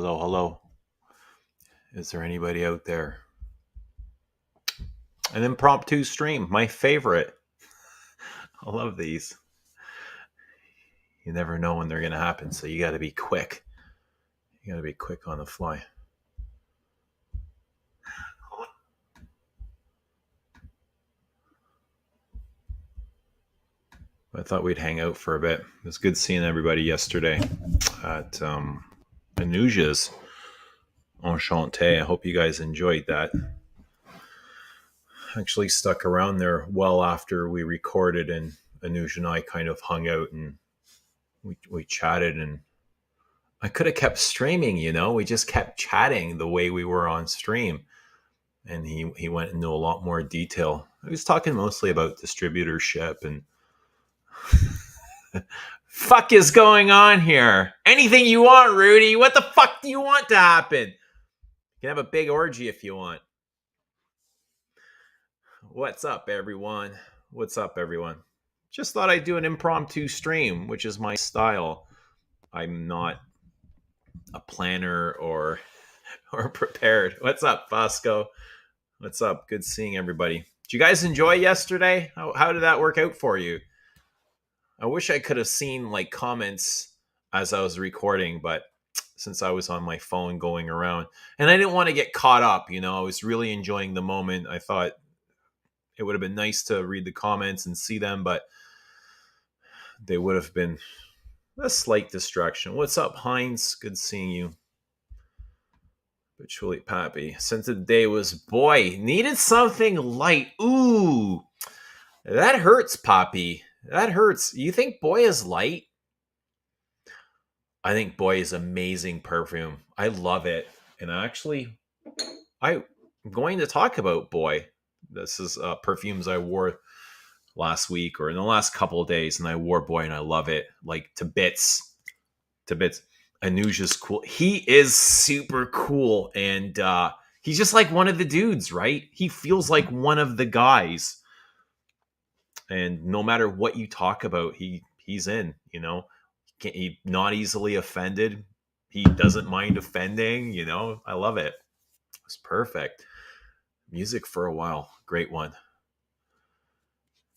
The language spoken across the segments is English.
Hello, hello. Is there anybody out there? An impromptu stream, my favorite. I love these. You never know when they're going to happen, so you got to be quick. You got to be quick on the fly. I thought we'd hang out for a bit. It was good seeing everybody yesterday at Anuja's. Enchanté. I hope you guys enjoyed that. Actually stuck around there well after we recorded, and Anuj and I kind of hung out and we chatted, and I could have kept streaming, we just kept chatting the way we were on stream. And he went into a lot more detail. He was talking mostly about distributorship and fuck is going on here? Anything you want, Rudy. What the fuck do you want to happen? You can have a big orgy if you want. What's up, everyone? What's up, everyone? Just thought I'd do an impromptu stream, which is my style. I'm not a planner or prepared. What's up, Bosco? What's up? Good seeing everybody. Did you guys enjoy yesterday? How did that work out for you? I wish I could have seen like comments as I was recording, but since I was on my phone going around, and I didn't want to get caught up, I was really enjoying the moment. I thought it would have been nice to read the comments and see them, but they would have been a slight distraction. What's up, Heinz? Good seeing you. But truly, Pappy. Since the day was boy, needed something light. Ooh, that hurts, Poppy. That hurts. You think boy is light? I think boy is amazing perfume. I love it. And actually, I'm going to talk about boy. This is perfumes I wore last week or in the last couple of days, and I wore boy and I love it like to bits. To bits. Anuja's cool. He is super cool, and he's just like one of the dudes, right? He feels like one of the guys, and no matter what you talk about, he's in. He's not easily offended. He doesn't mind offending. I love it. It's perfect. Music for a while. Great one.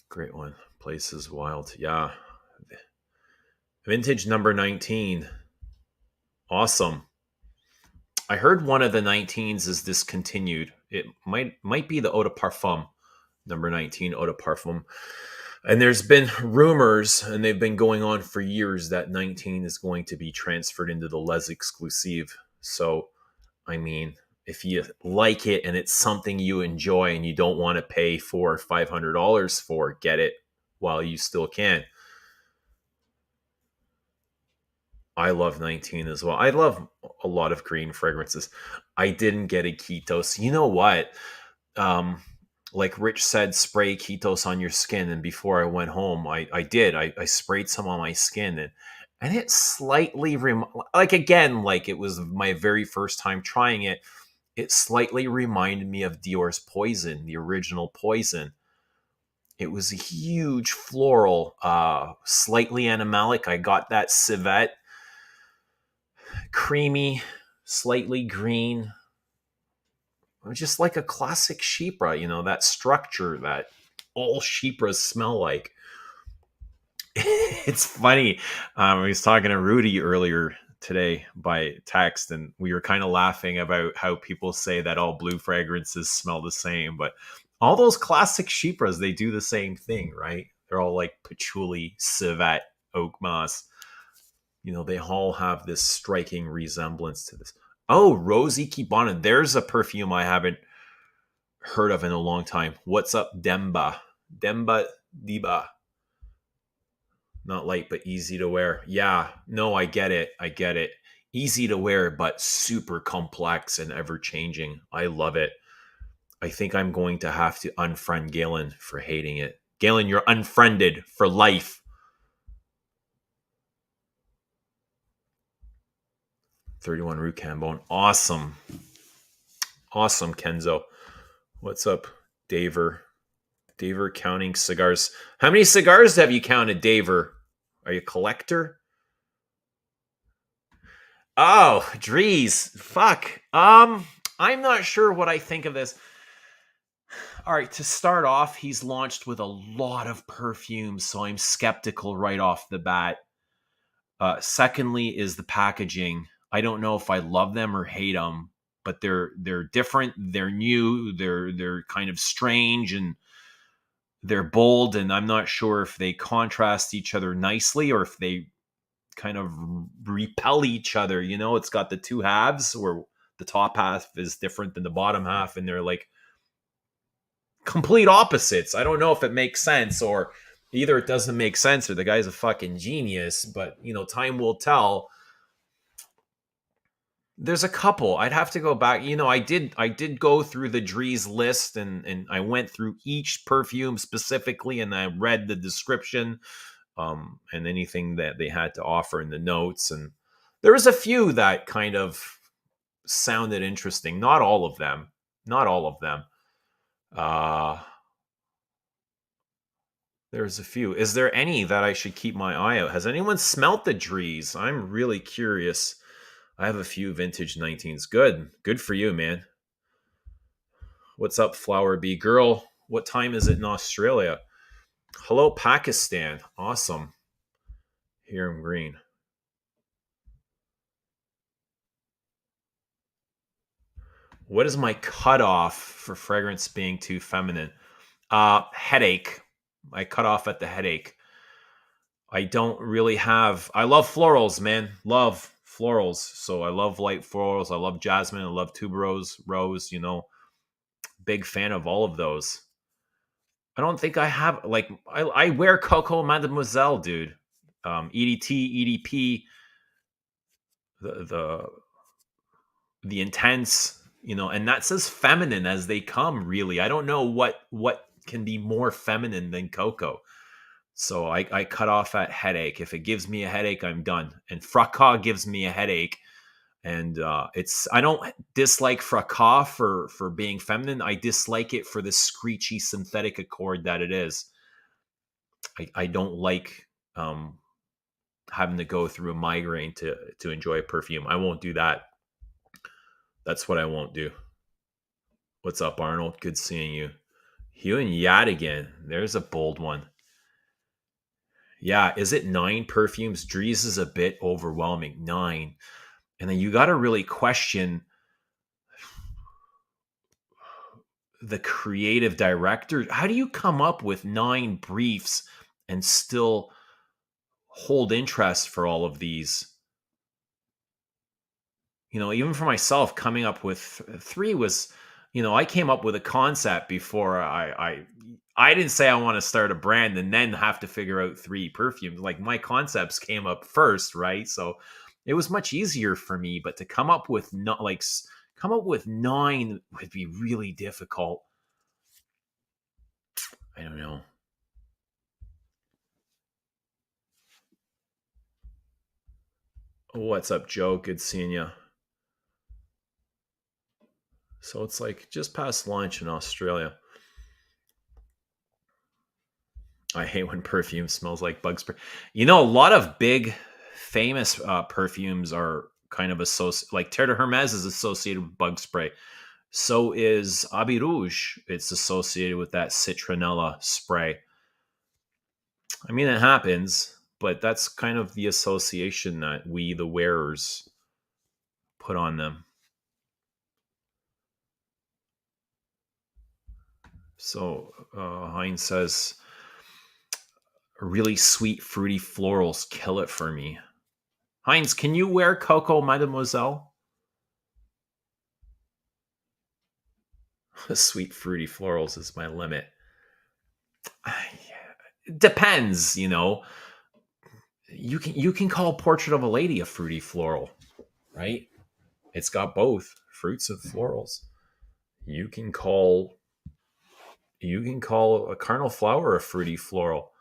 Great one. Places Wild. Yeah. Vintage number 19. Awesome. I heard one of the 19s is discontinued. It might be the Eau de Parfum, number 19 Eau de Parfum. And there's been rumors, and they've been going on for years, that 19 is going to be transferred into the Les Exclusive. So, I mean, if you like it and it's something you enjoy and you don't want to pay $400 or $500 for, get it while you still can. I love 19 as well. I love a lot of green fragrances. I didn't get a Ketos. You know what? Like Rich said, spray Ketos on your skin. And before I went home, I did. I sprayed some on my skin, and it slightly, like it was my very first time trying it. It slightly reminded me of Dior's Poison, the original Poison. It was a huge floral, slightly animalic. I got that civet. Creamy, slightly green, just like a classic Chypre, that structure that all Chypres smell like. It's funny. I was talking to Rudy earlier today by text, and we were kind of laughing about how people say that all blue fragrances smell the same, but all those classic Chypres, they do the same thing, right? They're all like patchouli, civet, oak moss. They all have this striking resemblance to this. Oh, Rosie Kibana. There's a perfume I haven't heard of in a long time. What's up, Demba? Demba Diba. Not light, but easy to wear. Yeah, no, I get it. Easy to wear, but super complex and ever-changing. I love it. I think I'm going to have to unfriend Galen for hating it. Galen, you're unfriended for life. 31 Rue Cambon. Awesome, Kenzo. What's up, Daver? Daver counting cigars. How many cigars have you counted, Daver? Are you a collector? Oh, Dries. Fuck. I'm not sure what I think of this. All right, to start off, he's launched with a lot of perfumes, so I'm skeptical right off the bat. Secondly, is the packaging. I don't know if I love them or hate them, but they're different. They're new. They're kind of strange and they're bold. And I'm not sure if they contrast each other nicely or if they kind of repel each other. You know, it's got the two halves where the top half is different than the bottom half, and they're like complete opposites. I don't know if it makes sense, or either it doesn't make sense or the guy's a fucking genius, but you know, time will tell. There's a couple. I'd have to go back. You know, I did go through the Dries list and I went through each perfume specifically and I read the description and anything that they had to offer in the notes, and there was a few that kind of sounded interesting. Not all of them. Not all of them. Uh there's a few. Is there any that I should keep my eye out? Has anyone smelt the Dries? I'm really curious. I have a few vintage 19s. Good. Good for you, man. What's up, Flower Bee Girl? What time is it in Australia? Hello, Pakistan. Awesome. Here in green. What is my cutoff for fragrance being too feminine? Headache. I cut off at the headache. I don't really have. I love florals, man. Love florals. So I love light florals. I love jasmine. I love tuberose, rose. You know, big fan of all of those. I don't think I have like I wear Coco Mademoiselle, dude. EDT, EDP, the the intense, you know, and that's as feminine as they come. Really, I don't know what can be more feminine than Coco. So I cut off at headache. If it gives me a headache, I'm done. And fracas gives me a headache. And it's I don't dislike fracas for being feminine. I dislike it for the screechy synthetic accord that it is. I don't like having to go through a migraine to enjoy a perfume. I won't do that. That's what I won't do. What's up, Arnold? Good seeing you. Hugh and Yadigan. There's a bold one. Yeah, is it 9 perfumes? Dries is a bit overwhelming. 9. And then you got to really question the creative director. How do you come up with 9 briefs and still hold interest for all of these? You know, even for myself, coming up with 3 was, you know, I came up with a concept before I didn't say I want to start a brand and then have to figure out 3 perfumes. Like my concepts came up first, right? So it was much easier for me, but to come up with not like come up with 9 would be really difficult. I don't know. What's up, Joe? Good seeing you. So it's like just past lunch in Australia. I hate when perfume smells like bug spray. You know, a lot of big, famous perfumes are kind of associated. Like Terre de Hermes is associated with bug spray. So is Abbey Rouge. It's associated with that citronella spray. I mean, it happens, but that's kind of the association that we, the wearers, put on them. So Heinz says, really sweet, fruity florals kill it for me. Heinz, can you wear Coco Mademoiselle? Sweet, fruity florals is my limit. It depends, you know. You can call Portrait of a Lady a fruity floral, right? It's got both fruits and florals. You can call a carnal flower a fruity floral.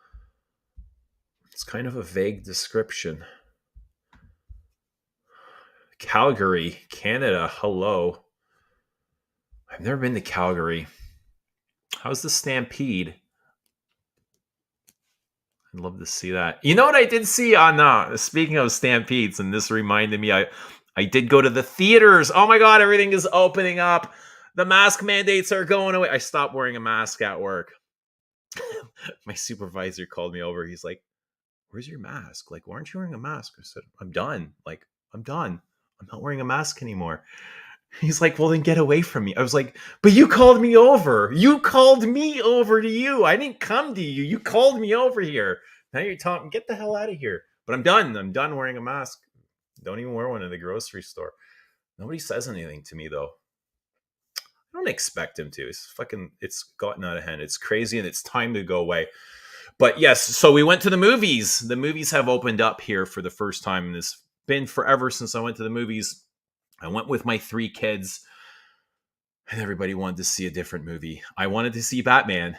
It's kind of a vague description. Calgary, Canada. Hello. I've never been to Calgary. How's the Stampede? I'd love to see that. You know what I did see on speaking of Stampedes, and this reminded me, I did go to the theaters. Oh my God, everything is opening up. The mask mandates are going away. I stopped wearing a mask at work. My supervisor called me over. He's like, "Where's your mask? Like, why aren't you wearing a mask?" I said, "I'm done. Like, I'm done. I'm not wearing a mask anymore." He's like, "Well, then get away from me." I was like, "But you called me over. You called me over to you. I didn't come to you. You called me over here. Now you're telling me, get the hell out of here." But I'm done. I'm done wearing a mask. Don't even wear one in the grocery store. Nobody says anything to me, though. I don't expect him to. It's gotten out of hand. It's crazy and it's time to go away. But yes, so we went to the movies. The movies have opened up here for the first time. And it's been forever since I went to the movies. I went with my 3 kids, and everybody wanted to see a different movie. I wanted to see Batman.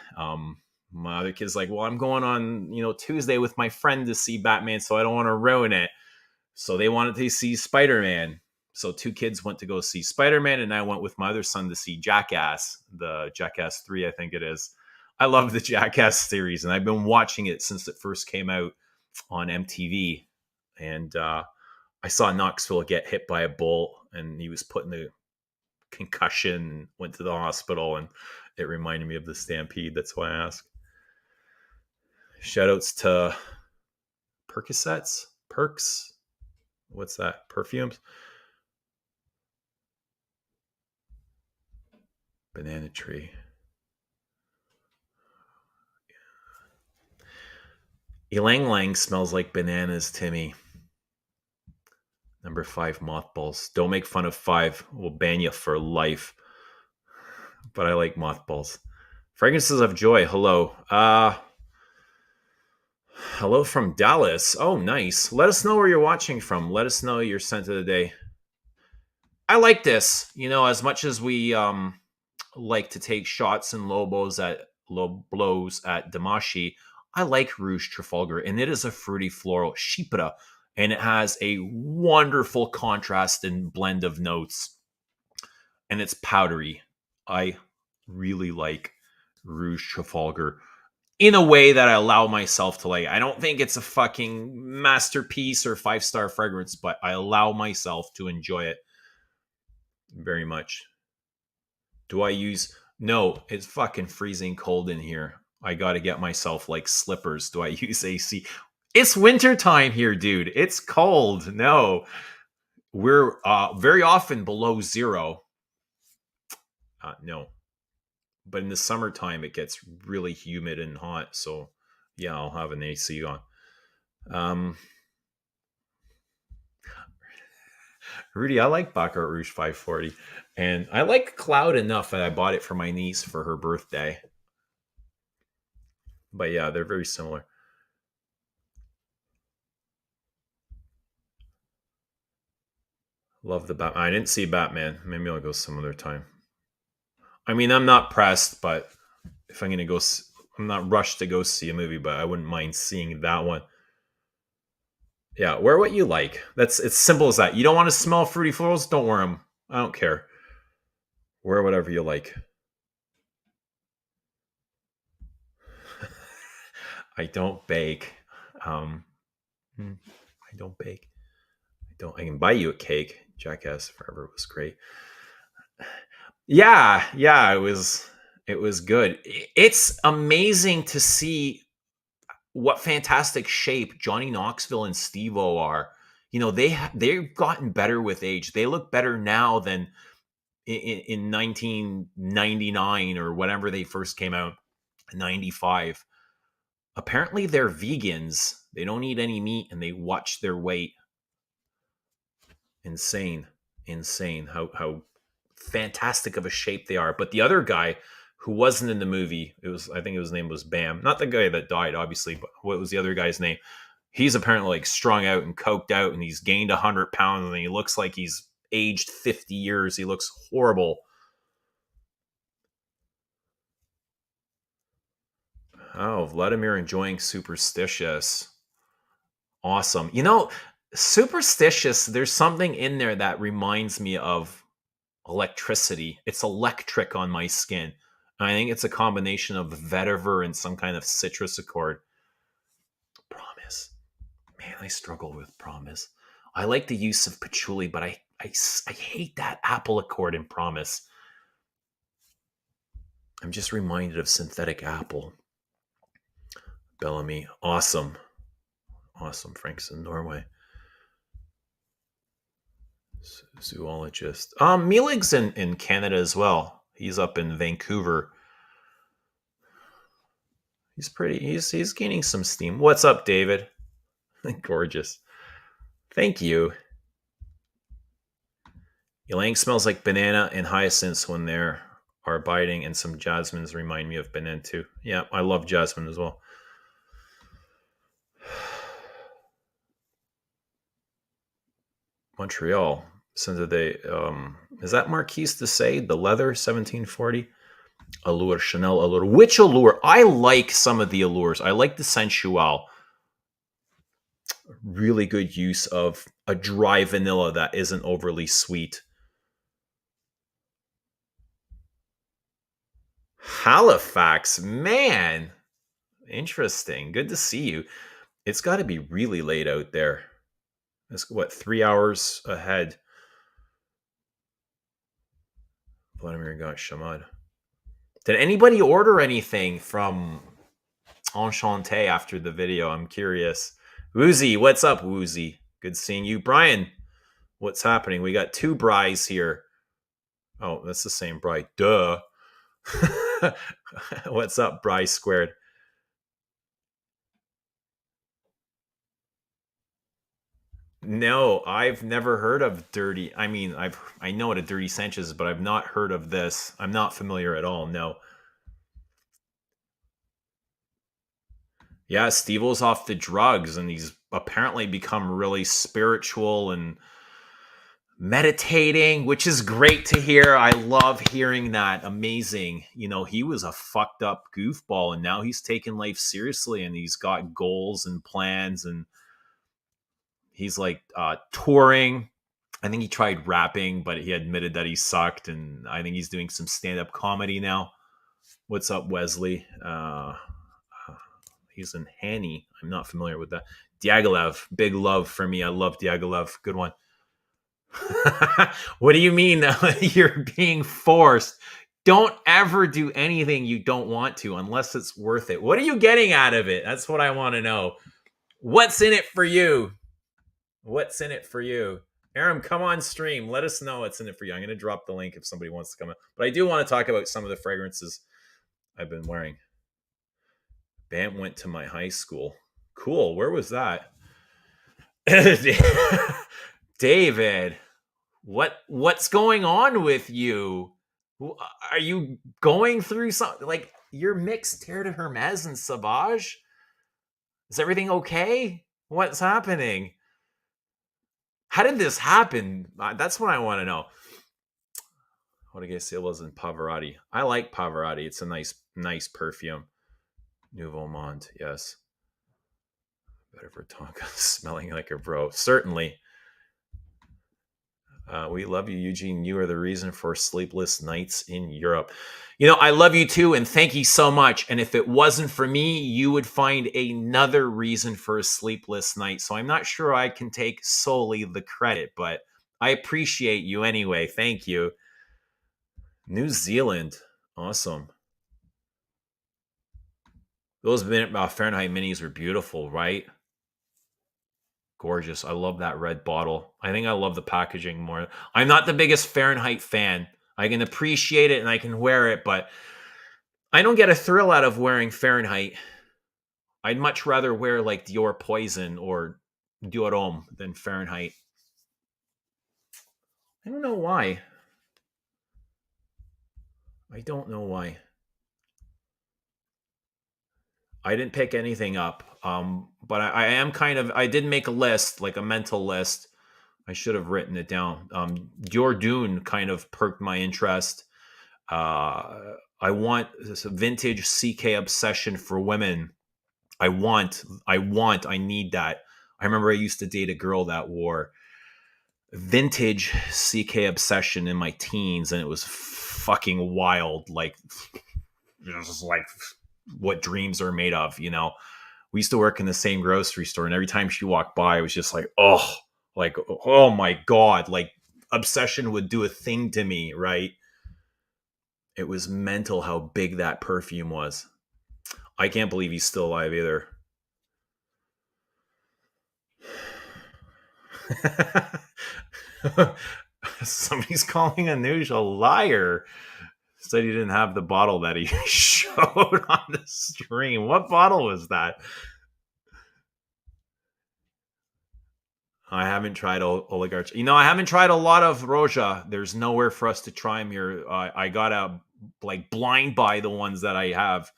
My other kid's like, "Well, I'm going on, Tuesday with my friend to see Batman, so I don't want to ruin it." So they wanted to see Spider-Man. So 2 kids went to go see Spider-Man, and I went with my other son to see Jackass, the Jackass 3, I think it is. I love the Jackass series, and I've been watching it since it first came out on MTV. And I saw Knoxville get hit by a bolt, and he was put in a concussion, went to the hospital, and it reminded me of the Stampede. That's why I asked. Shoutouts to Percocets, Perks. What's that? Perfumes. Banana tree. Ylang Lang smells like bananas, Timmy. Number 5, mothballs. Don't make fun of 5. We'll ban you for life. But I like mothballs. Fragrances of Joy. Hello. Hello from Dallas. Oh, nice. Let us know where you're watching from. Let us know your scent of the day. I like this. As much as we like to take shots and low blows at Damashi, I like Rouge Trafalgar, and it is a fruity floral Shipra, and it has a wonderful contrast and blend of notes, and it's powdery. I really like Rouge Trafalgar in a way that I allow myself to like. I don't think it's a fucking masterpiece or 5-star fragrance, but I allow myself to enjoy it very much. Do I use... No, it's fucking freezing cold in here. I got to get myself like slippers. Do I use AC? It's winter time here, dude. It's cold. No. We're very often below 0. No. But in the summertime, it gets really humid and hot. So, yeah, I'll have an AC on. Rudy, I like Baccarat Rouge 540. And I like Cloud enough that I bought it for my niece for her birthday. But yeah, they're very similar. Love the Batman. I didn't see Batman. Maybe I'll go some other time. I mean, I'm not pressed, but if I'm going to go... I'm not rushed to go see a movie, but I wouldn't mind seeing that one. Yeah, wear what you like. It's simple as that. You don't want to smell fruity florals? Don't wear them. I don't care. Wear whatever you like. I don't bake. I don't bake. I can buy you a cake. Jackass Forever was great. Yeah, it was good. It's amazing to see what fantastic shape Johnny Knoxville and Steve-O are. They've gotten better with age. They look better now than in 1999 or whenever they first came out, 95. Apparently they're vegans. They don't eat any meat and they watch their weight. Insane how fantastic of a shape they are. But the other guy who wasn't in the movie, I think his name was Bam, not the guy that died obviously, but what was the other guy's name? He's apparently like strung out and coked out, and he's gained 100 pounds, and he looks like he's aged 50 years. He looks horrible. Oh, Vladimir enjoying Superstitious. Awesome. Superstitious, there's something in there that reminds me of electricity. It's electric on my skin. And I think it's a combination of vetiver and some kind of citrus accord. Promise. Man, I struggle with Promise. I like the use of patchouli, but I hate that apple accord in Promise. I'm just reminded of synthetic apple. Bellamy, awesome, awesome. Frank's in Norway. Zoologist. Mealig's in Canada as well. He's up in Vancouver. He's pretty. He's gaining some steam. What's up, David? Gorgeous. Thank you. Ylang smells like banana and hyacinths when there are biting, and some jasmines remind me of banana too. Yeah, I love jasmine as well. Montreal. Since they is that Marquise de Sade, the leather 1740? Allure, Chanel Allure. Which Allure? I like some of the Allures. I like the Sensual. Really good use of a dry vanilla that isn't overly sweet. Halifax, man. Interesting. Good to see you. It's got to be really late out there. It's what, 3 hours ahead. Vladimir got Shamad. Did anybody order anything from Enchanté after the video? I'm curious. Woozy, what's up, Woozy? Good seeing you. Brian, what's happening? We got two Bries here. Oh, that's the same Bri. Duh. What's up, Bri squared? No, I've never heard of Dirty. I mean, I know what a Dirty Sanchez is, but I've not heard of this. I'm not familiar at all. No. Yeah, Steve-O's off the drugs, and he's apparently become really spiritual and meditating, which is great to hear. I love hearing that. Amazing. You know, he was a fucked up goofball, and now he's taking life seriously, and he's got goals and plans, and he's like touring. I think he tried rapping, but he admitted that he sucked, and I think he's doing some stand-up comedy now. What's up, Wesley? He's in Hanny. I'm not familiar with that. Diaghilev, big love for me. I love Diaghilev. Good one. What do you mean you're being forced? Don't ever do anything you don't want to unless it's worth it. What are you getting out of it? That's what I want to know. What's in it for you? What's in it for you? Aram, come on stream. Let us know what's in it for you. I'm going to drop the link if somebody wants to come in. But I do want to talk about some of the fragrances I've been wearing. Bam went to my high school. Cool. Where was that? David, what's going on with you? Are you going through something? Like, you're mixed Terre de Hermes and Sauvage? Is everything okay? What's happening? How did this happen? That's what I want to know. What I guess it was in Pavarotti. I like Pavarotti. It's a nice perfume. Nouveau Monde, yes. Better for Tonka, smelling like a bro. Certainly. We love you, Eugene. You are the reason for sleepless nights in Europe. You know, I love you too, and thank you so much. And if it wasn't for me, you would find another reason for a sleepless night. So I'm not sure I can take solely the credit, but I appreciate you anyway. Thank you. New Zealand. Awesome. Those Fahrenheit minis were beautiful, right? Gorgeous. I love that red bottle. I think I love the packaging more. I'm not the biggest Fahrenheit fan. I can appreciate it and I can wear it, but I don't get a thrill out of wearing Fahrenheit. I'd much rather wear like Dior Poison or Dior Homme than Fahrenheit. I don't know why. I don't know why. I didn't pick anything up. But I am I did make a list, like a mental list. I should have written it down. Dior Dune kind of perked my interest. I want this vintage CK obsession for women. I need that. I remember I used to date a girl that wore vintage CK obsession in my teens, and it was fucking wild. Like, just like what dreams are made of, you know. We used to work in the same grocery store, and every time she walked by, I was just like, oh, Like, oh my God, like obsession would do a thing to me, right? It was mental how big that perfume was. I can't believe he's still alive either. Somebody's calling Anuj a liar. Said he didn't have the bottle that he showed on the stream. What bottle was that? I haven't tried oligarch. I haven't tried a lot of Roja. There's nowhere for us to try them here. I gotta like blind buy the ones that I have.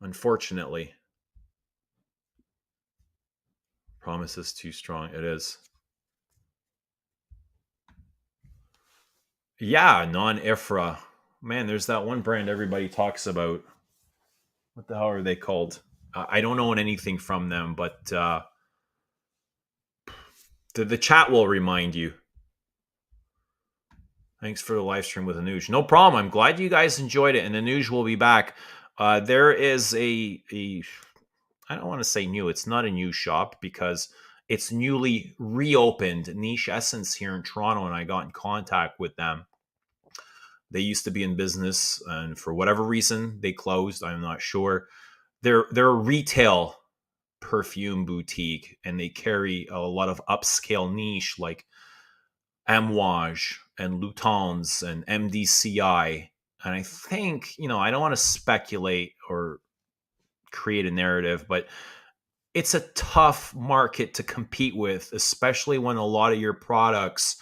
Unfortunately, promise is too strong. It is. Yeah, non-IFRA. Man, there's that one brand everybody talks about. What the hell are they called? I don't own anything from them, but the chat will remind you. Thanks for the live stream with Anuj. No problem. I'm glad you guys enjoyed it, and Anuj will be back. There is a I don't want to say new. It's not a new shop because it's newly reopened. Niche Essence here in Toronto, and I got in contact with them. They used to be in business, and for whatever reason, they closed. I'm not sure. They're a retail perfume boutique, and they carry a lot of upscale niche like Amouage and Loutan's and MDCI. And I think, I don't want to speculate or create a narrative, but it's a tough market to compete with, especially when a lot of your products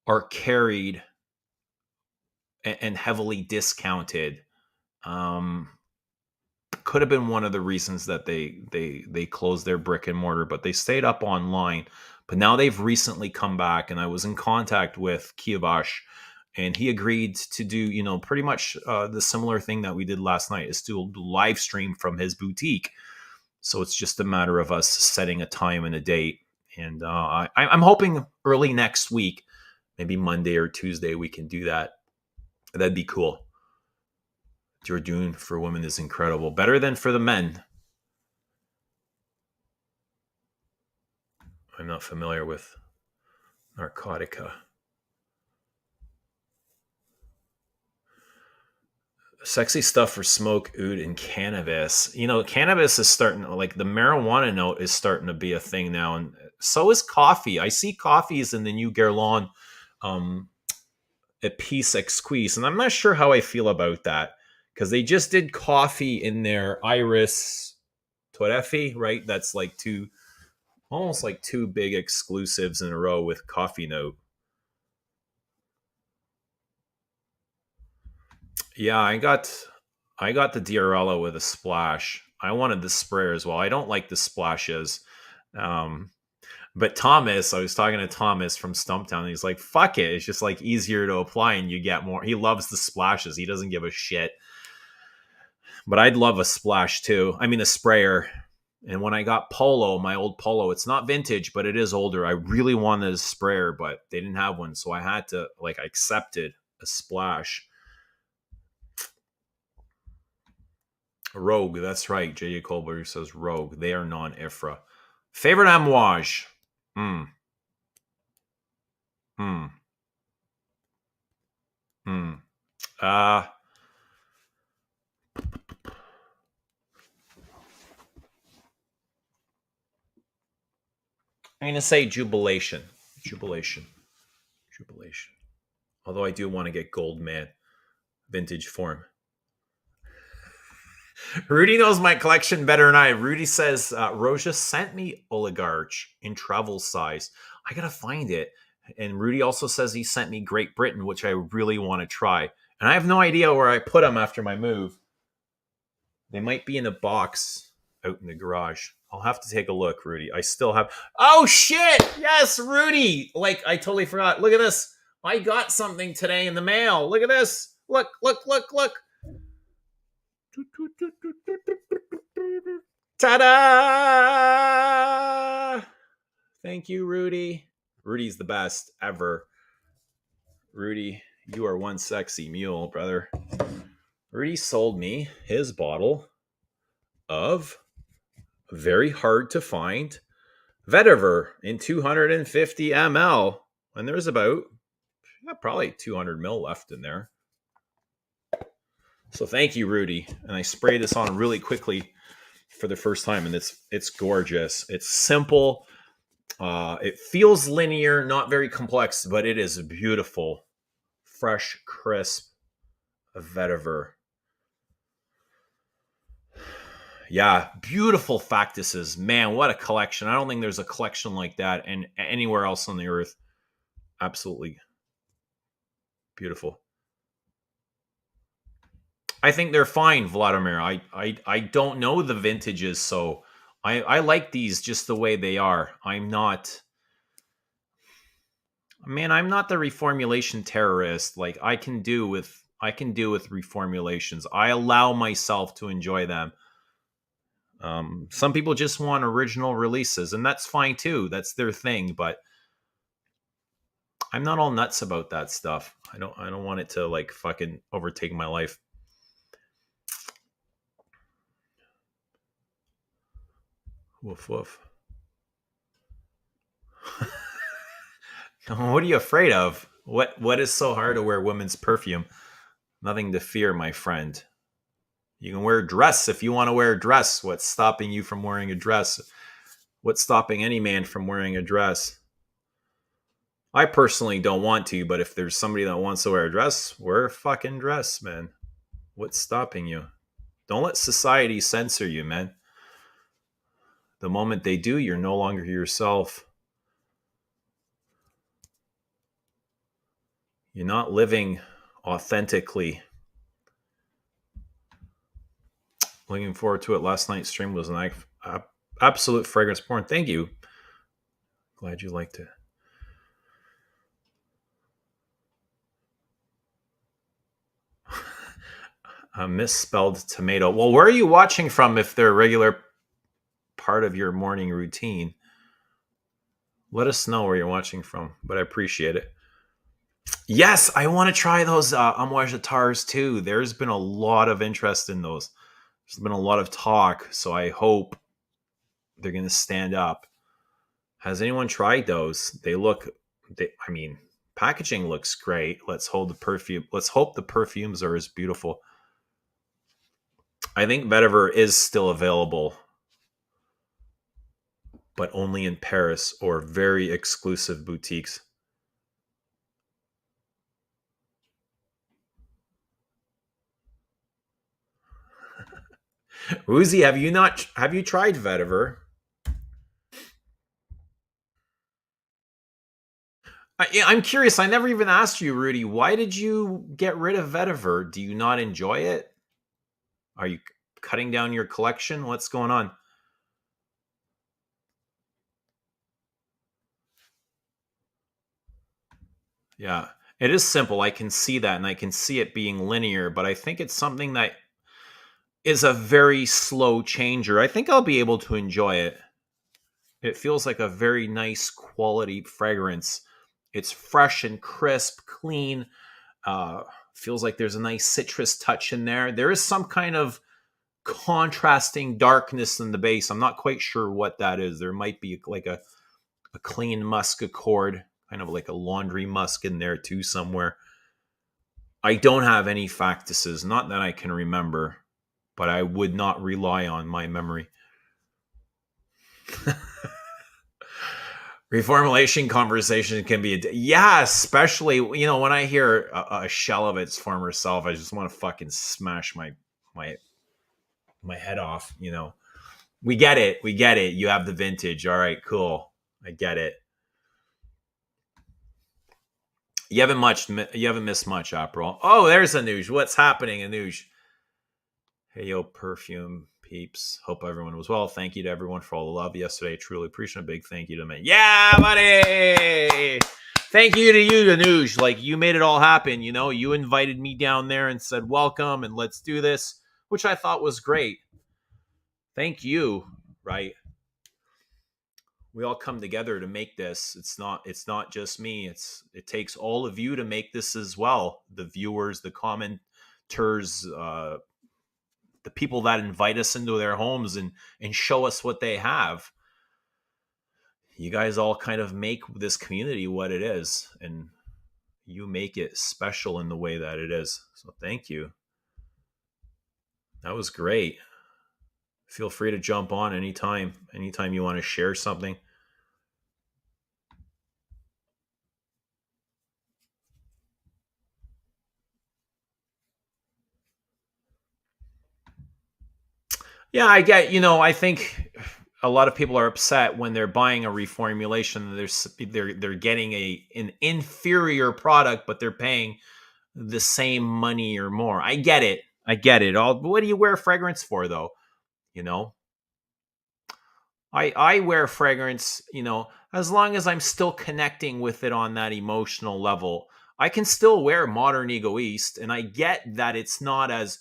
are carried and heavily discounted. Could have been one of the reasons that they closed their brick and mortar, but they stayed up online. But now they've recently come back, and I was in contact with Kiavash, and he agreed to do, pretty much the similar thing that we did last night, is to live stream from his boutique. So it's just a matter of us setting a time and a date. And I'm hoping early next week, maybe Monday or Tuesday, we can do that. That'd be cool. What you're doing for women is incredible. Better than for the men. I'm not familiar with Narcotica. Sexy stuff for smoke, oud, and cannabis. Cannabis is starting, like the marijuana note is starting to be a thing now. And so is coffee. I see coffees in the new Guerlain Epice Exquise. And I'm not sure how I feel about that because they just did coffee in their Iris Torrefi, right? That's like almost like two big exclusives in a row with coffee note. Yeah, I got the Diarella with a splash. I wanted the sprayer as well. I don't like the splashes. But Thomas, I was talking to Thomas from Stumptown, and he's like, fuck it. It's just like easier to apply and you get more. He loves the splashes. He doesn't give a shit. But I'd love a splash too. I mean, a sprayer. And when I got Polo, my old Polo, it's not vintage, but it is older. I really wanted a sprayer, but they didn't have one. So I had to, I accepted a splash. Rogue, that's right. J.J. Colbert says Rogue. They are non-IFRA. Favorite Amouage? I'm going to say Jubilation. Jubilation. Although I do want to get Gold Man vintage form. Rudy knows my collection better than I. Rudy says, Roja sent me Oligarch in travel size. I got to find it. And Rudy also says he sent me Great Britain, which I really want to try. And I have no idea where I put them after my move. They might be in a box out in the garage. I'll have to take a look, Rudy. I still have... Oh, shit! Yes, Rudy! I totally forgot. Look at this. I got something today in the mail. Look at this. Look. Ta-da! Thank you, Rudy. Rudy's the best ever. Rudy, you are one sexy mule, brother. Rudy sold me his bottle of very hard to find Vetiver in 250 ml. And there's about probably 200 mil left in there. So thank you, Rudy. And I sprayed this on really quickly for the first time, and it's gorgeous. It's simple. It feels linear, not very complex, but it is beautiful, fresh, crisp vetiver. Yeah, beautiful factuses. Man, what a collection. I don't think there's a collection like that and anywhere else on the earth. Absolutely beautiful. I think they're fine, Vladimir. I don't know the vintages, so I like these just the way they are. I'm not, man, I'm not the reformulation terrorist. Like I can do with reformulations. I allow myself to enjoy them. Some people just want original releases, and that's fine too. That's their thing. But I'm not all nuts about that stuff. I don't want it to like fucking overtake my life. Woof woof. What are you afraid of? What is so hard to wear women's perfume? Nothing to fear, my friend. You can wear a dress if you want to wear a dress. What's stopping you from wearing a dress? What's stopping any man from wearing a dress? I personally don't want to, but if there's somebody that wants to wear a dress, wear a fucking dress, man. What's stopping you? Don't let society censor you, man. The moment they do, you're no longer yourself. You're not living authentically. Looking forward to it. Last night's stream was an absolute fragrance porn. Thank you. Glad you liked it. A misspelled tomato. Well, where are you watching from if they're a regular part of your morning routine? Let us know where you're watching from, but I appreciate it. Yes, I want to try those Amouage too. There's been a lot of interest in those. There's been a lot of talk, so I hope they're going to stand up. Has anyone tried those? I mean, packaging looks great. Let's hold the perfume. Let's hope the perfumes are as beautiful. I think Vetiver is still available, but only in Paris or very exclusive boutiques. Uzi, have you tried Vetiver? I'm curious. I never even asked you, Rudy. Why did you get rid of Vetiver? Do you not enjoy it? Are you cutting down your collection? What's going on? Yeah, it is simple. I can see that, and I can see it being linear. But I think it's something that is a very slow changer. I think I'll be able to enjoy it. It feels like a very nice quality fragrance. It's fresh and crisp, clean. Uh, Feels like there's a nice citrus touch in there. There is some kind of contrasting darkness in the base. I'm not quite sure what that is. There might be like a clean musk accord, kind of like a laundry musk in there too somewhere. I don't have any factuses, not that I can remember, but I would not rely on my memory. Reformulation conversation can be yeah, especially when I hear a shell of its former self, I just want to fucking smash my my head off. We get it. You have the vintage. All right, cool. I get it. You haven't missed much, April. Oh, there's Anuj. What's happening, Anuj? Hey, yo, perfume peeps. Hope everyone was well. Thank you to everyone for all the love yesterday. Truly appreciate a big thank you to me. Yeah, buddy. Thank you to you, Anuj. Like, you made it all happen. You invited me down there and said, welcome and let's do this, which I thought was great. Thank you. Right. We all come together to make this. It's not just me. It takes all of you to make this as well. The viewers, the commenters, the people that invite us into their homes and show us what they have. you guys all kind of make this community what it is, and you make it special in the way that it is. So thank you. That was great. Feel free to jump on anytime you want to share something. Yeah, I get, I think a lot of people are upset when they're buying a reformulation. They're getting an inferior product, but they're paying the same money or more. I get it. I get it. What do you wear fragrance for, though? You know, I wear fragrance, as long as I'm still connecting with it on that emotional level. I can still wear Modern Egoist, and I get that it's not as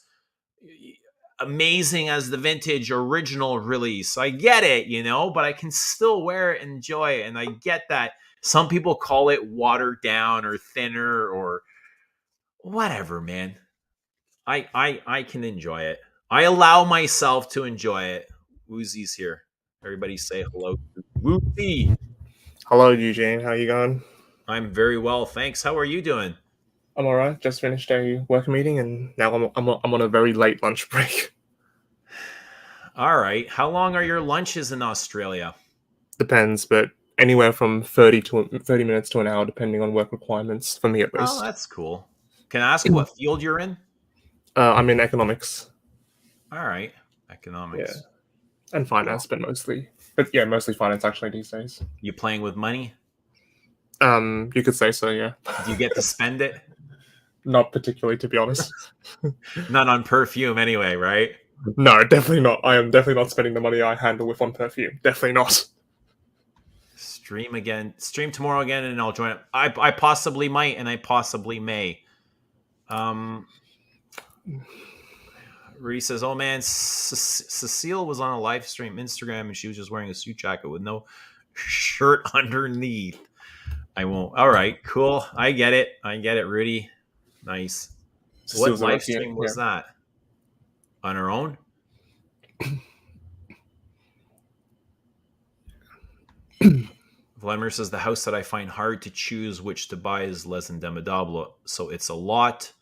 amazing as the vintage original release. I get it, but I can still wear it and enjoy it. And I get that some people call it watered down or thinner or whatever, man. I can enjoy it. I allow myself to enjoy it. Woozy's here. Everybody say hello to Woozy. Hello, Eugene. How you going? I'm very well, thanks. How are you doing? I'm alright. Just finished a work meeting, and now I'm on a very late lunch break. All right. How long are your lunches in Australia? Depends, but anywhere from 30 minutes to an hour, depending on work requirements. For me, at Oh, least. that's cool. Can I ask what field you're in? I'm in economics. All right. Yeah, Economics. and Cool. finance, but yeah, mostly finance actually these days. You playing with money? You could say so. Yeah, Do you get to spend it? not particularly, to be honest. Not on perfume anyway, right? No, definitely not. I am definitely not spending the money I handle with on perfume. Definitely not. Stream again. Stream tomorrow again, and I'll join it. I possibly might, and I possibly may. Um, Rudy says, "Oh man, Cecile was on a live stream Instagram, and she was just wearing a suit jacket with no shirt underneath." I won't. All right, cool. I get it. I get it, Rudy. Nice. What Cecile's a live rep, yeah, stream yeah. was that? On her own? Vladimir says the house that I find hard to choose which to buy is Les Indemnidables. So it's a lot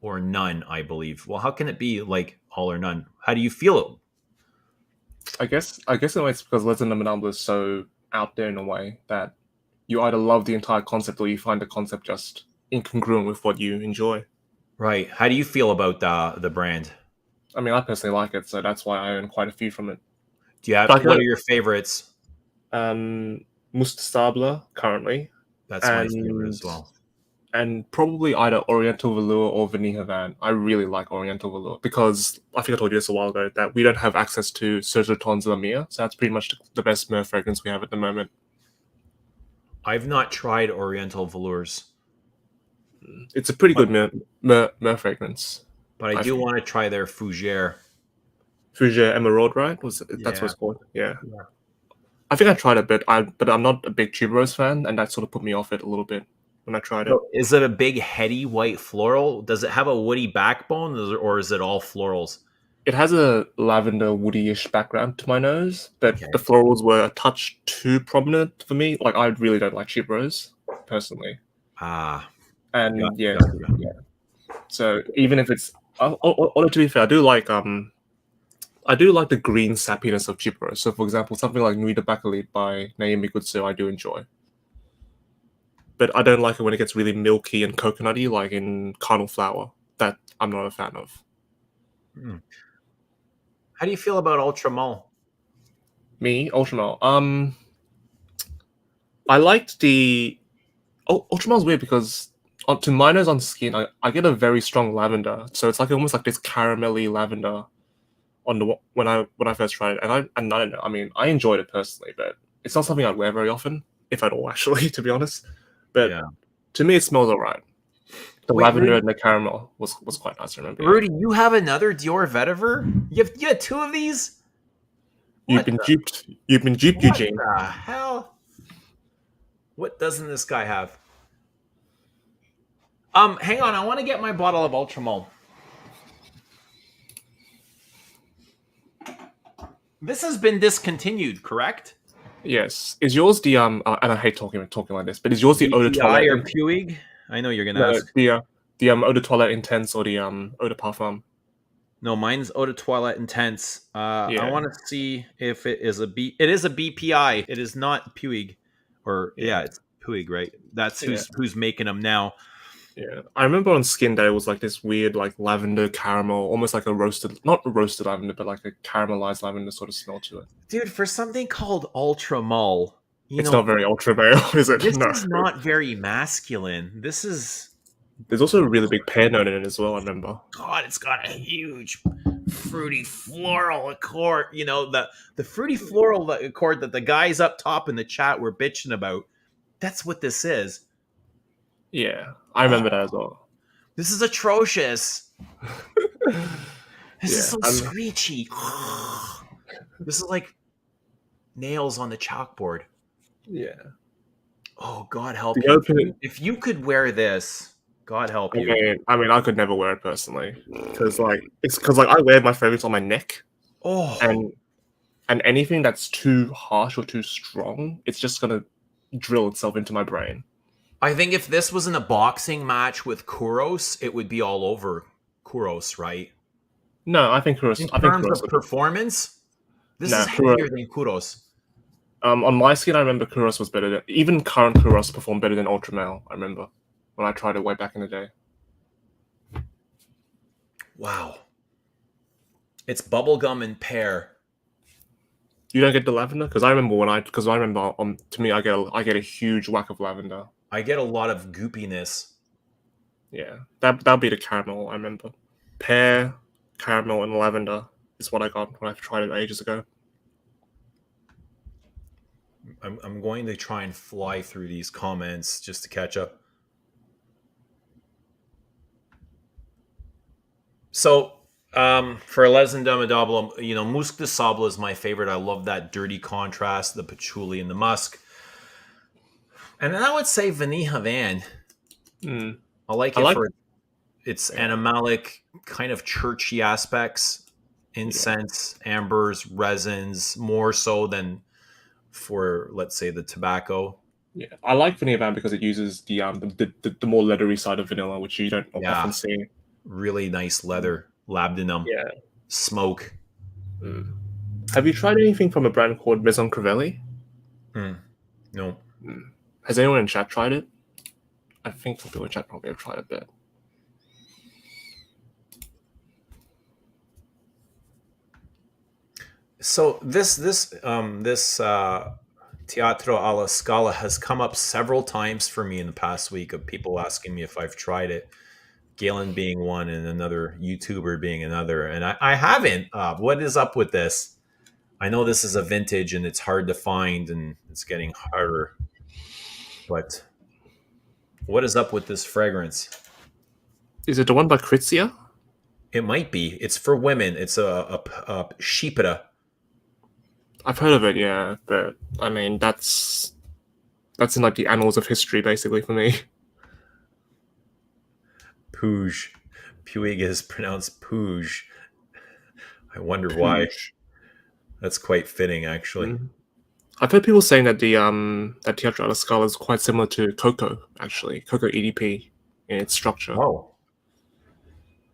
or none, I believe. Well, how can it be like all or none? How do you feel it? I guess in a way it's because Legend of Manamla is so out there in a way that you either love the entire concept or you find the concept just incongruent with what you enjoy. Right. How do you feel about the brand? I mean, I personally like it, so that's why I own quite a few from it. Do you have But I what are got your favorites? Mustasabla currently, That's my favorite and as well. probably either Oriental Velour or Vanilla Van. I really like Oriental Velour because I think I told you this a while ago that we don't have access to Sergio Ton's Lamia, so that's pretty much the best Mer fragrance we have at the moment. I've not tried Oriental Velours, It's a pretty but good Mer fragrance. I I do think want to try their Fougere. Fougere Emerald, right? That's what Yeah. it's called? Yeah. Yeah. I think I tried a bit. But I'm not a big tuberose fan, and that sort of put me off it a little bit when I tried it. So is it a big heady white floral? Does it have a woody backbone, or is it all florals? It has a lavender woody-ish background to my nose, but the Okay. florals were a touch too prominent for me. Like I really don't like tuberose personally, Ah, and gotcha, yeah, gotcha. yeah. So even if it's, although to be fair, I do like the green sappiness of tuberose. So for example, something like Nuit de Bacalit by Naomi Gutsu, I do enjoy. But I don't like it when it gets really milky and coconutty, like in Carnal Flower. That I'm not a fan of. Hmm. How do you feel about Ultra Mole? Me, Ultramel. I liked the Ultramel's weird because to my nose on skin, I get a very strong lavender. So it's like almost like this caramelly lavender on the when I first tried it, and I don't know. I mean, I enjoyed it personally, but it's not something I'd wear very often, if at all, actually, to be honest. But Yeah. to me, it smells alright. The Wait, lavender Rudy, and the caramel was quite nice. I remember. Yeah. Rudy, you have another Dior vetiver? You have two of these? You've What been the duped. You've been duped, what Eugene. the hell? What doesn't this guy have? Hang on, I want to get my bottle of Ultra Mole. This has been discontinued, correct? Yes. Is yours the and I hate talking like this, but is yours the eau de BPI toilette or Puig? I know you're gonna no, ask. the eau de toilette intense or the eau de parfum? No, mine's Eau de Toilette Intense. I Yeah, want to see if it is a B. It is a BPI. It is not Puig, or yeah, yeah, it's Puig, right? That's yeah, who's making them now. yeah. I remember on Skin Day it was like this weird like lavender caramel, almost like a roasted, not roasted lavender, but like a caramelized lavender sort of smell to it. Dude, for something called Ultra Mull, It's not very ultra male, is it? this No. is not very masculine. This is There's also a really big pear note in it as well. I remember. God. It's got a huge fruity floral accord. The fruity floral accord that the guys up top in the chat were bitching about. That's what this is. Yeah, I Oh, remember that as well. this is atrocious. This is Yeah, so screechy. This is like nails on the chalkboard. yeah. Oh, God help The you. opening. If you could wear this, God help I you. mean, I could never wear it personally because like I wear my favorites on my neck, Oh, and anything that's too harsh or too strong, it's just gonna drill itself into my brain. I think if this was in a boxing match with Kuros, it would be all over Kuros, right? No, In I think terms Kuros of would. performance, this is No, Kuros. heavier than Kuros. On my skin, I remember Kuros was better than even current Kuros performed better than Ultramel. I remember when I tried it way back in the day. Wow. It's bubblegum and pear. You don't get the lavender because I remember to me I get a huge whack of lavender. I get a lot of goopiness. Yeah, that'll be the caramel. I remember pear, caramel, and lavender is what I got when I tried it ages ago. I'm going to try and fly through these comments just to catch up. So, for Les and Domodoblo, Musc de Sable is my favorite. I love that dirty contrast, the patchouli and the musk. And then I would say Vanilla Van. Mm. I like I it like for its yeah, animalic, kind of churchy aspects, yeah. incense, ambers, resins, more so than for, let's say, the tobacco. Yeah, I like vanilla van because it uses the more leathery side of vanilla, which you don't often Yeah, see. really nice leather, labdanum, Yeah. smoke. Mm. Have you tried anything from a brand called Maison Crivelli? Hmm. No. Mm. Has anyone in chat tried it? I think some people in chat probably have tried a bit. So this Teatro alla Scala has come up several times for me in the past week of people asking me if I've tried it. Galen being one, and another YouTuber being another, and I haven't. What is up with this? I know this is a vintage and it's hard to find and it's getting harder, but what is up with this fragrance? Is it the one by Kritzia? It might be. It's for women. It's a sheepita. I've heard of it, yeah, but I mean that's in like the annals of history basically for me. Pouge. Puig is pronounced Pouge. I wonder why. Pooge. That's quite fitting, actually. Mm. I've heard people saying that that Teatro alla Scala is quite similar to Coco, actually. Coco EDP in its structure. Oh,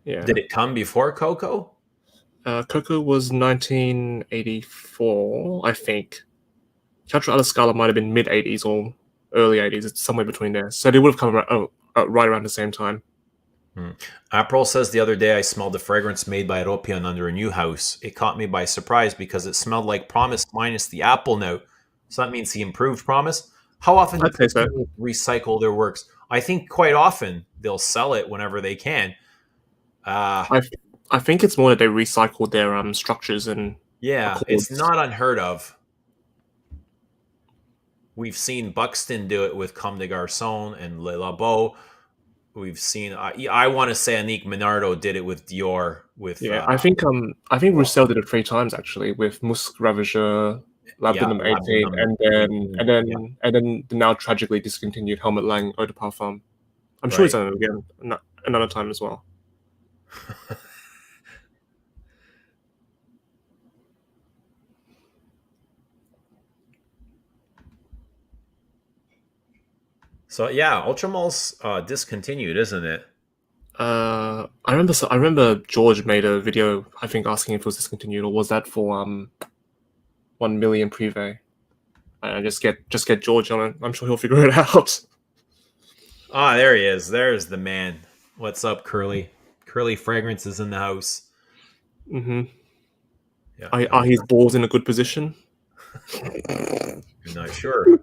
Yeah. did it come before Coco? Coco was 1984, I think. Teatro alla Scala might have been mid 80s or early 80s. It's somewhere between there. So they would have come right around the same time. April says the other day I smelled a fragrance made by Ropian under a new house. It caught me by surprise because it smelled like Promise minus the apple note. So that means he improved Promise. How often do I'd say so. people recycle their works? I think quite often they'll sell it whenever they can. Uh, I I think it's more that they recycled their structures and yeah, it's accords. not unheard of. We've seen Buxton do it with Comme des Garçons and Le Labo. We've seen, I want to say Annick Minardo did it with Dior. With Yeah, I think Roussel did it 3 times actually with Musc Ravageur, yeah, Labdanum 18, Labdanum 18. Yeah. and then the now tragically discontinued Helmet Lang Eau de Parfum. I'm sure he's Right. done it again another time as well. So yeah, Ultramol's discontinued, isn't it? I remember George made a video, I think, asking if it was discontinued, or was that for 1 million Privé? I just get George on it. I'm sure he'll figure it out. Ah, there he is. There's the man. What's up, Curly? Curly Fragrance is in the house. hmm Yeah, Are his balls in a good position? I'm not sure.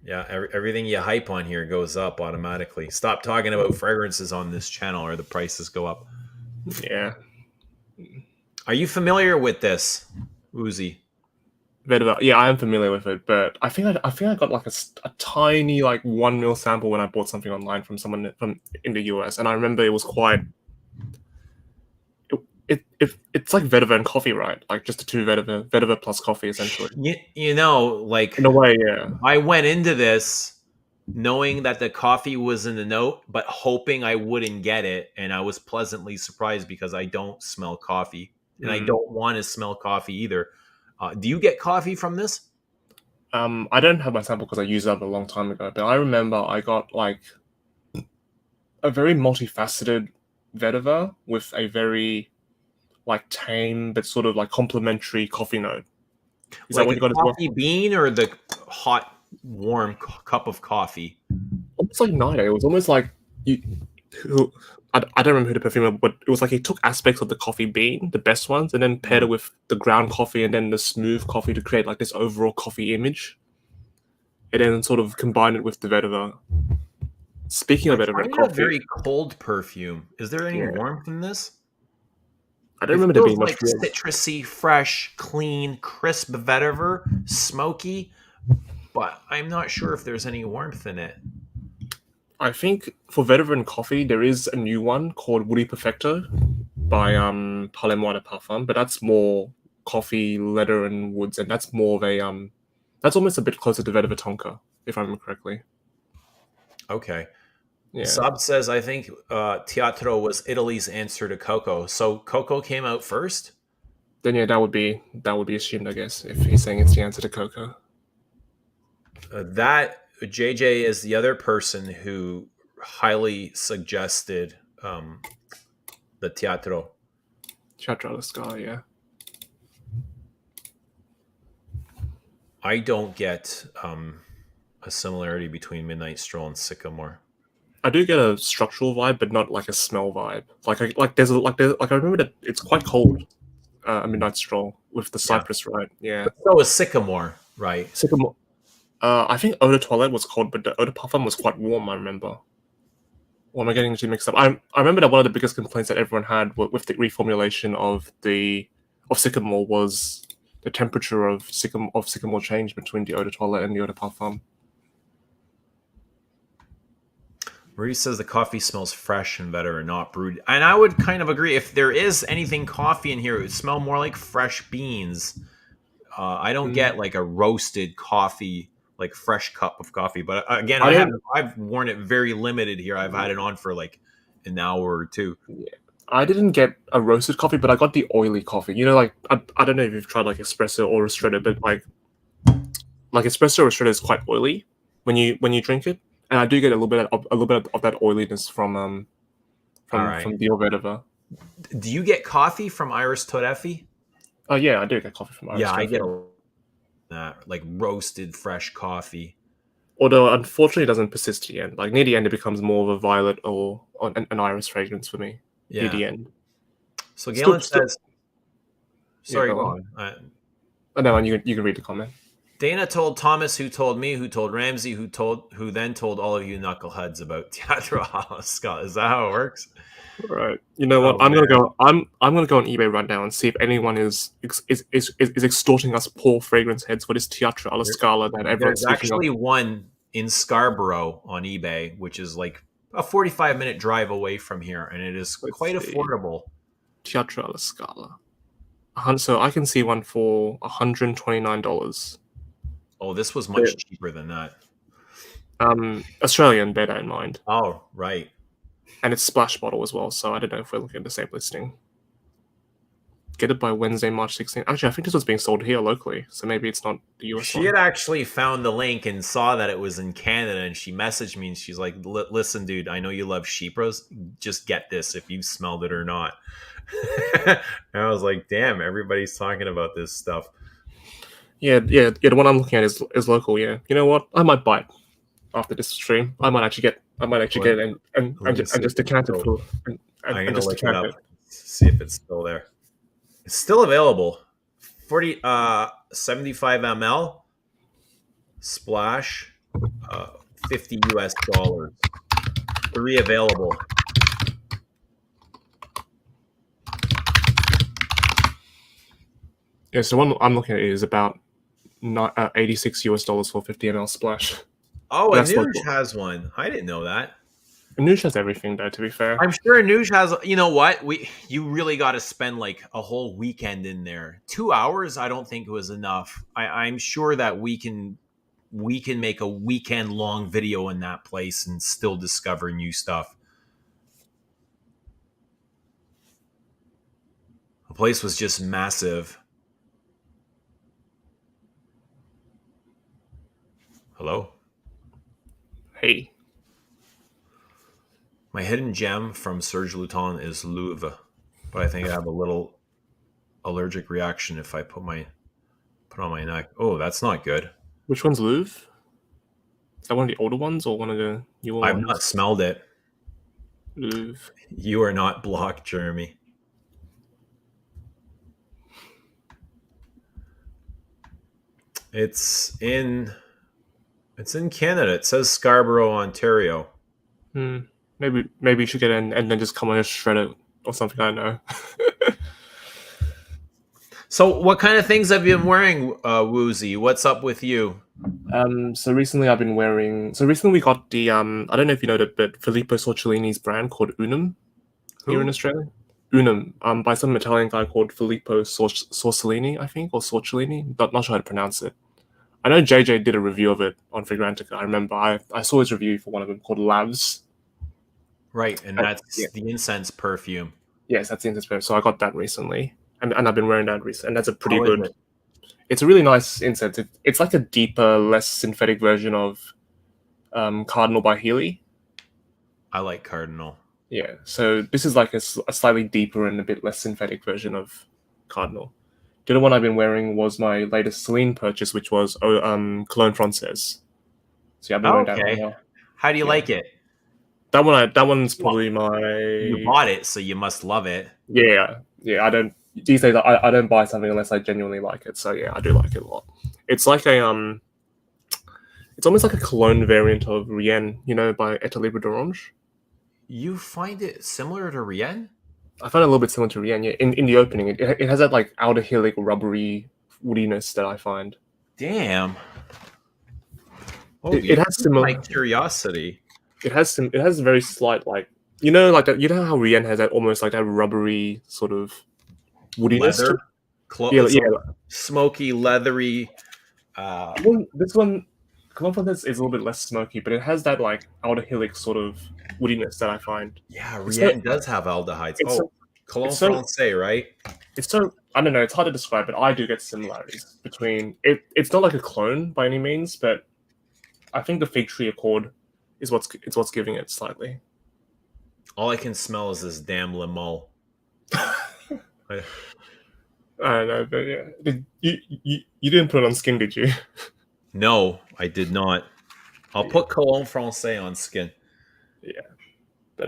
Yeah, everything you hype on here goes up automatically. Stop talking about fragrances on this channel, or the prices go up. Yeah. Are you familiar with this, Uzi? Yeah, I am familiar with it, but I got like a tiny like 1 mil sample when I bought something online from someone from in the US, and I remember it was quite. It's like vetiver and coffee, right? Like just the two vetiver plus coffee essentially. You know, like In a way, yeah. I went into this knowing that the coffee was in the note, but hoping I wouldn't get it, and I was pleasantly surprised because I don't smell coffee, and I Mm. don't want to smell coffee either. Do you get coffee from this? I don't have my sample because I used it up a long time ago, but I remember I got like a very multifaceted vetiver with a very like tame but sort of like complementary coffee note. Is that Like what a you got as well? coffee bean or the hot, warm cup of coffee? Almost like Nido. It was almost like you. Who, I don't remember who the perfumer, but it was like he took aspects of the coffee bean, the best ones, and then paired it Mm. with the ground coffee and then the smooth coffee to create like this overall coffee image, and then sort of combine it with the vetiver. Speaking of I'm vetiver and finding a coffee, very cold perfume. Is there any yeah, warmth in this? I don't It remember there feels being much like warmth. citrusy, fresh, clean, crisp vetiver, smoky, but I'm not sure if there's any warmth in it. I think for vetiver and coffee, there is a new one called Woody Perfecto by Parlem de Parfum, but that's more coffee, leather, and woods, and that's more of a that's almost a bit closer to vetiver tonka, if I remember correctly. Okay. Yeah. Sub says, I think Teatro was Italy's answer to Coco. So Coco came out first? Then yeah, that would be assumed, I guess, if he's saying it's the answer to Coco. That JJ is the other person who highly suggested the Teatro. Chatra Scar, yeah. I don't get a similarity between Midnight Stroll and Sycamore. I do get a structural vibe, but not like a smell vibe. Like I remember that it's quite cold. A midnight stroll with the Yeah. cypress, right? Yeah. But so is Sycamore, right? Sycamore. I think Eau de Toilette was cold, but the Eau de Parfum was quite warm. I remember. Or am I getting too mixed up? I remember that one of the biggest complaints that everyone had with the reformulation of Sycamore was the temperature of Sycamore change between the Eau de Toilette and the Eau de Parfum. Rudy says the coffee smells fresh and better and not brewed. And I would kind of agree. If there is anything coffee in here, it would smell more like fresh beans. I don't Mm. get like a roasted coffee, like fresh cup of coffee. But again, I don't. I've worn it very limited here. I've had it on for like an hour or two. I didn't get a roasted coffee, but I got the oily coffee. You know, like I don't know if you've tried like espresso or ristretto, but like espresso or ristretto is quite oily when you drink it, and I do get a little bit of that oiliness from All from right. from the vetiver. Do you get coffee from Iris Todefi? Oh yeah, I do get coffee from Irish Yeah, I get Coffee. that like roasted fresh coffee. Although unfortunately, it doesn't persist to the end. Like near the end, it becomes more of a violet or an iris fragrance for me. Near Yeah. the end, So still, Galen still, says, yeah. sorry, Go go on. on. Oh, no, you can read the comment. Dana told Thomas, who told me, who told Ramsey, who then told all of you knuckleheads about Teatro Scott. Is that how it works? Right. You know what? Oh I'm gonna man. go. I'm gonna go on eBay right now and see if anyone is extorting us poor fragrance heads for this Teatro alla There- Scala that everyone's There's speaking of. actually one in Scarborough on eBay, which is like a 45-minute drive away from here, and it is Let's quite see. affordable. Teatro alla Scala. So I can see one for $129. Oh, this was much cheaper than that. Australian, bear that in mind, Oh, right. and it's splash bottle as well. So I don't know if we're looking at the same listing. get it by Wednesday, March 16th. Actually, I think this was being sold here locally, so maybe it's not the US She one. had actually found the link and saw that it was in Canada, and she messaged me and she's like, "Listen, dude, I know you love Sheepros. Just get this if you've smelled it or not." And I was like, "Damn, everybody's talking about this stuff." Yeah. The one I'm looking at is local. Yeah, you know what? I might buy it after this stream. I might actually get it Let me and see if just it's decant it still. for I'm and gonna just look it decant up, it. see if it's still there. It's still available. 75 ml splash, 50 US dollars. 3 available. Yeah, so one I'm looking at is about $86 for 50 ml splash. Oh, But that's Anuj local. has one. I didn't know that. Noosh has everything though. To be fair, I'm sure Anuj has. You know what? You really got to spend like a whole weekend in there. 2 hours, I don't think it was enough. I'm sure that we can make a weekend long video in that place and still discover new stuff. The place was just massive. Hello? hey, My hidden gem from Serge Luton is Louvre, but I think I have a little allergic reaction if I put on my neck. Oh, that's not good. which one's Louvre? Is that one of the older ones or one of the newer I've not ones? smelled it. Louvre. You are not blocked, Jeremy. It's in it's in Canada. It says Scarborough, Ontario. Hmm. Maybe you should get in and then just come on and shred it or something. I don't know. So, what kind of things have you been wearing, Woozy? What's up with you? So recently I've been wearing. So recently we got the I don't know if you know that, but Filippo Sorcellini's brand called Unum here in Who? Australia. Unum, by some Italian guy called Filippo Sorcellini, I think, or Sorcellini. Not sure how to pronounce it. I know JJ did a review of it on Fragrantica. I remember I saw his review for one of them called Labs. Right, and Yeah. that's the incense perfume. Yes, that's the incense. So I got that recently, and I've been wearing that recently, and that's a pretty How is good. it? It's a really nice incense. It's like a deeper, less synthetic version of Cardinal by Healy. I like Cardinal. Yeah, so this is like a slightly deeper and a bit less synthetic version of Cardinal. The other one I've been wearing was my latest Celine purchase, which was Cologne Francaise. So yeah, I've been wearing that right Okay. now. How do you Yeah, like it? that one's Well, probably you my bought it, so you must love it. yeah. I don't these days I don't buy something unless I genuinely like it. So yeah, I do like it a lot. It's like it's almost like a cologne variant of Rien, by Eau Libre d'Orange. You find it similar to Rien? I find it a little bit similar to Rien. Yeah, in the opening, it has that like outer hilly rubbery woodiness that I find. Damn. Oh, It you has piqued my similar. curiosity. It has very slight like like that. You know how Rien has that almost like that rubbery sort of woodiness to Leather. it. Yeah, It's a yeah. smoky, leathery. Uh, This one, Cologne Francaise is a little bit less smoky, but it has that like outer hilly sort of woodiness that I find. yeah, It's so Rien does have aldehydes. it's Oh, so Cologne it's so Francais, right? it's so I don't know. It's hard to describe, but I do get similarities between it. It's not like a clone by any means, but I think the fig tree accord is what's giving it slightly. All I can smell is this damn limol. I- I don't know, but yeah, you didn't put it on skin, did you? No, I did not. I'll Yeah, put Cologne Francais on skin. yeah. But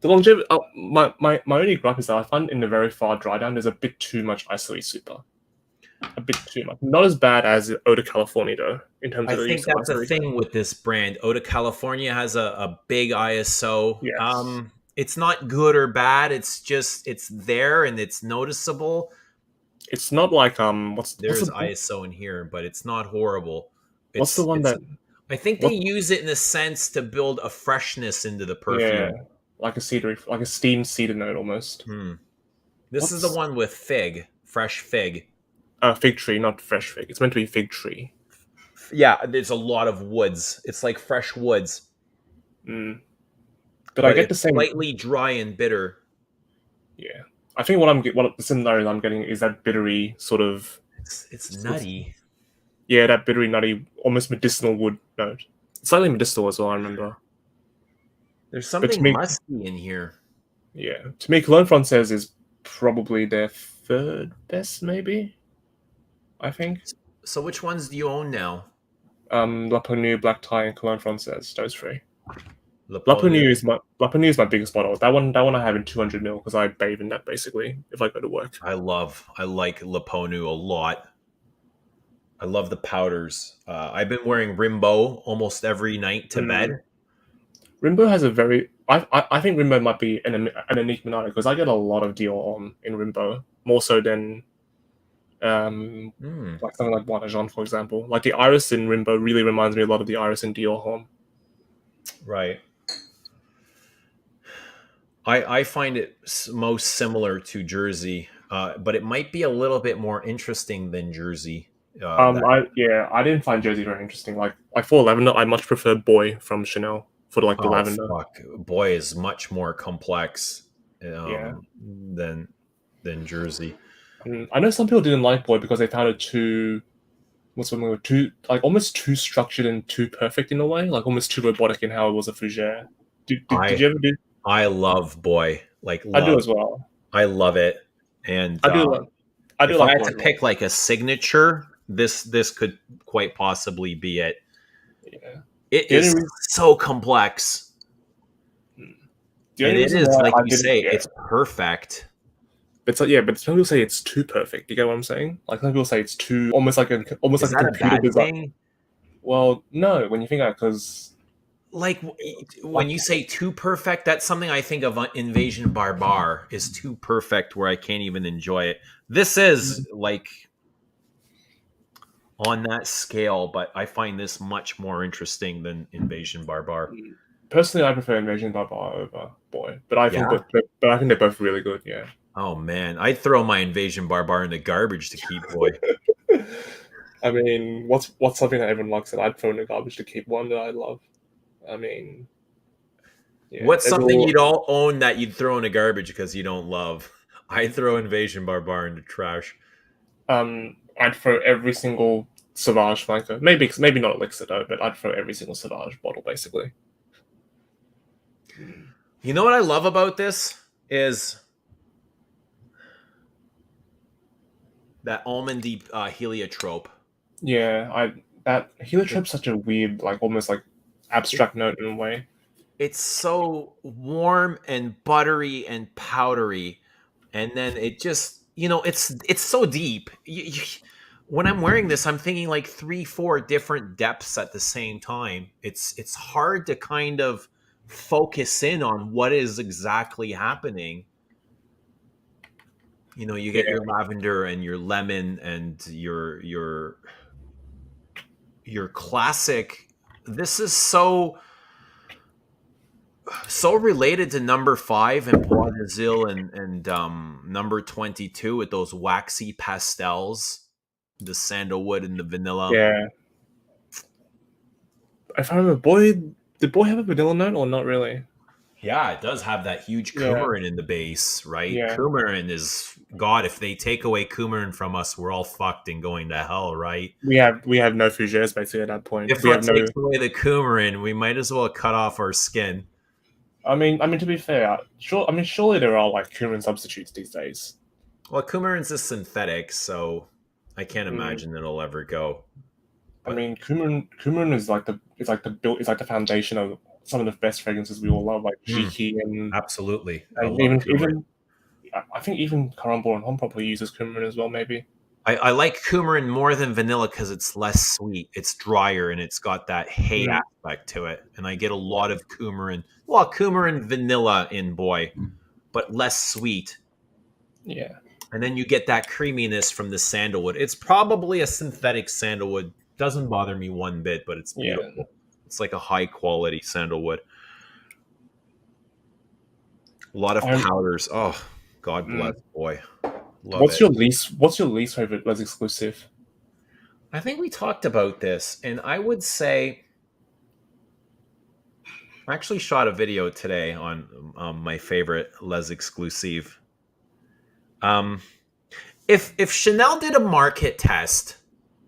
the longevity. My only gripe is that I find in the very far dry down there's a bit too much Isoe Super, a bit too much. Not as bad as Eau de California though, in terms I of the think use of that's the Isoe. thing with this brand. Eau de California has a big ISO. Yes, It's not good or bad. It's just it's there and it's noticeable. it's not like There's ISO in here, but it's not horrible. what's the It's one it's. that I think they what use it in a sense to build a freshness into the yeah, perfume. like a cedar, like a steamed cedar note almost. Hmm. This is the What's one with fig, fresh fig. fig tree, not fresh fig. It's meant to be fig tree. Yeah, there's a lot of woods. It's like fresh woods, Mm. But I but get the it's same. slightly dry and bitter. Yeah, I think what the similarity I'm getting is that bittery It's sort of nutty. yeah, that bittery nutty, almost medicinal wood note. Slightly medicinal as well. I remember. There's But to something me, musky in here. yeah, to me, Cologne Francaise is probably their third best, maybe. I think. So which ones do you own now? La Pernue, Black Tie, and Cologne Francaise. Those three. Le Peau La Pernue is my biggest bottle. That one I have in 200 ml because I bathe in that basically if I go to work. I like Le Peau a lot. I love the powders. I've been wearing Rimbaud almost every night to bed. Rimbaud has a very. I think Rimbaud might be an enigma because I get a lot of Dior on in Rimbaud more so than Mm, like something like Bois de Jean, for example. Like the iris in Rimbaud really reminds me a lot of the iris in Dior Homme. right. I find it most similar to Jersey, but it might be a little bit more interesting than Jersey. That I didn't find Jersey very interesting. Like for lavender, I much prefer Boy from Chanel for like the oh lavender. fuck, boy is much more complex Yeah, than Jersey. I know some people didn't like Boy because they found it too what's one word too like almost too structured and too perfect in a way, like almost too robotic in how it was a fougere. Did I you ever do? I love boy, like I do love. as well. I love it. And I do like I do if I like had Boy to as well. pick like a signature, this could quite possibly be it. Yeah. It The only is reason so complex, the and only it reason is why like I you didn't say, yeah. it's perfect. It's like yeah, but some people say it's too perfect. You get what I'm saying? Like some people say it's too almost Is like a that a computer bad design. thing? Well, no, when you think about because Like like when you say too perfect, that's something I think of. Invasion Barbar is too perfect where I can't even enjoy it. This is like on that scale, but I find this much more interesting than Invasion Barbar. personally, I prefer Invasion by Bar over Boy, but I think Yeah. but I think they're both really good. Yeah. Oh man, I'd throw my Invasion Barbar in the garbage to keep boy. I mean, what's something that everyone likes that I'd throw in the garbage to keep one that I love? I mean, yeah, What's there's something all you'd all own that you'd throw in the garbage because you don't love? I'd throw Invasion Barbar in the trash. I'd throw every single Sauvage flanker. Maybe not Elixir though, but I'd throw every single Sauvage bottle basically. You know what I love about this is that almondy heliotrope. Yeah, I that It, heliotrope's such a weird, like almost like it abstract note in a way. it's so warm and buttery and powdery, and then it just it's so deep. When I'm wearing this, I'm thinking like 3 4 different depths at the same time. It's hard to kind of focus in on what is exactly happening. You Yeah, get your lavender and your lemon and your classic. This is so related to number 5 and Bois de Zil and number 22 with those waxy pastels, the sandalwood and the vanilla. yeah. If I remember, did Boy have a vanilla note or not really? Yeah, it does have that huge Yeah, coumarin in the base, right? yeah. Coumarin is God. If they take away coumarin from us, we're all fucked and going to hell, right? We have no fougères basically at that point. If We it have no. takes away the coumarin, we might as well cut off our skin. I mean to be fair, sure. I mean, surely there are like cumin substitutes these days. Well, coumarin's a synthetic, so I can't Mm. imagine it'll ever go. I But mean, cumin is like the foundation of some of the best fragrances we all love, like mm, Jiki absolutely, I and love coumarin. even I think even Caramel and Home probably uses cumin as well, maybe. I like coumarin more than vanilla because it's less sweet. It's drier and it's got that hay Mm. aspect to it. And I get a lot of coumarin. Well, coumarin vanilla in boy, but less sweet. Yeah, And then you get that creaminess from the sandalwood. It's probably a synthetic sandalwood. Doesn't bother me one bit, but it's yeah. beautiful. It's like a high quality sandalwood. A lot of I'm, powders. Oh, God bless mm. boy. Love it. What's your least favorite less exclusive? I think we talked about this, and I would say I actually shot a video today on my favorite Les Exclusive. Um, if Chanel did a market test,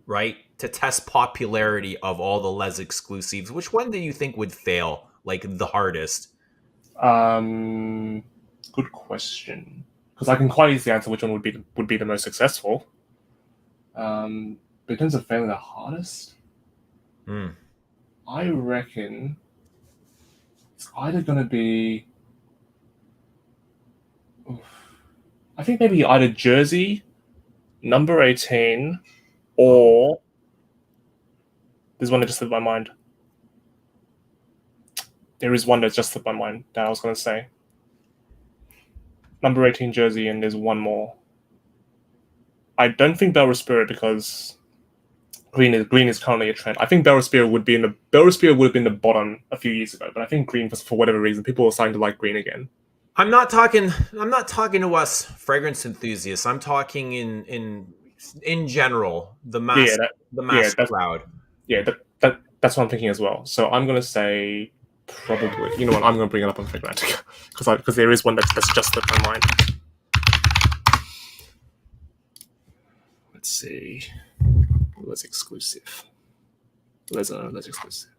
right, to test popularity of all the Les exclusives, which one do you think would fail like the hardest? Um, Good question. Because I can quite easily answer which one would be the most successful. But in terms of failing the hardest, Hmm. I reckon it's either going to be. I think maybe either Jersey, number 18, Oh, or there's one that just slipped my mind. There is one that just slipped my mind that I was going to say. Number 18 Jersey, and there's one more. I don't think Bell Spirit because green is currently a trend. I think Bell Spirit would have been the bottom a few years ago, but I think green for whatever reason people are starting to like green again. I'm not talking to us fragrance enthusiasts. I'm talking in general, Yeah, that the yeah mass that's crowd. yeah that's what I'm thinking as well. So I'm gonna say probably. You know what? I'm gonna bring it up on Figmatic because there is one that's just slipped my mind. Let's see. Let's exclusive. Let's exclusive.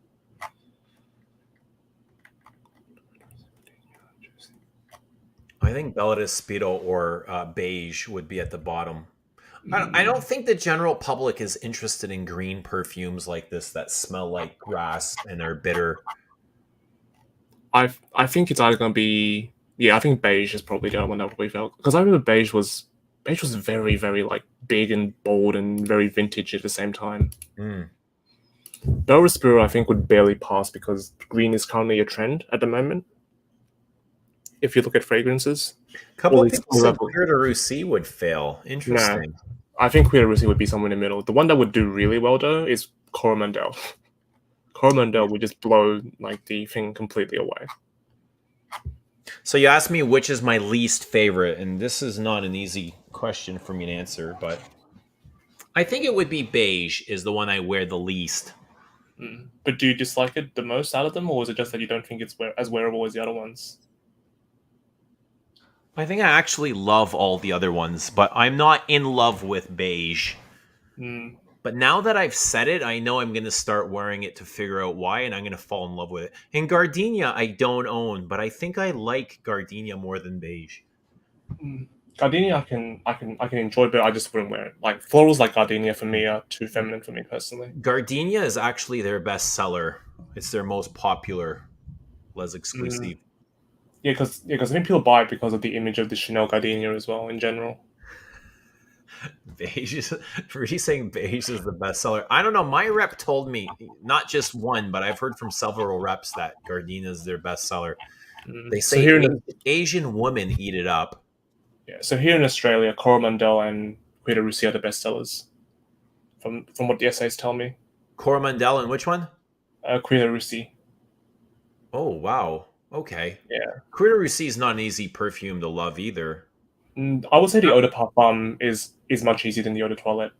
I think Bellida Speedo or beige would be at the bottom. I Mm, don't think the general public is interested in green perfumes like this that smell like grass and are bitter. I think it's either gonna be yeah. I think beige is probably the other one that we felt because I remember beige was very like big and bold and very vintage at the same time. Mm. Bel Respiro I think would barely pass because green is currently a trend at the moment. If you look at fragrances, A all couple of these people all said level. Pure de Russie would fail. No, Interesting. I think Queer Rusi would be somewhere in the middle. The one that would do really well though is Coromandel. Coromandel would just blow like the thing completely away. So you asked me which is my least favorite, and this is not an easy question for me to answer, but I think it would be beige is the one I wear the least. Mm. But do you dislike it the most out of them, or is it just that you don't think it's as wearable as the other ones? I think I actually love all the other ones, but I'm not in love with beige. Mm. But now that I've said it, I know I'm going to start wearing it to figure out why, and I'm going to fall in love with it. And Gardenia, I don't own, but I think I like Gardenia more than beige. Mm. Gardenia, I can enjoy, but I just wouldn't wear it. Like florals like Gardenia for me are too feminine for me personally. Gardenia is actually their best seller. It's their most popular Les Mm. exclusive. I think people buy it because of the image of the Chanel Gardenia as well in general. Beige is for you saying beige is the best seller. I don't know. My rep told me not just one, but I've heard from several reps that Gardenia is their best seller. Mm. They So say here in Asian women eat it up. yeah, so here in Australia, Coromandel and Quita Russi are the best sellers from what the essays tell me. Coromandel and which one? Quita Russi, Oh wow. Okay. yeah. Critter Russie is not an easy perfume to love either. I would say the eau de parfum is much easier than the eau de toilette,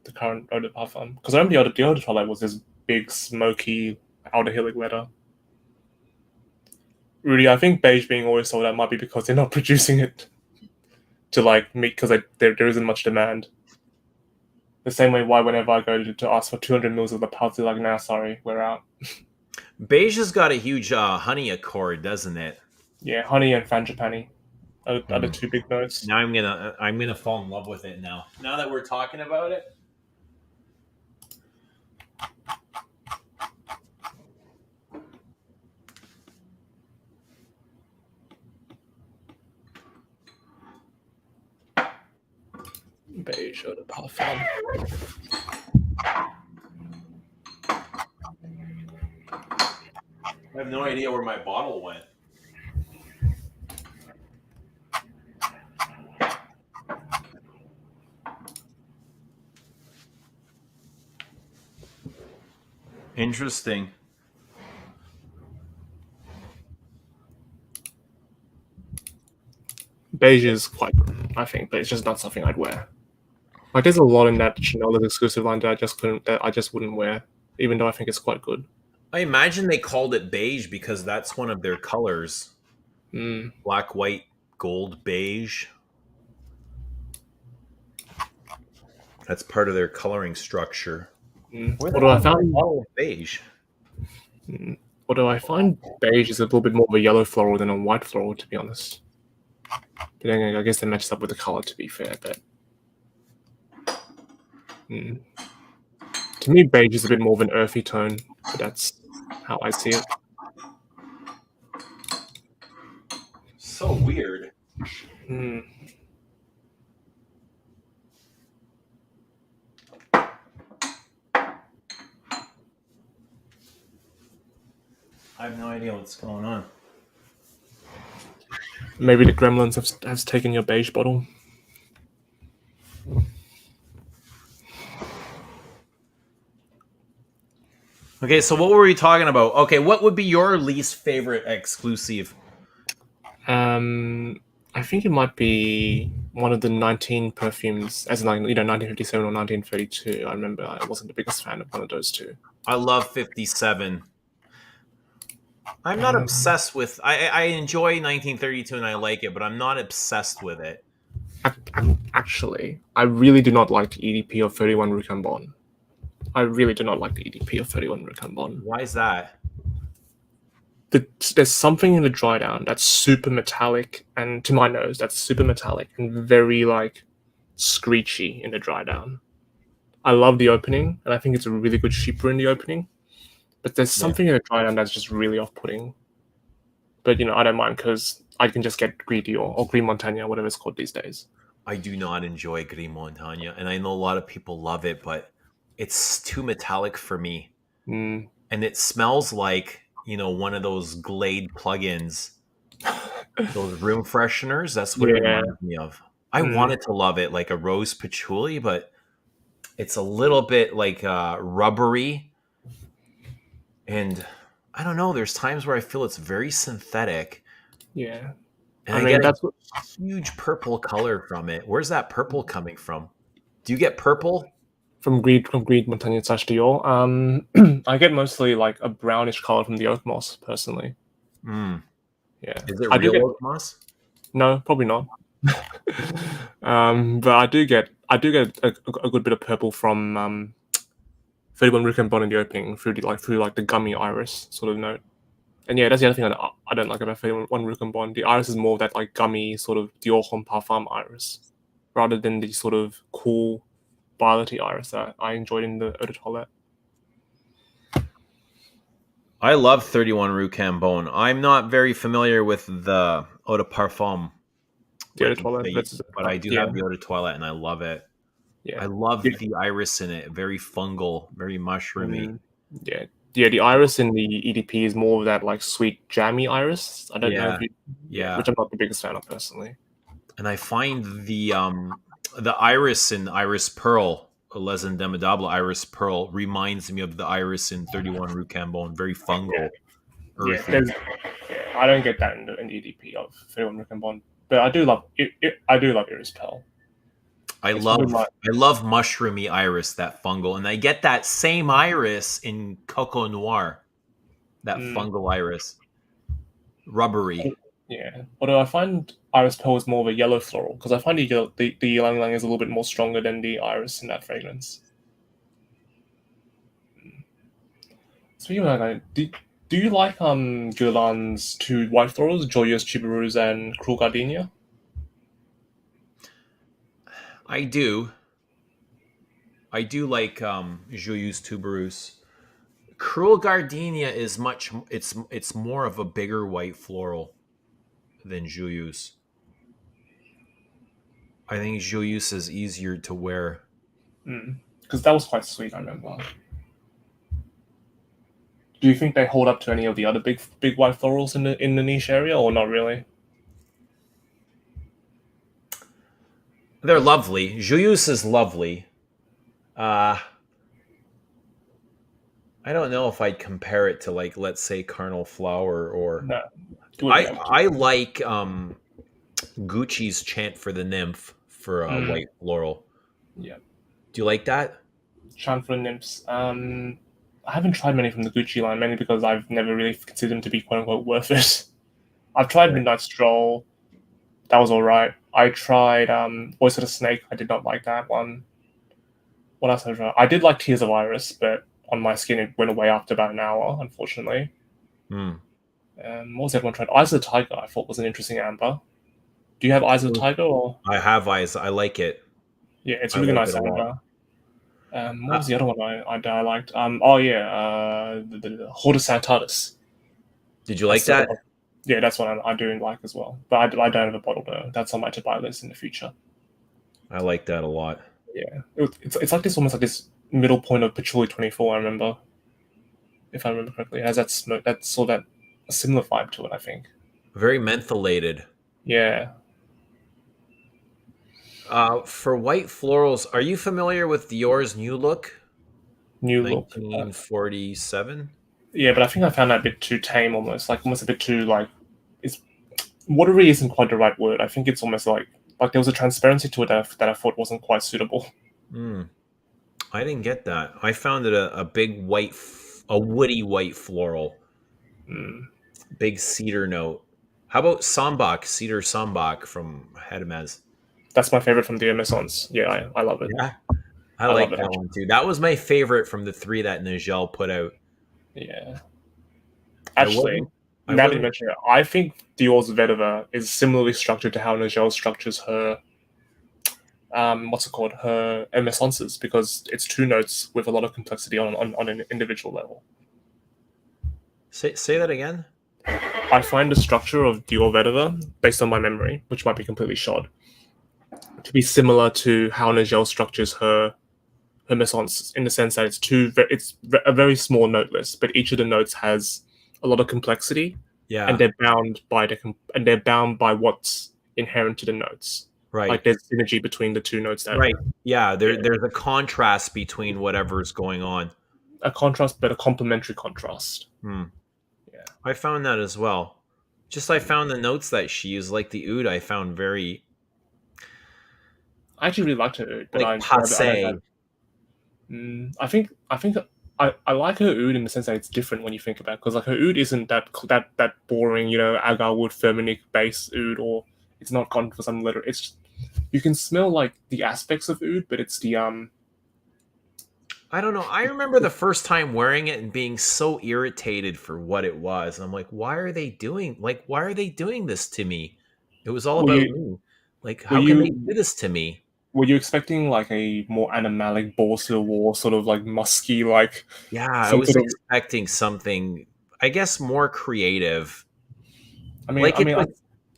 the current eau de parfum. Because I remember the eau de toilette was this big, smoky, aldehydic leather. Rudy, I think beige being always sold out might be because they're not producing it to like meet because there isn't much demand. The same way why whenever I go to ask for 200 mils of the pouch, they're like, nah, sorry, we're out. Beige has got a huge honey accord, doesn't it? Yeah, honey and frangipani are the Hmm. two big notes. Now I'm gonna fall in love with it now. Now that we're talking about it. Beige eau de parfum. I have no idea where my bottle went. Interesting. Beige is quite good, I think, but it's just not something I'd wear. Like, there's a lot in that Chanel exclusive line that I just wouldn't wear, even though I think it's quite good. I imagine they called it beige because that's one of their colors. Mm. Black, white, gold, beige. That's part of their coloring structure. Where the Although hell I is my found bottle of beige? although I find beige is a little bit more of a yellow floral than a white floral, to be honest. But then I guess that matches up with the color, to be fair. But to me, beige is a bit more of an earthy tone. But that's how I see it. So weird. Mm. I have no idea what's going on. Maybe the gremlins has taken your beige bottle. Okay, so what were we talking about? Okay, what would be your least favorite exclusive? I think it might be one of the 19 perfumes, as in like 1957 or 1932. I remember I wasn't the biggest fan of one of those two. I love 57. I'm not obsessed with. I enjoy 1932 and I like it, but I'm not obsessed with it. Actually, I really do not like the EDP of 31 Ricambon. I really do not like the EDP of 31 Ricambon. Why is that? There's something in the dry down that's super metallic, and to my nose, that's super metallic and very like screechy in the dry down. I love the opening, and I think it's a really good shipper in the opening. But there's Yeah. something in the dry down that's just really off-putting. But I don't mind because I can just get Greedy or Green Montagna, whatever it's called these days. I do not enjoy Green Montagna, and I know a lot of people love it, but it's too metallic for me. Mm. And it smells like, one of those Glade plugins, those room fresheners. That's what it Yeah. reminds me of. I wanted to love it like a rose patchouli, but it's a little bit like rubbery. And I don't know, there's times where I feel it's very synthetic. Yeah. And I I mean, get a that's what huge purple color from it. Where's that purple coming from? Do you get purple? from Greed Montagna slash Dior. I get mostly like a brownish color from the oak moss personally. Mm. Yeah, Is it I do real get oak moss? no, probably not. But I do get a good bit of purple from 31 Ricambon in the opening through the gummy iris sort of note. And yeah, that's the other thing I don't like about 31 Ricambon. The iris is more of that like gummy sort of Dior Homme Parfum iris, rather than the sort of cool violety iris that I enjoyed in the Eau de Toilette. I love 31 Rue Cambon. I'm not very familiar with the Eau de Parfum, The Eau but de Toilette, but I do have the Eau de Toilette and I love it. yeah, I love yeah, the iris in it. Very fungal, very mushroomy. mm, yeah, yeah. The iris in the EDP is more of that like sweet jammy iris. I don't know if Yeah, you, yeah, yeah. which I'm not the biggest fan of personally. And I find the iris in Iris Pearl, Les Indemnidables Iris Pearl, reminds me of the iris in 31 Rue Cambon. Very fungal, Yeah, earthy. I don't get that in the EDP of 31 Ricambon, but I do love I do love Iris Pearl. I It's probably love my I love mushroomy iris, that fungal, and I get that same iris in Coco Noir, that mm, fungal iris, rubbery. yeah. Although I find Iris Pearl is more of a yellow floral because I find the ylang ylang is a little bit more stronger than the iris in that fragrance. Speaking of that, do you like Guerlain's two white florals, Joyeuse Tuberose and Cruel Gardenia? I do. I do like Joyeuse Tuberose. Cruel Gardenia is much. It's more of a bigger white floral than Joyeuse. I think Joyeuse is easier to wear. Because that was quite sweet, I remember. Do you think they hold up to any of the other big white florals in the niche area, or not really? They're lovely. Joyeuse is lovely. Uh, I don't know if I'd compare it to, like, let's say Carnal Flower, or No, you wouldn't I be able to. I like Gucci's Chant for the Nymph for a Mm, white floral. yeah, Do you like that? Chanfler nymphs. I haven't tried many from the Gucci line, mainly because I've never really considered them to be quote unquote worth it. I've tried Yeah. Midnight Stroll. That was all right. I tried Voice of the Snake. I did not like that one. What else have I tried? I did like Tears of Iris, but on my skin it went away after about an hour, unfortunately. Hmm. What was the other one tried? Eyes of the Tiger, I thought was an interesting amber. Do you have Eyes of the Tiger? Or I have eyes. I like it. yeah, it's a I really like it nice a lot. amber. What Uh, was the other one I liked? Oh yeah, the Hortus Sanctatus. did you That's like the other that? one. Yeah, that's one I do like as well. But I don't have a bottle though. That's on my to buy list in the future. I like that a lot. Yeah, it's like this almost like this middle point of Patchouli 24. I remember, if I remember correctly, it has that smoke, that sort of that a similar vibe to it. I think. Very mentholated. Yeah, For white florals, are you familiar with Dior's New Look, new look. 1947? Yeah, but I think I found that a bit too tame, almost a bit too like it's watery isn't quite the right word. I think it's almost like there was a transparency to it that I thought wasn't quite suitable. Hmm. I didn't get that. I found it a big a woody white floral, Mm. big cedar note. How about Sambach, Cedar Sambach from Hermes? That's my favorite from the Renaissance. Yeah, I love it. Yeah, I I love like it that actually. one too. That was my favorite from the three that Nigel put out. Yeah, I actually, wasn't, I now that you wasn't. mention it, I think Dior's Vetiver is similarly structured to how Nigel structures her what's it called, her Renaissances, because it's two notes with a lot of complexity on an individual level. Say that again. I find the structure of Dior Vetiver, based on my memory, which might be completely shot, to be similar to how Nigel structures her Renaissance, in the sense that it's a very small note list, but each of the notes has a lot of complexity, and Yeah, they're bound by what's inherent to the notes. right, Like there's synergy between the two notes that right. Yeah, yeah, there's a contrast between whatever's going on. a contrast, but a complementary contrast. Hmm. Yeah, I found that as well. Just I found the notes that she used, like the oud, I found very I actually really liked her oud, but like I don't passe. know. I think I like her oud in the sense that it's different when you think about it, because like her oud isn't that boring, agar wood Firmenich base oud, or it's not gone for some letter. It's you can smell like the aspects of oud, but it's the I don't know. I remember the first time wearing it and being so irritated for what it was. I'm like, why are they doing this to me? It was all were about you me. Like, were how can they you do this to me? were you expecting like a more animalic Balls to the War sort of like musky, like Yeah, I some was sort of expecting something, I guess, more creative. I mean Like I mean I,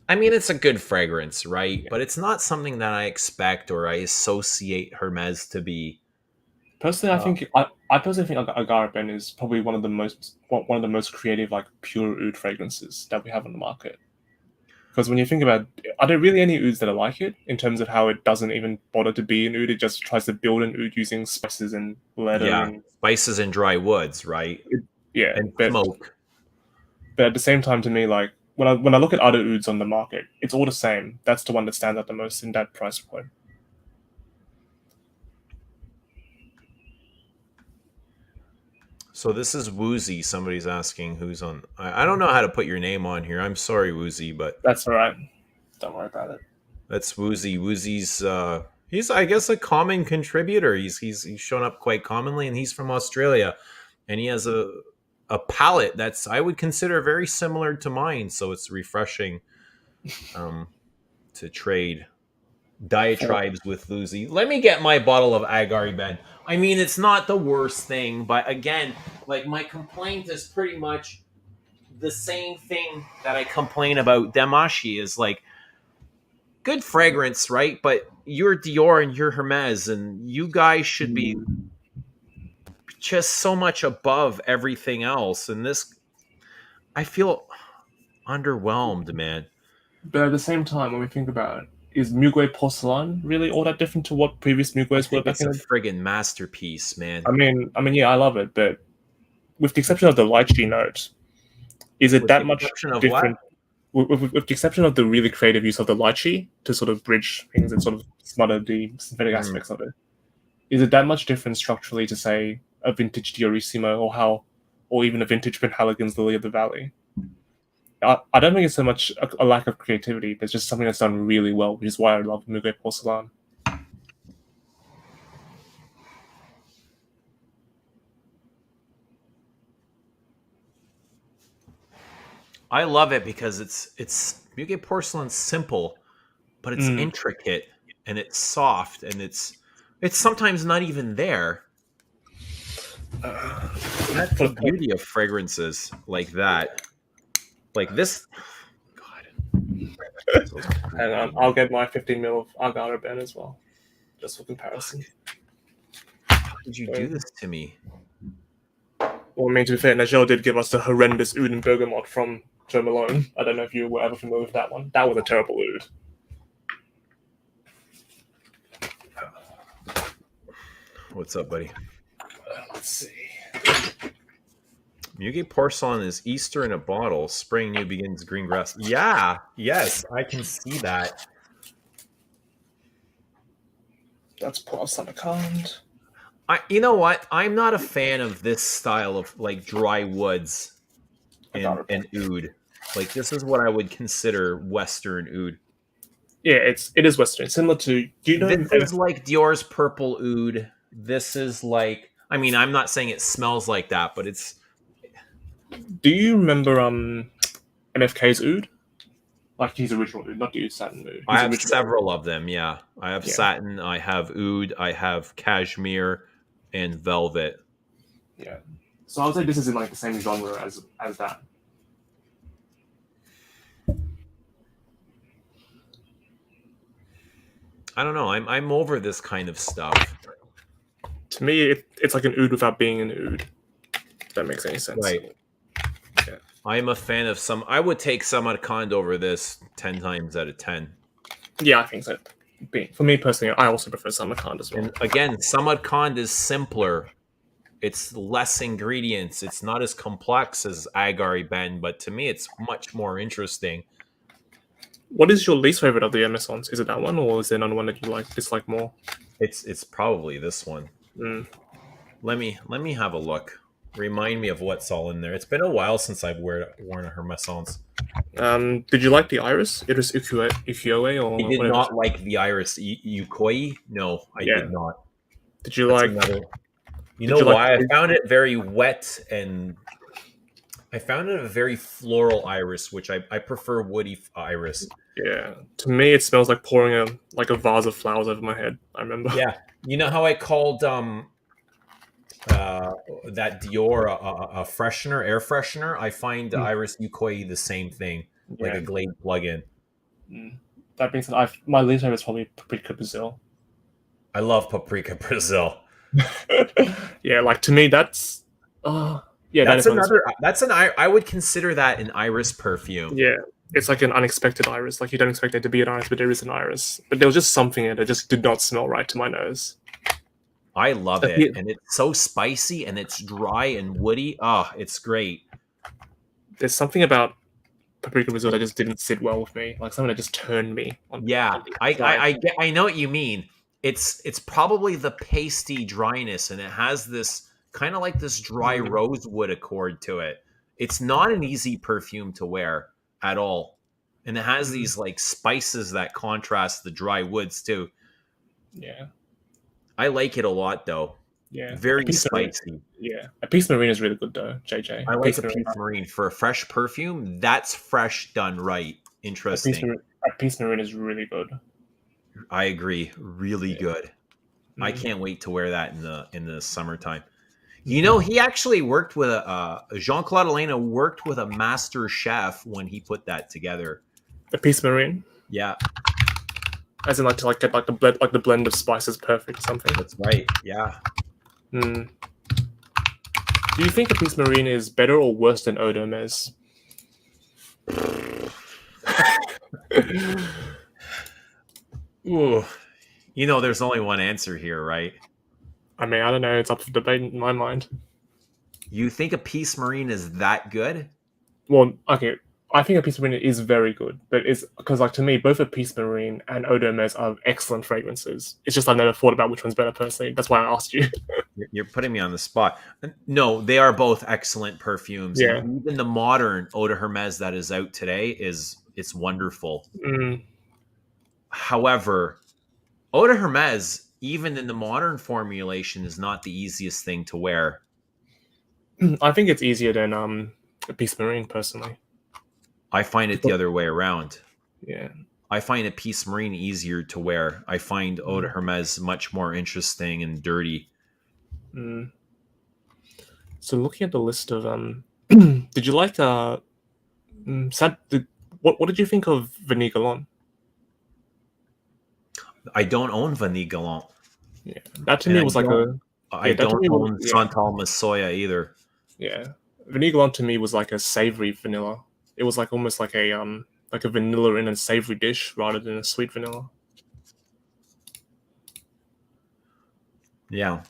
I mean, it's a good fragrance, right? yeah. But it's not something that I expect or I associate Hermes to be. Personally, Uh, I personally think Agaraben is probably one of the most creative like pure oud fragrances that we have on the market. Because when you think about, are there really any ouds that are like it in terms of how it doesn't even bother to be an oud? It just tries to build an oud using spices and leather yeah, and spices and dry woods, right? yeah. And But smoke. at the same time, to me, like when I look at other ouds on the market, it's all the same. That's the one that stands out the most in that price point. So this is Woozy. Somebody's asking who's on. I don't know how to put your name on here. I'm sorry, Woozy, but That's all right. Don't worry about it. that's Woozy. Woozy's he's I guess a common contributor. He's shown up quite commonly, and he's from Australia, and he has a palette that's I would consider very similar to mine. So it's refreshing um, to trade For diatribes with Lucy. Let me get my bottle of Agari Ben. I mean, it's not the worst thing, but again, like my complaint is pretty much the same thing that I complain about Demashi is like good fragrance, right? But you're Dior and you're Hermes, and you guys should be just so much above everything else. And this, I feel underwhelmed, man. But at the same time, when we think about it, is Mugway porcelain really all that different to what previous I Mugways were think back it's a in the? friggin' masterpiece, man. Yeah, I love it, but with the exception of the lychee note, is it With the that much exception of what? different? With the exception of the really creative use of the lychee to sort of bridge things and sort of smother the synthetic Mm. aspects of it, is it that much different structurally to say a vintage Diorissimo or even a vintage Penhaligon's Lily of the Valley? I don't think it's so much a lack of creativity, but it's just something that's done really well, which is why I love Mugue porcelain. I love it because it's Muguet porcelain's simple, but it's Mm. intricate and it's soft and it's sometimes not even there. Uh, And that's for the the per- beauty of fragrances like that. Like this. God, so and squeaky. I'll get my 15 mil of Argara Ben as well, just for comparison. How did you do So, this to me? well, I mean, to be fair, Nigel did give us the horrendous Oud and Bergamot from Joe Malone. I don't know if you were ever familiar with that one. That was a terrible Oud. What's up, buddy? Let's see. Muguet porcelain is Easter in a bottle. Spring new begins green grass. Yeah, yes, I can see that. That's Paul Samarkand. You know what? I'm not a fan of this style of like dry woods and Argara Ben. oud. Like this is what I would consider Western oud. Yeah, it is Western. Similar to, do you know This is like Dior's purple oud. This is like, I mean, I'm not saying it smells like that, but it's. do you remember MFK's Oud? Like his original Oud, not the Oud Satin Oud. I His have original. several of them. Yeah, I have Yeah. satin. I have oud. I have cashmere and velvet. Yeah. So I would say this is in like the same genre as that. I don't know. I'm over this kind of stuff. To me, it's like an Oud without being an Oud. If that makes any sense. Right. Yeah. I'm a fan of some. I would take Samarkand over this 10 times out of 10. Yeah, I think so. For me personally, I also prefer Samarkand as well. And again, Samarkand is simpler. It's less ingredients. It's not as complex as Agari Ben, but to me, it's much more interesting. What is your least favorite of the Amazons? Is it that one, or is there another one that you dislike more? It's probably this one. Mm. Let me have a look. Remind me of what's all in there. It's been a while since I've worn a Hermescence. Did you like the Iris? It was Ukiyo-e or I did whatever. not like the Iris Yukoi. No, I Yeah. did not. Did you That's like? another. You Did know you like? why? I found it very wet and I found it a very floral iris, which I prefer woody iris. Yeah. To me, it smells like pouring a vase of flowers over my head. I remember. Yeah. You know how I called that Dior a freshener, air freshener? I find the Mm. Iris Yukoi the same thing, like Yeah. a Glade plug-in. Mm. That being said, my least favorite is probably Paprika Brazil. I love Paprika Brazil. Yeah, like to me, that's yeah, that That's is one. another. That's an. I would consider that an iris perfume. Yeah, it's like an unexpected iris. Like you don't expect there to be an iris, but there is an iris. But there was just something in it that just did not smell right to my nose. I love But it, yeah, and it's so spicy and it's dry and woody. Oh, it's great. there's something about Paprika Brazil that just didn't sit well with me. Like something that just turned me Yeah, on the outside. I know what you mean. It's probably the pasty dryness, and it has this kind of like this dry Mm, rosewood accord to it. It's not an easy perfume to wear at all, and it has mm, these like spices that contrast the dry woods too. yeah, I like it a lot though. yeah. A Very piece of marine, spicy. yeah. A piece of marine is really good though. JJ, I a like piece a of marine, Peace Marine for a fresh perfume. That's fresh done right. Interesting. a piece of marine is really good. I agree. Really Yeah. good. I Mm. can't wait to wear that in the summertime. You know, Mhm. he actually worked with a Jean Claude Elena worked with a master chef when he put that together. A piece of marine. Yeah, As in, like to get like the blend of spices perfect or something. that's right. Yeah, Hmm. Do you think a piece marine is better or worse than Eau d'Hermès? ooh. You know, there's only one answer here, right? I mean, I don't know. It's up for debate in my mind. You think a Peace Marine is that good? Well, okay. I think a piece marine is very good, but it's because, like, to me, both a piece marine and Eau d'Hermès are excellent fragrances. It's just I never thought about which one's better personally. That's why I asked you. You're putting me on the spot. No, they are both excellent perfumes, and Yeah. even the modern Eau de Hermès that is out today is it's wonderful. Mm. However, Eau de Hermès, even in the modern formulation, is not the easiest thing to wear. I think it's easier than a piece marine personally. I find it the other way around. Yeah. I find a Peace Marine easier to wear. I find Eau de Mm. Hermes much more interesting and dirty. Mm. So looking at the list of did you like what did you think of Vanille Gallant? I don't own Vanille Galant, Yeah, that to and me I was like don't. a I yeah that to don't me was own yeah Santal Masoya either. yeah Vanille Gallant to me was like a savory vanilla. It was like almost like a vanilla in a savory dish rather than a sweet vanilla. Yeah,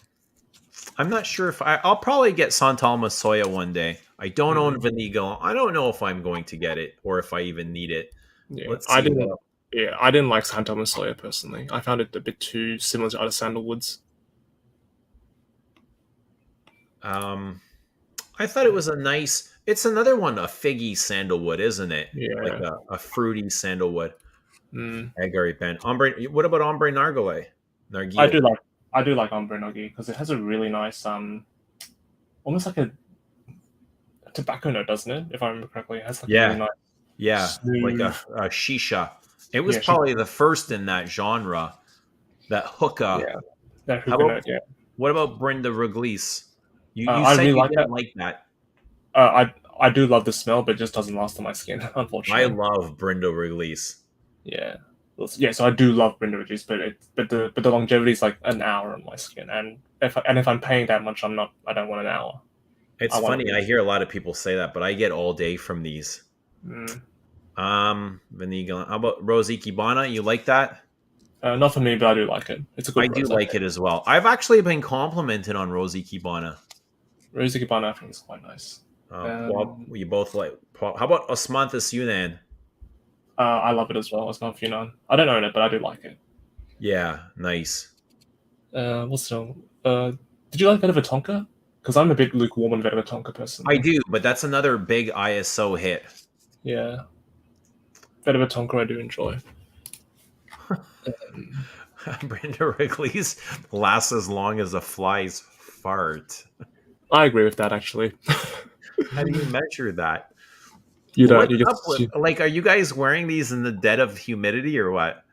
I'm not sure if I'll probably get Santal Masoya one day. I don't own Mm. Vanille Galant. I don't know if I'm going to get it or if I even need it. Yeah, Let's see what. I didn't like Santa Soya personally. I found it a bit too similar to other sandalwoods. Um, I thought it was a nice. It's another one, a figgy sandalwood, isn't it? Like Yeah. a fruity sandalwood. Mm. Agari pen. Ombre. What about ombre nargile? I Nargile. do like I do like Ombre Noggy because it has a really nice almost like a tobacco note, doesn't it? If I remember correctly, it has like a really Yeah, nice yeah, like smooth. a shisha. It was Yeah, she, probably the first in that genre. That hookah. yeah, that How hookah about note. Yeah, what about Brenda Rugliese? You I said really you like that. didn't like that. I do love the smell, but it just doesn't last on my skin, I unfortunately. love Brenda Rugliese. Yeah. Yeah, so I do love Brindle juice, but the longevity is like an hour on my skin, and if I'm paying that much, I don't want an hour. It's I want a funny. I week. hear a lot of people say that, but I get all day from these. Mm. Vaniga. How about Rose Ikebana? You like that? Not for me, but I do like it. It's a I good do rose, I like think. it as well. I've actually been complimented on Rose Ikebana. Rose Cabana, I think is quite nice. You both like. How about Osmanthus Yunnan? I love it as well. It's not Funan. I don't own it, but I do like it. Yeah, nice. What's the did you like Veta Tonka? Because I'm a bit lukewarm on Veta Tonka I personally. do, but that's another big ISO hit. Yeah, Veta Tonka I do enjoy. Um, Brenda Wrigley's lasts as long as a fly's fart. I agree with that actually. How do you measure that? You don't. What's You up just with like? Are you guys wearing these in the dead of humidity or what?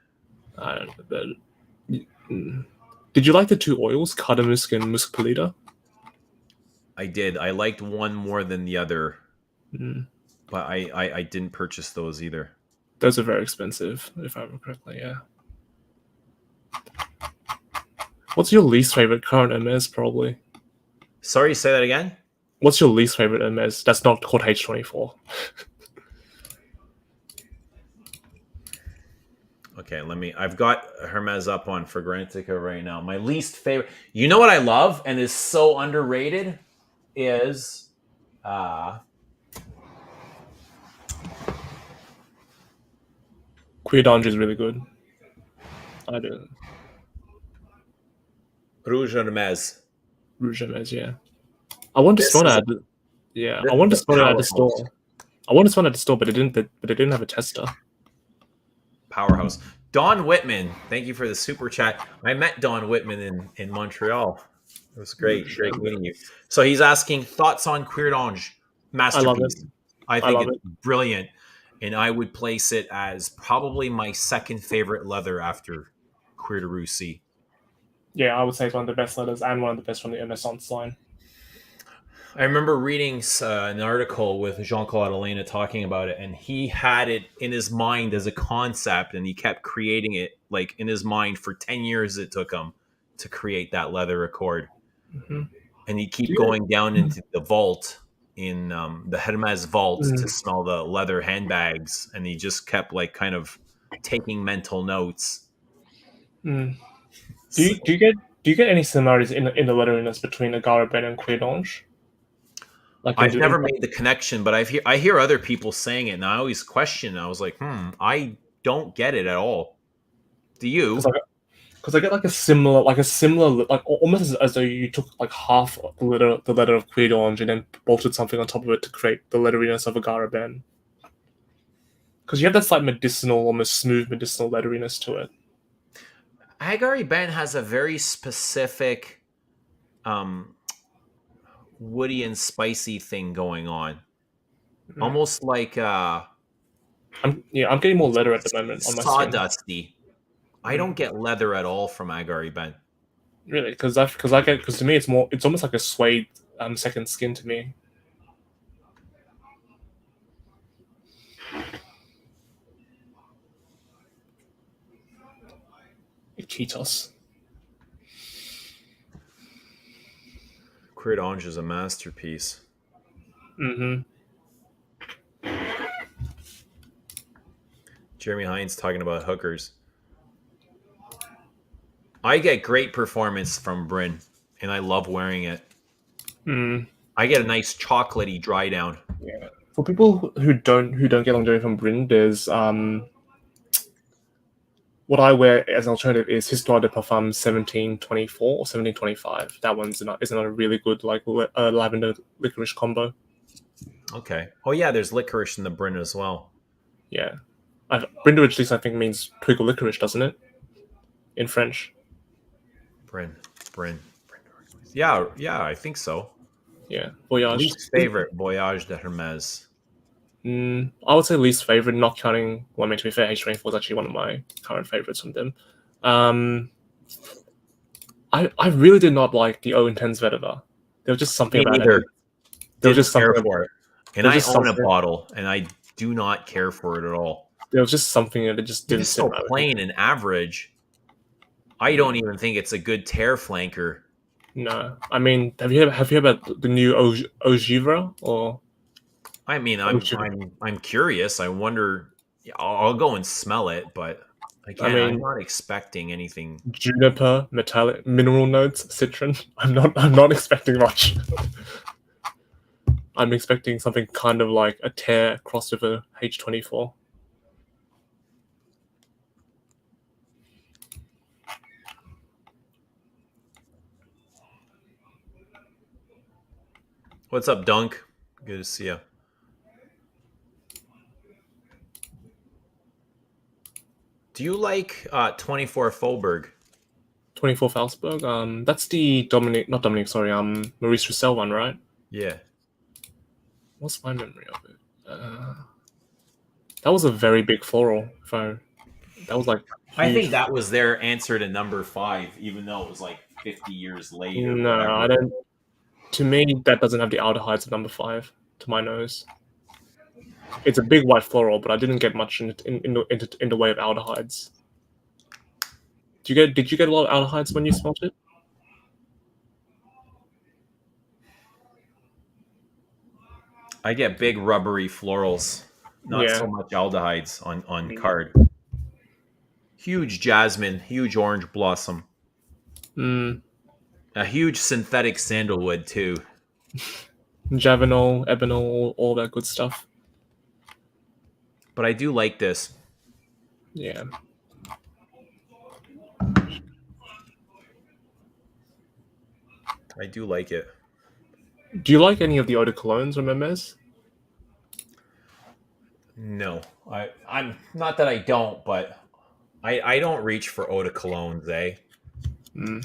I don't know. Mm. Did you like the two oils, Cardamom and Musk Polita? I did. I liked one more than the other, Mm. but I didn't purchase those either. Those are very expensive, if I remember correctly. Yeah. What's your least favorite current Hermes? Probably. Sorry, say that again. What's your least favorite Hermes? That's not called H24. Okay, let me. I've got Hermes up on Fragrantica right now. My least favorite. You know what I love and is so underrated is Queer Dange is really good. I do. Rouge Hermes. Rouge Hermes, yeah. I wanted to This spawn it is at the, yeah. I this wanted is to a spawn it at the powerhouse. store. I wanted to spawn it at the store, but it didn't have a tester. Powerhouse. Don Whitman, thank you for the super chat. I met Don Whitman in Montreal. It was great, Rouge great meeting you. Hermes. So he's asking thoughts on Queer d'Ange I love it. masterpiece. I I think love it's it. brilliant, and I would place it as probably my second favorite leather after Queer de Russie. Yeah, I would say it's one of the best letters and one of the best from the Renaissance line. I remember reading an article with Jean-Claude Elena talking about it, and he had it in his mind as a concept, and he kept creating it like in his mind for 10 years. It took him to create that leather accord, Mm-hmm. and he'd keep Do you? going down into the vault in the Hermes vault to Mm, smell the leather handbags, and he just kept like kind of taking mental notes. mm. Do So you do you get do you get any similarities in the letteriness between Agara and Queer Dange? Like I've in never made the connection, but I hear other people saying it, and I always question. I was like, I don't get it at all. Do because you? like because I get like a similar like almost as though you took like half of the letter of Queer Dange and then bolted something on top of it to create the letteriness of Agara Ben. Because you have that slight medicinal, almost smooth medicinal letteriness to it. Agari Ben has a very specific um, woody and spicy thing going on, Mm. almost like. I'm getting more leather at the moment on my skin. Sawdusty. I don't Mm, get leather at all from Agari Ben. really, because to me it's almost like a suede second skin to me. Cheetos. Crit Ange is a masterpiece. Mm-hmm. Jeremy Hines talking about hookers. I get great performance from Bryn, and I love wearing it. Mm, I get a nice chocolatey dry down. yeah. For people who don't get longevity from Bryn, there's what I wear as an alternative is Histoire de Parfum 1724 or 1725. That one's isn't a really good like lavender licorice combo. Okay. Oh yeah, there's licorice in the Bryn as well. Yeah, Bryn originally I think means twinkle licorice, doesn't it? In French. Bryn, Bryn. Yeah, yeah, I think so. Yeah, Voyage. Least favorite, Voyage de Hermes. I would say least favorite, not counting. Well, I mean, to be fair, H24 is actually one of my current favorites from them. I really did not like the O Intense Vetiver. There was just something Me about it. neither. There was Didn't just care something. for it. And There was I just own a something. bottle, and I do not care for it at all. There was just something that it just It's didn't just sit so right with me. plain and average. I don't even think it's a good tear flanker. No, I mean, have you heard about the new Ogiva or I mean, Ogiva? I'm curious. I wonder. Yeah, I'll go and smell it, but I again, I'm mean, not expecting anything. juniper, metallic, mineral notes, citron. I'm not expecting much. I'm expecting something kind of like a tear crossed with a H24. What's up, Dunk? Good to see you. Do you like 24 Faubourg? 24 Falsberg. That's the Dominic, not Dominic. Sorry, Maurice Roussel one, right? Yeah. What's my memory of it? That was a very big floral. That was like I think huge. that was their answer to number 5, even though it was like 50 years late or No, I whatever. don't. To me, that doesn't have the aldehydes of number 5. To my nose, it's a big white floral, but I didn't get much in the way of aldehydes. Did you get a lot of aldehydes when you smelt it? I get big rubbery florals, not so Yeah. much aldehydes on card. Huge jasmine, huge orange blossom, Mm, a huge synthetic sandalwood too. Javanol, Ebenol, all that good stuff. But I do like this. Yeah. I do like it. Do you like any of the eau de colognes or Memes? No, I'm not that I don't, but I don't reach for eau de colognes, eh? Mm.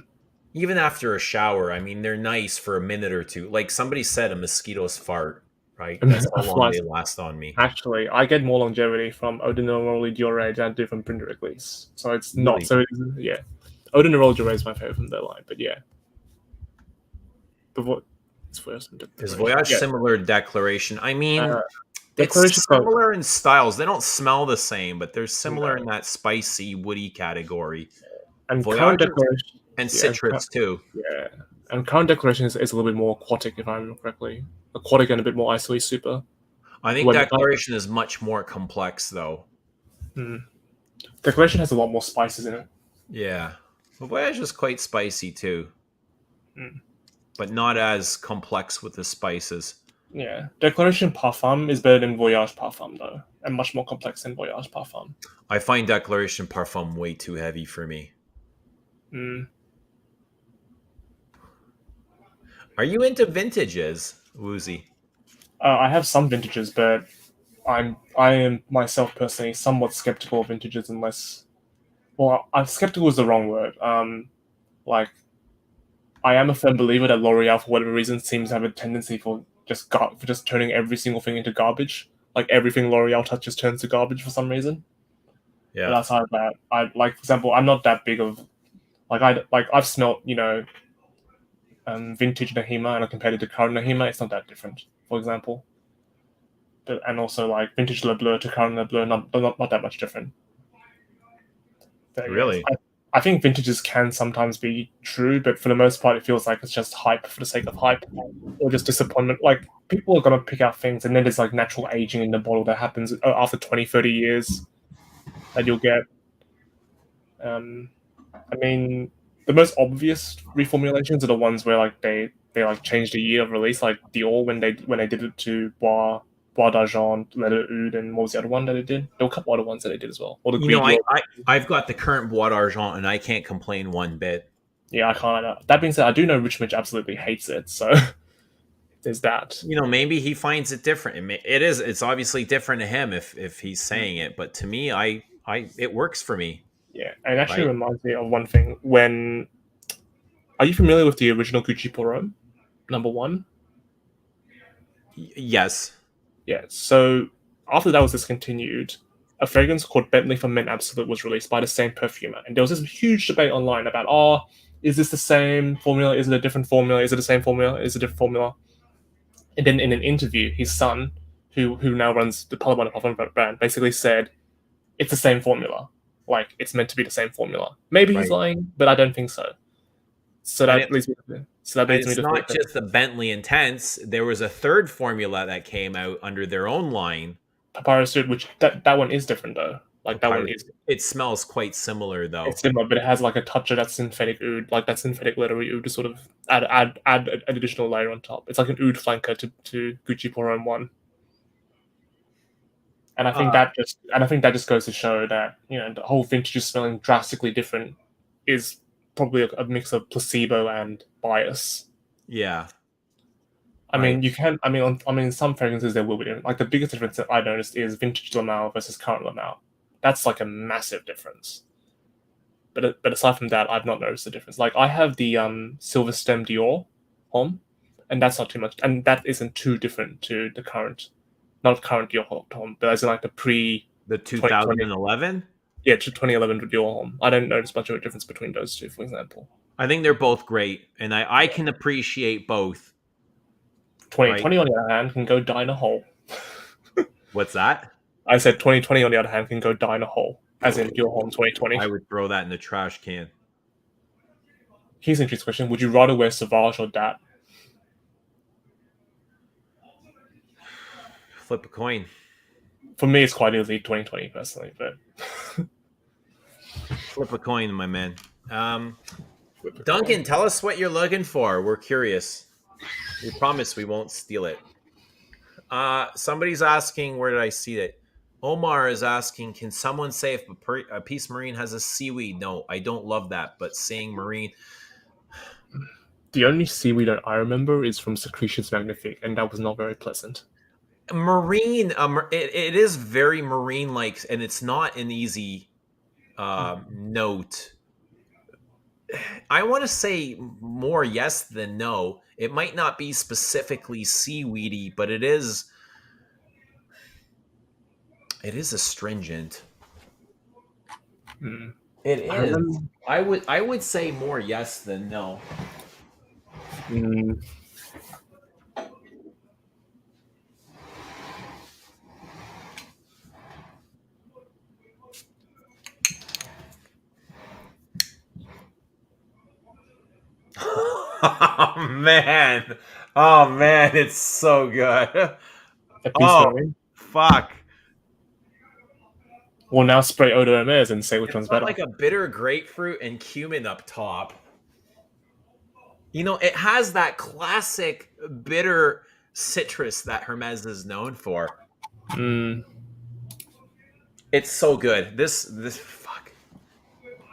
Even after a shower, I mean, they're nice for a minute or two. Like somebody said, a mosquito's fart, right? That's how long they last on me. Actually, I get more longevity from eau de neroli durée than I do from Brindriglis. So it's not Really? so. Yeah, eau de neroli durée is my favorite from their line, but yeah. But what? It's first Is declaration. Voyage Yeah. similar to Declaration? I mean, Declaration. it's similar in styles. They don't smell the same, but they're similar in No. that spicy, woody category. And current Voyage declaration. and Yeah. citrus too. Yeah. And current declaration is a little bit more aquatic, if I remember correctly. Aquatic and a bit more isolated super. I think When Declaration is much more complex, though. declaration has a lot more spices in it. Yeah, but Voyage is quite spicy too, Mm. but not as complex with the spices. Yeah. Declaration Parfum is better than Voyage Parfum though, and much more complex than Voyage Parfum. I find Declaration Parfum way too heavy for me. Mm. Are you into vintages, Woozy? I have some vintages, but I am myself personally somewhat skeptical of vintages unless. Well, I'm skeptical is the wrong word. Like I am a firm believer that L'Oreal, for whatever reason, seems to have a tendency for just turning every single thing into garbage. like everything L'Oreal touches turns to garbage for some reason. But Yeah. outside of that, I like, for example, I'm not that big of I've smelt, vintage Nahima, and I compared it to current Nahima. It's not that different, for example. But, and also like vintage Le Bleu to current Le Bleu, not that much different. But yes, Really? I think vintages can sometimes be true, but for the most part, it feels like it's just hype for the sake of hype, or just disappointment. Like people are gonna pick out things, and then there's like natural aging in the bottle that happens after 20, 30 years that you'll get. Um, I mean, the most obvious reformulations are the ones where like they like changed the year of release, like Dior when they did it to Bois d'Argent, Leather Oud, and what was the other one that they did? There were a couple other ones that they did as well, or the You Gris know, Dior. I've got the current Bois d'Argent, and I can't complain one bit. Yeah, I can't. That being said, I do know Rich Mitch absolutely hates it, so there's that. You know, maybe he finds it different. It is. It's obviously different to him if he's Mm. saying it. But to me, it works for me. Yeah, and it actually Right? reminds me of one thing. When are you familiar with the original Gucci Pour Homme, number one? Yes. Yeah. So after that was discontinued, a fragrance called Bentley for Men Absolute was released by the same perfumer, and there was this huge debate online about, is this the same formula? Is it a different formula? Is it the same formula? Is it a different formula? And then in an interview, his son, who now runs the Palomar Parfum brand, basically said it's the same formula. Like it's meant to be the same formula. Maybe he's Right. lying, but I don't think so. So And that leads me it's to think not that, just the Bentley Intense. There was a third formula that came out under their own line. Papyrus Dude, which that one is different though. Like that one Papyrus. is It smells quite similar, it's though. similar, but it has like a touch of that synthetic oud, like that synthetic leathery oud to sort of add an additional layer on top. It's like an oud flanker to Gucci Pour Homme one. Uh, And I think that just goes to show that, the whole vintage is smelling drastically different is probably a mix of placebo and bias. yeah. I Right. mean, you can. I mean, some fragrances there will be different. Like the biggest difference that I noticed is vintage Lamal versus current Lamal. That's like a massive difference. But aside from that, I've not noticed the difference. Like I have the Silver Stem Dior Homme, and that's not too much, and that isn't too different to the current, not current Dior Homme, but as in like the pre The 2020, 2011. yeah, to 2011 Dior Homme. I don't notice much of a difference between those two, for example. I think they're both great, and I can appreciate both. Right. 2020 on the other hand can go die in a hole. What's that? I said 2020 on the other hand can go die in a hole, as in Dior Homme 2020. I would throw that in the trash can. Here's an interesting question: would you rather wear Sauvage or Dat? Flip a coin. For me, it's quite easily 2020 personally, but Flip a coin, my man. Duncan, tell us what you're looking for. We're curious. We promise we won't steal it. Somebody's asking, where did I see it? Omar is asking, can someone say if a piece marine has a seaweed? No, I don't love that, but saying marine. the only seaweed that I remember is from Secretions Magnifique, and that was not very pleasant. Marine, it is very marine like, and it's not an easy note. I want to say more yes than no. It might not be specifically seaweedy, but it is astringent. Mm. It I is. remember. I would say more yes than no. Mm, Oh man. Oh man, it's so good. a piece Oh marine. fuck. We'll now spray Eau de Hermes and say which It's one's got better. like a bitter grapefruit and cumin up top. You know, it has that classic bitter citrus that Hermes is known for. Mm, It's so good. This fuck.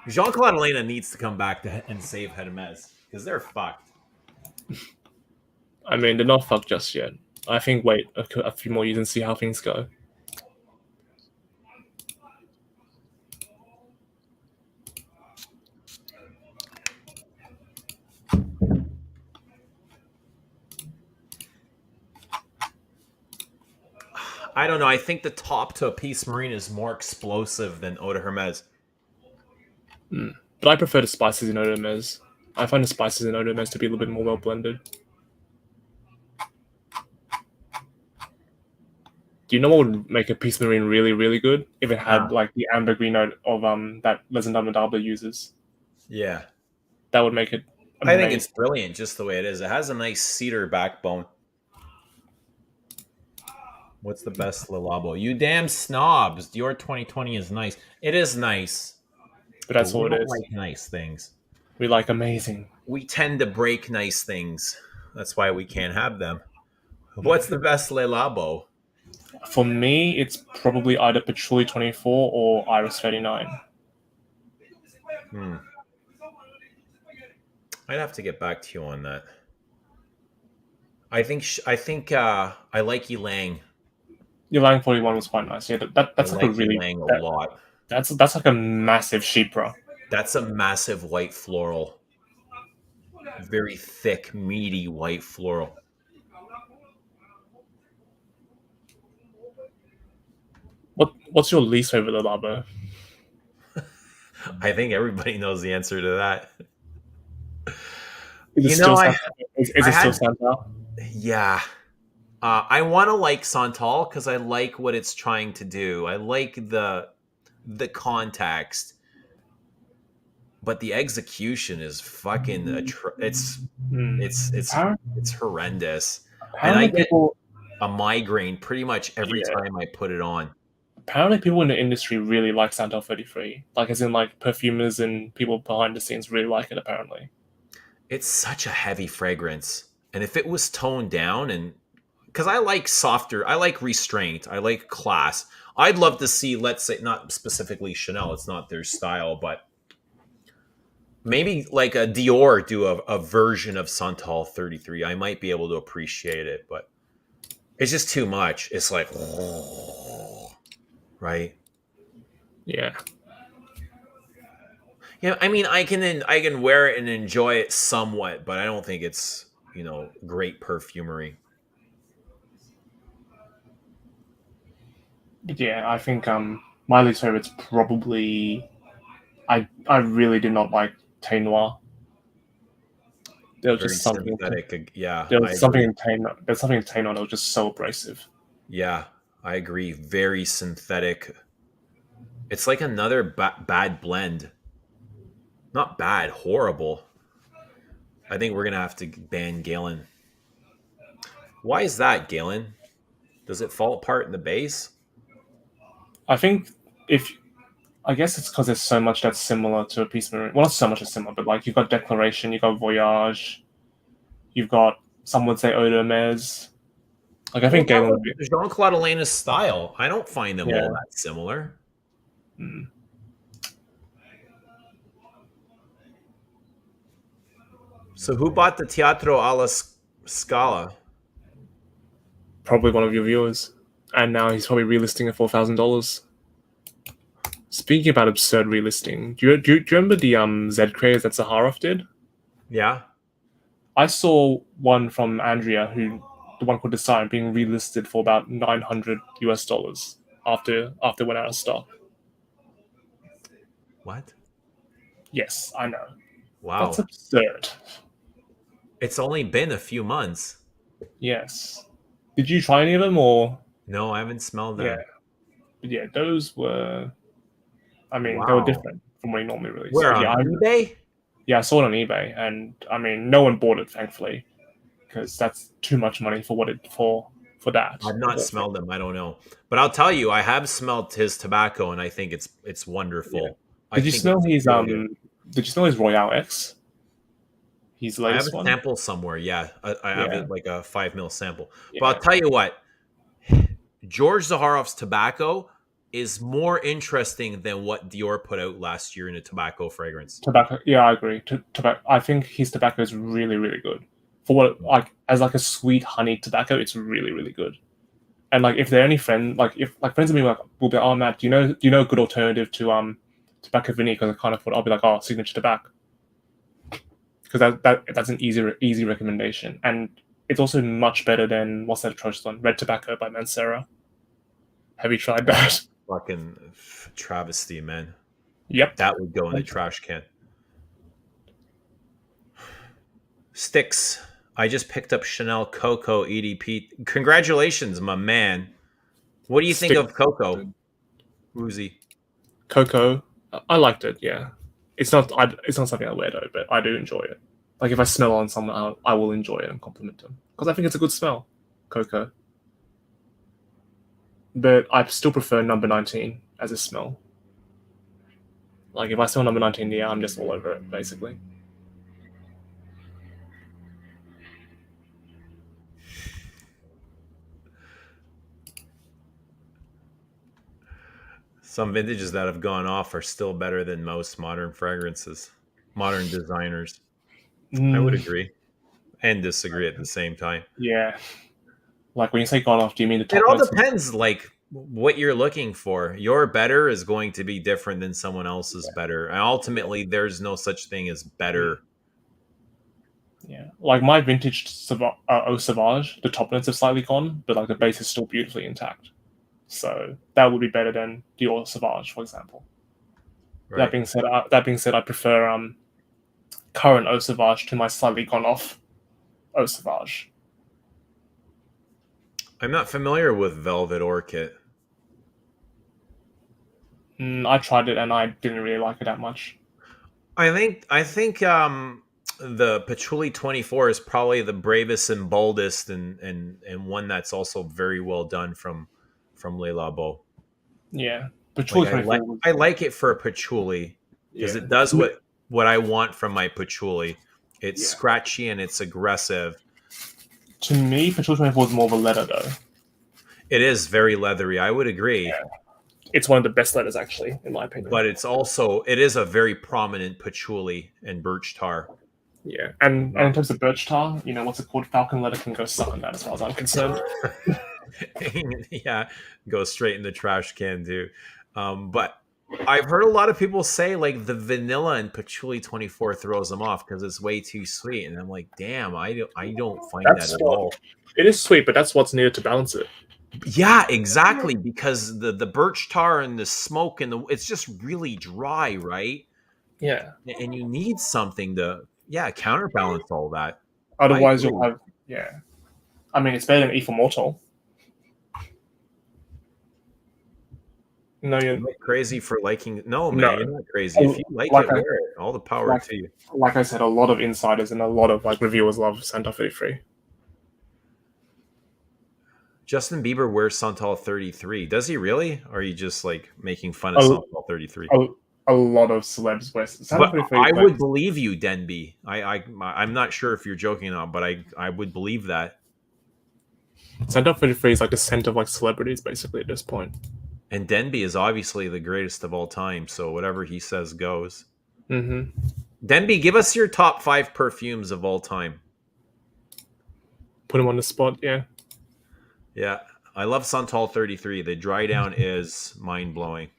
Jean Claude Elena needs to come back and save Hermes because they're fucked. I mean, they're not fucked just yet. I think wait a few more years and see how things go. I don't know. I think the top to a Peace Marine is more explosive than Eau de Hermes. But I prefer the spices in Eau de Hermes. I find the spices in Eau de Hermes to be a little bit more well blended. Do you know what would make a Peace Marine really, really good? If it had Ah, like the ambergris note of that Les Indomptables uses. yeah. That would make it I think it's amazing. brilliant just the way it is. It has a nice cedar backbone. What's the best Le Labo? You damn snobs. Dior 2020 is nice. It is nice, But but that's we all it don't is. like nice things. We like amazing. We tend to break nice things. That's why we can't have them. What's the best Le Labo? For me, it's probably either Patchouli 24 or Iris 39. Hmm. I'd have to get back to you on that. I like Ylang. Your Lang 41 was quite nice. Yeah, I that's like a like really Ylang a lot. that's like a massive sheepra. That's a massive white floral. Very thick, meaty white floral. What's your least favorite Labo? I think everybody knows the answer to that. Is it You know, still Santa? Is I it still had Santa? yeah. I want to like Santal because I like what it's trying to do. I like the context, but the execution is fucking. It's Apparently, it's horrendous, and I apparently get people a migraine pretty much every yeah. time I put it on. Apparently people in the industry really like Santal 33. Like as in like perfumers and people behind the scenes really like it apparently. It's such a heavy fragrance, and if it was toned down and because I like softer, I like restraint, I like class. I'd love to see, let's say, not specifically Chanel, it's not their style, but maybe like a Dior do a version of Santal 33. I might be able to appreciate it, but it's just too much. It's like, right? Yeah. Yeah, I mean, I can wear it and enjoy it somewhat, but I don't think it's great perfumery. But yeah, I think my least favorite's probably I really did not like Tay Noir. There was Very just something synthetic. Yeah, there I was something agree. in Tay there's something in Tay Noir that was just so abrasive. Yeah, I agree. Very synthetic. It's like another bad blend. Not bad, horrible. I think we're gonna have to ban Galen. Why is that, Galen? Does it fall apart in the base? I think if I guess it's because there's so much that's similar to a piece of well not so much that's similar, but like you've got Declaration, you've got Voyage, you've got some would say Eau de Hermes. Like I Well, think that Galen was would be Jean Claude Elena's style. I don't find them all yeah. that similar. Mm. So, who bought the Teatro alla Scala? Probably one of your viewers. And now he's probably relisting it for $1,000. Speaking about absurd relisting, do you remember the Z craze that Zaharoff did? Yeah. I saw one from Andrea, who the one called Design, being relisted for about $900 after it went out of stock. What? Yes, I know. That's Wow. absurd. It's only been a few months. Yes. Did you try any of them or No, I haven't smelled yeah? them. But yeah, those were. I mean, they were Wow. different from what he normally released. Where But on eBay? yeah, I saw it on eBay, and I mean, no one bought it, thankfully, because that's too much money for what it for that. I've Of not all things. smelled them. I don't know, but I'll tell you, I have smelled his tobacco, and I think it's Yeah. wonderful. I Did you think smell it's his really good. Did you smell his Royale X? His I have a latest one. sample somewhere. Yeah, I have Yeah. it like a 5 ml sample. But Yeah. I'll tell you what, George Zaharoff's tobacco is more interesting than what Dior put out last year in a tobacco fragrance. Tobacco. Yeah, I agree. Tobacco. I think his tobacco is really, really good. For what like as like a sweet honey tobacco, it's really, really good. And like if they're any friend, like if like friends of me like will be, oh Matt, do you know a good alternative to tobacco vinny? Because I kind of thought I'll be like, oh, signature tobacco, because that's an easy recommendation, and it's also much better than what's that atrocious one, red tobacco by Mancera. Have you tried that? Fucking travesty, man. Yep. That would go in the trash can. Sticks. I just picked up Chanel Coco EDP. Congratulations, my man. What do you think Stick of Coco, Woozy? Coco. I liked it. Yeah, it's not. It's not something I wear though, but I do enjoy it. Like if I smell on someone, I will enjoy it and compliment them because I think it's a good smell, Coco. But I still prefer number 19 as a smell. Like if I smell number 19, yeah, I'm just all over it basically. Some vintages that have gone off are still better than most modern fragrances, modern designers. I would Mm, agree and disagree at the same time. yeah. Like when you say gone off, do you mean the It top all notes? depends, like what you're looking for. Your better is going to be different than someone else's better, and ultimately, there's no such thing as better. Yeah, like my vintage Eau Sauvage, the top notes have slightly gone, but like the base is still beautifully intact. So that would be better than the Eau Sauvage, for example. Right? That being said, I prefer current Eau Sauvage to my slightly gone off Eau Sauvage. I'm not familiar with Velvet Orchid. I tried it and I didn't really like it that much. I think the Patchouli 24 is probably the bravest and boldest, and one that's also very well done from Le Labo. Yeah, Like Patchouli I like 24 was I like it for a patchouli because yeah it does what I want from my patchouli. It's yeah. scratchy and it's aggressive. To me, Patchouli 24 is more of a leather though. It is very leathery. I would agree, It's one of the best leathers actually, in my opinion. but it is a very prominent patchouli and birch tar. Yeah, and in terms of birch tar, you know what's it called? Falcon leather can go suck on that as far as I'm concerned. Yeah, go straight in the trash can too. But I've heard a lot of people say like the vanilla and patchouli 24 throws them off because it's way too sweet, and I'm like, damn, I don't find that That's at what all. it is sweet, but that's what's needed to balance it. Yeah, exactly. Because the birch tar and the smoke and the it's just really dry, right? Yeah. And you need something to counterbalance all that. I Otherwise, you'll agree. have yeah. I mean, it's better than Ether Mortal. No, I'm you're not crazy for liking. No, man, no. you're not crazy. If you like Like it, wear it. All the power like to you. like I said, a lot of insiders and a lot of like reviewers love Santa Fe Free. Justin Bieber wears Santal 33. Does he really? Or are you just like making fun of A, Santal 33? a, a lot of celebs wear Santa But Fe Free I wears would believe you, Denby. I'm not sure if you're joking or not, but I would believe that. Santa Fe Free is like the center of like celebrities basically at this point. And Denby is obviously the greatest of all time, so whatever he says goes. Mm-hmm. Denby, give us your top 5 perfumes of all time. Put him on the spot, yeah. Yeah, I love Santal 33. The dry down is mind blowing.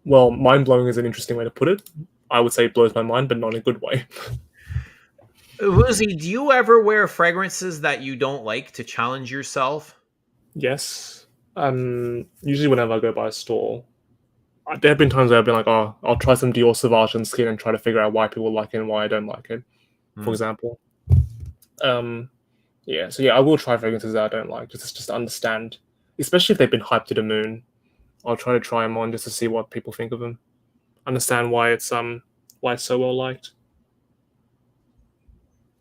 Well, mind blowing is an interesting way to put it. I would say it blows my mind, but not in a good way. Woozy, do you ever wear fragrances that you don't like to challenge yourself? Yes. Usually whenever I go by a store, there have been times where I've been like, oh, I'll try some Dior Sauvage on skin and try to figure out why people like it and why I don't like it, for Hmm. example. Um, yeah, so yeah, I will try fragrances that I don't like, just to understand, especially if they've been hyped to the moon. I'll try to try them on just to see what people think of them, understand why it's so well liked.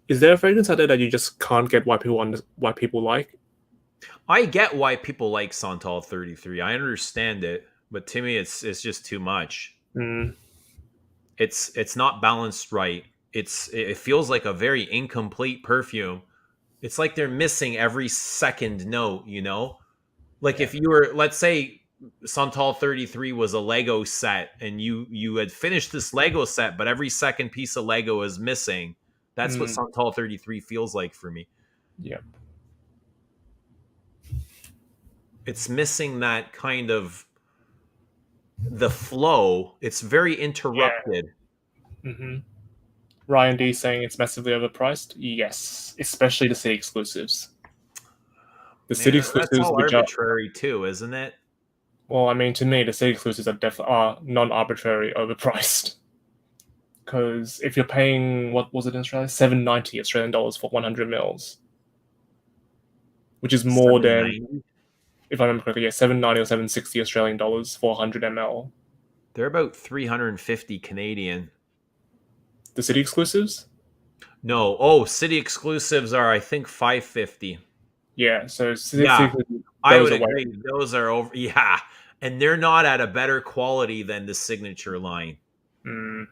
Is there a fragrance out there that you just can't get why people like? I get why people like Santal 33. I understand it, but to me it's just too much. Mm, It's not balanced right. It feels like a very incomplete perfume. It's like they're missing every second note, you know? Like yeah. if you were, let's say Santal 33 was a Lego set and you had finished this Lego set, but every second piece of Lego is missing. That's what Mm, Santal 33 feels like for me. yeah. It's missing that kind of the flow. It's very Yeah. interrupted. hmm Ryan D saying it's massively overpriced. Yes, especially the city exclusives. The city Man, that's exclusives, all which are arbitrary too, isn't it? well, I mean, to me, the city exclusives are definitely are non-arbitrary, overpriced. Because if you're paying what was it in Australia, 790 Australian dollars for 100 mils, which is more than 790. if I remember correctly, yeah, 790 or 760 Australian dollars for 100 ml. They're about 350 Canadian. The city exclusives, No, oh, city exclusives are I think 550. yeah. So city Yeah, exclusives, I those would are way. agree. Those are over. Yeah, and they're not at a better quality than the signature line. Mm.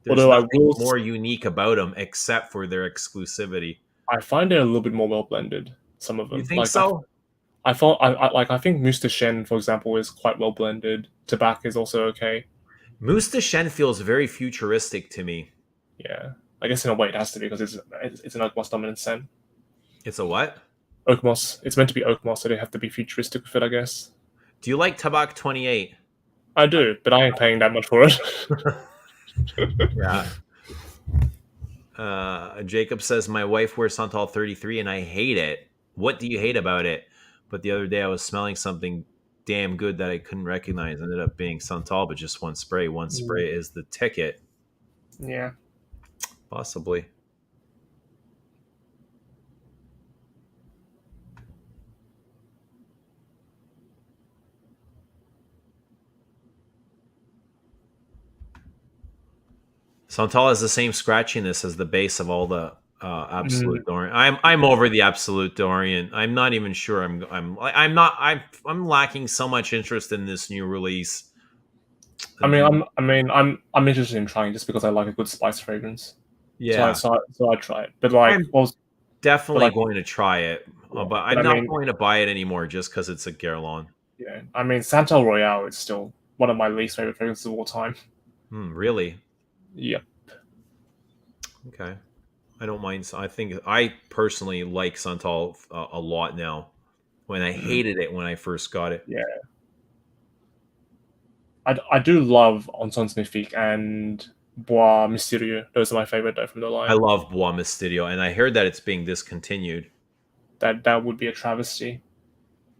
There's Although I nothing will, more unique about them except for their exclusivity. I find it a little bit more well blended. Some of You them, think so? I thought, I think Mousse de Chêne, for example, is quite well blended. Tobacco is also okay. Mousse de Chêne feels very futuristic to me. Yeah, I guess in a way it has to be because it's an oak moss dominant scent. It's a what? Oak moss. It's meant to be oak moss, so they have to be futuristic with it, I guess. Do you like Tabac 28? I do, but I ain't paying that much for it. Yeah. Jacob says my wife wears Santal 33 and I hate it. What do you hate about it? But the other day I was smelling something damn good that I couldn't recognize. Ended up being Santal, but just one spray. One spray is the ticket, Yeah. possibly. Santal has the same scratchiness as the base of all the Absolute Dorian. I'm over the Absolute Dorian. I'm not even sure. I'm not. I'm lacking so much interest in this new release. I'm interested in trying just because I like a good spice fragrance. Yeah, So I try it. But like, I'm well, but definitely like, going to try it, yeah. but But I'm not going to buy it anymore just because it's a Guerlain. yeah. I mean, Santal Royale is still one of my least favorite fragrances of all time. Really? Yep. Okay. I don't mind. I think I personally like Santal a lot now. When I hated it when I first got it. Yeah. I do love Encens Mythique and Bois Mystérieux. Those are my favorite though from the I line. love Bois Mysterio, and I heard that it's being discontinued. That would be a travesty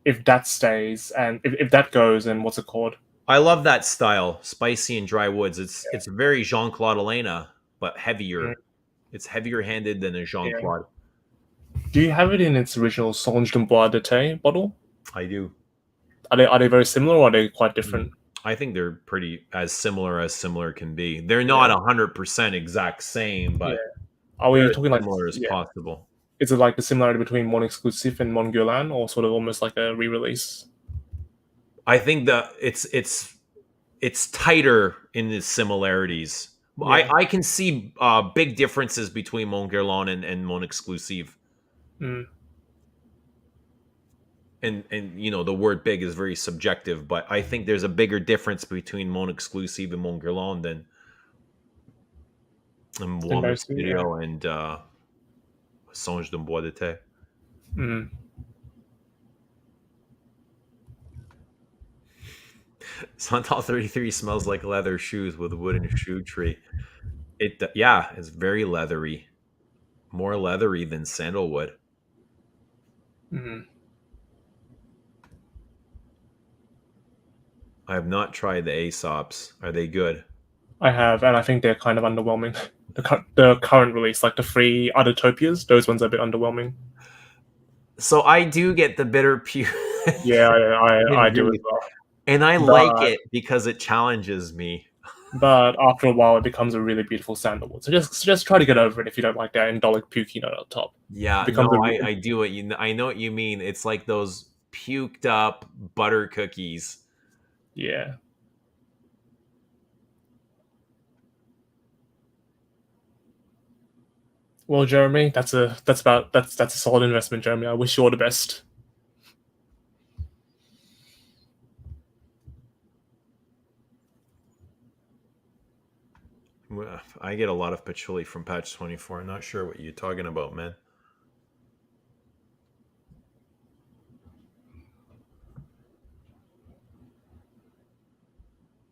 if that stays and if that goes. And what's it called? I love that style, spicy and dry woods. It's very Jean Claude Elena, but heavier. It's heavier handed than a Jean Yeah. Claude. Do you have it in its original Songe de Bois d'été bottle? I do. Are they very similar or are they quite different? I think they're pretty as similar can be. They're not Yeah. 100% exact same, Yeah. but Are they're we as talking like similar as yeah? possible. Is it like the similarity between Mon Exclusif and Mon Guerlain, or sort of almost like a re-release? I think that it's tighter in the similarities. Yeah. I can see big differences between Mon Guerlain and Mon Exclusive. Mm. And you know the word big is very subjective, but I think there's a bigger difference between Mon Exclusive and Mon Guerlain than And Bois those two, yeah. Mysterio and Songe de Bois d'été. Mm. Santal 33 smells like leather shoes with a wooden shoe tree. Yeah, it's very leathery, more leathery than sandalwood. Mm. I have not tried the Aesops. Are they good? I have, and I think they're kind of underwhelming. The current release, like the free Autotopias, those ones are a bit underwhelming. So I do get the bitter pure. Yeah, I do as well. And I like But it because it challenges me. but after a while, it becomes a really beautiful sandalwood. So just try to get over it if you don't like that indolic pukey note on top. It Yeah, becomes no, a I do what you. I know what you mean. It's like those puked up butter cookies. yeah. Well, Jeremy, that's a solid investment, Jeremy. I wish you all the best. I get a lot of patchouli from Patch 24. I'm not sure what you're talking about, man.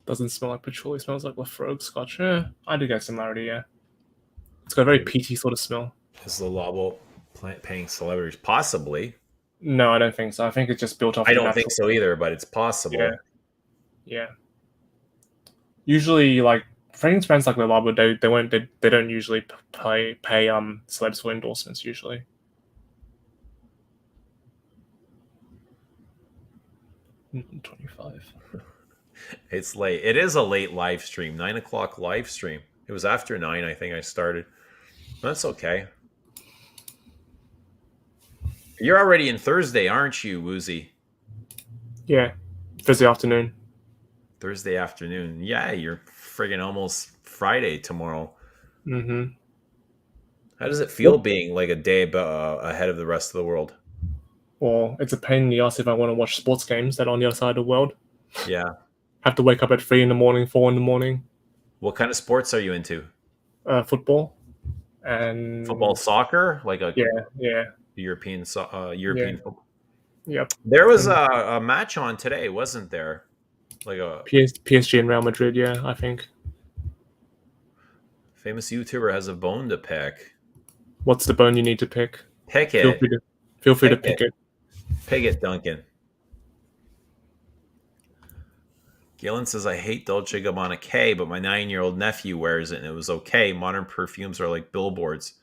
Doesn't smell like patchouli. Smells like Lafrogue Scotch. I do get similarity. Yeah, it's got a very peaty sort of smell. Is the Lobo plant paying celebrities? Possibly. No, I don't think so. I think it's just built off I the don't think natural. so either, but it's Yeah, possible. yeah. Usually, like fragrance brands like Le Labo, they don't usually pay celebs for endorsements. Usually, 25. It's late. It is a late live stream, 9 o'clock live stream. It was after 9, I think I started. That's okay. You're already in Thursday, aren't you, Woozy? Yeah, Thursday afternoon. Thursday afternoon. Yeah, you're friggin' almost Friday tomorrow. Mm-hmm. How does it feel Well, being like a day ahead of the rest of the world? well, it's a pain in the ass if I want to watch sports games that are on the other side of the world. Yeah. Have to wake up at 3 in the morning, 4 in the morning. What kind of sports are you into? Football Football, and soccer, like a yeah, yeah, European yeah, football. yep. There was And a match on today, wasn't there? Like a PSG and Real Madrid. Yeah, I think. famous YouTuber has a bone to pick. What's the bone you need to pick? Pick Feel it. free to feel free to Pick it. pick it. Pick it, Duncan. Gillen says, I hate Dolce Gabbana K, but my 9-year-old nephew wears it and it was okay. Modern perfumes are like billboards.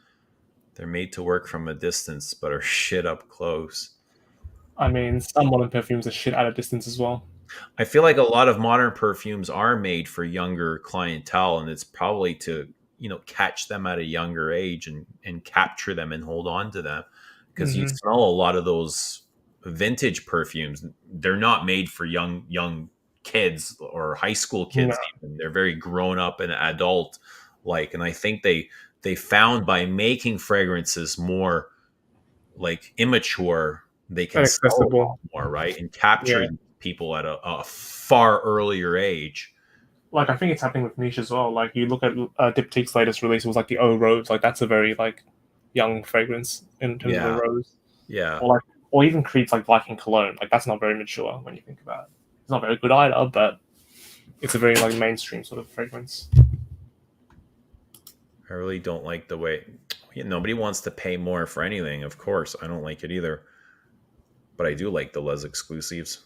They're made to work from a distance, but are shit up close. I mean, some modern perfumes are shit out of distance as well. I feel like a lot of modern perfumes are made for younger clientele, and it's probably to catch them at a younger age and capture them and hold on to them because you Hmm. smell a lot of those vintage perfumes. They're not made for young kids or high school No, kids even. They're very grown up and adult like, and I think they found by making fragrances more like immature, they can sell a lot inaccessible. more, right? And Yeah, capture people at a far earlier age. like I think it's happening with niche as well. Like you look at Diptyque's latest release, it was like the O Rose. Like that's a very like young fragrance in terms of a Yeah, rose, yeah. or like or even Creed's like Viking cologne. Like that's not very mature when you think about it. It's not very good either, but it's a very like mainstream sort of fragrance. I really don't like the way nobody wants to pay more for anything. Of course, I don't like it either, but I do like the Les exclusives.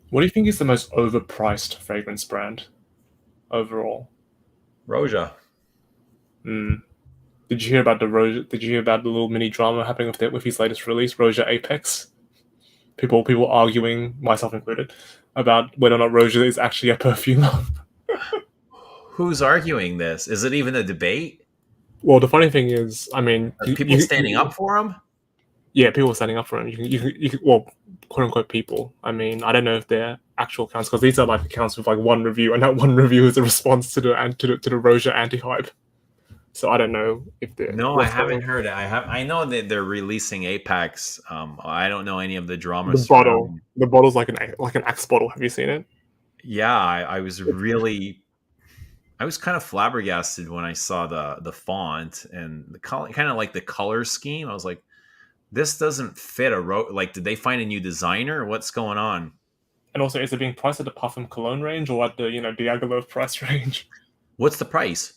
What do you think is the most overpriced fragrance brand overall? Roja. Mm. Did you hear about the Roja? Did you hear about the little mini drama happening with his latest release, Roja Apex? People arguing, myself included, about whether or not Roja is actually a perfume. Who's arguing this? Is it even a debate? Well, the funny thing is, I mean, Are people standing up for him? yeah, people are standing up for him. Well, quote unquote people. I mean, I don't know if they're actual accounts because these are like accounts with like one review, and that one review is a response to the Roja anti hype. So I don't know if they're No, I what's going haven't on. heard it. I know that they're releasing Apex. I don't know any of the drama The bottle, surrounding. the bottle's like an Axe bottle. Have you seen it? Yeah, I was kind of flabbergasted when I saw the font and the color, kind of like the color scheme. I was like, this doesn't fit like. Did they find a new designer? What's going on? And also, is it being priced at the Parfum Cologne range or at the Diagolov price range? What's the price?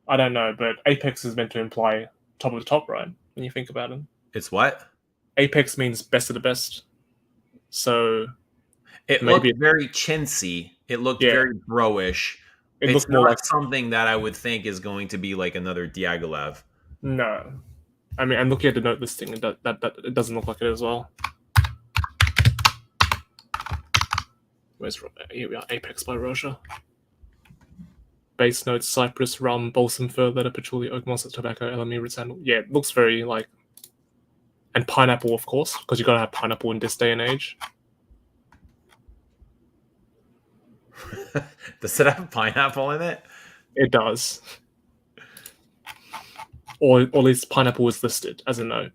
I don't know, but Apex is meant to imply top of the top, right? When you think about it, It's what? Apex means best of the best. So It looked maybe, very chintzy. It looked yeah, very bro-ish. it It's looked more not like something that I would think is going to be like another Diaghilev. no. I mean, I'm looking at the note listing, and that it doesn't look like it as well. Where's here we are? Apex by Roja. Base notes: cypress, rum, balsam fir, leather, patchouli, oak moss, tobacco, LME, sandal. Yeah, it looks very like, and pineapple, of course, because you gotta have pineapple in this day and age. Does it have pineapple in it? It does, or at least pineapple is listed as a note.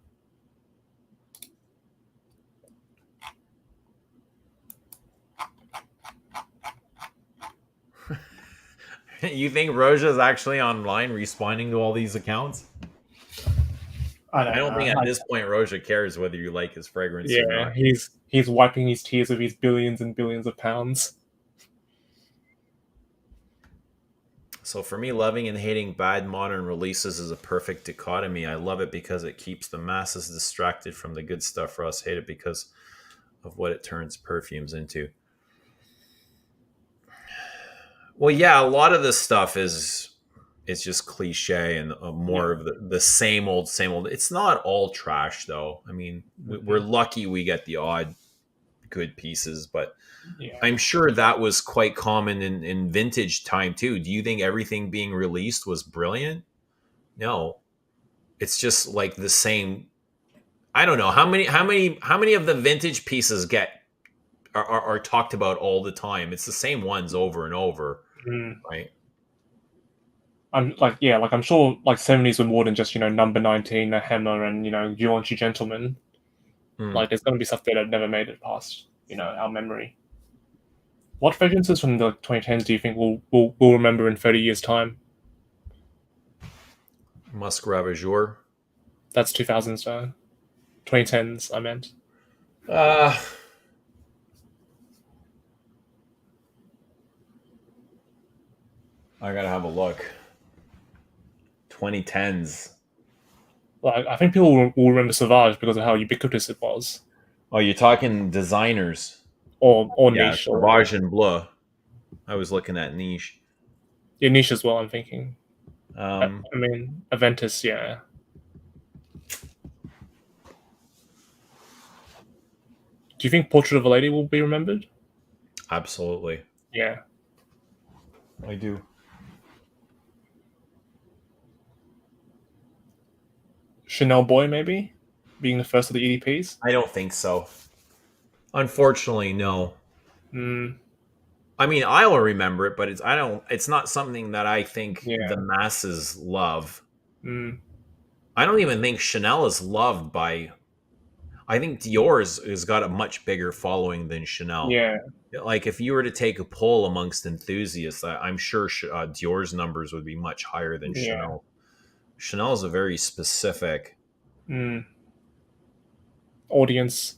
You think Roja is actually online responding to all these accounts? I I don't don't think know. at this point Roja cares whether you like his fragrance or Yeah, not. he's wiping his tears with his billions and billions of pounds. So for me, loving and hating bad modern releases is a perfect dichotomy. I love it because it keeps the masses distracted from the good stuff. For us, hate it because of what it turns perfumes into. Well, yeah, a lot of this stuff is it's just cliche and more Yeah. of the same old, same old. It's not all trash though. I mean, we're Mhm. lucky we get the odd good pieces, but Yeah. I'm sure that was quite common in vintage time too. Do you think everything being released was brilliant? No, it's just like the same. I don't know how many of the vintage pieces are talked about all the time. It's the same ones over and over, Mm. right? I'm like, yeah, like I'm sure like 70s were more than just, number 19, a hammer, and you want you gentlemen. Hmm. Like there's gonna be stuff there that never made it past, our memory. What fragrances from the 2010s do you think we'll remember in 30 years' time? Musk Ravageur. That's 2000s, 2010s, I meant. Uh, I gotta have a look. 2010s. Like I think people will remember Sauvage because of how ubiquitous it was, Oh, you're talking designers. or Yeah, niche, or Sauvage and Bleu. I was looking at niche. yeah, niche as well. I'm thinking. Um, I mean, Aventus, yeah. Do you think Portrait of a Lady will be remembered? Absolutely, Yeah. I do. Chanel Boy, maybe being the first of the EDPs. I don't think so. Unfortunately, no. Mm, I mean, I'll remember it, but it's I don't. It's not something that I think the yeah. masses love. Mm, I don't even think Chanel is loved by. I think Dior's has got a much bigger following than Chanel. yeah. Like if you were to take a poll amongst enthusiasts, I'm sure Dior's numbers would be much higher than Yeah. Chanel. Chanel is a very specific. Mm. Audience.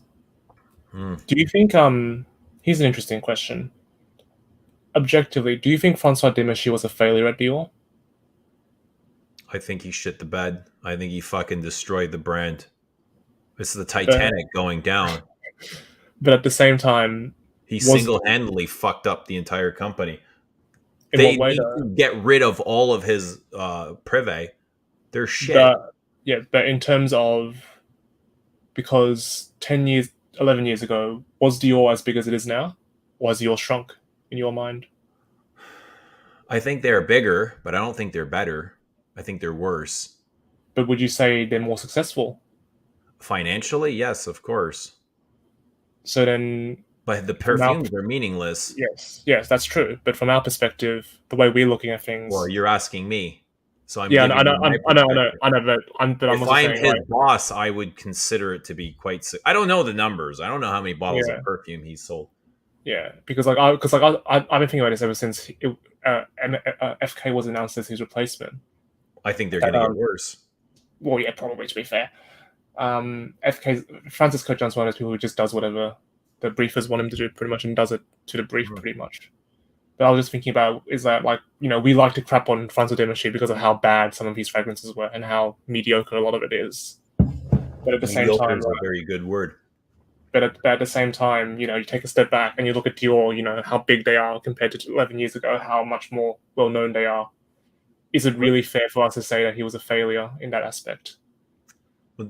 Hmm, Do you think? Here's an interesting question. Objectively, do you think Francois Demachy was a failure at Dior? I think he shit the bed. I think he fucking destroyed the brand. It's the But Titanic going down. but at the same time, He was single handedly fucked up the entire company. in They what way need though? to get rid of all of his privé. They're shit. But yeah, but in terms of, because 10 years, 11 years ago, was Dior as big as it is now, or has Dior shrunk in your mind? I think they're bigger, but I don't think they're better. I think they're worse. But would you say they're more successful? Financially, yes, of course. So then, But the from our perfumes are meaningless. yes, that's true. But from our perspective, the way we're looking at Well, things, you're asking me. So I'm yeah, giving I know, you my perspective. I know, but I'm If also I'm saying his like, boss, I would consider it to be quite. I don't know the numbers. I don't know how many bottles of yeah, perfume he sold. yeah, because I've been thinking about this ever since FK was announced as his replacement. I think they're That, going to get worse. well, yeah, probably to be fair. FK Francis John's one of those people who just does whatever the briefers want him to do, pretty much, and does it to the brief, Mhm. pretty much. But I was just thinking about, is that like, we like to crap on Francois Demachy because of how bad some of his fragrances were and how mediocre a lot of it is. But at the same Mediocre time, is a very good word. at the same time, you take a step back and you look at Dior, how big they are compared to 11 years ago, how much more well known they are. Is it really fair for us to say that he was a failure in that aspect?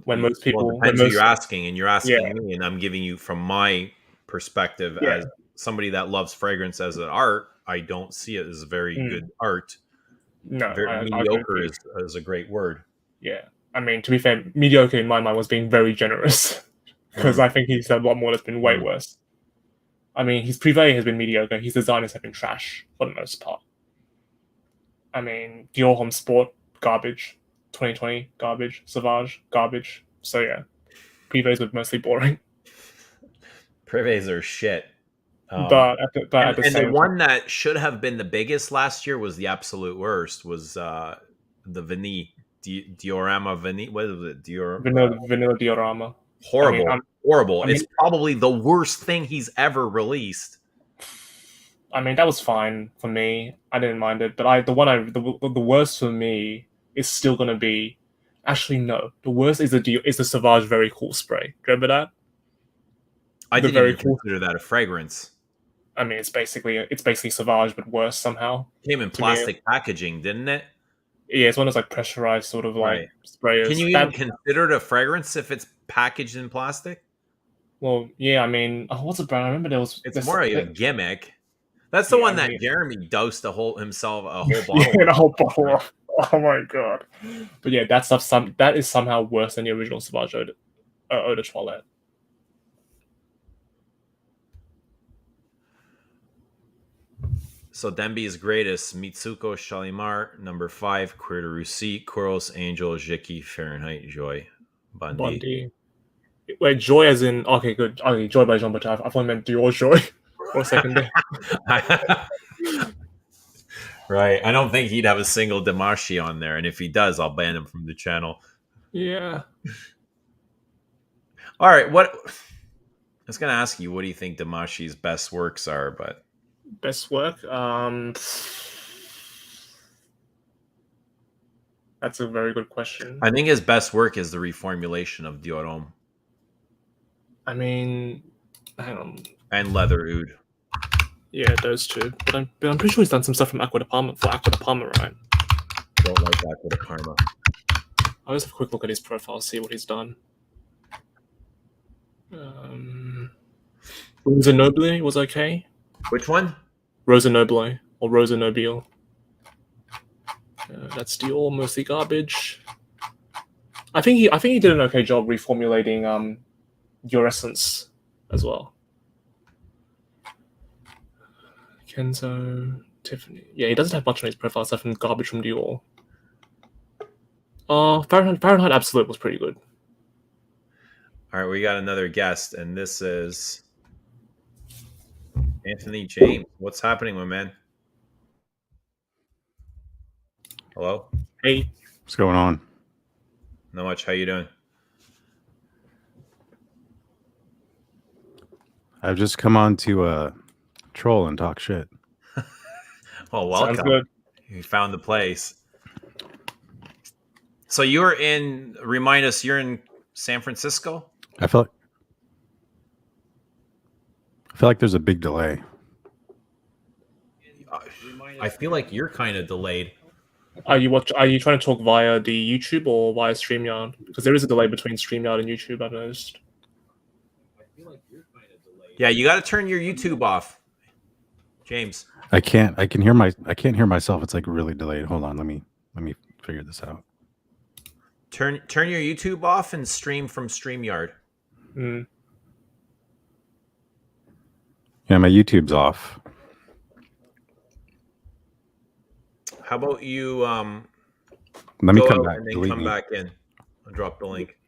When most Well, it people, when depends who you're most, asking, and you're yeah, asking me, and I'm giving you from my perspective yeah, as somebody that loves fragrance as an art. I don't see it as very mm, good art. no, Very, I agree with mediocre you. is a great word. Yeah, I mean, to be fair, mediocre in my mind was being very generous because Hmm, I think he's done a lot more that's been way hmm. worse. I mean, his privé has been mediocre. His designers have been trash for the most part. I mean, Dior Homme Sport, garbage. 2020, garbage. Sauvage, garbage. So yeah, privés were mostly boring. Privés are shit. Um, But at the and the same time, one that should have been the biggest last year was the absolute worst. Was the Veni Diorama Veni? What is it? Dior vanilla diorama. I mean, horrible, horrible. I It's mean, probably the worst thing he's ever released. I mean, that was fine for me. I didn't mind it, but the worst for me is still gonna be. Actually, no. The worst is the Sauvage Very Cool spray. Remember that? I The didn't Very even Cool. consider that a fragrance. I mean, it's basically Sauvage, but worse somehow. Came in To me, plastic packaging, didn't it? yeah, it's one of those like pressurized sort of like Right. Can sprayers. you even That consider it a fragrance if it's packaged in plastic? well, yeah. I mean, what's the brand? I remember It's more like a there gimmick. That's the yeah. one I that mean, Jeremy dosed a whole yeah, bottle the of, whole bottle. right? Oh my god. But yeah, that is somehow worse than the original Sauvage Eau de Toilette. So Demby's greatest: Mitsuko Shalimar, number 5, Queer de Russie, Coros Angel, Jiki, Fahrenheit, Joy, Bundy. Bundy. Wait, Joy as in okay, good. Okay, Joy by Jean Baptiste. I thought you meant Dior Joy for a second there. Right. I don't think he'd have a single Demashi on there, and if he does, I'll ban him from the channel. Yeah. All right. What I was going to ask you, what do you think Damashi's best works are? But Best work. That's a very good question. I think his best work is the reformulation of Dior Homme I mean, hang on. and Leather Oud. Yeah, those two. But I'm pretty sure he's done some stuff from Aqua de Parma for Aqua de Parma, right? Don't like that with a Parma. I'll just have a quick look at his profile, see what he's done. Rosa Noble was okay. Which one? Rosa Noble or Rosa Nobile. That's Dior, mostly garbage. I think he did an okay job reformulating Your Essence as well. Kenzo, Tiffany. Yeah, he doesn't have much on his profile aside from garbage from Dior. Fahrenheit Absolute was pretty good. All right, we got another guest, and this is Anthony James. What's happening, my man? Hello? Hey, What's going on? Not much. How you doing? I've just come on to troll and talk shit. Oh, sounds welcome. good. You found the place. So you're in, remind us, you're in San Francisco? I feel like there's a big delay. I feel like you're kind of delayed. Are you trying to talk via the YouTube or via StreamYard? Because there is a delay between StreamYard and YouTube, I've noticed. Yeah, you got to turn your YouTube off, James. I can't hear myself. It's like really delayed. Hold on, let me figure this out. Turn your YouTube off and stream from StreamYard. Mm. Yeah, my YouTube's off. How about you Let me go come out back. and then Delete come me. back in? I'll drop the link.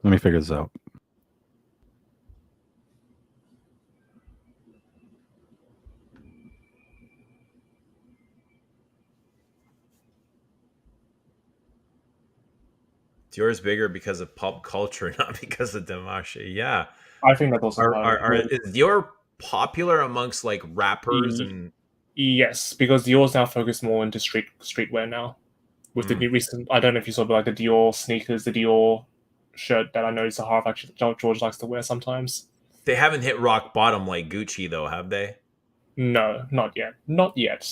Let me figure this out. It's yours bigger because of pop culture, not because of Demashi. Yeah. I think that's also part of it. Is your popular amongst like rappers and Yes, because Dior's now focused more into streetwear now. With the new recent, I don't know if you saw, but like the Dior sneakers, the Dior shirt that I know Sahara actually George likes to wear sometimes. they haven't hit rock bottom like Gucci though, have they? No, not yet. Not yet.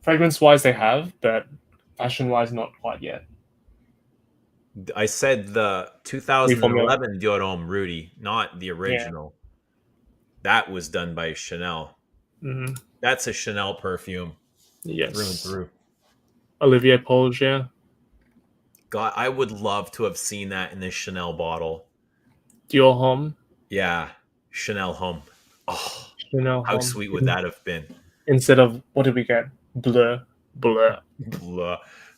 Fragrance wise, they have, but fashion wise, not quite yet. I said the Reformula. 2011 Dior Homme Rudy, not the Yeah. original. That was done by Chanel. Mm-hmm. That's a Chanel perfume Yes. through and through. Olivier Polge, yeah. God, I would love to have seen that in this Chanel bottle. Dior Homme. Yeah, Chanel Homme. Oh, Chanel how Homme. sweet would that have been? Instead of, what did we get? Bleu. Bleu.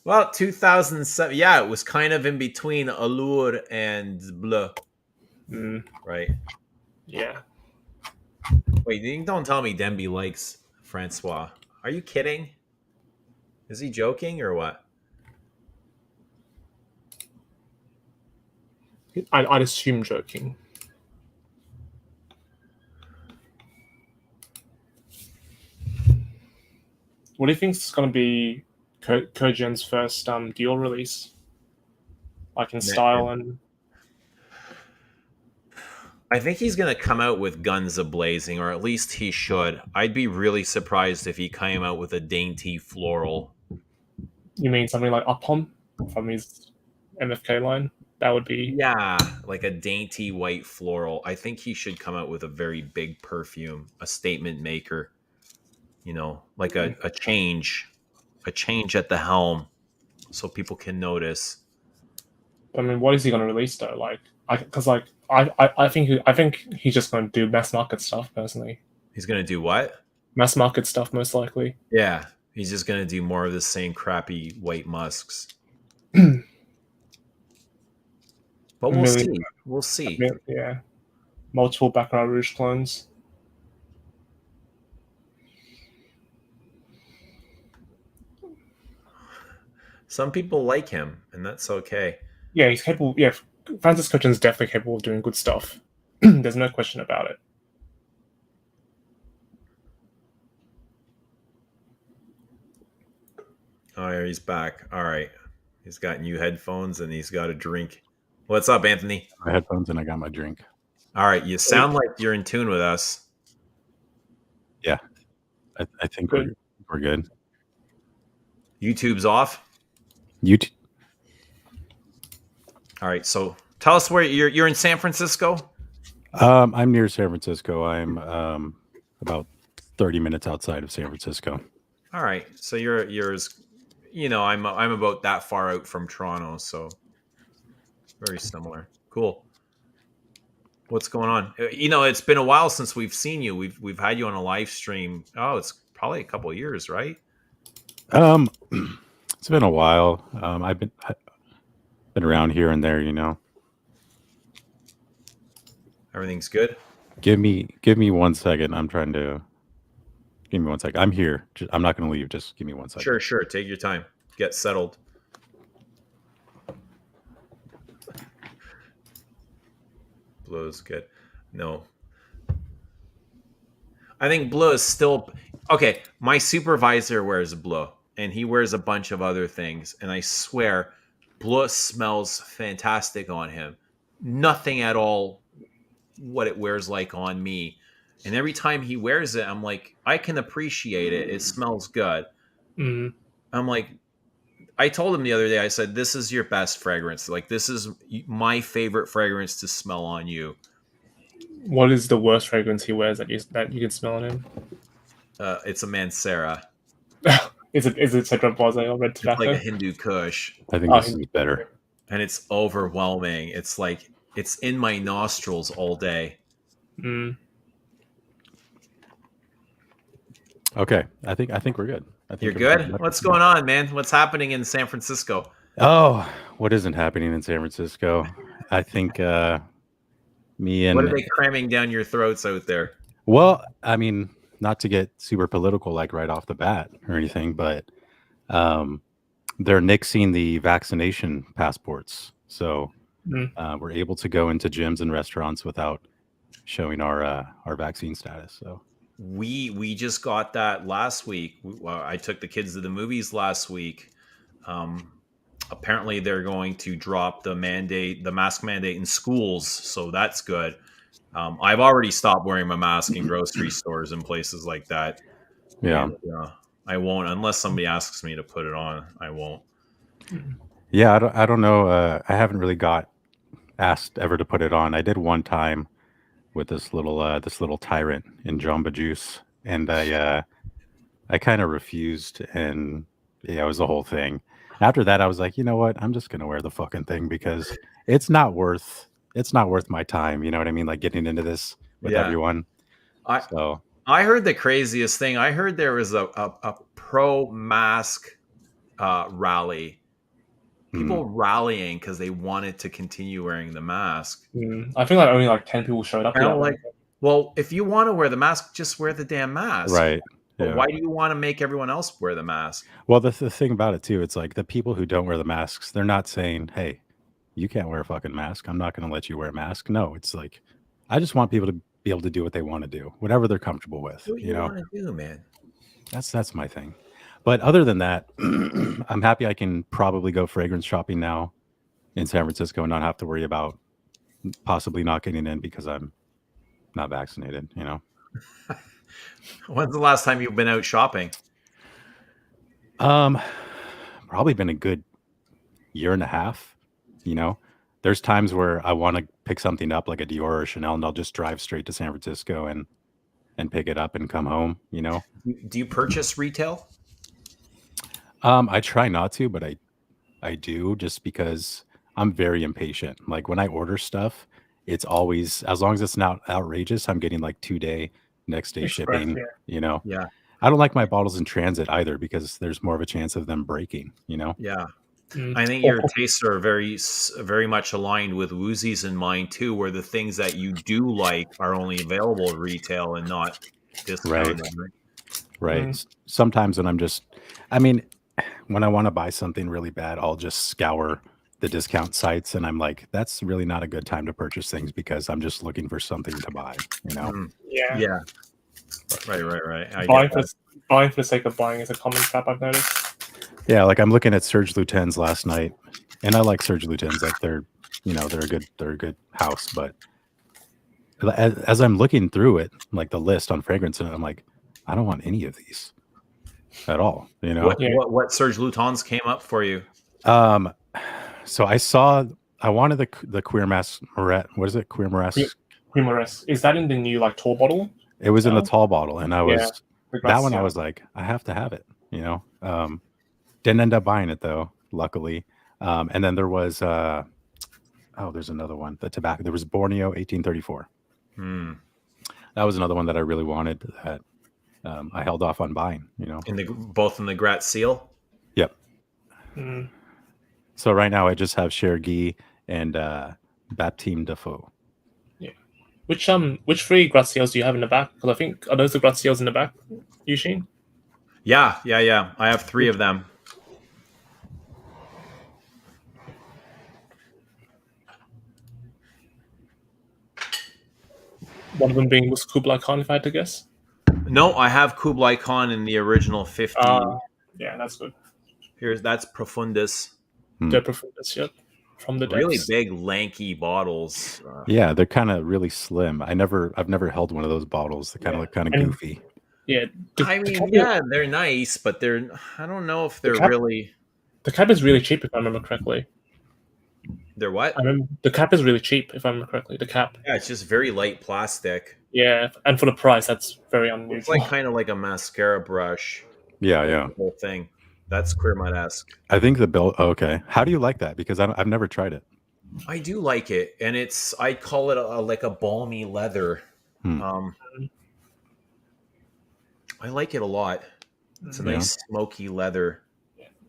Well, 2007. Yeah, it was kind of in between Allure and Bleu, Mm, right? yeah. Wait, don't tell me Demby likes Francois. Are you kidding? Is he joking or what? I'd assume joking. What do you think is going to be Kojin's first Dior release? Like in style and... I think he's going to come out with guns a-blazing, or at least he should. I'd be really surprised if he came out with a dainty floral. You mean something like Upon from his MFK line? That would be... Yeah, like a dainty white floral. I think he should come out with a very big perfume, a statement maker. You know, like a change at the helm, so people can notice. I mean, what is he going to release though? Like, I think he's just going to do mass market stuff. Personally, He's going to do what? Mass market stuff, most likely. Yeah, he's just going to do more of the same crappy white musks. But we'll see. We'll see. Yeah, multiple Baccarat Rouge clones. Some people like him, and that's okay. Yeah, he's capable. Yeah, Francis Kojin's definitely capable of doing good stuff. There's no question about it. Oh, yeah, he's back. All right. He's got new headphones and he's got a drink. What's up, Anthony? My headphones and I got my drink. All right. You sound like you're in tune with us. Yeah, I think Good. we're good. YouTube's off. YouTube. All right. So tell us where you're in San Francisco. I'm near San Francisco. I'm about 30 minutes outside of San Francisco. All right. So you're as I'm about that far out from Toronto, so very similar. Cool. What's going on? It's been a while since we've seen you. We've had you on a live stream. Oh, it's probably a couple of years, right? It's been a while. I've been around here and there, Everything's good. Give me 1 second. Give me 1 second. I'm here. I'm not going to leave. Just give me 1 second. Sure. Take your time. Get settled. Blue is good. No. I think blue is still... Okay, my supervisor wears blue, and he wears a bunch of other things, and I swear, blue smells fantastic on him. Nothing at all what it wears like on me. And every time he wears it, I'm like, I can appreciate it. It smells good. Mm. I'm like, I told him the other day, I said, this is your best fragrance. Like, this is my favorite fragrance to smell on you. What is the worst fragrance he wears that you can smell on him? It's a Mancera. Is it Cedron Blase or red tobacco? It's like a Hindu Kush. I think this is better. And it's overwhelming. It's like, it's in my nostrils all day. Mm. Okay, I think we're good. I think You're good? What's going on, man? What's happening in San Francisco? Oh, what isn't happening in San Francisco? I think me and... What are they cramming down your throats out there? Well, I mean, not to get super political like right off the bat or anything, but they're nixing the vaccination passports. So we're able to go into gyms and restaurants without showing our vaccine status. So we just got that last week. I took the kids to the movies last week. Apparently they're going to drop the mask mandate in schools, so that's good. I've already stopped wearing my mask in grocery stores and places like that. Yeah. And, I won't unless somebody asks me to put it on. I won't. Yeah, I don't know. I haven't really got asked ever to put it on. I did one time with this little tyrant in Jamba Juice, and I kind of refused, and yeah, it was the whole thing. After that, I was like, you know what? I'm just gonna wear the fucking thing because it's not worth my time. You know what I mean? Like getting into this with everyone. I heard the craziest thing. I heard there was a pro-mask rally. People rallying because they wanted to continue wearing the mask. I think like only like 10 people showed up. Well, if you want to wear the mask, just wear the damn mask. Right. But why do you want to make everyone else wear the mask? Well, the thing about it too, it's like the people who don't wear the masks, they're not saying, hey, you can't wear a fucking mask. I'm not going to let you wear a mask. No, it's like, I just want people to be able to do what they want to do, whatever they're comfortable with. What do you want to do, man? That's my thing. But other than that, I'm happy I can probably go fragrance shopping now in San Francisco and not have to worry about possibly not getting in because I'm not vaccinated, you know. When's the last time you've been out shopping? Um, Probably been a good year and a half, you know. There's times where I want to pick something up like a Dior or Chanel and I'll just drive straight to San Francisco and pick it up and come home, you know. Do you purchase retail? I try not to, but I do just because I'm very impatient. Like when I order stuff, it's always as long as it's not outrageous, I'm getting like 2 day, next day Express, shipping, yeah. you know. Yeah. I don't like my bottles in transit either because there's more of a chance of them breaking, you know. Yeah. Mm. I think your tastes are very much aligned with Woozy's and mine too, where the things that you do like are only available at retail and not discounted. Right. Mm. Sometimes when I'm just, I mean, when I want to buy something really bad, I'll just scour the discount sites and I'm like, that's really not a good time to purchase things because I'm just looking for something to buy, you know? Yeah. Yeah. Right. I Buying get for, buying for the sake of buying is a common trap I've noticed. Yeah, like I'm looking at Serge Lutens last night, and I like Serge Lutens. Like they're a good house. But as I'm looking through it, like the list on fragrance, and I'm like, I don't want any of these at all. You know. What Serge Lutens came up for you? So I wanted the Queer Mass Moret. What is it? Queer Moras. Humorous. Is that in the new like tall bottle? It was in the tall bottle, and I was that one. Yeah. I was like, I have to have it. You know. Didn't end up buying it though, luckily. And then there was there's another one. The tobacco. There was Borneo 1834. That was another one that I really wanted that I held off on buying. You know, both in the Grat Seal. Yep. Mm. So right now I just have Chergui and Baptime Defoe. Yeah. Which three Graciels do you have in the back? Because I think are those the Graciels in the back, Eugene? Yeah. I have 3 of them. One of them being was Kublai Khan, if I had to guess. No, I have Kublai Khan in the original 50. Yeah, that's good. That's Profundus. They're Profundus, yep. From the Really depths. big, lanky bottles. Yeah, they're kind of really slim. I've never held one of those bottles. They kind of look kind of goofy. Yeah. They're nice, but I don't know if they're really. The cap is really cheap, if I remember correctly. They're what? I remember the cap is really cheap, if I remember correctly. The cap. Yeah, it's just very light plastic. Yeah, and for the price, that's very unusual. It's like kind of like a mascara brush. Yeah. The whole thing. That's Queer Mud-esque. I think the bill. Okay, how do you like that? Because I've never tried it. I do like it, and I call it like a balmy leather. I like it a lot. It's a nice smoky leather.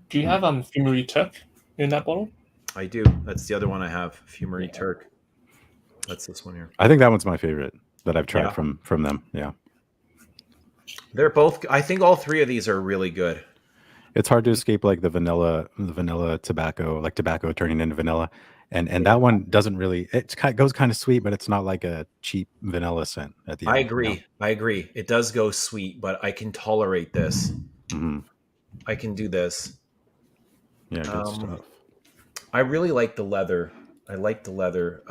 Do you have Perfumery Turk in that bottle? I do. That's the other one I have. Perfumery Turk. That's this one here. I think that one's my favorite that I've tried from them. Yeah. They're both. I think all 3 of these are really good. It's hard to escape like the vanilla tobacco, like tobacco turning into vanilla, and that one doesn't really. It goes kind of sweet, but it's not like a cheap vanilla scent at the end. I agree. It does go sweet, but I can tolerate this. Mm-hmm. I can do this. Yeah, good stuff. I really like the leather. I like the leather.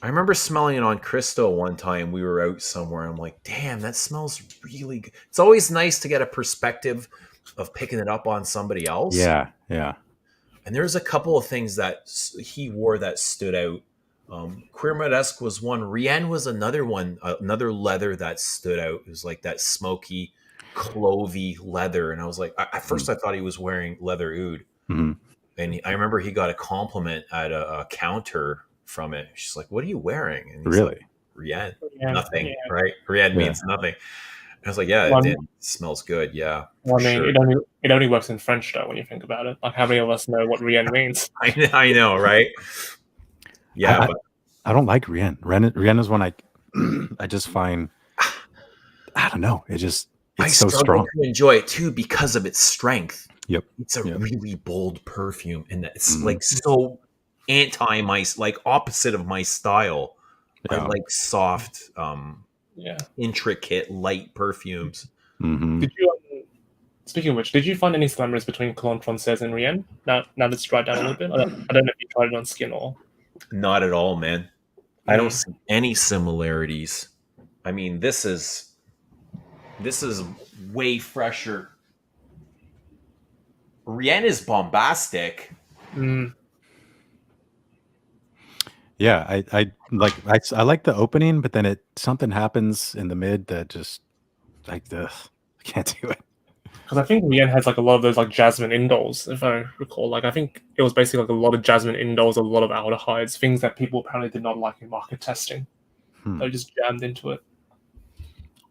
I remember smelling it on Cristo one time. We were out somewhere. I'm like, damn, that smells really good. It's always nice to get a perspective of picking it up on somebody else. Yeah. And there's a couple of things that he wore that stood out. Queer Mud-esque was one. Rien was another one, another leather that stood out. It was like that smoky, clovey leather. And I was like, at first I thought he was wearing leather oud. Mm-hmm. And I remember he got a compliment at a counter from it. She's like, "What are you wearing?" And he's Really? like, Rien, Yeah, nothing, yeah. right? Rien means nothing. And I was like, "Yeah, it smells good." Yeah. Well, I mean, it only works in French though when you think about it. Like, how many of us know what Rien means? I know, right? Yeah, I don't like Rien. Rien is one I just find. I don't know. It's so strong. To enjoy it too because of its strength. Yep. It's a really bold perfume, and it's like so opposite of my style. I like soft, intricate, light perfumes. Mm-hmm. Speaking of which, did you find any similarities between Cologne Française and Rien? Now that it's dried down a little bit. I don't know if you tried it on skin or. Not at all, man. I don't see any similarities. I mean, this is way fresher. Rien is bombastic. Yeah, I like the opening, but then something happens in the mid that just like I can't do it. Because I think Rien has like a lot of those like jasmine indoles, if I recall. Like I think it was basically like a lot of jasmine indoles, a lot of aldehydes, things that people apparently did not like in market testing. They just jammed into it.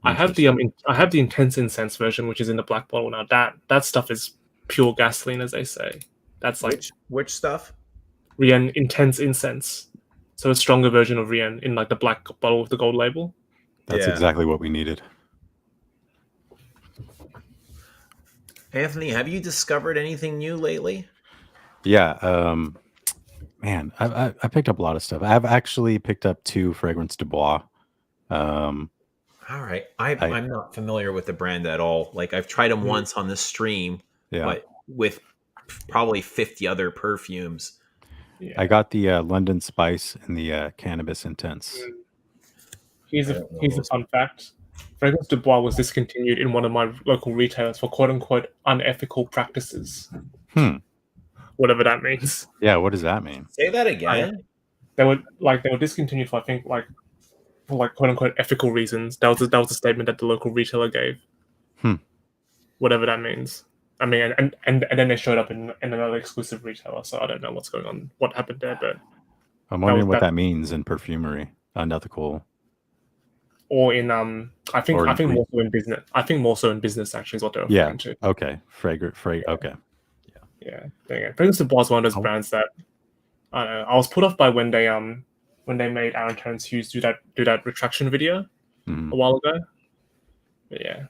I have the intense incense version, which is in the black bottle now. That stuff is pure gasoline, as they say. That's like which stuff? Rien intense incense. So a stronger version of Rien in like the black bottle with the gold label. That's exactly what we needed. Anthony, have you discovered anything new lately? Yeah, man, I picked up a lot of stuff. I've actually picked up 2 Fragrance du Bois. All right, I'm not familiar with the brand at all. Like I've tried them once on the stream, but with probably 50 other perfumes. Yeah. I got the London Spice and the Cannabis Intense. Here's a fun fact. Fragrance du Bois was discontinued in one of my local retailers for quote-unquote unethical practices. Whatever that means. Yeah, what does that mean? Say that again. They were discontinued for, I think, for quote-unquote ethical reasons. That was a statement that the local retailer gave. Whatever that means. I mean, and then they showed up in another exclusive retailer, so I don't know what's going on, what happened there, but I'm wondering what that means in perfumery, unethical. Or in I think more so in business. I think more so in business actually is what they're referring to. Okay. Okay. Yeah. Fragrance du Bois is one of those brands that I don't know. I was put off by when they made Aaron Terrence Hughes do that retraction video a while ago. But yeah.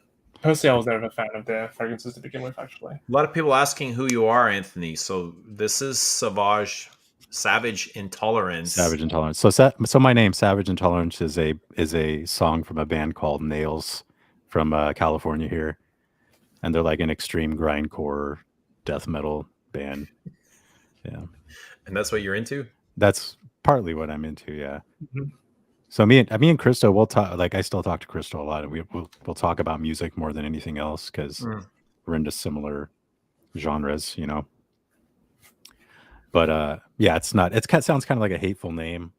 Personally, I was never a fan of their fragrances to begin with, actually. A lot of people asking who you are, Anthony. So this is Savage Intolerance. Savage Intolerance. So my name, Savage Intolerance, is a song from a band called Nails from California here, and they're like an extreme grindcore death metal band. Yeah, and that's what you're into. That's partly what I'm into. Yeah. So me and Christo, we'll talk. Like I still talk to Christo a lot, and we'll talk about music more than anything else because we're into similar genres, you know. But yeah, it sounds kind of like a hateful name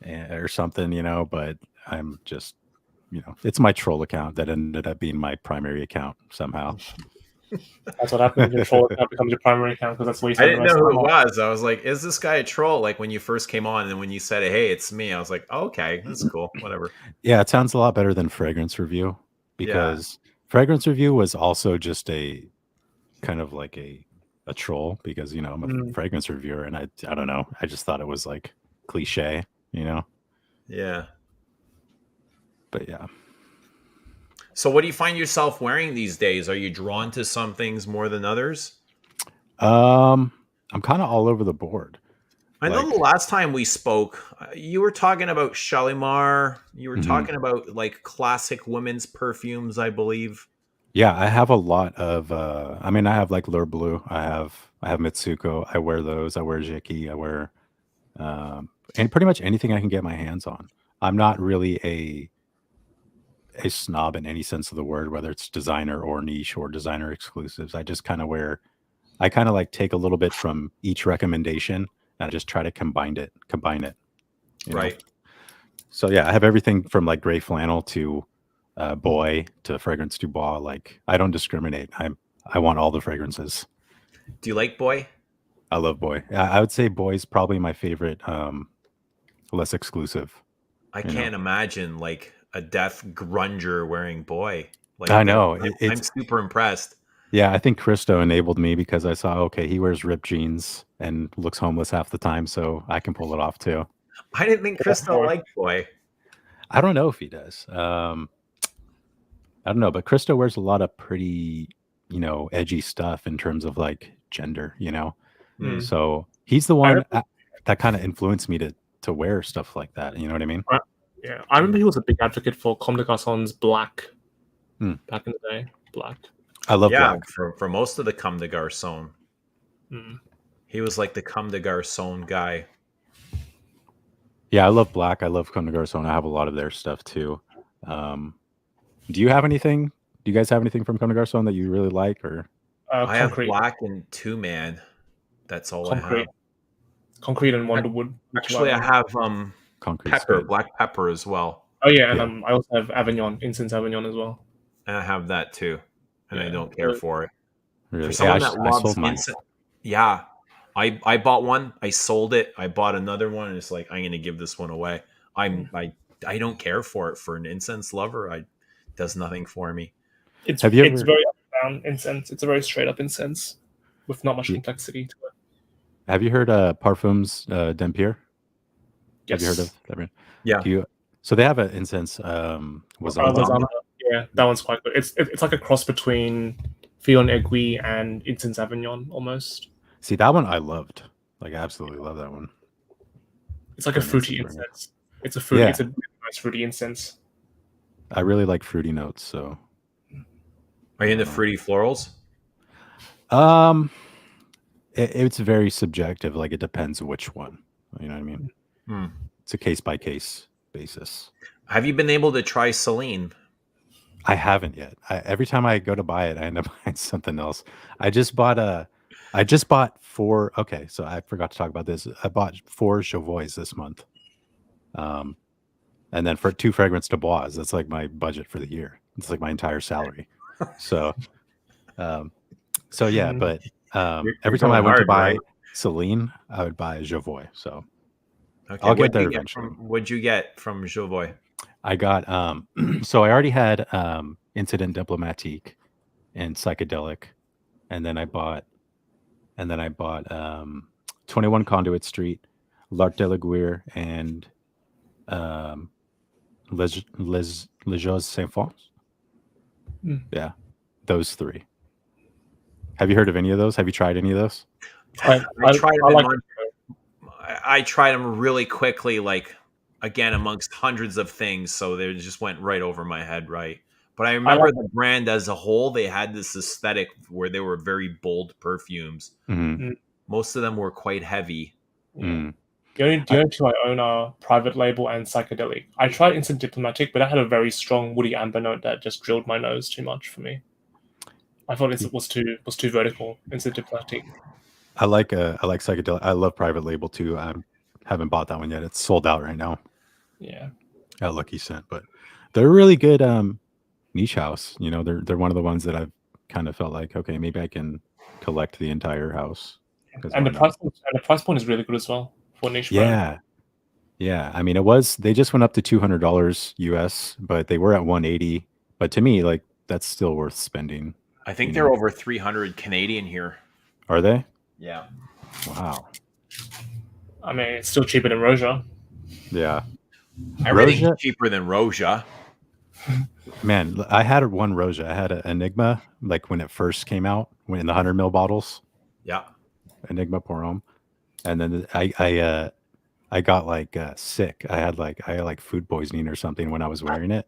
or something, you know. But I'm just, you know, it's my troll account that ended up being my primary account somehow. That's what happens when your troll account becomes your primary account, because that's what you I didn't know who it was. I was like, is this guy a troll? Like when you first came on, and then when you said, hey, it's me, I was like, oh, okay, that's cool, whatever. Yeah, it sounds a lot better than Fragrance Review, because Fragrance Review was also just a kind of like a troll, because, you know, I'm a fragrance reviewer, and I don't know, I just thought it was like cliche, you know. Yeah. But yeah. So what do you find yourself wearing these days? Are you drawn to some things more than others? I'm kind of all over the board. I know the last time we spoke, you were talking about Shalimar. You were talking about like classic women's perfumes, I believe. Yeah, I have a lot of. I mean, I have like L'Heure Bleu. I have Mitsuko. I wear those. I wear Jiki. I wear, and pretty much anything I can get my hands on. I'm not really a snob in any sense of the word, whether it's designer or niche or designer exclusives. I just kind of like take a little bit from each recommendation and I just try to combine it. Right. Know? So yeah, I have everything from like gray flannel to Boy to Fragrance du Bois. Like I don't discriminate. I want all the fragrances. Do you like Boy? I love Boy. I would say Boy is probably my favorite, less exclusive. I can't imagine like a death grunger wearing Boy. Like I know. I'm super impressed. Yeah, I think Christo enabled me because I saw, okay, he wears ripped jeans and looks homeless half the time, so I can pull it off too. I didn't think Christo liked Boy. I don't know if he does. I don't know, but Christo wears a lot of pretty, you know, edgy stuff in terms of like gender, you know. So he's the one that kind of influenced me to wear stuff like that. You know what I mean? Yeah, I remember he was a big advocate for Comme des Garçons Black back in the day. Black. I love Yeah, black. for most of the Comme des Garçons, Mm. he was like the Comme des Garçons guy. Yeah, I love black. I love Comme des Garçons. I have a lot of their stuff too. Um, do you have anything? Do you guys have anything from Comme des Garçons that you really like? Or I have Concrete, black and Two Man. That's all I have. concrete, concrete, and Wonderwood. Which Actually, I one? have Concrete's pepper, good. black pepper as well, Oh yeah, and Yeah, I also have Avignon, Incense Avignon as well. and I have that too, and I Yeah. don't care for it. For really. Yeah, someone that I loves sold mine. incense, yeah, I bought one, I sold it, I bought another one, and it's like I'm gonna give this one away. I don't care for it. For an incense lover, I does nothing for me. Have you It's ever very up and down incense. It's a very straight up incense with not much y- complexity to it. have you heard Parfums d'Empire? Have you heard of Yes. that brand? Yeah, Do you? So they have an incense Wazamba. Lasagna. Yeah, that one's quite good. It's like a cross between Fion Aiguille and Incense Avignon almost. See, that one I loved. Like, I absolutely love that one. It's like For a an fruity incense burner. incense. It's a fruity. Yeah, It's a really nice fruity incense. I really like fruity notes. So, are you into Uh, fruity florals? um, it's very subjective. Like, it depends which one. You know what I mean? Hmm. It's a case by case basis. Have you been able to try Celine? I haven't yet. Every time I go to buy it, I end up buying something else. I just bought I just bought four. Okay, so I forgot to talk about this. I bought four Chavois this month, um, and then for two fragrance de bois. That's like my budget for the year. It's like my entire salary. So, um, so yeah. But You're every time I going went to hard, buy right? Celine, I would buy Chavois. So Okay, I'll get there eventually. what'd you get from Jovoy? I got so I already had Incident Diplomatique and Psychedelic, and then I bought 21 Conduit Street, L'Art de l'Aiguille, and um Les Jeux Saint Fons. Mm. Yeah, those three. Have you heard of any of those? Have you tried any of those? I tried them I in like I tried them really quickly, like again amongst hundreds of things, so they just went right over my head, right? But I remember the brand as a whole; they had this aesthetic where they were very bold perfumes. Mm-hmm. Most of them were quite heavy. Mm. the only two I own are Private Label and Psychedelic. I tried Instant Diplomatic, but that had a very strong woody amber note that just drilled my nose too much for me. I thought it was too vertical. Instant Diplomatic. I like Psychedelic. I love Private Label too. I haven't bought that one yet. It's sold out right now Yeah. at Lucky Scent, but they're a really good niche house. You know, they're one of the ones that I've kind of felt like, okay, maybe I can collect the entire house. And the price point is really good as well for a niche brand. Yeah. I mean, they just went up to $200 US, but they were at 180. But to me, like, that's still worth spending. I think they're over 300 Canadian here. Are they? Yeah. Wow. I mean, it's still cheaper than Roja. Yeah. Everything's Roja? cheaper than Roja. Man, I had one Roja. I had an Enigma, like when it first came out, when in the 100 ml bottles. Yeah. Enigma Pour Homme. And then I got like sick. I had like food poisoning or something when I was wearing it.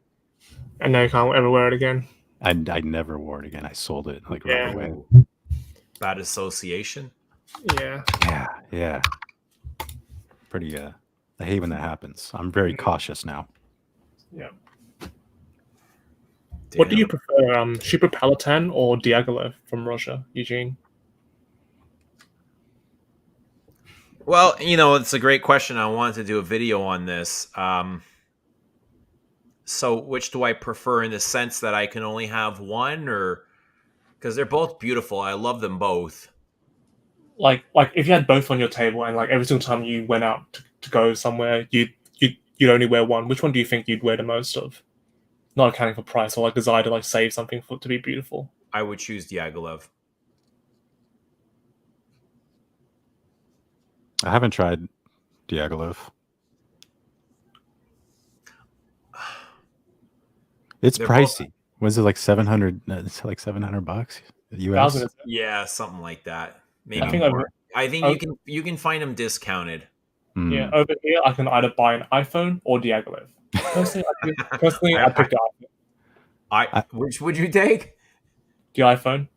And now you can't ever wear it again. I never wore it again. I sold it like right away. Bad association. Yeah. Yeah. Pretty I hate when that happens. I'm very cautious now. Yeah. Damn. What do you prefer, Super Palatine or Diaghilev from Roja, Eugene? Well, it's a great question. I wanted to do a video on this. So which do I prefer in the sense that I can only have one, or because they're both beautiful? I love them both. Like if you had both on your table and like every single time you went out to go somewhere, you'd only wear one. Which one do you think you'd wear the most of? Not accounting for price or like desire to like save something for it to be beautiful. I would choose Diaghilev. I haven't tried Diaghilev. It's They're pricey. Was it like 700? It's like $700 US. Yeah, something like that. Maybe I think more. I think you can find them discounted. Yeah, over here I can either buy an iPhone or Diaghilev. Personally, I pick the iPhone. Which would you take? The iPhone.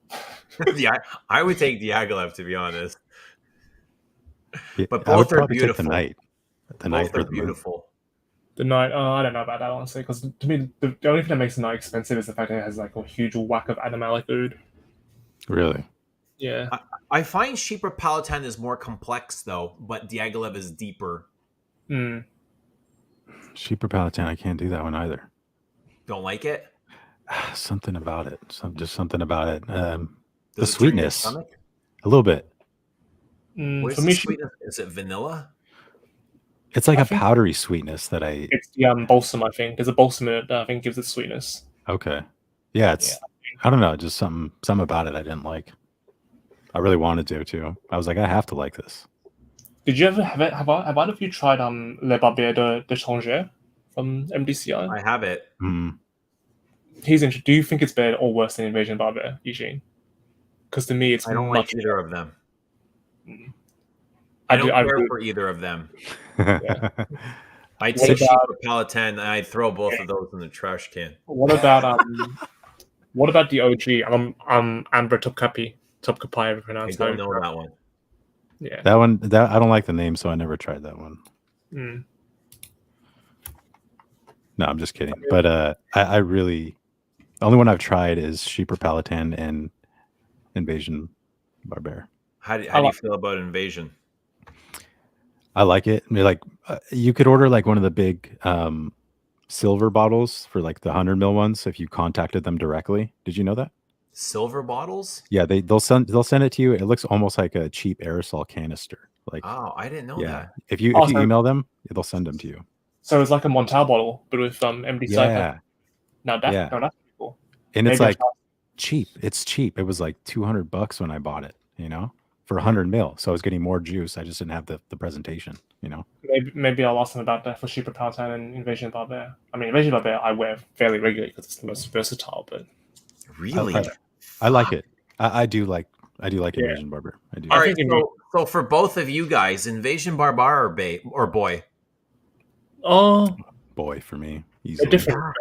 Yeah, I would take Diaghilev, to be honest. Yeah, But I would both are probably take the beautiful. night, the night Both or are the moon. beautiful. The night. I don't know about that honestly, because to me, the only thing that makes the night expensive is the fact that it has like a huge whack of animalic oud. Really, Yeah. I find cheaper Palatine is more complex though, but Diaghilev is deeper. Mm. cheaper Palatine. I can't do that one either. Don't like it? Something about it. Just something about it. The Does it turn your sweetness, stomach? a little bit. What For is the me, sweetness? Is it vanilla? It's like I a think powdery sweetness that I. it's the balsam. I think there's a balsam in it that I think gives it sweetness. Okay, yeah, Yeah. I don't know, just something about it I didn't like. I really wanted to too. I was like, I have to like this. Did you ever have it? Have either of you tried Le Barbier de Changer from MDCI? I have it. Mm. Do you think it's better or worse than Invasion Barbier, Eugene? Because to me, it's I don't like much. either of them. I I do. don't I care really, for either of them. yeah. I'd What say about cheaper Palatine, and I'd throw both of those in the trash can. what about the OG? Amber Topkapi, I I pronounce how don't you know pronounce. that one. Yeah. That one, that I don't like the name, so I never tried that one. Mm. No, I'm just kidding. But I really, the only one I've tried is Cheaper Palatine and Invasion Barber. How do you feel about Invasion? I like it. I mean, like you could order like one of the big silver bottles for like the 100 ml ones if you contacted them directly. Did you know that? Silver bottles? Yeah, they'll send it to you. It looks almost like a cheap aerosol canister. Like, Oh, I didn't know yeah, that. if you Also, email them, they'll send them to you. so it's like a Montal bottle, but with MDCI. Yeah, Now yeah, that's cool. and it's Maybe like cheap. It's cheap. It was like $200 when I bought it. For Hmm. 100 ml. So I was getting more juice. I just didn't have the presentation. maybe I'll ask them about that for Cheaper Palatine and Invasion Barbier. I mean, Invasion Barbier I wear fairly regularly because it's the most versatile. But Really? I like it. I do like Yeah. Invasion Barber. I do. All I right. think So for both of you guys, Invasion Barbar or boy? oh, Boy, for me, they're easily. different.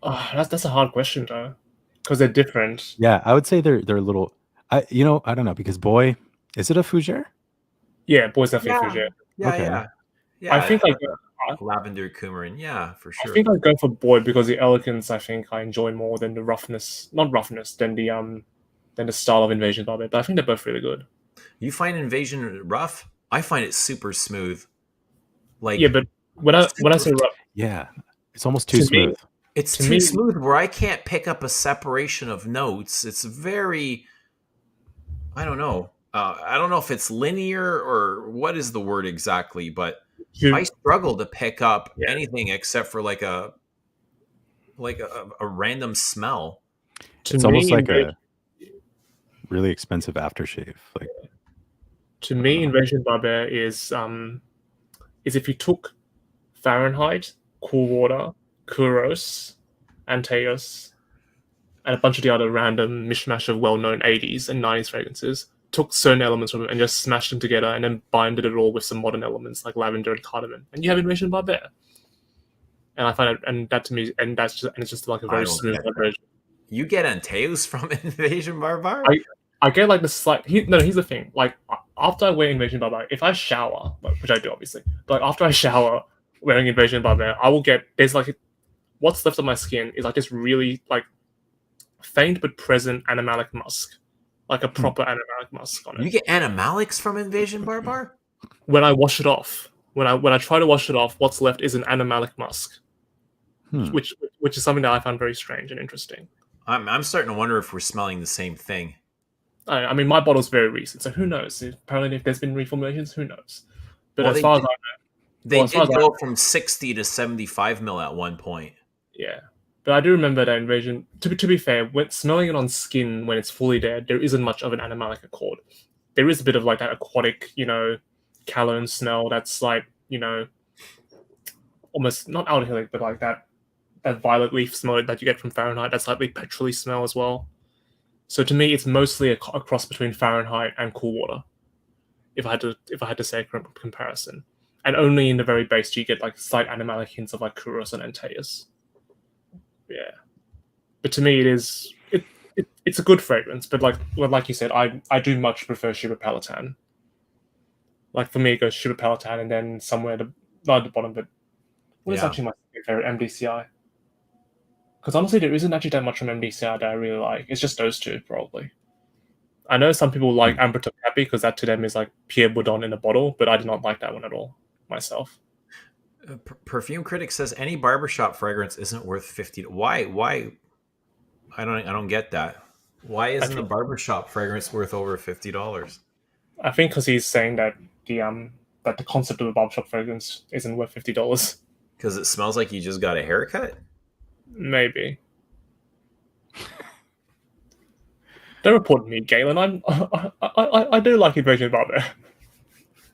That's a hard question though, because they're different. Yeah, I would say they're a little. I don't know because boy, is it a fougere? Yeah, boys definitely Fougere. Yeah, Okay. yeah. I think lavender coumarin. Yeah, for I sure. think I'd go for boy because the elegance I think I enjoy more than the roughness. Not roughness, than the style of Invasion Barbier. But I think they're both really good. You find Invasion rough? I find it super smooth. Like Yeah, but when I say rough, Yeah, it's almost too to smooth. it's to too me- smooth where I can't pick up a separation of notes. It's very, I don't know. I don't know if it's linear or what is the word exactly, but I struggle to pick up Yeah. anything except for like a random smell. It's almost like a really expensive aftershave. Like to me, Invasion Barbier is if you took Fahrenheit, Cool Water, Kuros, Antaeus, and a bunch of the other random mishmash of well-known 80s and 90s fragrances, took certain elements from it and just smashed them together and then binded it all with some modern elements like lavender and cardamom, and you have Invasion Barbier. And I find it, and that to me, and it's just like a very smooth version. You get Antaeus from Invasion Barbar? I get like the slight. Here's the thing. Like after I wear Invasion Barbier, if I shower, which I do obviously, but after I shower wearing Invasion Barbier, I will get there's like what's left of my skin is like this really like faint but present animalic musk, like a proper animalic musk on it. You get animalics from Invasion Barbar? When I wash it off, when I try to wash it off, what's left is an animalic musk, which is something that I found very strange and interesting. I'm starting to wonder if we're smelling the same thing. I mean, my bottle's very recent, so who knows? Apparently, if there's been reformulations, who knows? But Well, as far as I know, they did go from 60 to 75 mil at one point. Yeah, but I do remember that Invasion. To be fair, when smelling it on skin when it's fully dead, there isn't much of an animalic accord. There is a bit of like that aquatic, cologne smell. That's like almost not aldehydic, but like that violet leaf smell that you get from Fahrenheit. That slightly petrol-y smell as well. So to me, it's mostly a cross between Fahrenheit and Cool Water. If I had to say a comparison, and only in the very base do you get like slight animalic hints of like Kuros and Antaeus. Yeah, but to me, it's a good fragrance, but like you said, I do much prefer Super Palatine. Like for me, it goes Super Palatine and then somewhere not at the bottom, but what is Yeah. actually my favorite MDCI? Because honestly, there isn't actually that much from MDCI that I really like. It's just those two, probably. I know some people like Amber Top Happy because that to them is like Pierre Bourdon in a bottle, but I do not like that one at all myself. Perfume Critic says any barbershop fragrance isn't worth 50. Why? I don't get that. Why isn't a barbershop fragrance worth over $50? I think because he's saying that the concept of a barbershop fragrance isn't worth $50. Because it smells like you just got a haircut? Maybe. Don't report me, Galen. I do like Invasion Barber.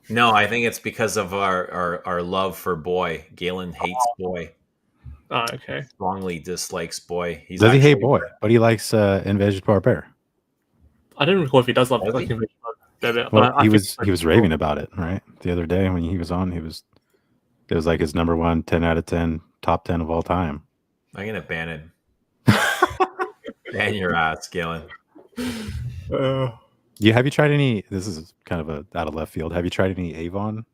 No, I think it's because of our love for Boy. Galen hates Boy. Ah, okay. Strongly dislikes Boy. Does he hate Boy? But he likes Invasion Barber. I don't recall if he does love Does he? Invasion Barber. Well, he was raving about it, right? The other day when he was on, it was like his number one 10 out of 10, top 10 of all time. I'm gonna ban it. Ban your ass, Galen. Have you tried any? This is kind of a out of left field. Have you tried any Avon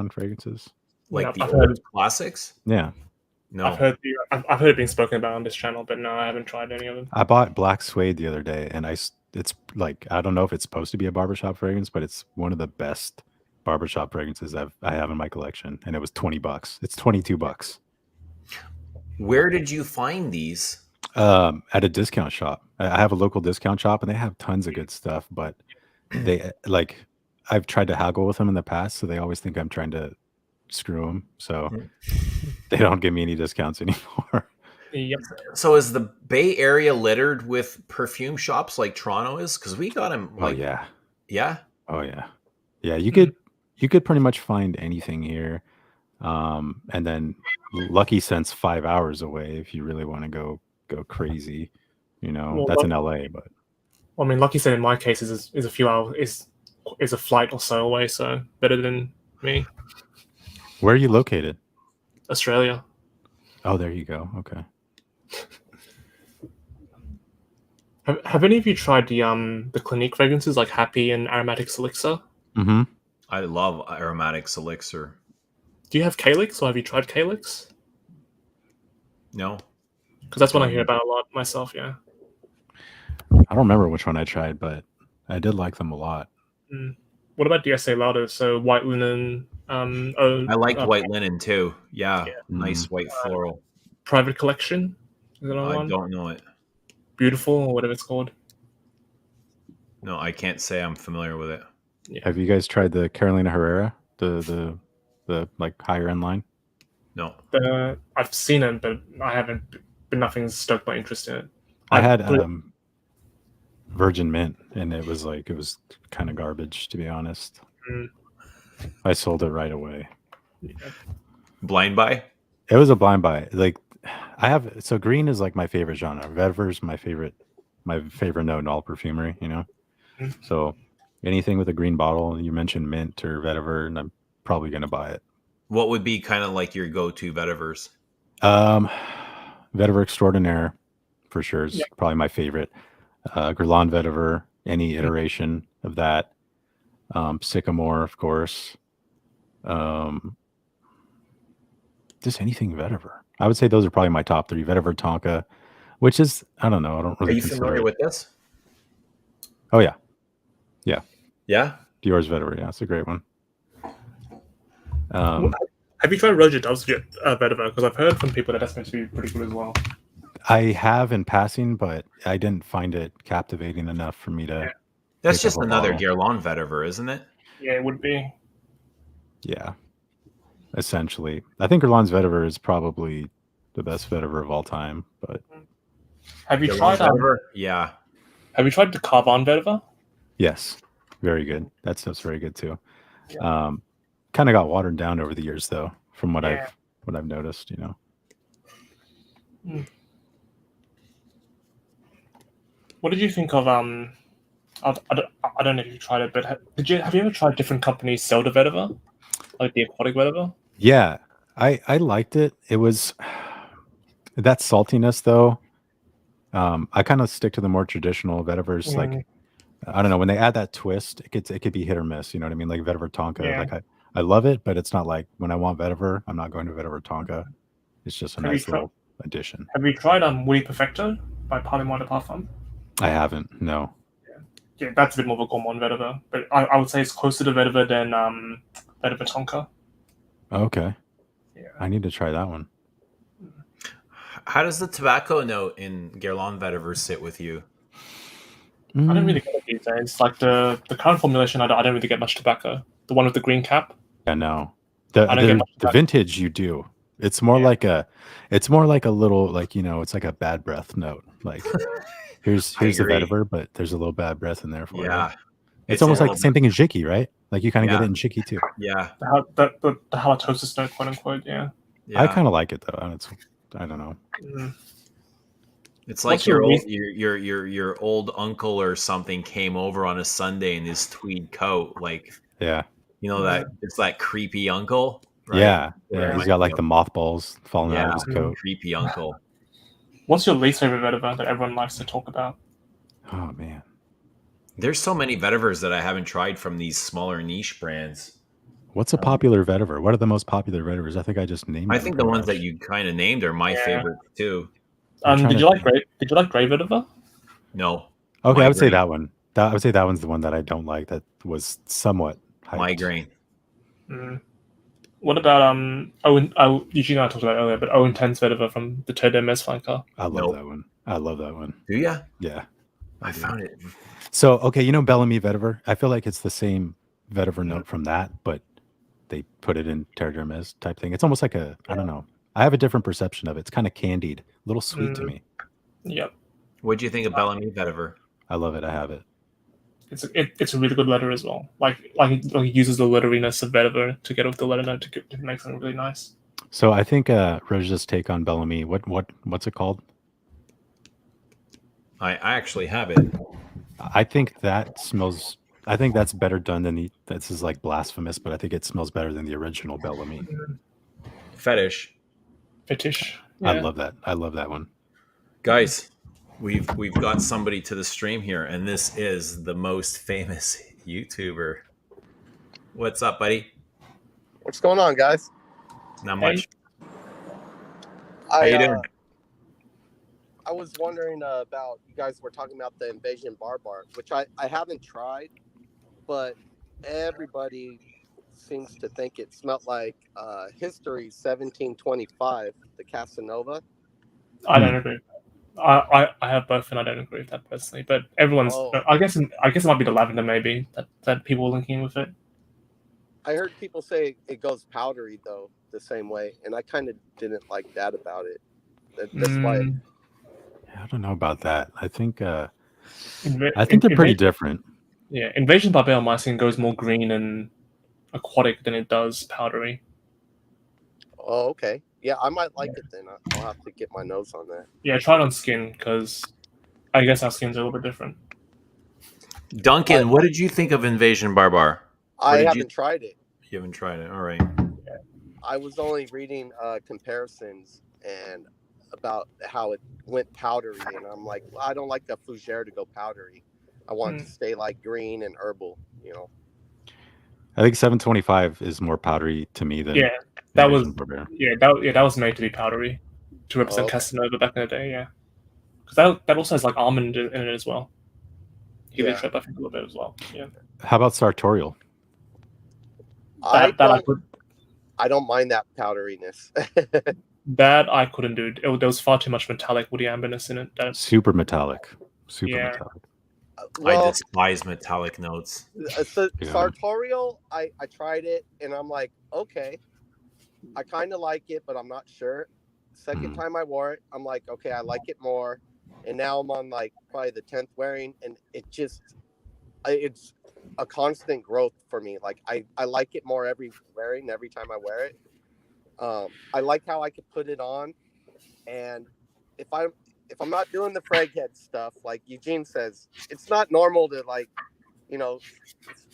fragrances? Like Yeah, the old classics? Yeah. No. I've heard it being spoken about on this channel, but no, I haven't tried any of them. I bought Black Suede the other day, and it's like, I don't know if it's supposed to be a barbershop fragrance, but it's one of the best barbershop fragrances I have in my collection, and it was $20. It's $22. Where did you find these? At a discount shop. I have a local discount shop, and they have tons of good stuff, but they I've tried to haggle with them in the past, so they always think I'm trying to screw them, so they don't give me any discounts anymore. Yep. So is the Bay Area littered with perfume shops like Toronto is? Because we got them. Like, oh yeah. Oh yeah. You could pretty much find anything here, and then Lucky Scent's 5 hours away if you really want to go crazy. Well, that's in LA, but I mean, Lucky Scent in my case is a few hours is a flight or so away, so better than me. Where are you located? Australia. Oh, there you go. Okay. Have any of you tried the Clinique fragrances like Happy and Aromatic Elixir? Mm-hmm. I love Aromatic Elixir. Do you have Calyx, or have you tried Calyx? No. Because that's one I hear about a lot myself, yeah. I don't remember which one I tried, but I did like them a lot. What about DSA Lauder? So White Linen. I liked White Linen too. Yeah. Nice white floral. Private Collection. Is that I one? don't know it. Beautiful, or whatever it's called. No, I can't say I'm familiar with it. Yeah. Have you guys tried the Carolina Herrera, the like higher end line? No. I've seen it, but I haven't. But nothing's stoked my interest in it. I had Virgin Mint, and it was kind of garbage, to be honest. I sold it right away. Yeah. Blind buy? It was a blind buy. Like, green is like my favorite genre. Vetiver's my favorite note in all perfumery, So anything with a green bottle, you mentioned mint or vetiver, and I'm probably going to buy it. What would be kind of like your go-to vetivers? Vetiver Extraordinaire for sure is probably my favorite. Guerlain vetiver, any iteration of that. Sycamore, of course. Just anything vetiver. I would say those are probably my top three. Vetiver Tonka, which is, I don't know. I don't really. Are you familiar with this? Oh yeah. Yeah. Dior's vetiver. Yeah, it's a great one. Have you tried Roger Dove's vetiver? Because I've heard from people that that's meant to be pretty good as well. I have in passing, but I didn't find it captivating enough for me to. That's just another Guerlain vetiver, isn't it? Yeah, it would be. Yeah, essentially. I think Guerlain's vetiver is probably the best vetiver of all time. But have you tried vetiver? Yeah. Have you tried the Carvan vetiver? Yes, very good. That stuff's very good too. Yeah. Kind of got watered down over the years, though, from what I've noticed. What did you think of I don't know if you tried it, but have you ever tried different companies sell the vetiver, like the aquatic vetiver? Yeah, I liked it. It was that saltiness, though. I kind of stick to the more traditional vetivers. Like I don't know, when they add that twist, it could be hit or miss. You know what I mean? Like vetiver tonka. Yeah. Like I love it, but it's not like when I want vetiver, I'm not going to vetiver tonka. It's just a nice little addition. Have you tried Woody Perfecto by Parlement de Parfum? I haven't. No. Yeah, that's a bit more of a gourmand vetiver, but I would say it's closer to vetiver than vetiver tonka. Okay. Yeah. I need to try that one. How does the tobacco note in Guerlain vetiver sit with you? I don't really get it these days. Like the current formulation, I don't really get much tobacco. The one with the green cap. Yeah, no. I don't get much The vintage you do. It's more like a little, like, you know, it's like a bad breath note. Like here's the vetiver, but there's a little bad breath in there for you. It's almost like the same thing in Jiki, right? Like you kind of get it in Jiki too. Yeah. The halitosis note, quote unquote. Yeah. I kind of like it though. I don't know. It's like your old uncle or something came over on a Sunday in his tweed coat, like yeah, you know that it's that creepy uncle, right? Yeah. He's got like the mothballs falling out of his coat. Creepy uncle. What's your least favorite vetiver that everyone likes to talk about? Oh man, there's so many vetivers that I haven't tried from these smaller niche brands. What's a popular vetiver? What are the most popular vetivers? I think I just named. I think the ones that you kind of named are my favorite too. Did you like Grey vetiver? No. Okay, I would say that one. I would say that one's the one that I don't like. That was somewhat hyped. Migraine. What about Eugene and I talked about it earlier, but Owen 10's vetiver from the Tour de Mes flanker. I love that one. I love that one. Do you? Yeah. I found it. So okay, you know Bellamy vetiver? I feel like it's the same vetiver note from that, but they put it in Terre de Mes type thing. It's almost like I don't know. I have a different perception of it. It's kind of candied, a little sweet to me. Yep. What do you think of Bellamy vetiver? I love it. I have it. It's a really good letter as well. Like it uses the letteriness of vetiver to get with the letter note to make something really nice. So I think Roja's take on Bellamy. What's it called? I actually have it. I think that smells. I think that's better done than this is like blasphemous, but I think it smells better than the original Bellamy. Fetish. Yeah. I love that. I love that one. Guys, we've got somebody to the stream here, and this is the most famous YouTuber. What's up, buddy? What's going on, guys? Not much. How you doing? I was wondering about, you guys were talking about the Invasion Barbar, which I haven't tried, but everybody seems to think it smelled like History 1725, the Casanova. I don't agree. I have both, and I don't agree with that personally. But everyone's. I guess it might be the lavender maybe that people are linking with it. I heard people say it goes powdery though the same way, and I kind of didn't like that about it. That's why. I don't know about that. I think they're pretty different. Yeah, Invasion Barbaromycin goes more green and aquatic than it does powdery. Oh, okay. Yeah, I might like it then. I'll have to get my nose on that. Yeah, try it on skin, because I guess our skins are a little bit different. Duncan, what did you think of Invasion Barbar? I haven't tried it. You haven't tried it. All right. Yeah. I was only reading comparisons and about how it went powdery, and I'm like, well, I don't like a fougere to go powdery. I want it to stay like green and herbal, you know. I think 725 is more powdery to me than that was made to be powdery to represent Casanova back in the day. Yeah, because that also has like almond in it as well. Heliotrope, I think, a little bit as well. Yeah. How about sartorial? I don't mind that powderiness. That I couldn't do. There was far too much metallic woody amberness in it. Super metallic. Metallic. Well, I despise metallic notes. Sartorial, I tried it, and I'm like, okay, I kind of like it, but I'm not sure. Second time I wore it, I'm like, okay, I like it more. And now I'm on like probably the 10th wearing, and it's a constant growth for me. Like I like it more every time I wear it. I like how I could put it on, and if I'm not doing the frag head stuff, like Eugene says, it's not normal to like, you know,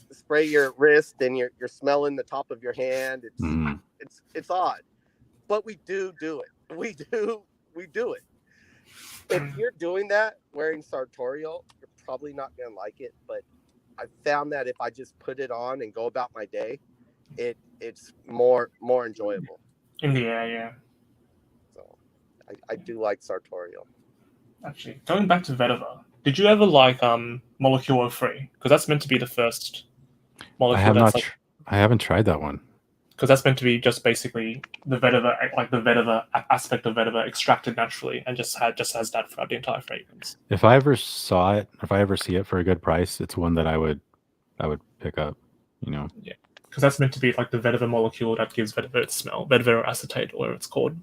spray your wrist and you're smelling the top of your hand. It's odd, but we do it. We do it. if you're doing that wearing sartorial, you're probably not gonna like it. But I found that if I just put it on and go about my day, it's more enjoyable. In the air, yeah. So I do like sartorial. Actually, going back to vetiver, did you ever like molecule 03? Because that's meant to be the first I molecule have that's not. I haven't tried that one. because that's meant to be just basically the vetiver, like the vetiver aspect of vetiver extracted naturally, and just has that throughout the entire fragrance. If I ever saw it, if I ever see it for a good price, it's one that I would pick up. You know. Yeah, because that's meant to be like the vetiver molecule that gives vetiver its smell, vetiver acetate, or whatever it's called.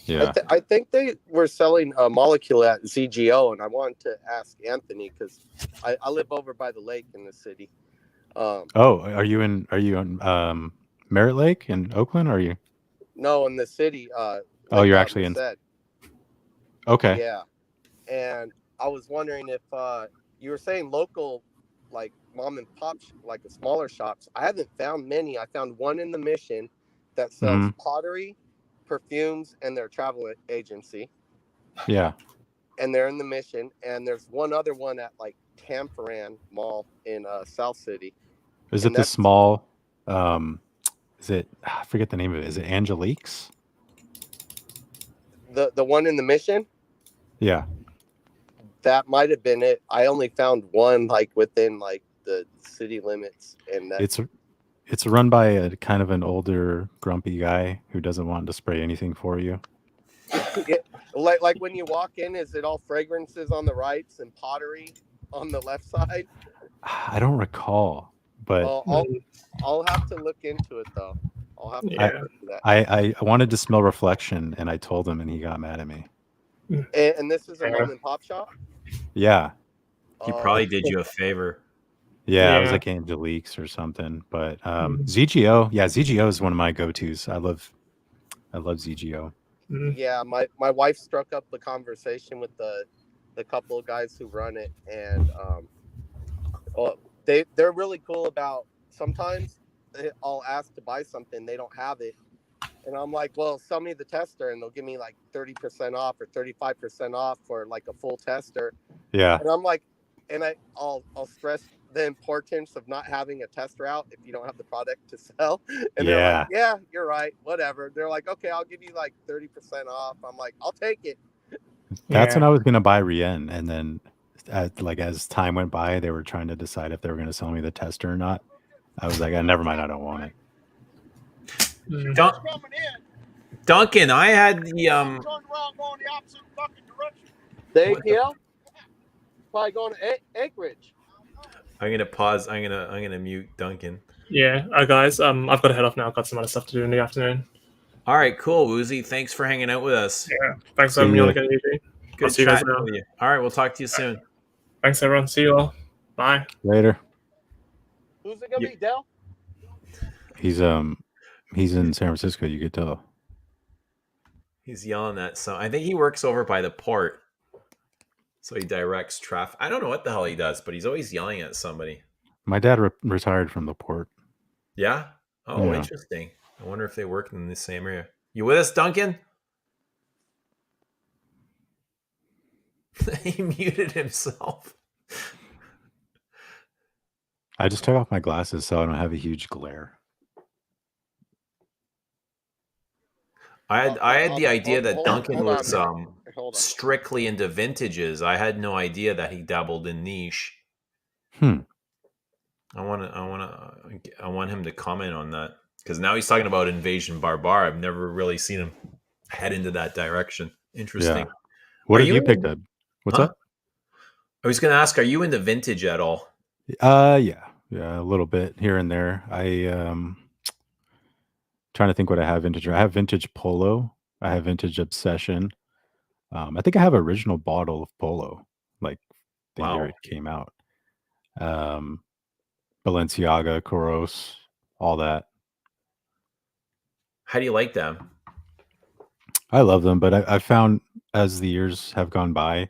Yeah. I think they were selling a molecule at ZGO, and I wanted to ask Anthony because I live over by the lake in the city. Oh, are you in Merritt Lake in Oakland? Or are you? No, in the city. Oh, you're actually in. Merced. Okay. Yeah, and I was wondering if you were saying local, like mom and pop, like the smaller shops. I haven't found many. I found one in the Mission that sells pottery, perfumes, and their travel agency. Yeah. And they're in the Mission. And there's one other one at like Tamparan Mall in South City. Is it the small? Is it? I forget the name of it. Is it Angelique's? The one in the Mission? Yeah. That might have been it. I only found one like within like the city limits, and that it's run by a kind of an older, grumpy guy who doesn't want to spray anything for you. like when you walk in, is it all fragrances on the rights and pottery on the left side? I don't recall, but I'll have to look into it though. I'll have to look into that. I wanted to smell reflection, and I told him, and he got mad at me. And this is a mom and pop shop? Yeah. He probably did you a favor. Yeah, I was like Angelique's or something. But ZGO, yeah, ZGO is one of my go-tos. I love ZGO. Yeah, my wife struck up the conversation with the couple of guys who run it, and they're really cool about sometimes I'll ask to buy something, they don't have it. And I'm like, well, sell me the tester, and they'll give me like 30% off or 35% off for like a full tester. Yeah. And I'm like, and I'll stress the importance of not having a tester out if you don't have the product to sell. And they're like, yeah, you're right, whatever. They're like, okay, I'll give you like 30% off. I'm like, I'll take it. That's when I was gonna buy Rien, and then as time went by, they were trying to decide if they were gonna sell me the tester or not. I was like, never mind, I don't want it. Duncan, I had the Thank you. Probably going to Anchorage. I'm gonna pause. I'm gonna mute Duncan. Yeah, guys. I've got to head off now. I've got some other stuff to do in the afternoon. All right, cool, Woozy. Thanks for hanging out with us. Yeah, thanks for having me on again, EJ. Good see you guys now. with you. All right, we'll talk to you soon. Thanks, everyone. See you all. Bye. Later. Who's it gonna be, Del? He's in San Francisco. You could tell. He's yelling at some. I think he works over by the port, so he directs traffic. I don't know what the hell he does, but he's always yelling at somebody. My dad retired from the port. Yeah. Oh, yeah. Interesting. I wonder if they work in the same area. You with us, Duncan? He muted himself. I just took off my glasses so I don't have a huge glare. I had the idea that Duncan was strictly into vintages. I had no idea that he dabbled in niche. I want him to comment on that, because now he's talking about Invasion Barbar. I've never really seen him head into that direction. Interesting. Yeah. What have you picked up? What's up? I was going to ask, are you into vintage at all? Yeah, a little bit here and there. Trying to think what I have vintage. I have vintage Polo. I have vintage Obsession. I think I have original bottle of Polo, like the year it came out. Balenciaga, Koros, all that. How do you like them? I love them, but I found as the years have gone by,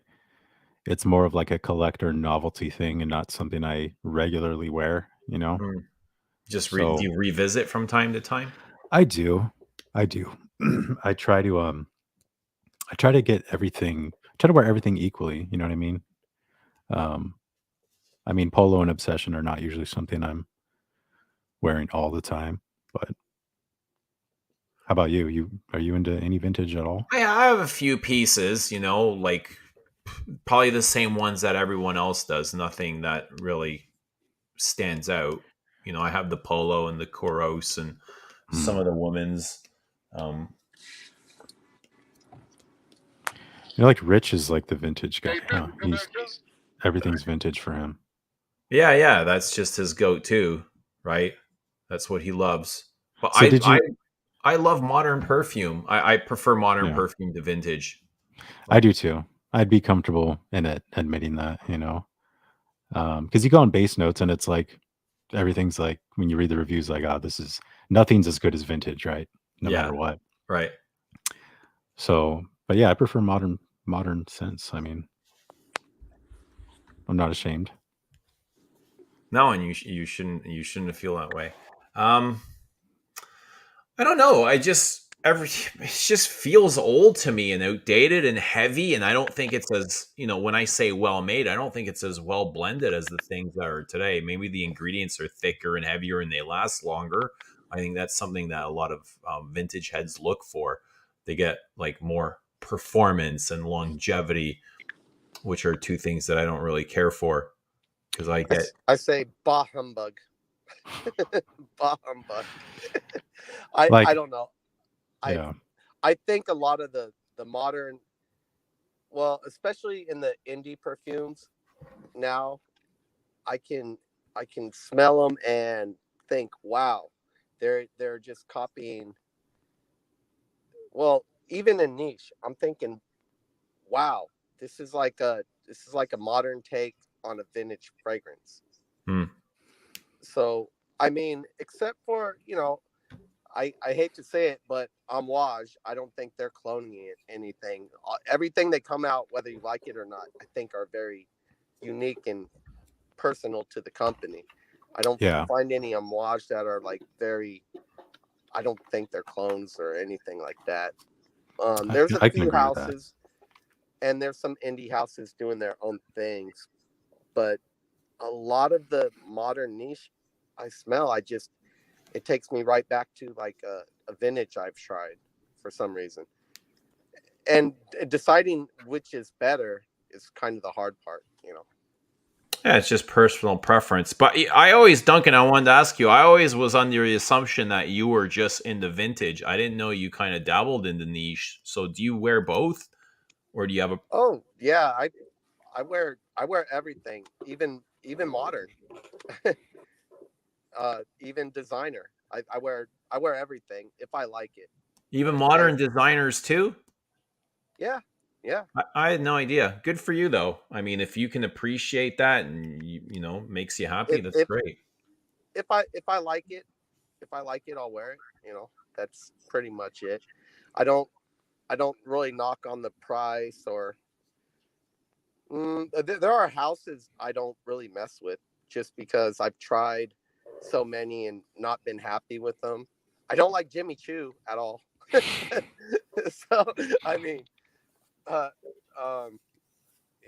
it's more of like a collector novelty thing and not something I regularly wear, you know? Do you revisit from time to time? I do. I try to get everything try to wear everything equally. You know what I mean? I mean, polo and obsession are not usually something I'm wearing all the time. But how about you? Are you into any vintage at all? I have a few pieces, like probably the same ones that everyone else does. Nothing that really stands out. I have the polo and the Koros and some of the women's. Um, Like Rich is like the vintage guy. Huh? Everything's vintage for him. yeah, that's just his go-to, right? That's what he loves. But So did you? I love modern perfume. I prefer modern Yeah, perfume to vintage. I Like, do too. I'd be comfortable in it admitting that. Because you go on base notes and it's like everything's like when you read the reviews, like, oh, nothing's as good as vintage, right? No yeah, matter what. right. So, but yeah, I prefer modern sense. I mean, I'm not ashamed. No, and you shouldn't feel that way. Um, I don't know. It just feels old to me and outdated and heavy, and I don't think it's as when I say well made, I don't think it's as well blended as the things that are today. Maybe the ingredients are thicker and heavier and they last longer. I think that's something that a lot of vintage heads look for. They get like more performance and longevity, which are two things that I don't really care for because I say bah humbug. Bah humbug. I Like, don't know. yeah, I think a lot of the modern, well, especially in the indie perfumes now, I can smell them and think, wow, they're just copying. Well, even in niche, I'm thinking, wow, this is like a modern take on a vintage fragrance. Hmm. So I mean, except for I hate to say it, but Amouage, I don't think they're cloning anything. Everything they come out, whether you like it or not, I think are very unique and personal to the company. I don't yeah, find any Amouage that are like very. I don't think they're clones or anything like that. There's a I can few agree with that. houses, and there's some indie houses doing their own things, but a lot of the modern niche I smell, it takes me right back to like a vintage I've tried for some reason. And deciding which is better is kind of the hard part. Yeah, it's just personal preference. But I always, Duncan, I wanted to ask you, I always was under the assumption that you were just into vintage. I didn't know you kind of dabbled in the niche. So do you wear both? Or do you have a. Oh yeah, I wear everything, even modern, even designer. I wear everything if I like it. Even If I modern designers too? Yeah, yeah. I had no idea. Good for you, though. I mean, if you can appreciate that and, makes you happy, If that's if great. if I like it, if I like it, I'll wear it. That's pretty much it. I don't I don't really knock on the price or there are houses I don't really mess with just because I've tried so many and not been happy with them. I don't like Jimmy Choo at all. So I mean, uh, um,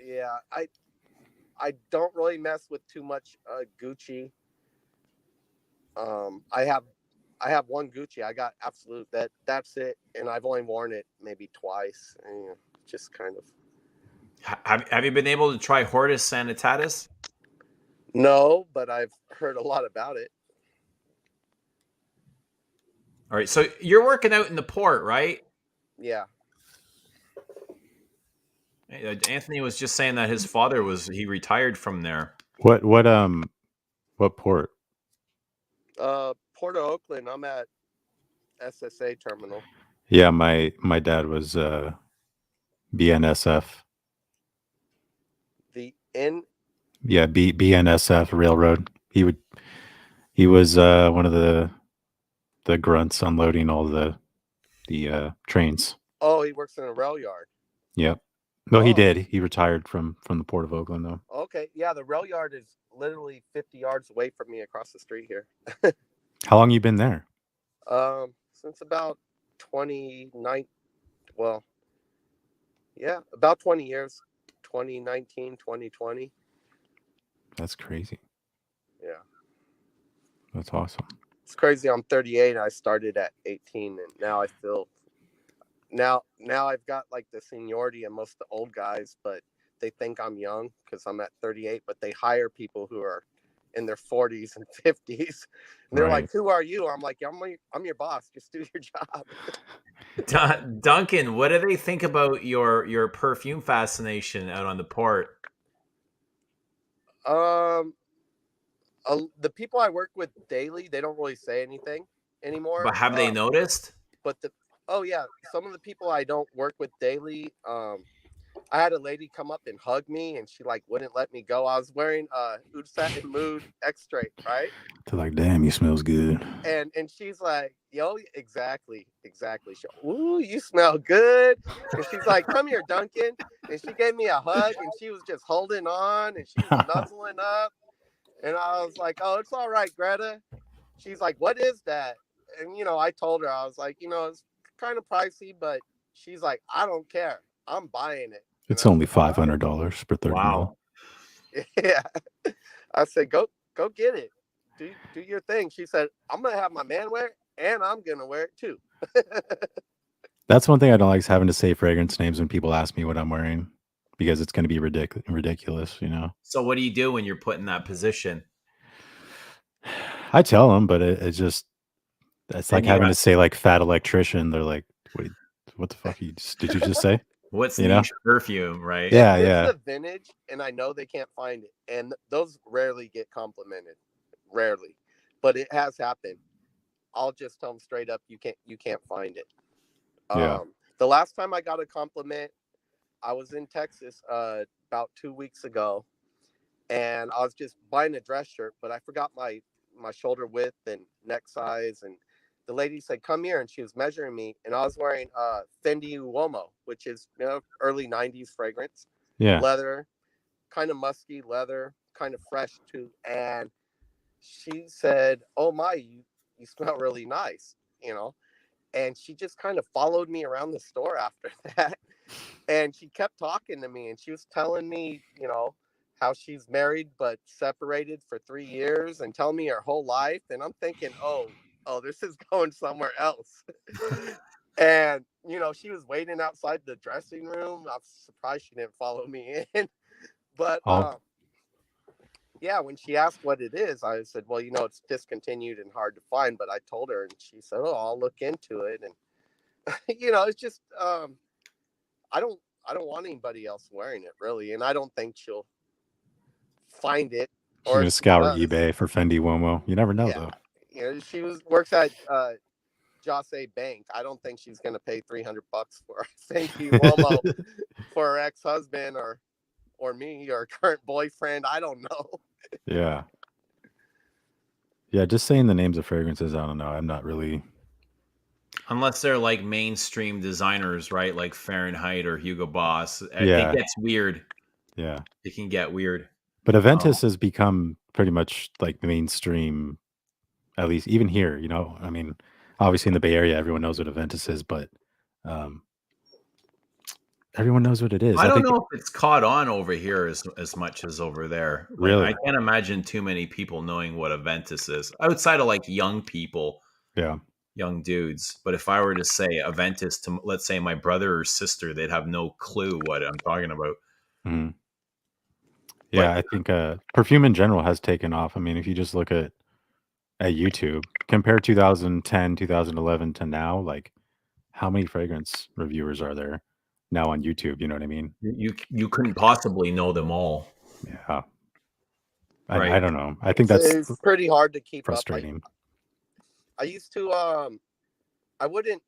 yeah, I don't really mess with too much Gucci. I have one Gucci. I got Absolute. That's it, and I've only worn it maybe twice. And, just kind of. Have you been able to try Hortus Sanitatis? No, but I've heard a lot about it. All right. So you're working out in the port, right? Yeah. Anthony was just saying that his father he retired from there. What port? Port of Oakland. I'm at SSA terminal. Yeah, my dad was BNSF. The N. Yeah, BNSF railroad. He was one of the grunts unloading all the trains. Oh, he works in a rail yard. Yep. No, he Oh, did. He retired from the port of Oakland though. okay. Yeah, the rail yard is literally 50 yards away from me across the street here. How long you been there? Since about 29. Well, Yeah, about 20 years. 2019, 2020. That's crazy. Yeah. That's awesome. It's crazy. I'm 38. I started at 18, and now I feel now I've got like the seniority and most of the old guys, but they think I'm young because I'm at 38. But they hire people who are in their 40s and 50s, and they're like, Right. "Who are you?" I'm like, I'm your boss. Just do your job." Duncan, what do they think about your perfume fascination out on the port? Um, the people I work with daily, they don't really say anything anymore. But have they noticed? But oh yeah, some of the people I don't work with daily, I had a lady come up and hug me, and she like wouldn't let me go. I was wearing Udsat and Mood X-Ray, right? They're like, damn, you smells good. And she's like, yo, exactly. She, ooh, you smell good. And she's like, come here, Duncan. And she gave me a hug, and she was just holding on, and she was nuzzling up. And I was like, oh, it's all right, Greta. She's like, what is that? And I told her, I was like, it's kind of pricey, but she's like, I don't care, I'm buying it. And It's I only said, all right. $500 per 30 Wow. mil. Yeah. I said, go get it. Do your thing. She said, I'm gonna have my man wear it, and I'm gonna wear it too. That's one thing I don't like is having to say fragrance names when people ask me what I'm wearing because it's going to be ridiculous, you know. So what do you do when you're put in that position? I tell them, but it's Then like you having got to say like fat electrician. They're like, what the fuck did you just say? what's You know? niche perfume, right? Yeah, If it's yeah. a vintage, and I know they can't find it, and those rarely get complimented, rarely, but it has happened. I'll just tell them straight up, you can't find it. Yeah. The last time I got a compliment, I was in Texas about 2 weeks ago, and I was just buying a dress shirt, but I forgot my shoulder width and neck size, and the lady said, "Come here," and she was measuring me, and I was wearing Fendi Uomo, which is early '90s fragrance, Yeah. leather, kind of musky leather, kind of fresh too, and she said, "Oh my, you smell really nice," and she just kind of followed me around the store after that, and she kept talking to me, and she was telling me how she's married but separated for 3 years, and telling me her whole life, and I'm thinking, oh, this is going somewhere else. And she was waiting outside the dressing room. I'm surprised she didn't follow me in. But All yeah, when she asked what it is, I said, well, it's discontinued and hard to find, but I told her, and she said, oh, I'll look into it. And it's just I don't I don't want anybody else wearing it, really, and I don't think she'll find it, she's or gonna if she scour does, eBay for Fendi Womo. You never know yeah, though. she works at Jose Bank. I don't think she's gonna pay $300 for a Fendi Uomo for her ex-husband or me or current boyfriend. I don't know. Yeah. Yeah, just saying the names of fragrances, I don't know. I'm not really. Unless they're like mainstream designers, right? Like Fahrenheit or Hugo Boss. It Yeah. gets weird. Yeah. It can get weird. But Aventus has become pretty much like the mainstream, at least even here, you know. I mean, obviously in the Bay Area, everyone knows what Aventus is, but everyone knows what it is. I I don't think know if it's caught on over here as much as over there. Like I really. can't imagine too many people knowing what Aventus is outside of like young people, Yeah. young dudes. But if I were to say Aventus to, let's say, my brother or sister, they'd have no clue what I'm talking about. Mhm. But Yeah, I think perfume in general has taken off. I mean, if you just look at YouTube, compare 2010, 2011 to now, like how many fragrance reviewers are there now on YouTube? You know what I mean? you couldn't possibly know them all, Yeah. I right? don't know. I think that's It's pretty hard to keep up. frustrating. I used to I wouldn't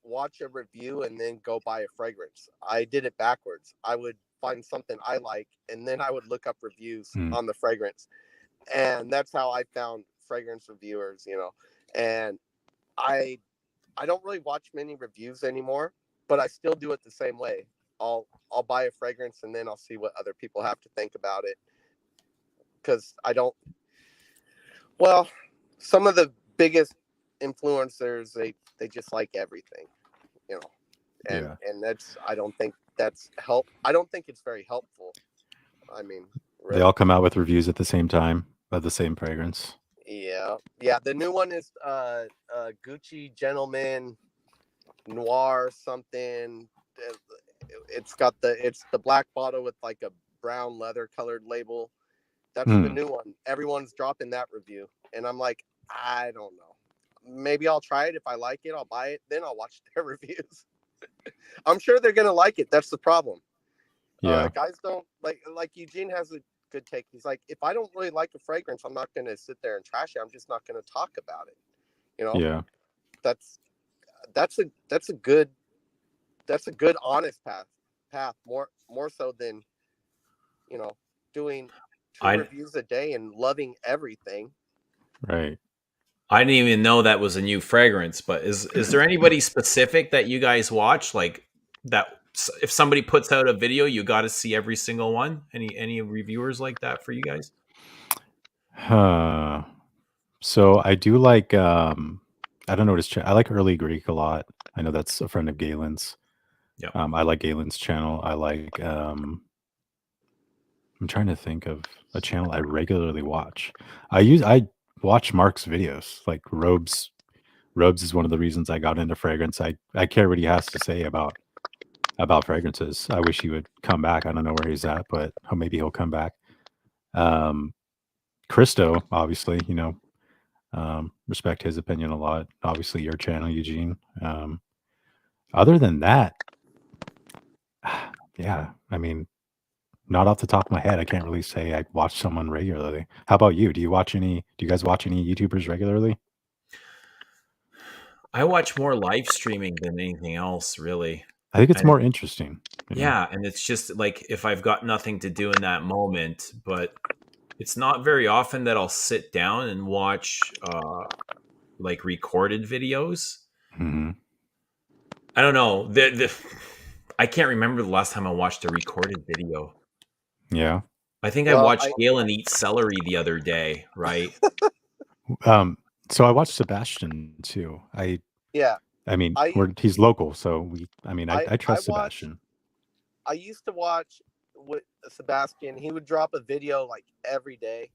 watch a review and then go buy a fragrance. I did it backwards. I would find something I like, and then I would look up reviews Mm. on the fragrance, and that's how I found fragrance reviewers. And I don't really watch many reviews anymore, but I still do it the same way. I'll buy a fragrance, and then I'll see what other people have to think about it, because I don't. Well, some of the biggest influencers, they just like everything, you know. and that's I don't think that's help. I don't think it's very helpful. I mean, They really. all come out with reviews at the same time of the same fragrance. Yeah. The new one is Gucci Gentleman Noir something. It's the black bottle with like a brown leather colored label. That's the new one. Everyone's dropping that review, and I'm like, I don't know. Maybe I'll try it. If I like it, I'll buy it. Then I'll watch their reviews. I'm sure they're gonna like it. That's the problem. Yeah. Guys don't like Eugene has a good take. He's like, if I don't really like a fragrance, I'm not gonna sit there and trash it. I'm just not gonna talk about it. You know? Yeah. That's a good honest path more so than doing 2 I reviews a day and loving everything. Right. I didn't even know that was a new fragrance. But is there anybody specific that you guys watch, like that? If somebody puts out a video, you got to see every single one. Any reviewers like that for you guys? So I do like I don't know what his I like Early Greek a lot. I know that's a friend of Galen's. Yeah. I like Galen's channel. I like I'm trying to think of a channel I regularly watch. I watch Mark's videos. Like Robes is one of the reasons I got into fragrance. I care what he has to say about fragrances. I wish he would come back. I don't know where he's at, but maybe he'll come back. Christo, obviously, respect his opinion a lot. Obviously, your channel, Eugene. Other than that, yeah, I mean, not off the top of my head, I can't really say I watch someone regularly. How about you? Do you guys watch any YouTubers regularly? I watch more live streaming than anything else, really. I think it's And more interesting. yeah, and it's just like if I've got nothing to do in that moment, but it's not very often that I'll sit down and watch like recorded videos. Mhm. I don't know. I can't remember the last time I watched a recorded video. Yeah. I think I Well, watched Galen eat celery the other day, right? So I watched Sebastian too. yeah, I mean, I he's local, so I I trust watch. Sebastian. I used to watch with Sebastian. He would drop a video like every day.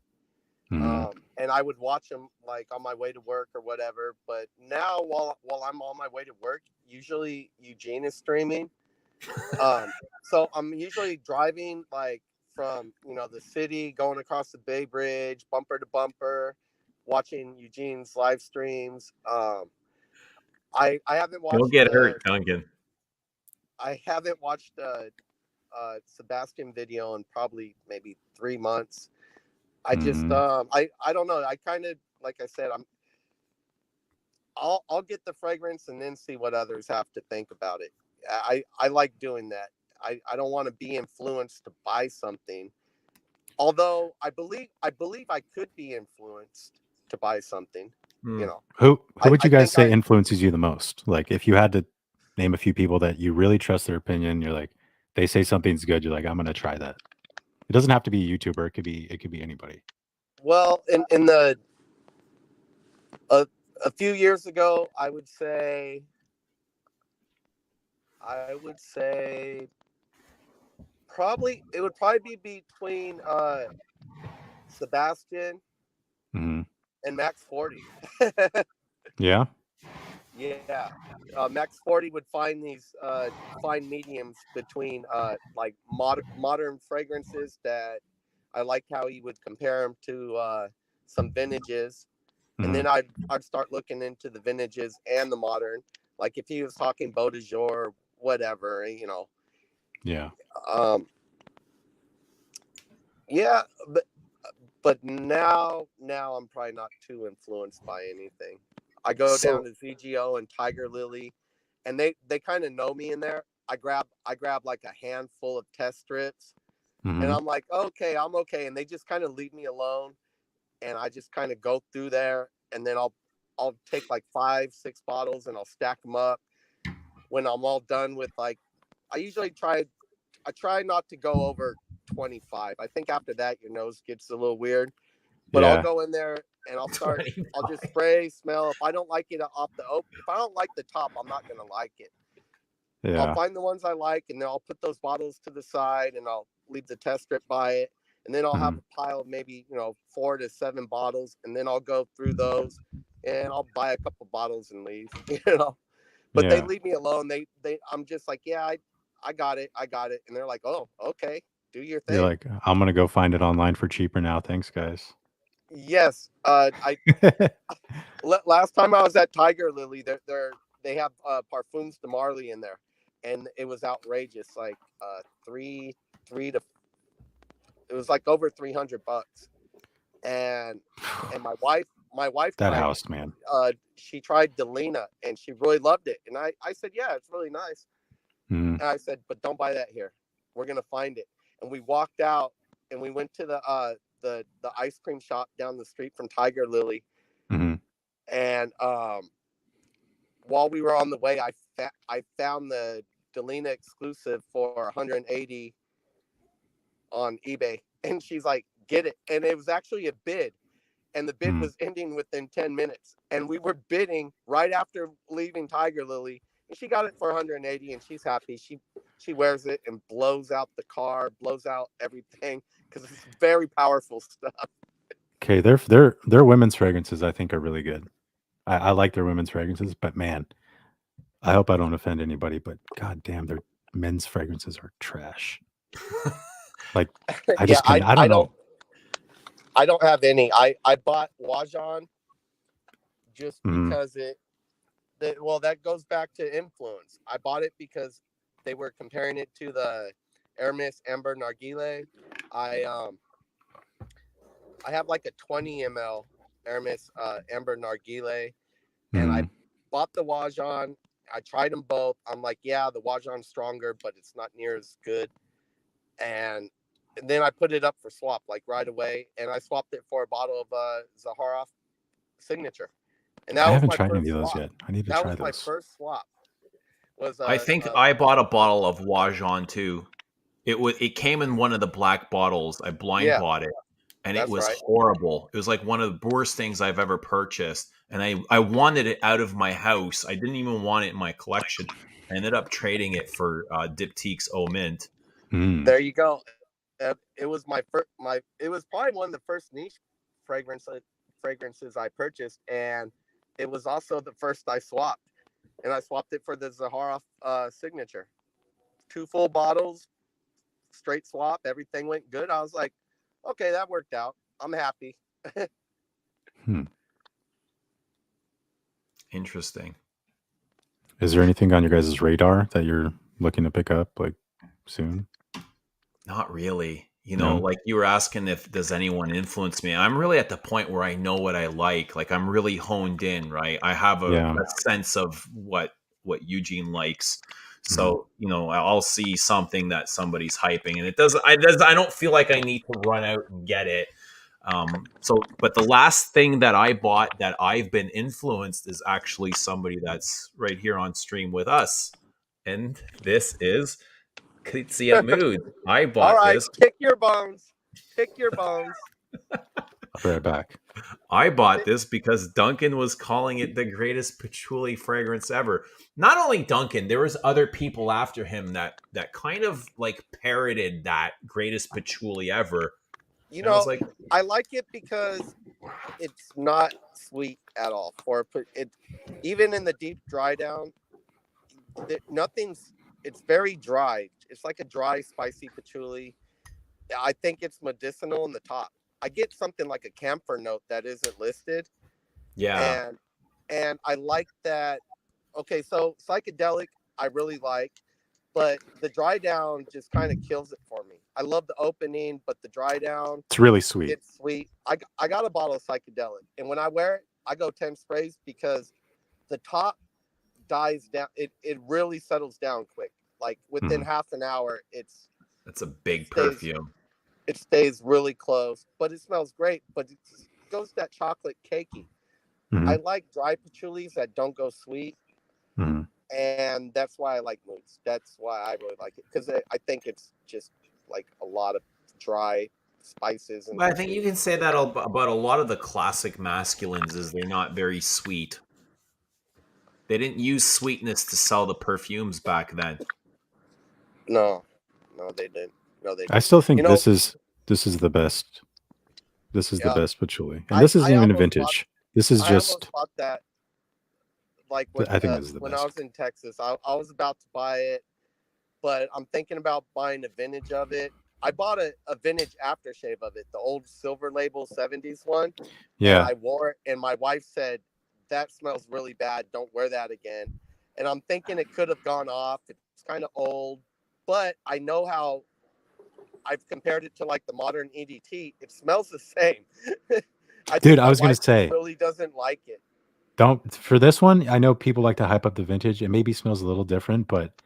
Mhm. And I would watch him like on my way to work or whatever. But now, while I'm on my way to work, usually Eugene is streaming. So I'm usually driving like from the city, going across the Bay Bridge, bumper to bumper, watching Eugene's live streams. I haven't Don't watched get hurt, Duncan. Sebastian video in probably maybe 3 months. I just Mhm. I don't know. I kind of like I said I'll get the fragrance and then see what others have to think about it. I like doing that. I don't want to be influenced to buy something. Although I believe I could be influenced to buy something. Hmm. Who would I you guys think say influences you the most? Like, if you had to name a few people that you really trust their opinion, you're like, they say something's good, you're like, I'm gonna try that. It doesn't have to be a YouTuber. It could be anybody. well in the a few years ago I would say it would probably be between Sebastian Hmm. and Max 40. Yeah. Yeah. Max 40 would find these fine mediums between like modern fragrances that I like how he would compare them to some vintages, and Hmm. then I'd start looking into the vintages and the modern, like if he was talking Beau de Jour, whatever, Yeah. um, yeah, but now I'm probably not too influenced by anything. I go down So to ZGO and Tiger Lily, and they kind of know me in there. I grab like a handful of test strips, and Hmm. I'm like, okay, I'm okay, and they just kind of leave me alone, and I just kind of go through there, and then I'll take like 5-6 bottles and I'll stack them up. When I'm all done with like, I try not to go over 25. I think after that your nose gets a little weird, but I'll Yeah. go in there and I'll just 25. spray, smell. If I don't like it off the open, if I don't like the top, I'm not gonna like it. Yeah. find the ones I like, and then I'll put those bottles to the side, and I'll leave the test strip by it, and then I'll have Mhm. a pile of maybe 4 to 7 bottles, and then I'll go through those, and I'll buy a couple bottles and leave. But they Yeah. leave me alone. I'm just like, yeah, I got it, and they're like, oh, okay, do your You're thing. like, I'm gonna go find it online for cheaper now. Thanks, guys. Yes, last time I was at Tiger Lily, they have Parfums de Marly in there, and it was outrageous. Like three to it was like over $300, and my wife That tried it. house, man. She tried Delina, and she really loved it. And I said, yeah, it's really nice. Mhm. And I said, but don't buy that here. We're gonna find it. And we walked out, and we went to the ice cream shop down the street from Tiger Lily. Mhm. And while we were on the way, I found the Delina exclusive for 180 on eBay, and she's like, "Get it!" And it was actually a bid, and the bid Mhm. was ending within 10 minutes, and we were bidding right after leaving Tiger Lily, and she got it for 180, and she's happy. She wears it and blows out the car, blows out everything because it's very powerful stuff. Okay, their women's fragrances I think are really good. I like their women's fragrances, but man, I hope I don't offend anybody, but god damn, their men's fragrances are trash. Like I Yeah, just couldn't. I don't know. I don't have any. I bought Wajan just Mhm. because that goes back to influence. I bought it because they were comparing it to the Hermes Amber Narguile. I have like a 20 ml Hermes Amber Narguile, and I Mhm. bought the Wajan. I tried them both. I'm like, yeah, the Wajan's stronger, but it's not near as good. And then I put it up for swap like right away, and I swapped it for a bottle of Zaharoff Signature, and I that was haven't my tried any first of those swap. yet. I need to That try was my those. first swap. Was I think I bought a bottle of Wajan too. It came in one of the black bottles. I blind yeah, bought it, and it that's was right. horrible. It was like one of the worst things I've ever purchased, and I wanted it out of my house. I didn't even want it in my collection. I ended up trading it for Diptyque's Eau Mint. Mm. There you go. It was my first. It was probably one of the first niche fragrances I purchased, and it was also the first I swapped. And I swapped it for the Zaharoff Signature. 2 full bottles, straight swap. Everything went good. I was like, okay, that worked out. I'm happy. Hmm. Interesting. Is there anything on your guys' radar that you're looking to pick up like soon? Not really. No. Like you were asking if does anyone influence me. I'm really at the point where I know what I like. Like I'm really honed in, right? I have a Yeah. sense of what Eugene likes. Mhm. So, I'll see something that somebody's hyping and I don't feel like I need to run out and get it. But the last thing that I bought that I've been influenced is actually somebody that's right here on stream with us. And this is Kitsia Mood. I All bought right, this. pick your bones. Pick your bones. I'll be right back. I bought this because Duncan was calling it the greatest patchouli fragrance ever. Not only Duncan, there was other people after him that kind of like parroted that greatest patchouli ever. You And I was know, like, I like it because it's not sweet at all. Even in the deep dry down, nothing's. It's very dry. It's like a dry, spicy patchouli. I think it's medicinal in the top. I get something like a camphor note that isn't listed, yeah, and I like that. Okay, so psychedelic, I really like, but the dry down just kind of kills it for me. I love the opening, but the dry down, It's really sweet. it's sweet. I got a bottle of psychedelic, and when I wear it, I go 10 sprays because the top dies down. It really settles down quick. Like within Mhm. half an hour, that's a it big stays perfume. it stays really close, but it smells great. But it goes that chocolate cakey. I Mhm. like dry patchoulis that don't go sweet, Mhm. and that's why I like moods. That's why I really like it because I think it's just like a lot of dry spices and But I think patchouli. you can say that about a lot of the classic masculines is they're not very sweet. They didn't use sweetness to sell the perfumes back then. No, they didn't. No, they I didn't. still think You know, this is the best. This is the yeah, best patchouli, and this isn't I even a almost bought vintage. This is I almost just. bought that like I think this is the when I best. was in Texas. I was about to buy it, but I'm thinking about buying a vintage of it. I bought a vintage aftershave of it, the old silver label 70s one, and Yeah, I wore it, and my wife said, that smells really bad. Don't wear that again. And I'm thinking it could have gone off. It's kind of old, but I know how I've compared it to like the modern EDT. It smells the same. I dude, think I my was gonna wife just say, really doesn't like it. don't for this one. I know people like to hype up the vintage. It maybe smells a little different, but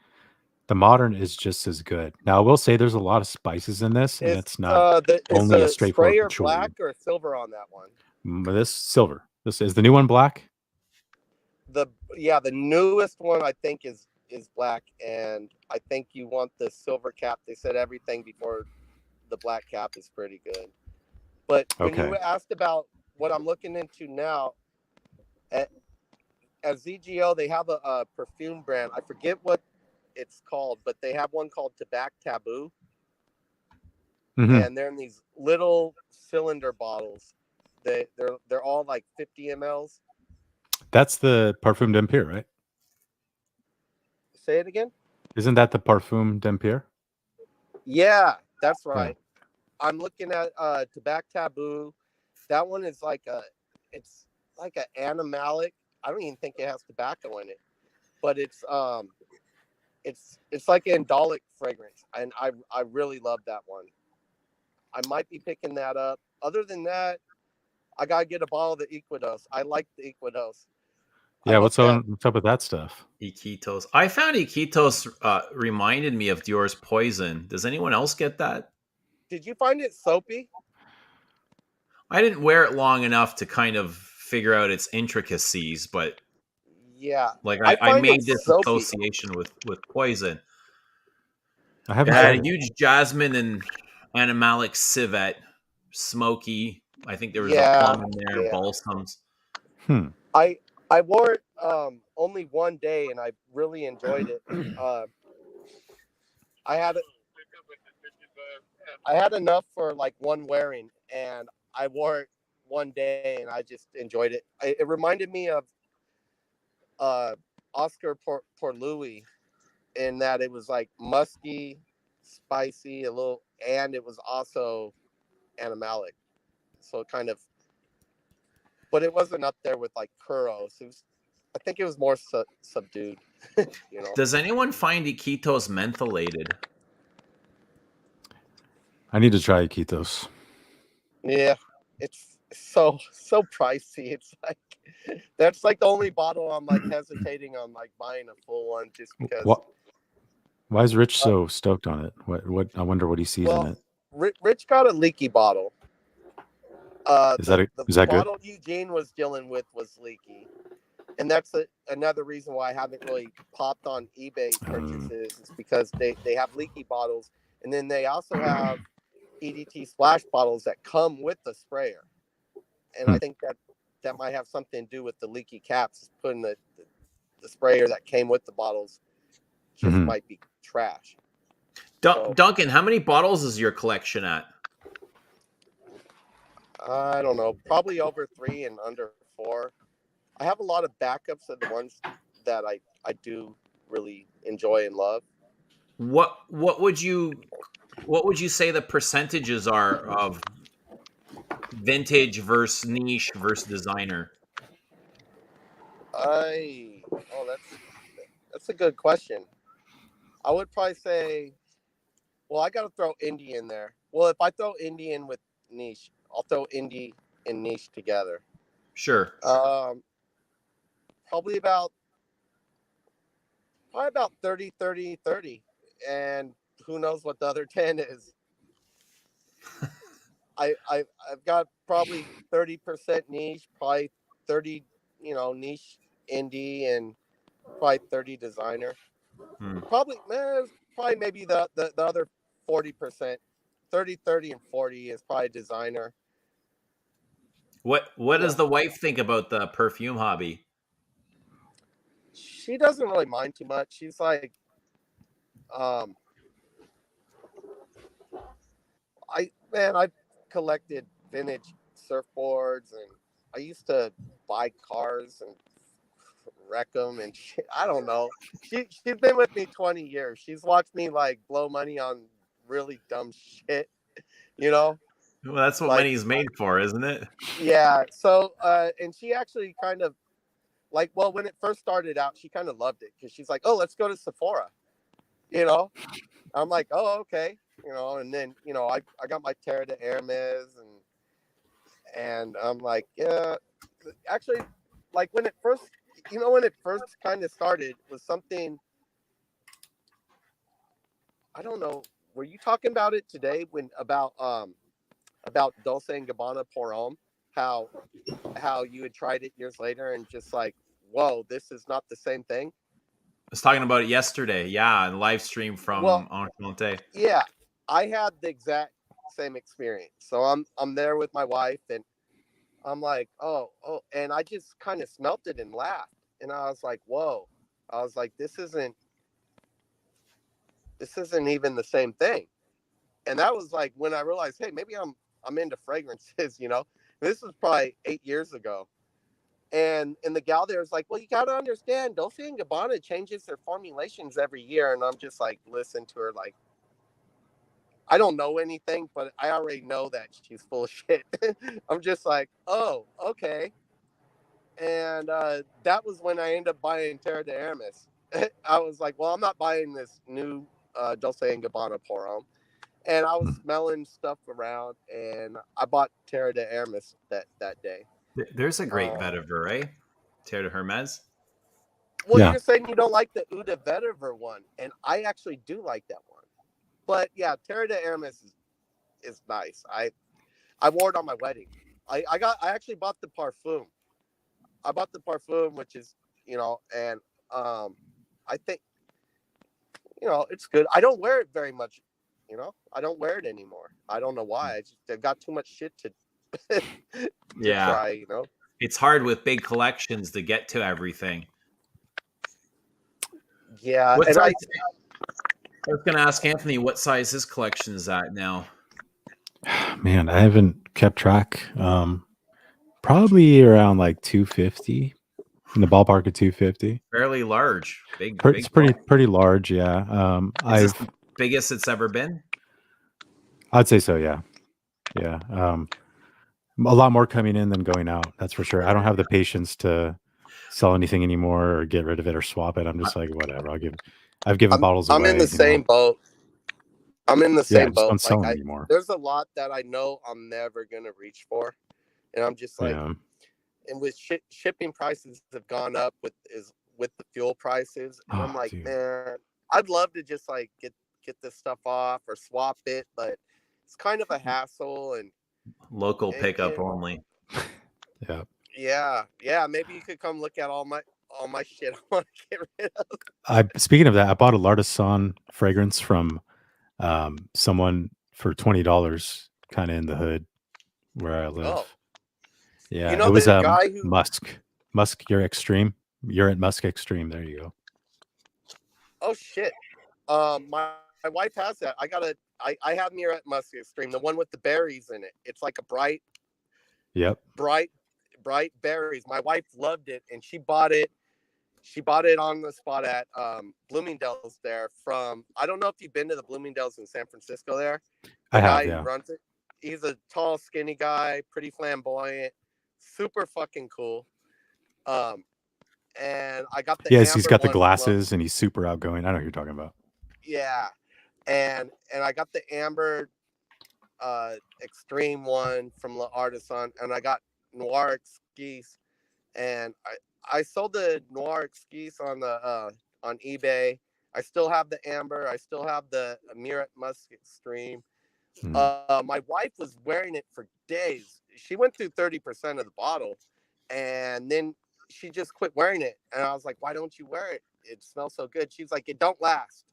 the modern is just as good. Now, I will say there's a lot of spices in this, and it's not Is only a the straightforward sprayer patchouli. black or silver on that one? But this silver. This is the new one black. The the newest one I think is black, and I think you want the silver cap. They said everything before the black cap is pretty good. But when Okay. you asked about what I'm looking into now, at ZGO they have a perfume brand. I forget what it's called, but they have one called Tobacco Taboo, Hmm. and they're in these little cylinder bottles. They're all like 50 mLs. That's the Parfum d'Empire, right? Say it again. Isn't that the Parfum d'Empire? Yeah, that's Yeah. right. I'm looking at Tobacco Taboo. That one is it's like an animalic. I don't even think it has tobacco in it, but it's like an indolic fragrance, and I really love that one. I might be picking that up. Other than that, I gotta get a bottle of the Equidos. I like the Equidos. I Yeah. looked at What's up with that stuff? Iquitos. I found Iquitos reminded me of Dior's Poison. Does anyone else get that? Did you find it soapy? I didn't wear it long enough to kind of figure out its intricacies, but Yeah, like I I find it made this soapy. association with Poison. I It haven't had tried a it. huge jasmine and animalic civet, smoky. I think there was a Yeah, plum in there, yeah. balsams. Hmm. I wore it only one day, and I really enjoyed it. I had I had enough for like one wearing, and I wore it one day, and I just enjoyed it. It reminded me of uh, Oscar Por Louis in that it was like musky, spicy, a little, and it was also animalic. So it kind of, but it wasn't up there with like Kuros. It was, I think it was more subdued. You know. Does anyone find Iquitos mentholated? I need to try Iquitos. Yeah, it's so pricey. It's like that's like the only bottle I'm like hesitating on like buying a full one just because. What? Why is Rich Uh, so stoked on it? What? I wonder what he sees in well, it. Rich got a leaky bottle. Is The that good? bottle Eugene was dealing with was leaky, and that's another reason why I haven't really popped on eBay purchases is because they have leaky bottles, and then they also have EDT splash bottles that come with the sprayer, and I think that might have something to do with the leaky caps. Putting the sprayer that came with the bottles just Mhm. might be trash. So Duncan, how many bottles is your collection at? I don't know, probably over 3 and under 4. I have a lot of backups of the ones that I do really enjoy and love. What would you say the percentages are of vintage versus niche versus designer? That's a good question. I would probably say, well, I got to throw indie in there. Well, if I throw indie in with niche, I'll throw indie and niche together. Sure. Um, probably about 30, 30, 30, and who knows what the other 10 is. I've got probably 30% niche, probably 30, niche indie, and probably 30 designer. Hmm. Probably maybe the other 40%, 30, 30, and 40 is probably designer. What Yeah, does the wife think about the perfume hobby? she doesn't really mind too much. She's like, um, I've collected vintage surfboards, and I used to buy cars and wreck them and shit. I don't know. She's been with me 20 years. She's watched me like blow money on really dumb shit, you know? Well, that's what Like, money's made for, isn't it? yeah. So and she actually kind of like, well, when it first started out, she kind of loved it because she's like, oh, let's go to Sephora, you know? I'm like, oh, okay. You know, and then, you know, I got my Terre de Hermes, and I'm like, yeah, actually, like when it first, you know, when it first kind of started was something, I don't know, were you talking about it today when about Dolce and Gabbana Pour Homme, how you had tried it years later and just like, whoa, this is not the same thing. I was talking about it yesterday. Yeah, a live stream Well, from Enchanté. yeah, I had the exact same experience. So I'm there with my wife, and I'm like, oh, and I just kind of smelt it and laughed, and I was like, whoa, I was like, this isn't even the same thing. And that was like when I realized, hey, maybe I'm into fragrances, you know. This was probably 8 years ago. And the gal there was like, well, you got to understand, Dolce and Gabbana changes their formulations every year. And I'm just like, listen to her, like, I don't know anything, but I already know that she's full of shit. I'm just like, oh, okay. And that was when I ended up buying Terre de Hermes. I was like, well, I'm not buying this new Dolce and Gabbana Pour Homme. And I was smelling stuff around, and I bought Terre de Hermes that day. There's a great vetiver, eh? Terre de Hermes. Well, Yeah. you're saying you don't like the Eau de Vetiver one, and I actually do like that one. But yeah, Terre de Hermes is nice. I wore it on my wedding. I actually bought the Parfume. I bought the Parfume, which is, you know, and I think, you know, it's good. I don't wear it very much. You know, I don't wear it anymore. I don't know why. I've got too much shit to Yeah. try, you know. It's hard with big collections to get to everything. Yeah, What and size? I was going to ask Anthony what size his collection is at now. Man, I haven't kept track. Probably around like 250, in the ballpark of 250. Fairly large, big. It's pretty large, yeah. Is this the biggest it's ever been? I'd say so, yeah. Yeah. A lot more coming in than going out, that's for sure. I don't have the patience to sell anything anymore or get rid of it or swap it. I'm just like, whatever. I've given bottles away. I'm in the same boat. I'm in the same boat. Don't sell them anymore. There's a lot that I know I'm never gonna reach for, and I'm just like, yeah. And with shipping prices have gone up with the fuel prices, and I'm like, dude, man, I'd love to just like get this stuff off or swap it, but it's kind of a hassle and local pickup only. Yeah. Maybe you could come look at all my shit I want to get rid of. Speaking of that, I bought a L'Artisan fragrance from someone for $20, kind of in the hood where I live. Oh. Yeah, you know, it was guy who... Musk. You're extreme. You're at Musk Extreme. There you go. Oh shit. My wife has that. I have Muret Musk Extreme, the one with the berries in it. It's like a bright. Yep. Bright berries. My wife loved it, and she bought it. She bought it on the spot at Bloomingdale's there from, I don't know if you've been to the Bloomingdale's in San Francisco there. I have, yeah. Who runs it. He's a tall, skinny guy, pretty flamboyant, super fucking cool. And I got the he's got the glasses and he's super outgoing. I know what you're talking about. Yeah. And I got the amber extreme one from L'Artisan, and I got Noir Exquise, and I sold the Noir Exquise on eBay. I still have the amber. I still have the Muret Musk Extreme. My wife was wearing it for days. She went through 30% of the bottle, and then she just quit wearing it. And I was like, why don't you wear it? It smells so good. She's like, it don't last.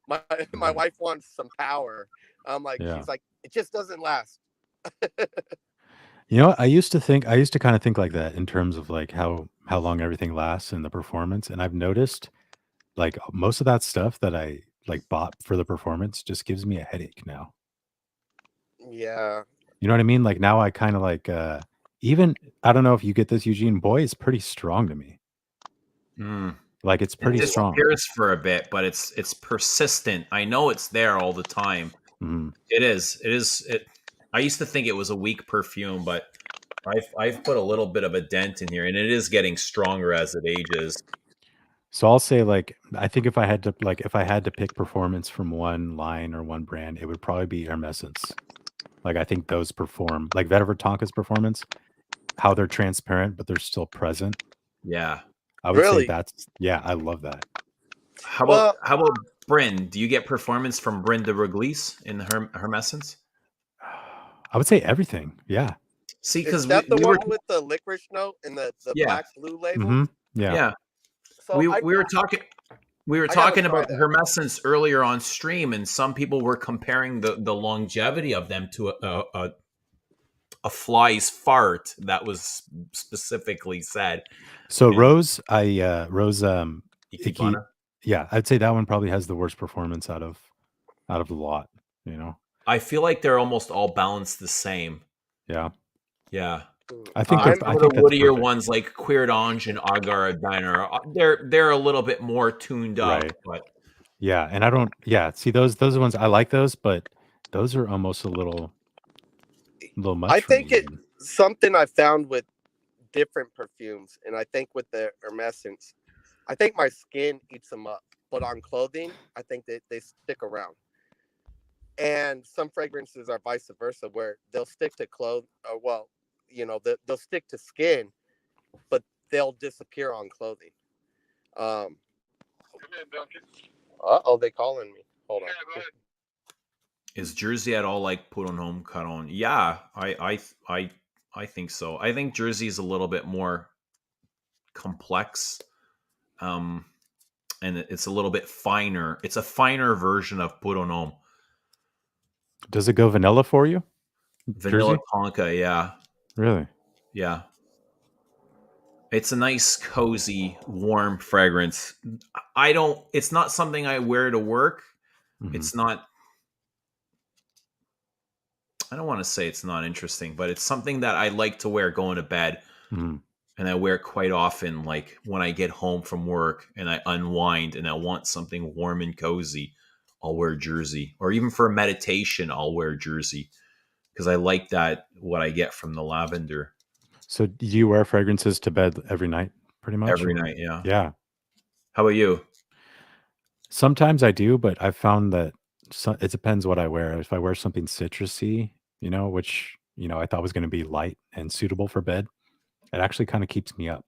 my wife wants some power. I'm like, she's like, it just doesn't last. You know, I used to kind of think like that in terms of like how how long everything lasts and the performance. And I've noticed like most of that stuff that I like bought for the performance just gives me a headache now. Yeah. You know what I mean? Like now I kind of like even I don't know if you get this, Eugene. Boy is pretty strong to me. Mm. Like it's It pretty strong. disappears for a bit, but it's persistent. I know it's there all the time. Mhm. It is. It is. I used to think it was a weak perfume, but I've put a little bit of a dent in here, and it is getting stronger as it ages. So I'll say like I think if I had to pick performance from one line or one brand, it would probably be Hermescence. Like I think those perform like Vetiver Tonka's performance, how they're transparent but they're still present. Yeah. I would say Really? that's I love that. Well, How about Bryn? Do you get performance from Bryn de Reglis in Hermescence? I would say everything. Yeah. See, is because that the we were one with the licorice note and the yeah, black blue label? Mm-hmm. Yeah. yeah. So We were talking I gotta try about that. Hermescence earlier on stream, and some people were comparing the longevity of them to a fly's fart. That was specifically said. So And Rose, Rose Icky, Ikebana. yeah, I'd say that one probably has the worst performance out of the lot, you know. I feel like they're almost all balanced the same. Yeah. Yeah. I think I'm I Some of the think that's woodier perfect. ones like Queer d'Ange and Agar Diner, they're a little bit more tuned up, Right. but Yeah, and I don't see those are ones I like those, but those are almost a little much I for me think it even. something I found with different perfumes, and I think with the Hermescence, I think my skin eats them up, but on clothing, I think they stick around. And some fragrances are vice versa, where they'll stick to well, they'll stick to skin, but they'll disappear on clothing. Um, they calling me. Hold on. is Jersey at all like put on home cut on? Yeah, I think so. I think Jersey is a little bit more complex. Um and it's a little bit finer. It's a finer version of put on home. Does it go vanilla for you? Vanilla Jersey? Tonka, yeah. Really? Yeah. It's a nice, cozy, warm fragrance. It's not something I wear to work. Mm-hmm. It's not, I don't want to say it's not interesting, but it's something that I like to wear going to bed. Mm-hmm. And I wear it quite often, like when I get home from work and I unwind and I want something warm and cozy, I'll wear Jersey. Or even for meditation, I'll wear Jersey because I like that, what I get from the lavender. So do you wear fragrances to bed every night pretty much? Every or- night, yeah. Yeah. How about you? Sometimes I do, but I've found that it depends what I wear. If I wear something citrusy, which, I thought was going to be light and suitable for bed, it actually kind of keeps me up.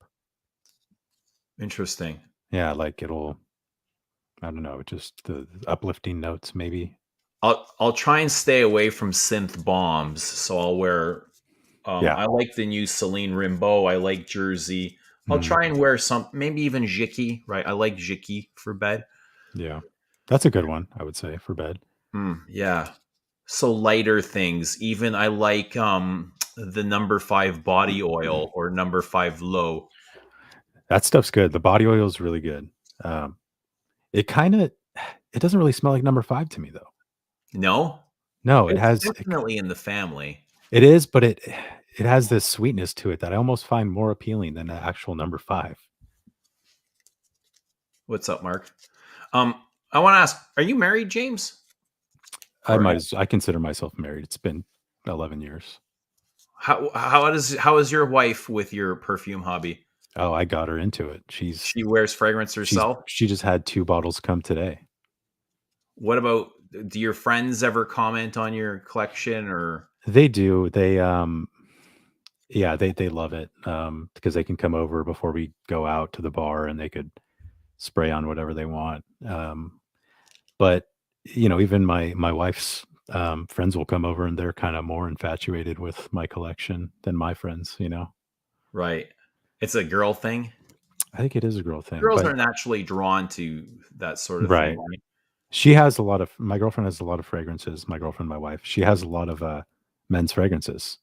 Interesting. Yeah, like I don't know, just the uplifting notes maybe. I'll try and stay away from synth bombs, so I'll wear. Yeah. I like the new Celine Rimbaud. I like Jersey. I'll Mhm. try and wear some, maybe even Jicky. Right, I like Jicky for bed. Yeah. That's a good one, I would say, for bed. Yeah. So lighter things. Even I like the number 5 body oil or number 5 low. That stuff's good. The body oil is really good. It doesn't really smell like number 5 to me though. No, No, it it's has definitely in the family. it is, but it has this sweetness to it that I almost find more appealing than the actual number 5. What's up, Mark? I want to ask: are you married, James? I consider myself married. It's been 11 years. How is your wife with your perfume hobby? Oh, I got her into it. She wears fragrance herself. She just had 2 bottles come today. What about, do your friends ever comment on your collection or? They do. They yeah, they love it because they can come over before we go out to the bar and they could spray on whatever they want. But even my wife's friends will come over and they're kind of more infatuated with my collection than my friends. Right. It's a girl thing. I think it is a girl thing. Girls but are naturally drawn to that sort of right. thing. Right? She has my girlfriend has a lot of fragrances. My girlfriend, my wife, she has a lot of men's fragrances.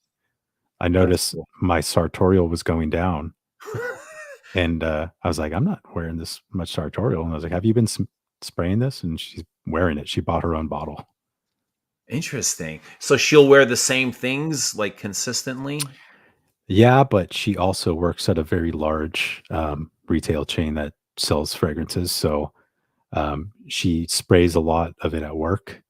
I noticed cool. my sartorial was going down. And I was like, I'm not wearing this much sartorial. And I was like, have you been spraying this? And she's wearing it. She bought her own bottle. Interesting. So she'll wear the same things like consistently? Yeah, but she also works at a very large retail chain that sells fragrances. So she sprays a lot of it at work.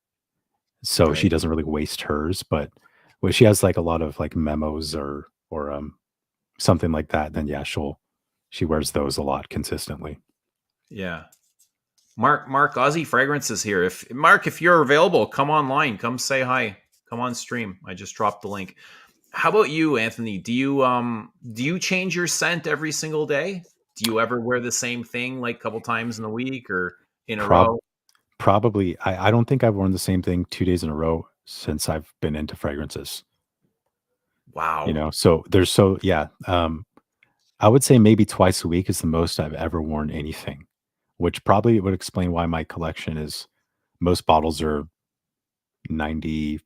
So she Right. doesn't really waste hers. But when she has like a lot of like memos or something like that, then yeah, she wears those a lot consistently. Yeah. Mark Aussie Fragrance is here. If you're available, come online. Come say hi. Come on stream. I just dropped the link. How about you, Anthony? Do you change your scent every single day? Do you ever wear the same thing like a couple times in a week or in a Prob row? Probably, I don't think I've worn the same thing 2 days in a row since I've been into fragrances. Wow. So yeah. I would say maybe twice a week is the most I've ever worn anything, which probably would explain why my collection is most bottles are 95%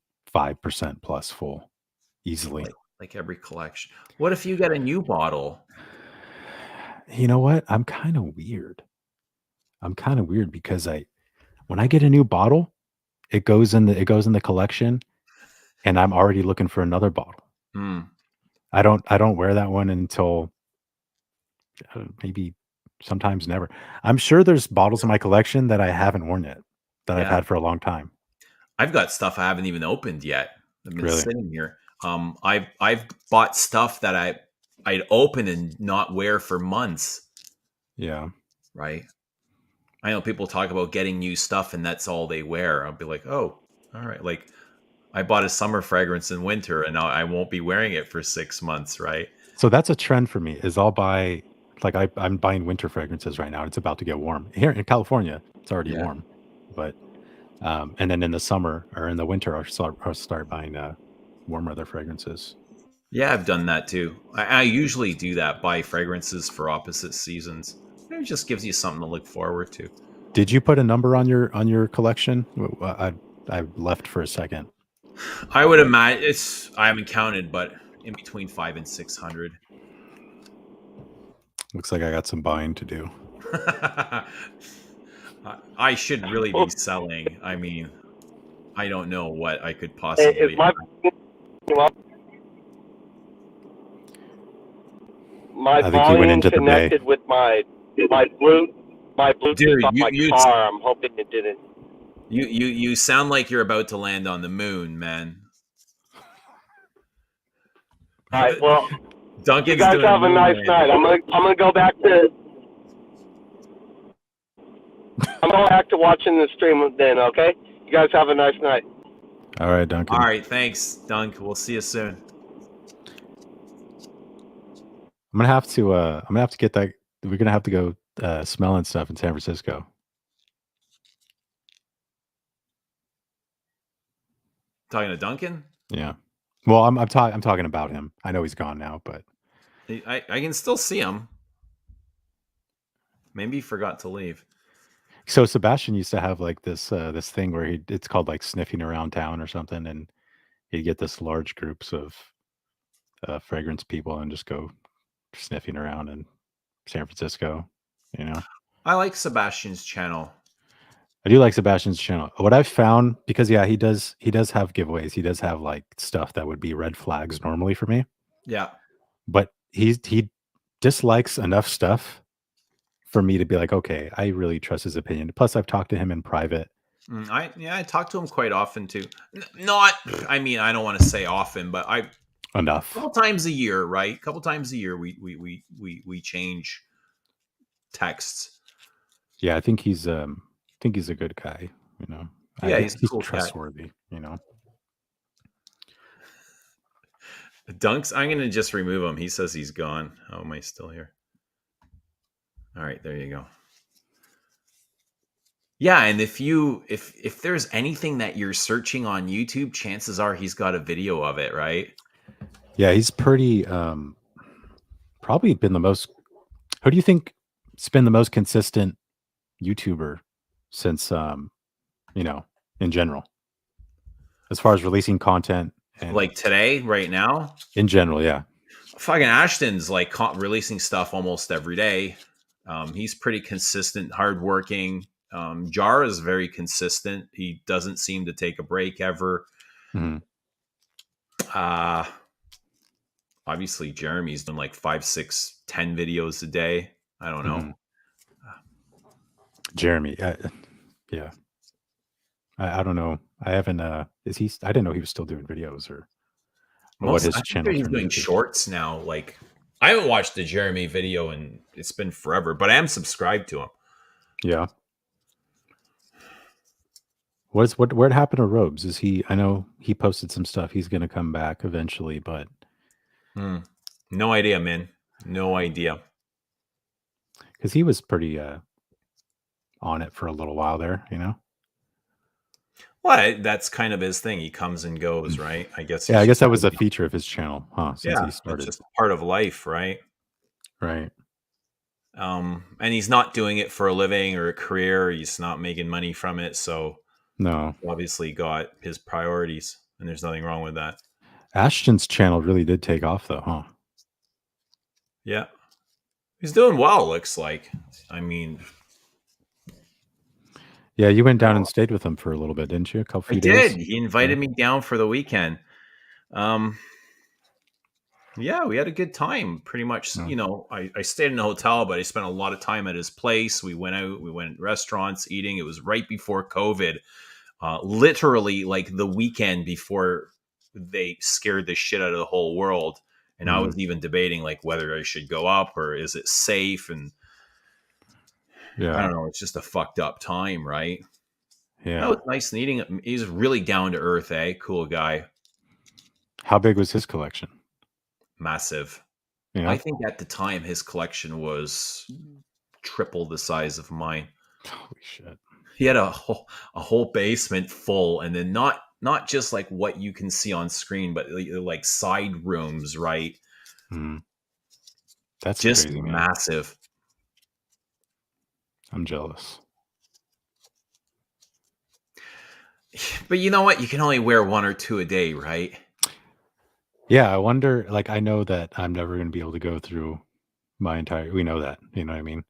plus full easily. Like every collection. What if you get a new bottle? You know what? I'm kind of weird because when I get a new bottle, it goes in the collection and I'm already looking for another bottle. Hmm. I don't wear that one until maybe sometimes never. I'm sure there's bottles in my collection that I haven't worn yet that I've Yeah. had for a long time. I've got stuff I haven't even opened yet. I've been Really? sitting here. I've bought stuff that I'd open and not wear for months. Yeah. Right. I know people talk about getting new stuff and that's all they wear. I'll be like, oh, all right. Like I bought a summer fragrance in winter and now I won't be wearing it for 6 months. Right. So that's a trend for me is I'll buy like I'm buying winter fragrances right now. It's about to get warm. Here in California, it's already Yeah. warm. But and then in the summer or in the winter I'll start buying warm weather fragrances. Yeah, I've done that too. I usually do that, buy fragrances for opposite seasons. It just gives you something to look forward to. Did you put a number on your collection? I left for a second. I would imagine I haven't counted, but in between 500 and 600. Looks like I got some buying to do. I should really be selling. I mean, I don't know what I could possibly. My I think you went into the bay. connected with my Bluetooth Dude, on my car. I'm hoping it didn't. You sound like you're about to land on the moon, man. All right. Well, Duncan's you guys doing have a nice night. I'm gonna go back to. I'm going back to watching the stream then. Okay. You guys have a nice night. All right, Duncan. All right, thanks, Dunk. We'll see you soon. I'm gonna have to get that. We're gonna have to go smelling stuff in San Francisco. Talking to Duncan? Yeah. Well, I'm talking about him. I know he's gone now, but I can still see him. Maybe he forgot to leave. So Sebastian used to have like this thing where it's called like sniffing around town or something, and he'd get this large groups of fragrance people and just go sniffing around in San Francisco. I like Sebastian's channel. I do like Sebastian's channel. What I've found, because yeah, he does have giveaways. He does have like stuff that would be red flags normally for me. Yeah. But he dislikes enough stuff for me to be like, okay, I really trust his opinion. Plus, I've talked to him in private. I talk to him quite often too. Not, I mean, I don't want to say often, but enough. A couple times a year, right? A couple times a year, we change texts. Yeah, I think he's a good guy. Yeah, he's cool trustworthy. Dunks. I'm gonna just remove him. He says he's gone. How am I still here? All right, there you go. Yeah, and if there's anything that you're searching on YouTube, chances are he's got a video of it, right? Yeah, he's pretty probably been the most. Who do you think has been the most consistent YouTuber since in general, as far as releasing content and like today, right now? In general, yeah. fucking Ashton's like releasing stuff almost every day. He's pretty consistent, hardworking. Jara is very consistent. He doesn't seem to take a break ever. Mm-hmm. Obviously, Jeremy's done like 5, 6, 10 videos a day. I don't know. Mm-hmm. Jeremy, yeah. I don't know. I haven't. Is he? I didn't know he was still doing videos or what his I think channel. he's doing shorts now. Like, I haven't watched the Jeremy video and it's been forever, but I am subscribed to him. Yeah. What happened to Robes? Is he? I know he posted some stuff. He's going to come back eventually, but no idea, man. No idea. Because he was pretty on it for a little while there, you know. Well, that's kind of his thing. He comes and goes, right? I guess. Yeah, I guess that was a feature of his channel, huh? Since Yeah, he started, it's just part of life, right? Right. And he's not doing it for a living or a career. He's not making money from it, so no. Obviously, got his priorities, and there's nothing wrong with that. Ashton's channel really did take off, though, huh? Yeah, he's doing well. Looks like. I mean. Yeah, you went down and stayed with him for a little bit, didn't you? A couple few days. He invited me down for the weekend. Yeah, we had a good time. Pretty much, you know, I stayed in a hotel, but I spent a lot of time at his place. We went out, we went restaurants, eating. It was right before COVID, literally like the weekend before they scared the shit out of the whole world. And I was even debating like whether I should go up or is it safe. And yeah, I don't know. It's just a fucked up time, right? Yeah, that was nice meeting him. He's really down to earth, cool guy. How big was his collection? Massive. Yeah. I think at the time his collection was triple the size of mine. Holy shit. He had a whole basement full, and then not just like what you can see on screen, but like side rooms, right? That's just crazy, man. massive. I'm jealous. But you know what? You can only wear 1 or 2 a day, right? Yeah, I wonder, like, I know that I'm never going to be able to go through my entire, we know that, you know what I mean?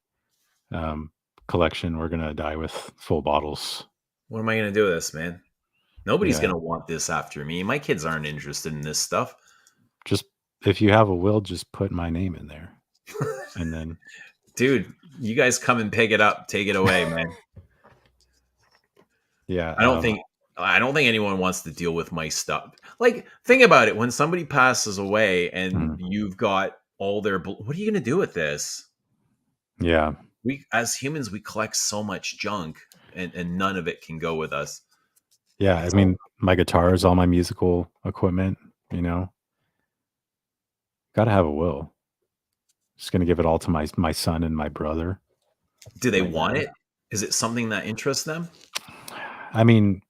Collection. We're going to die with full bottles. What am I going to do with this, man? Nobody's going to want this after me. My kids aren't interested in this stuff. Just, if you have a will, just put my name in there. And then. Dude, you guys come and pick it up. Take it away, man. Yeah. I don't think anyone wants to deal with my stuff. Like, think about it. When somebody passes away and you've got all their, what are you going to do with this? Yeah. We, as humans, we collect so much junk and none of it can go with us. Yeah. I mean, my guitars, all my musical equipment, you know, got to have a will. Just going to give it all to my son and my brother. Do they want it? Is it something that interests them? I mean,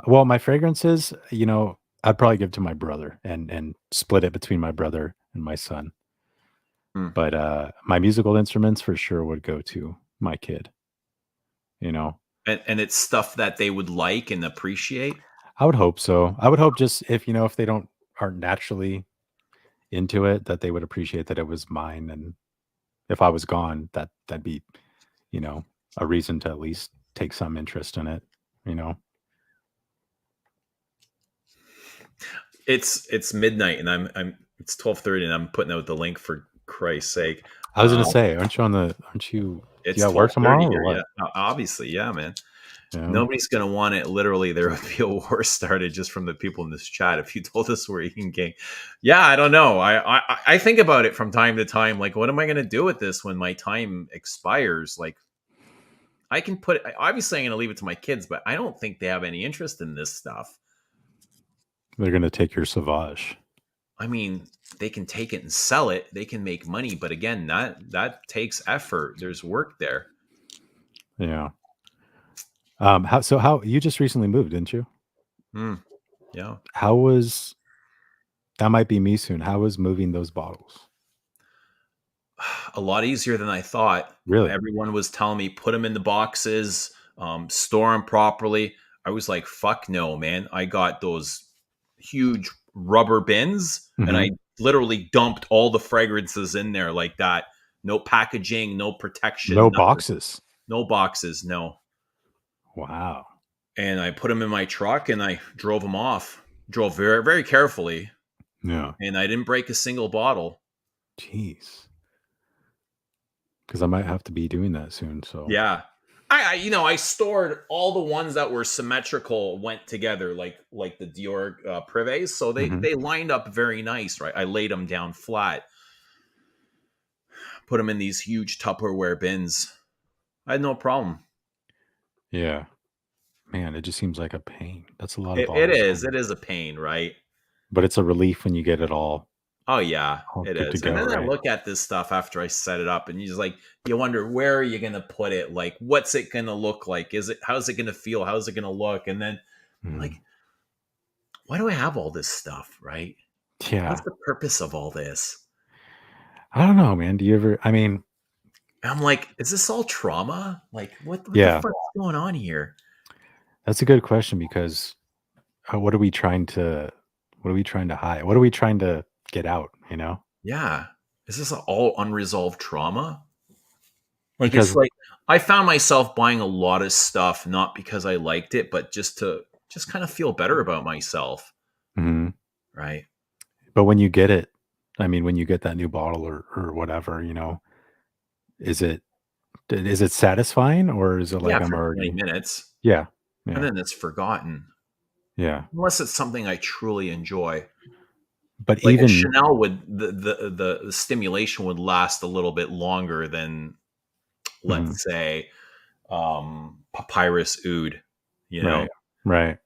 well, my fragrances, you know, I'd probably give to my brother and split it between my brother and my son. But my musical instruments for sure would go to my kid, you know. And it's stuff that they would like and appreciate? I would hope so. I would hope just if they aren't naturally into it, that they would appreciate that it was mine. And if I was gone, that'd be, you know, a reason to at least take some interest in it, you know. It's midnight and I'm it's 12:30 and I'm putting out the link for Christ's sake. I was gonna say, aren't you it's at work tomorrow here, or what? Yeah. Obviously, yeah, man. Yeah. Nobody's gonna want it. Literally, there would be a war started just from the people in this chat if you told us we're eating king. Yeah, I don't know. I think about it from time to time. Like, what am I gonna do with this when my time expires? Like, I can put it, obviously I'm gonna leave it to my kids, but I don't think they have any interest in this stuff. They're gonna take your Sauvage. I mean, they can take it and sell it. They can make money, but again, that takes effort. There's work there. Yeah. How you just recently moved, didn't you? Yeah. How was that? Might be me soon. How was moving those bottles? A lot easier than I thought. Really? Everyone was telling me put them in the boxes, store them properly. I was like, fuck no, man. I got those huge rubber bins and I literally dumped all the fragrances in there like that. No packaging, no protection, No nothing. boxes. No boxes, no. Wow. And I put them in my truck and I drove them off. Drove very, very carefully, Yeah. and I didn't break a single bottle. Jeez. Because I might have to be doing that soon. So Yeah. I stored all the ones that were symmetrical, went together like the Dior Privés, so they lined up very nice, right? I laid them down flat, put them in these huge Tupperware bins. I had no problem. Yeah. Man, it just seems like a pain. That's a lot of It bottles. is. It is a pain, right? But it's a relief when you get it all Oh yeah, it good to is. go, And then I right? look at this stuff after I set it up, and you wonder, where are you gonna put it? Like, what's it gonna look like? How's it gonna feel? How's it gonna look? And then like, why do I have all this stuff, right? Yeah. What's the purpose of all this? I don't know, man. Do you ever, I mean, And I'm like, is this all trauma? Like, what Yeah. the fuck's going on here? that's a good question because what are we trying to hide? What are we trying to get out, you know? Yeah. Is this all unresolved trauma? Like, Because it's like I found myself buying a lot of stuff not because I liked it, but just to kind of feel better about myself. Mhm. Right. But when you get it, I mean, when you get that new bottle or whatever, you know, is it satisfying or is it like Yeah, I'm for already 20 minutes. Yeah. And Yeah. then it's forgotten. Yeah. Unless it's something I truly enjoy. But Like a even Chanel would the stimulation would last a little bit longer than, let's say, Papyrus Oud, you know? right. Right.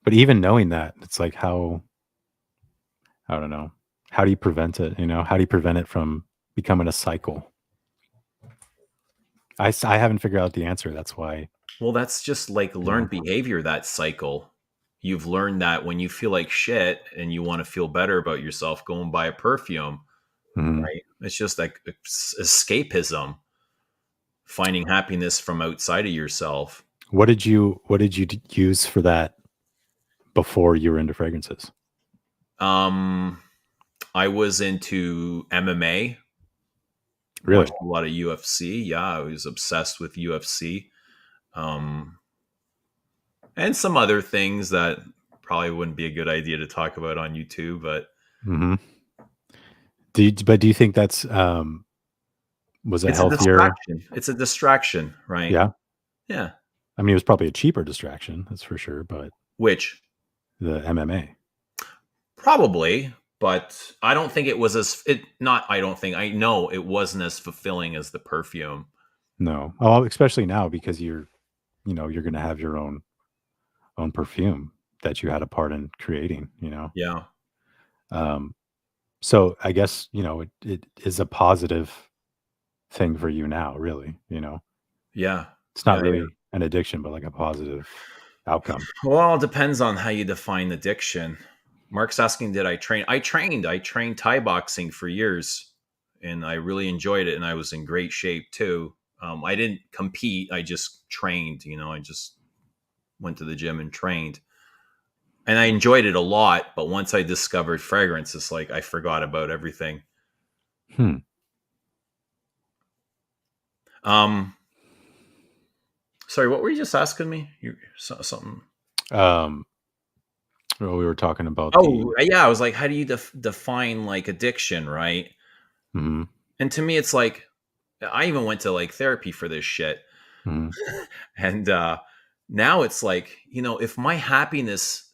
But even knowing that, it's like how I don't know. How do you prevent it, you know? How do you prevent it from becoming a cycle? I haven't figured out the answer. That's why. Well, that's just like learned behavior, that cycle. You've learned that when you feel like shit and you want to feel better about yourself, go and buy a perfume, right? It's just like escapism, finding happiness from outside of yourself. What did you use for that before you were into fragrances? I was into MMA, Really? watched a lot of UFC. Yeah, I was obsessed with UFC. And some other things that probably wouldn't be a good idea to talk about on YouTube, but do you think that's was it it's a healthier? distraction. It's a distraction, right? Yeah. Yeah. I mean, it was probably a cheaper distraction, that's for sure, but Which the MMA. probably, but I don't think it was I know it wasn't as fulfilling as the perfume. No. Oh, especially now because you're going to have your own perfume that you had a part in creating, you know. Yeah. So I guess, it is a positive thing for you now, really, you know. Yeah. It's not Yeah, really an addiction, but like a positive outcome. Well, it depends on how you define addiction. Mark's asking, did I train? I trained Thai boxing for years, and I really enjoyed it, and I was in great shape too. I didn't compete. I just trained. I just went to the gym and trained, and I enjoyed it a lot. But once I discovered fragrance, it's like I forgot about everything. Sorry, what were you just asking me? Something. Well, we were talking about Yeah, I was like, how do you define like addiction, right? And to me, it's like, I even went to like therapy for this shit. And now it's like, if my happiness,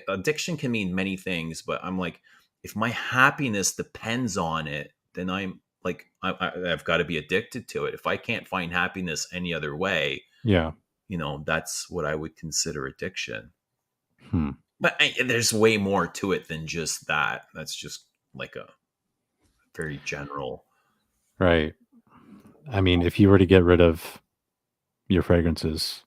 addiction can mean many things, but I'm like, if my happiness depends on it, then I'm like, I've got to be addicted to it. If I can't find happiness any other way, that's what I would consider addiction. But there's way more to it than just that. That's just like a very general. Right. I mean, if you were to get rid of your fragrances,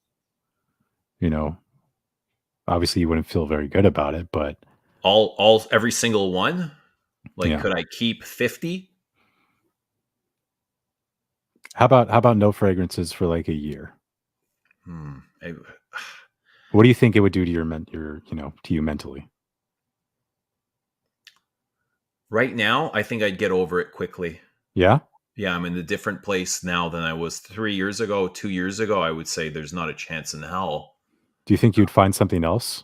obviously you wouldn't feel very good about it, but every single one, like, could I keep 50? How about no fragrances for like a year? I What do you think it would do to to you mentally? Right now, I think I'd get over it quickly. Yeah. Yeah, I'm in a different place now than I was 3 years ago, 2 years ago. I would say there's not a chance in hell. Do you think you'd find something else?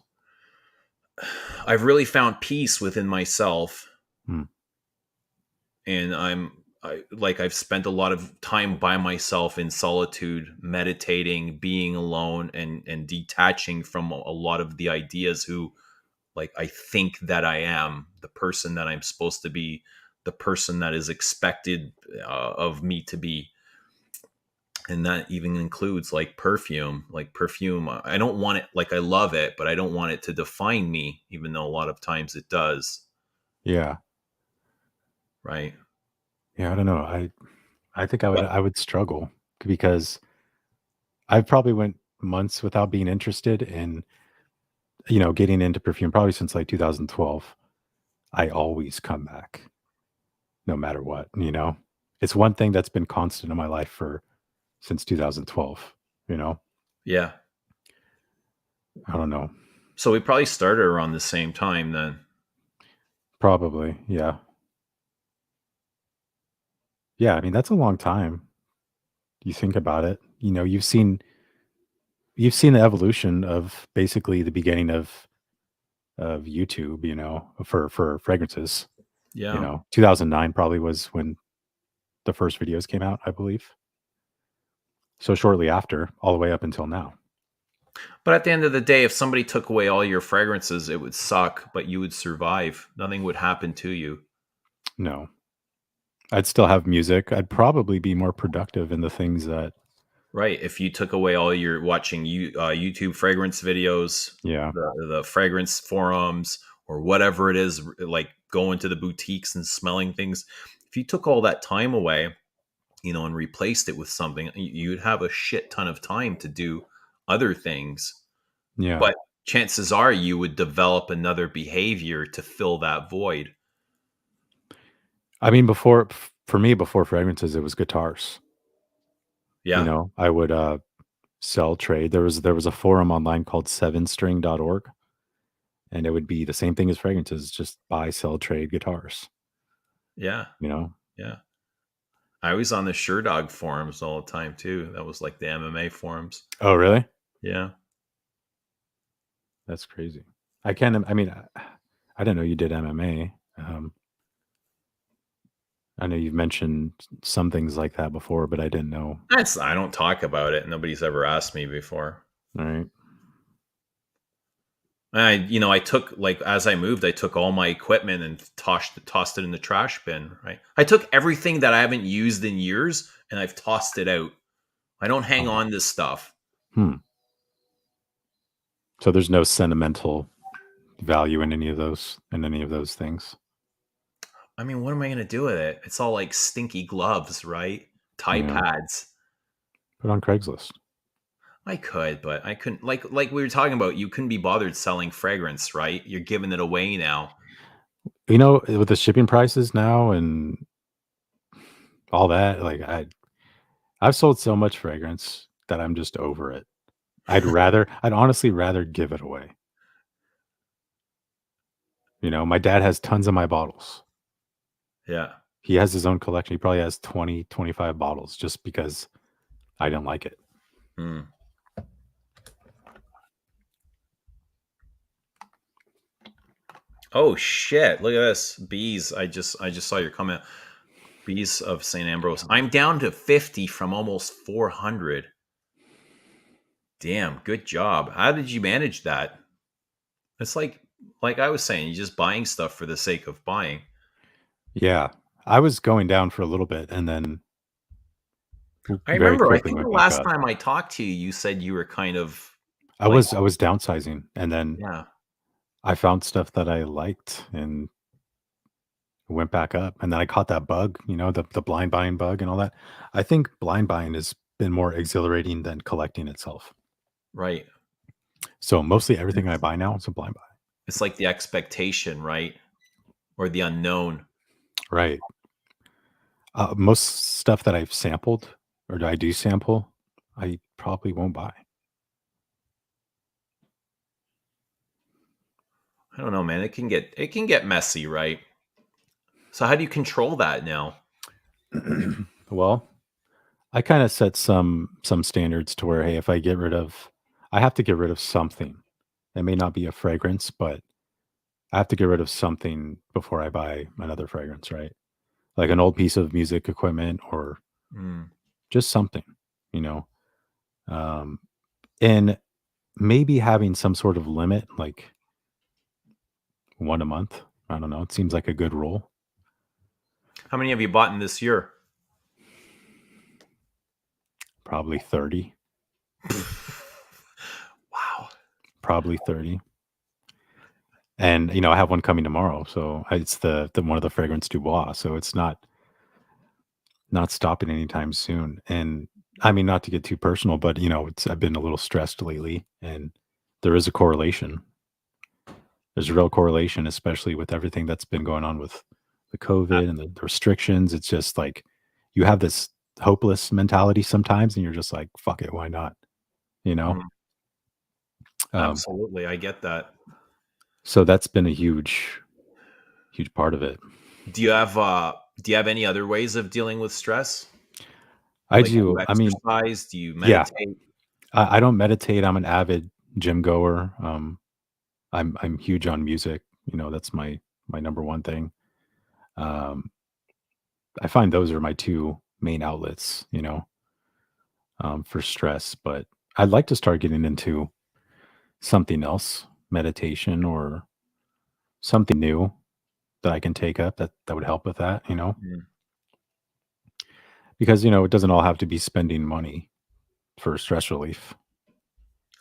I've really found peace within myself, Hmm. and I've spent a lot of time by myself in solitude, meditating, being alone, and detaching from a lot of the ideas who like I think that I am, the person that I'm supposed to be, the person that is expected of me to be. And that even includes like perfume. I don't want it, like I love it, but I don't want it to define me, even though a lot of times it does. Yeah. Right. Yeah. I don't know. I think But I would struggle because I probably went months without being interested in, getting into perfume probably since like 2012. I always come back no matter what. It's one thing that's been constant in my life for since 2012, you know. yeah. I don't know. So we probably started around the same time then. Probably. Yeah. Yeah, I mean that's a long time. You think about it. You've seen the evolution of basically the beginning of YouTube, for fragrances. Yeah. 2009 probably was when the first videos came out, I believe. So shortly after, all the way up until now. But at the end of the day, if somebody took away all your fragrances, it would suck, but you would survive. Nothing would happen to you. No. I'd still have music. I'd probably be more productive in the things that Right. If you took away all your watching YouTube fragrance videos, yeah. the fragrance forums, or whatever it is, like going to the boutiques and smelling things, if you took all that time away, and replaced it with something, you'd have a shit ton of time to do other things. Yeah. But chances are you would develop another behavior to fill that void. I mean for me before fragrances it was guitars. Yeah. I would sell trade. There was a forum online called sevenstring.org, and it would be the same thing as fragrances, just buy, sell, trade guitars, Yeah. you know? Yeah. I was on the Sherdog forums all the time too. That was like the MMA forums. Oh, really? Yeah. That's crazy. I mean, I didn't know you did MMA. I know you've mentioned some things like that before, but I didn't know. I don't talk about it. Nobody's ever asked me before. All right. I took, like, as I moved, I took all my equipment and tossed it in the trash bin. Right. I took everything that I haven't used in years and I've tossed it out. I don't hang Oh. on to stuff. So there's no sentimental value in any of those things. I mean, what am I going to do with it? It's all like stinky gloves, right? Tie Yeah. pads. Put on Craigslist. I could, but I couldn't. Like we were talking about, you couldn't be bothered selling fragrance, right? You're giving it away now. With the shipping prices now and all that, like I've sold so much fragrance that I'm just over it. I'd honestly rather give it away. My dad has tons of my bottles. Yeah. He has his own collection. He probably has 20, 25 bottles just because I didn't like it. Mm. Oh shit! Look at this. Bees. I just saw your comment. Bees of St. Ambrose. I'm down to 50 from almost 400. Damn, good job. How did you manage that? It's like I was saying, you're just buying stuff for the sake of buying. Yeah. I was going down for a little bit and then I very remember, I quickly think the went back last up. time I talked to you, you said you were kind of I like, was I was downsizing and then yeah, I found stuff that I liked and went back up. And then I caught that bug, the blind buying bug and all that. I think blind buying has been more exhilarating than collecting itself. right. So mostly everything I buy now is a blind buy. It's like the expectation, right? Or the unknown. Right. Most stuff that I've sampled or I do sample, I probably won't buy. I don't know, man. It can get messy, right? So how do you control that now? Well, I kind of set some standards to where, hey, if I have to get rid of something. It may not be a fragrance, but I have to get rid of something before I buy another fragrance, right? Like an old piece of music equipment or Mm. just something, you know. Um, and maybe having some sort of limit, like one a month. I don't know. It seems like a good rule. How many have you bought in this year? Probably 30. Wow. Probably 30. And I have one coming tomorrow, so it's the one of the fragrance Dubois, so it's not stopping anytime soon. And I mean, not to get too personal, but it's I've been a little stressed lately, and there is a correlation. There's a real correlation, especially with everything that's been going on with the Uh, COVID and the restrictions. It's just like you have this hopeless mentality sometimes, and you're just like, "Fuck it, why not?" You know. mm, Um, absolutely, I get that. so that's been a huge part of it. Do you have any other ways of dealing with stress? I Like, do you do. I mean, exercise? Do you yeah, meditate? I don't meditate. I'm an avid gym goer. I'm huge on music. That's my number one thing. Um, I find those are my two main outlets. For stress. But I'd like to start getting into something else, meditation or something new that I can take up that would help with that. Mm. Because it doesn't all have to be spending money for stress relief.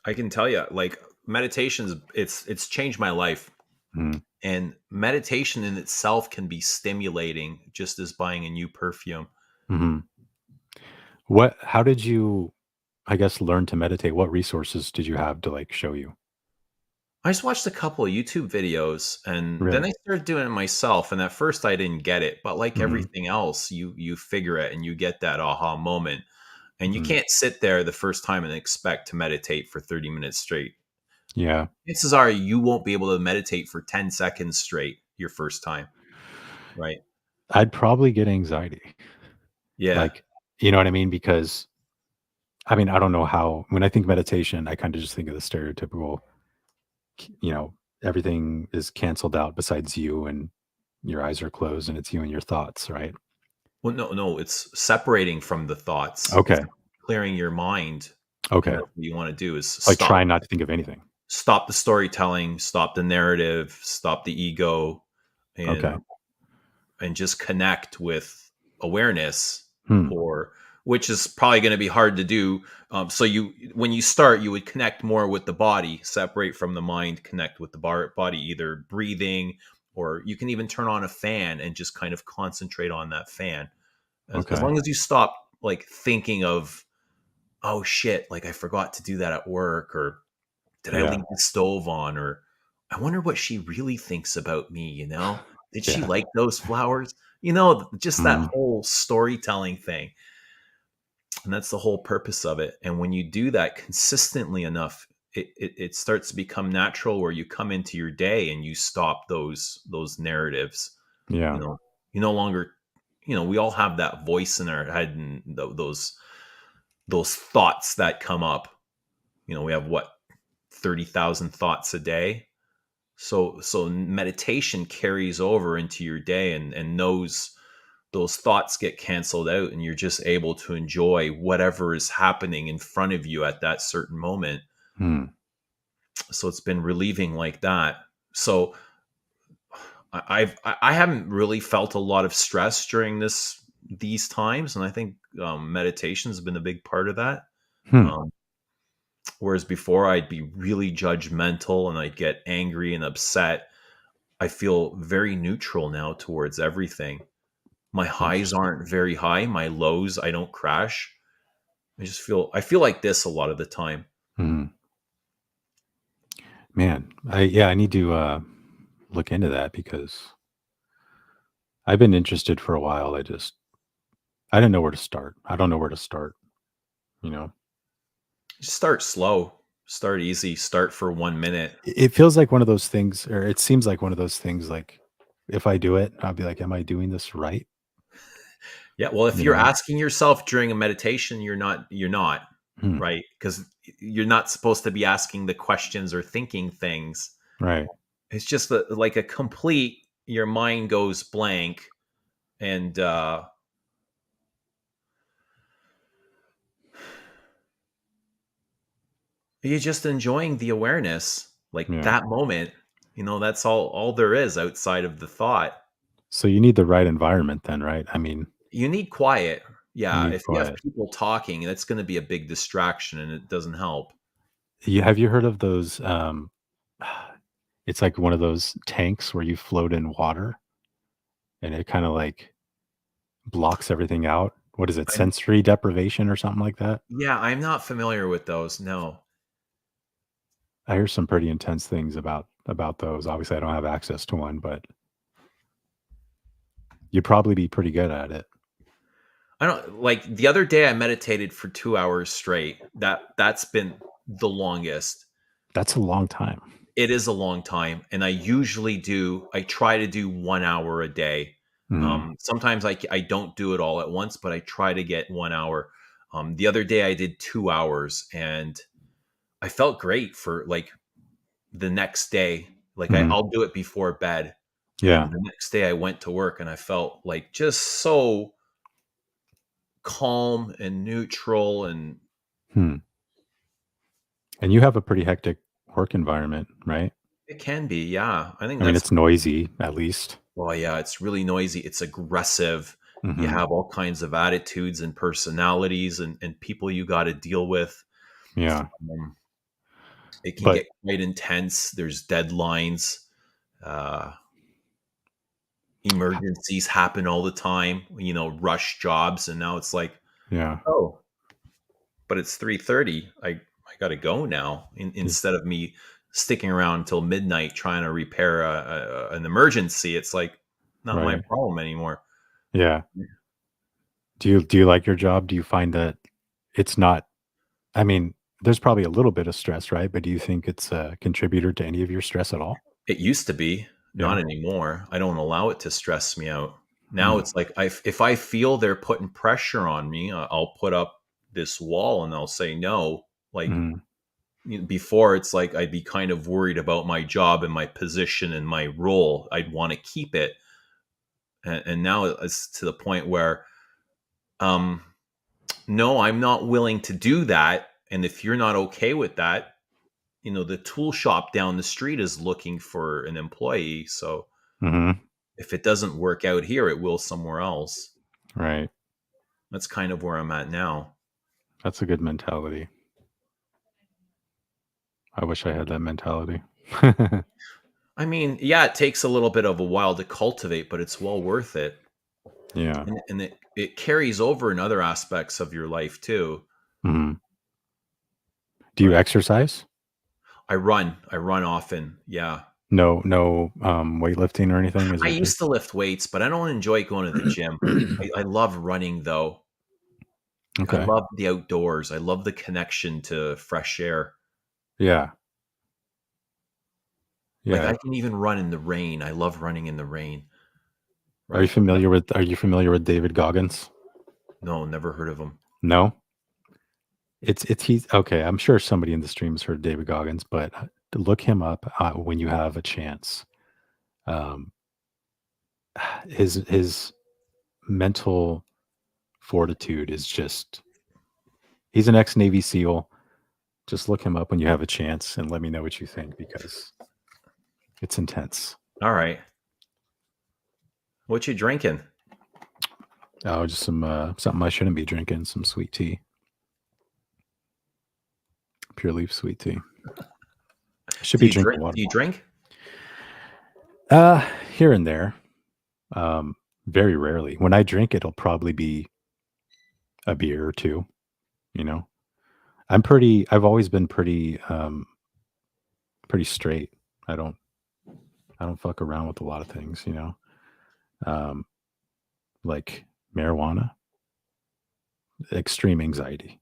I can tell you, like, meditation's it's changed my life, Mm-hmm. and meditation in itself can be stimulating, just as buying a new perfume. Mm-hmm. How did you, I guess, learn to meditate? What resources did you have to like show you? I just watched a couple of YouTube videos, and then Really? I started doing it myself. And at first, I didn't get it, but like Hmm. everything else, you figure it, and you get that aha moment. And you Hmm. can't sit there the first time and expect to meditate for 30 minutes straight. Yeah. Chances are you won't be able to meditate for 10 seconds straight your first time, right? I'd probably get anxiety. Yeah. Like, you know what I mean? Because I mean, I don't know how, when I think meditation, I kind of just think of the stereotypical, you know, everything is canceled out besides you and your eyes are closed and it's you and your thoughts, right? Well, no, it's separating from the thoughts. It's Okay. clearing your mind. And Okay. that's what you want to do is Like try not to think of anything. stop the storytelling, stop the narrative, stop the ego, Okay. and just connect with awareness, Hmm. or which is probably going to be hard to do. So when you start, you would connect more with the body, separate from the mind, connect with the body, either breathing, or you can even turn on a fan and just kind of concentrate on that fan. As Okay. long as you stop like thinking of, oh shit, like I forgot to do that at work, or did I Yeah. leave the stove on, or I wonder what she really thinks about me, Did she Yeah. like those flowers? Just that Hmm. whole storytelling thing. And that's the whole purpose of it. And when you do that consistently enough, it starts to become natural, where you come into your day and you stop those narratives. You Yeah. know, you no longer, we all have that voice in our head, and those thoughts that come up. We have what, 30,000 thoughts a day. So meditation carries over into your day, and those thoughts get canceled out, and you're just able to enjoy whatever is happening in front of you at that certain moment. Hmm. So it's been relieving like that. So I haven't really felt a lot of stress during these times, and I think meditation has been a big part of that. Hmm. Um, Whereas before, I'd be really judgmental and I'd get angry and upset. I feel very neutral now towards everything. My highs Interesting. aren't very high. My lows, I don't crash. I feel like this a lot of the time. Hmm. Man, I need to look into that because I've been interested for a while. I didn't know where to start. I don't know where to start, you know. Just start slow, start easy, start for 1 minute. It feels like one of those things, or it seems like one of those things like if I do it, I'll be like, am I doing this right? Yeah. Well, if You you're know? asking yourself during a meditation, you're not Hmm. right, because you're not supposed to be asking the questions or thinking things. Right. It's just like a complete. Your mind goes blank, and you're just enjoying the awareness, like Yeah. that moment. That's all there is outside of the thought. So you need the right environment then, right? I mean, You need quiet. you Yeah, need if you have quiet. people talking, that's going to be a big distraction, and it doesn't help. Have you heard of those? It's like one of those tanks where you float in water and it kind of like blocks everything out. What is it? I'm Sensory deprivation or something like that? Yeah, I'm not familiar with those. No. I hear some pretty intense things about those. Obviously, I don't have access to one, but you'd probably be pretty good at it. I don't like the other day I meditated for 2 hours straight. That's been the longest. That's a long time. It is a long time, and I try to do 1 hour a day. Mhm. Sometimes I don't do it all at once, but I try to get 1 hour. The other day I did 2 hours, and I felt great for like the next day. Like Mhm. I'll do it before bed, Yeah. and the next day I went to work and I felt like just so calm and neutral. And Hmm. And you have a pretty hectic work environment, right? it can be, yeah. I think I mean, that's it's noisy at least. Well, yeah, it's really noisy. It's aggressive. You Mhm. have all kinds of attitudes and personalities, and people you got to deal with. Yeah. Um, it can But get quite intense. There's deadlines. Uh, Emergencies happen all the time. Rush jobs, and now it's like, yeah. oh, but it's 3:30. I got to go now. Y Instead of me sticking around until midnight trying to repair an emergency, it's like not my Right. problem anymore. Yeah. Do you like your job? Do you find that it's not I mean, there's probably a little bit of stress, right? But do you think it's a contributor to any of your stress at all? It used to be, Yeah. not anymore. I don't allow it to stress me out. Now Mm. it's like if I feel they're putting pressure on me, I'll put up this wall and I'll say no. Like Mhm. before, it's like I'd be kind of worried about my job and my position and my role. I'd want to keep it, and now it's to the point where, um, no, I'm not willing to do that. And if you're not okay with that, the tool shop down the street is looking for an employee. So Mhm. if it doesn't work out here, it will somewhere else. Right. That's kind of where I'm at now. That's a good mentality. I wish I had that mentality. I mean, yeah, it takes a little bit of a while to cultivate, but it's well worth it. Yeah. And it carries over in other aspects of your life too. Mhm. Do you Right. exercise? I run often. Yeah. No, weightlifting or anything? Is I it just used to lift weights, but I don't enjoy going to the gym. I love running though. I Okay. love the outdoors. I love the connection to fresh air. Yeah. Like Yeah. I can even run in the rain. I love running in the rain. Are you Right. familiar with David Goggins? No, never heard of them. No? It's he's okay, I'm sure somebody in the stream has heard of David Goggins, but look him up, when you have a chance. Um, his mental fortitude is just he's an ex-Navy SEAL. Just look him up when you have a chance and let me know what you think because it's intense. All right. What you drinking? Oh, just some, something I shouldn't be drinking, some sweet tea. Pure leaf sweet tea. I should Do be you drinking drink? water Do you more. drink? Here and there. Um, very rarely. When I drink, it'll probably be a beer or two, you know? I've always been pretty straight. I don't I don't fuck around with a lot of things, you know? Um, like marijuana, extreme anxiety.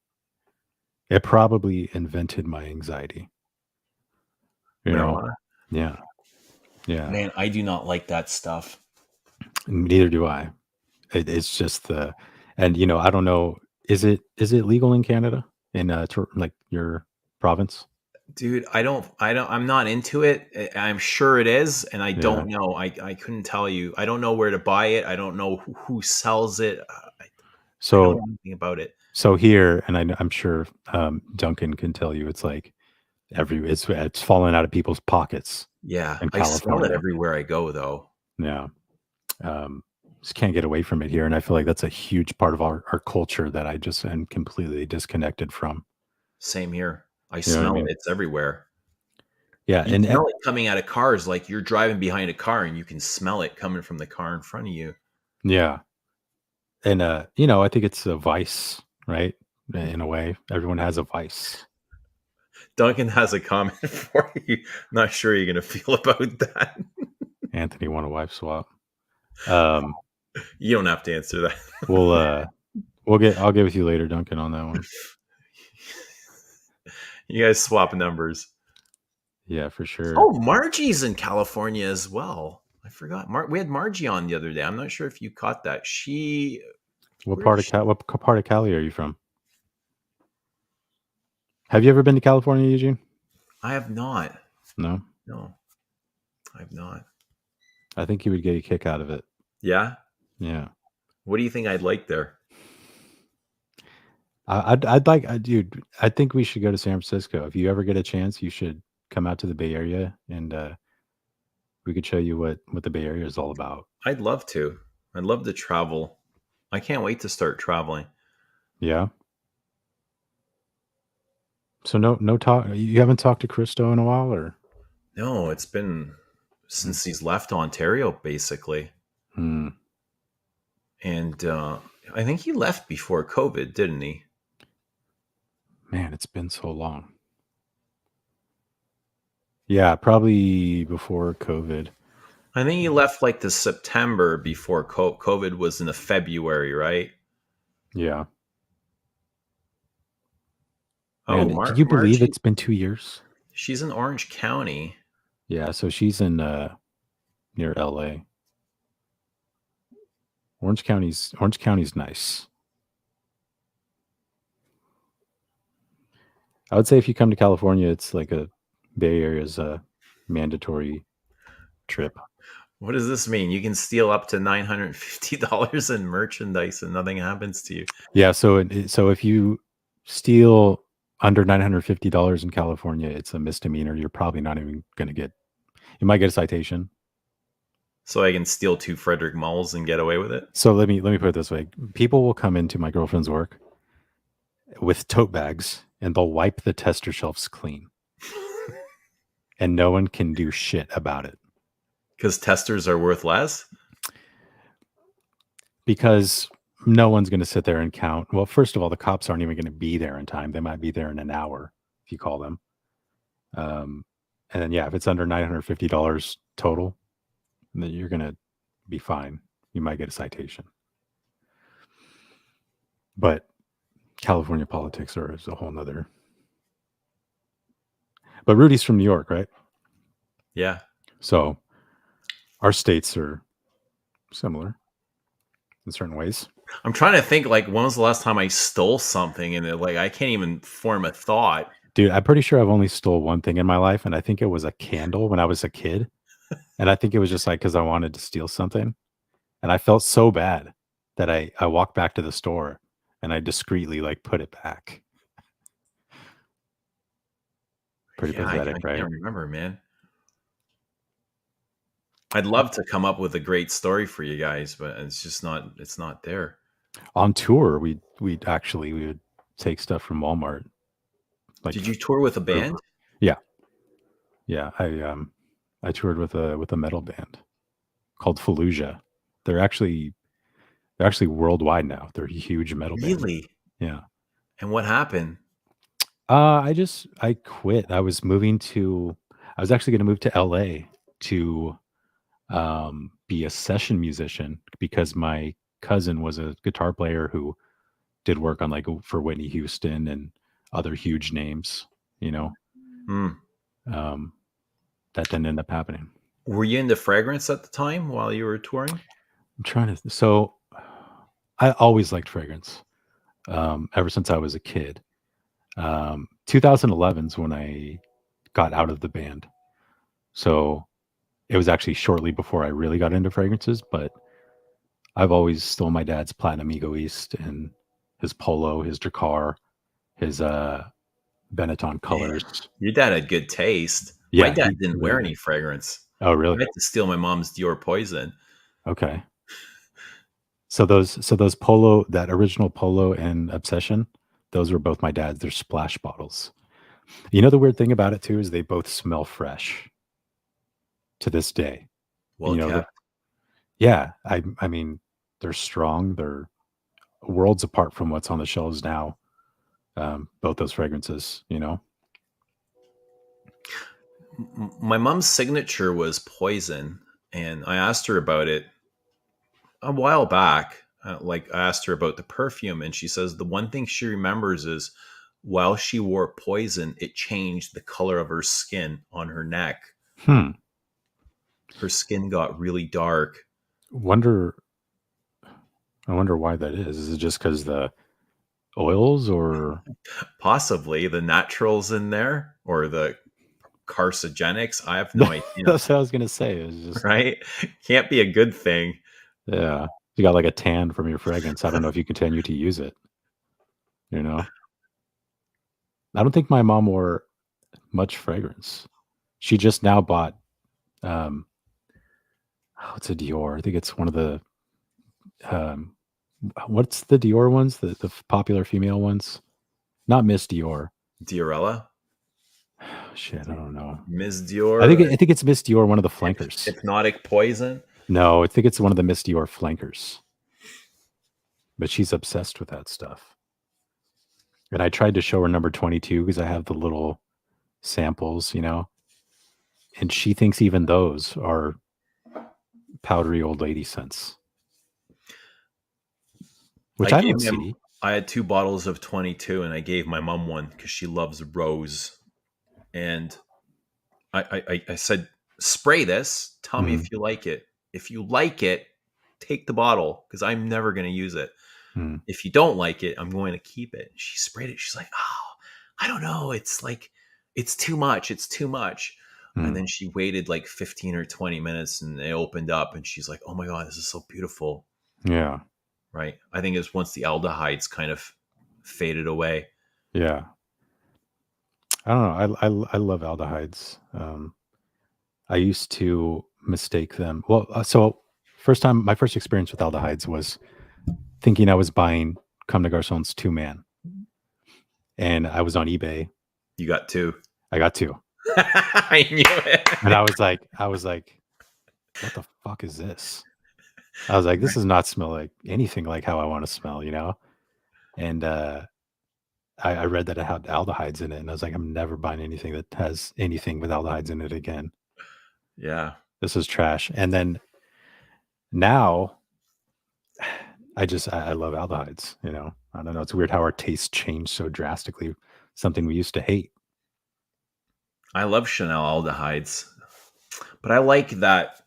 It probably invented my anxiety, you know? Marijuana? Yeah. Yeah. Man, I do not like that stuff. Neither do I. It's just and I don't know. Is it legal in Canada in like your province? Dude, I'm not into it. I'm sure it is, and I Yeah. don't know. I couldn't tell you. I don't know where to buy it. I don't know who sells it. I don't So know anything about it. here, and I'm sure Duncan can tell you, it's like it's falling out of people's pockets Yeah, in I smell it California. everywhere I go, though. Yeah. Just can't get away from it here, and I feel like that's a huge part of our culture that I just am completely disconnected from. Same here. I You know what I smell mean? it. It's everywhere. Yeah, You smell it coming out of cars, like you're driving behind a car and you can smell it coming from the car in front of you. yeah, and I think it's a vice, right? In a way, everyone has a vice. Duncan has a comment for you. Not sure you're gonna feel about that. Anthony want a wife swap. You don't have to answer that. I'll get with you later, Duncan, on that one. You guys swap numbers. Yeah, for sure. Oh, Margie's in California as well. I forgot. We had Margie on the other day. I'm not sure if you caught that. What part of Cali are you from? Have you ever been to California, Eugene? I have not. No. No, I have not. I think you would get a kick out of it. Yeah. Yeah. What do you think I'd like there? I'd like, dude. I think we should go to San Francisco. If you ever get a chance, you should come out to the Bay Area, and we could show you what the Bay Area is all about. I'd love to. I'd love to travel. I can't wait to start traveling. Yeah. So no talk. You haven't talked to Christo in a while, or? No, it's been since he's left Ontario, basically. Hmm. And I think he left before COVID, didn't he? Man, it's been so long. Yeah, probably before COVID. I think he left like the September before COVID was in the February, right? Yeah. Oh, Man, can you believe Margie, it's been 2 years? she's in Orange County. Yeah, so she's in near LA. Orange County's nice. I would say if you come to California, it's like a Bay Area's a mandatory trip. What does this mean? You can steal up to $950 in merchandise and nothing happens to you. Yeah, so if you steal under $950 in California, it's a misdemeanor. You're probably not even going to get. You might get a citation. So I can steal 2 Frederick Malls and get away with it? So let me put it this way: people will come into my girlfriend's work with tote bags, and they'll wipe the tester shelves clean, and no one can do shit about it. Because testers are worth less? Because no one's going to sit there and count. Well, first of all, the cops aren't even going to be there in time. They might be there in an hour if you call them. And then, yeah, if it's under $950 total, then you're going to be fine. You might get a citation. But California politics is a whole nother. But Rudy's from New York, right? Yeah. So our states are similar in certain ways. I'm trying to think, like, when was the last time I stole something? And I can't even form a thought. Dude, I'm pretty sure I've only stole one thing in my life, and I think it was a candle when I was a kid. And I think it was just like because I wanted to steal something. And I felt so bad that I walked back to the store and I discreetly put it back. Pretty pathetic, I right? can't remember, man. I'd love to come up with a great story for you guys, but it's not there. On tour, we would take stuff from Walmart. Did you tour with a band? Yeah. I toured with a metal band called Fallujah. They're actually worldwide now. They're a huge metal band. Really? Yeah. And what happened? I quit. I was actually going to move to LA to be a session musician because my cousin was a guitar player who did work on for Whitney Houston and other huge names, Hmm. that didn't end up happening. Were you into fragrance at the time while you were touring? I'm trying to. So I always liked fragrance ever since I was a kid. 2011 is when I got out of the band. So it was actually shortly before I really got into fragrances, but I've always stole my dad's Platinum Ego East and his Polo, his Dracar, his Benetton Man, colors. your dad had good taste. My Yeah, dad he didn't really wear did. any fragrance. Oh, I really? had to steal my mom's Dior Poison. Okay. So those Polo, that original Polo and Obsession, those were both my dad's. They're splash bottles. You know the weird thing about it too is they both smell fresh to this day. Well You know, kept. yeah. I mean, they're strong. They're worlds apart from what's on the shelves now. Both those fragrances, you know. My mom's signature was Poison, and I asked her about it a while back. Like I asked her about the perfume, and she says the one thing she remembers is while she wore Poison, it changed the color of her skin on her neck. Hmm. Her skin got really dark. Wonder. I wonder why that is. Is it just because the oils, or Possibly the naturals in there or the carcinogenics. I have no idea. that's what I was gonna say. It was just Right? Can't be a good thing. yeah. You got like a tan from your fragrance. I don't know if you continue to use it. You know, I don't think my mom wore much fragrance. She just now bought um it's a Dior. I think it's one of the um what's the Dior ones? The popular female ones? Not Miss Dior. Diorella, Shit, I don't know. Ms. I Dior, think it's Miss Dior, one of the flankers. Hypnotic Poison. No, I think it's one of the Miss Dior flankers. But she's obsessed with that stuff. And I tried to show her number 22 because I have the little samples, you know. And she thinks even those are powdery old lady scents. Which I don't see. I had 2 bottles of 22 and I gave my mom one because she loves rose. And I said, spray this. Tell me if you like it. If you like it, take the bottle because I'm never going to use it. If you don't like it, I'm going to keep it. She sprayed it. She's like, oh, I don't know. It's like, it's too much. It's too much. And then she waited like 15 or 20 minutes and it opened up and she's like, oh my God, this is so beautiful. Yeah. Right. I think it's once the aldehydes kind of faded away. Yeah. I don't know. I love aldehydes. I used to mistake them. Well, so my first experience with aldehydes was thinking I was buying Comme des Garçons 2-man. And I was on eBay. You got 2. I got 2. I knew it. And I was like, what the fuck is this? I was like, this does not smell like anything like how I want to smell, you know? And I read that it had aldehydes in it. And I was like, I'm never buying anything that has anything with aldehydes in it again. Yeah. This is trash. And then now I love aldehydes, you know? I don't know. It's weird how our tastes change so drastically. Something we used to hate. I love Chanel aldehydes, but I like that.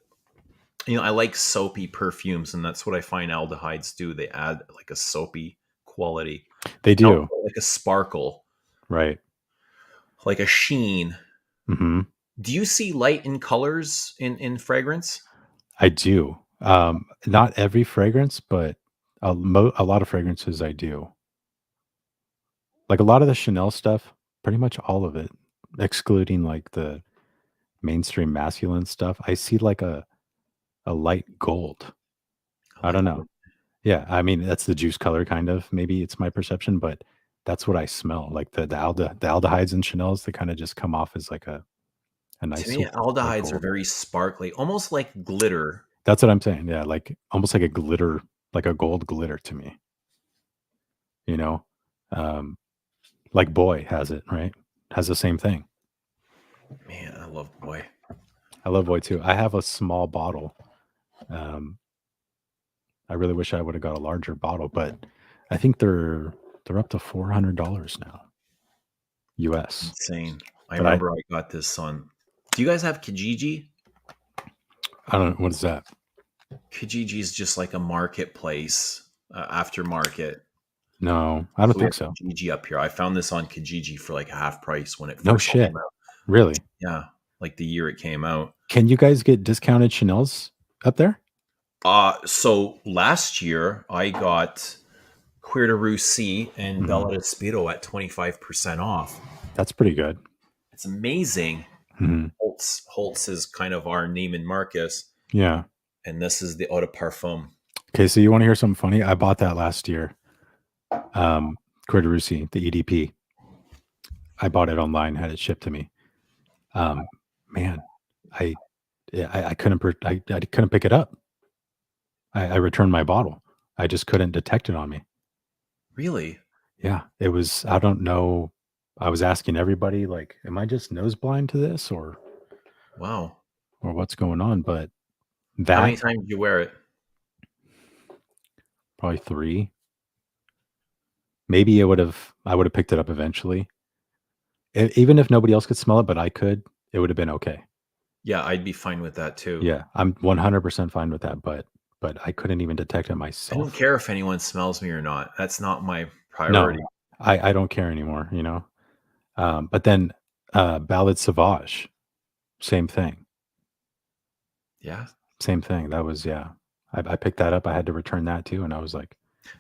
You know, I like soapy perfumes, and that's what I find aldehydes do. They add like a soapy quality. They do. Like a sparkle. Right. Like a sheen. Mm-hmm. Do you see light in colors in fragrance? I do. Not every fragrance, but a lot of fragrances I do. Like a lot of the Chanel stuff, pretty much all of it, excluding like the mainstream masculine stuff. I see like a light gold. I don't know. Yeah, I mean that's the juice color kind of. Maybe it's my perception, but that's what I smell. Like the aldehydes in Chanel's, they kind of just come off as like a nice. To me, aldehydes are very sparkly, almost like glitter. That's what I'm saying. Yeah, like almost like a glitter, like a gold glitter to me. You know, like Boy has it, right? Has the same thing. Man, I love Boy. I love Boy too. I have a small bottle. I really wish I would have got a larger bottle, but I think they're up to $400 now. US. Insane. I remember I got this on. Do you guys have Kijiji? I don't know. What is that? Kijiji is just like a marketplace, aftermarket. No, I don't We think have so. Kijiji up here. I found this on Kijiji for like half price when it No first shit. came out. Really? Yeah, like the year it came out. Can you guys get discounted Chanel's up there? So last year I got Queer de Russie and Mhm. Bella Speedo at 25% off. That's pretty good. It's amazing. Mhm. Holtz is kind of our Neiman Marcus, Yeah. and this is the Eau de Parfum. Okay, so you want to hear something funny? I bought that last year. Queer de Russie, the EDP. I bought it online, had it shipped to me. Man, I couldn't I couldn't pick it up. I returned my bottle. I just couldn't detect it on me. Really? Yeah, it was. I don't know. I was asking everybody, like, am I just nose blind to this, or Wow. what's going on? But How many that times did you wear it? probably 3. Maybe I would have picked it up eventually. Even if nobody else could smell it, but I could, it would have been okay. Yeah, I'd be fine with that too. Yeah, I'm 100% fine with that, but I couldn't even detect it I don't myself. care if anyone smells me or not. That's not my No, priority. I don't care anymore, you know? But then, Ballad Sauvage, same thing. Yeah. Same thing. That was, yeah. I picked that up. I had to return that too, and I was like,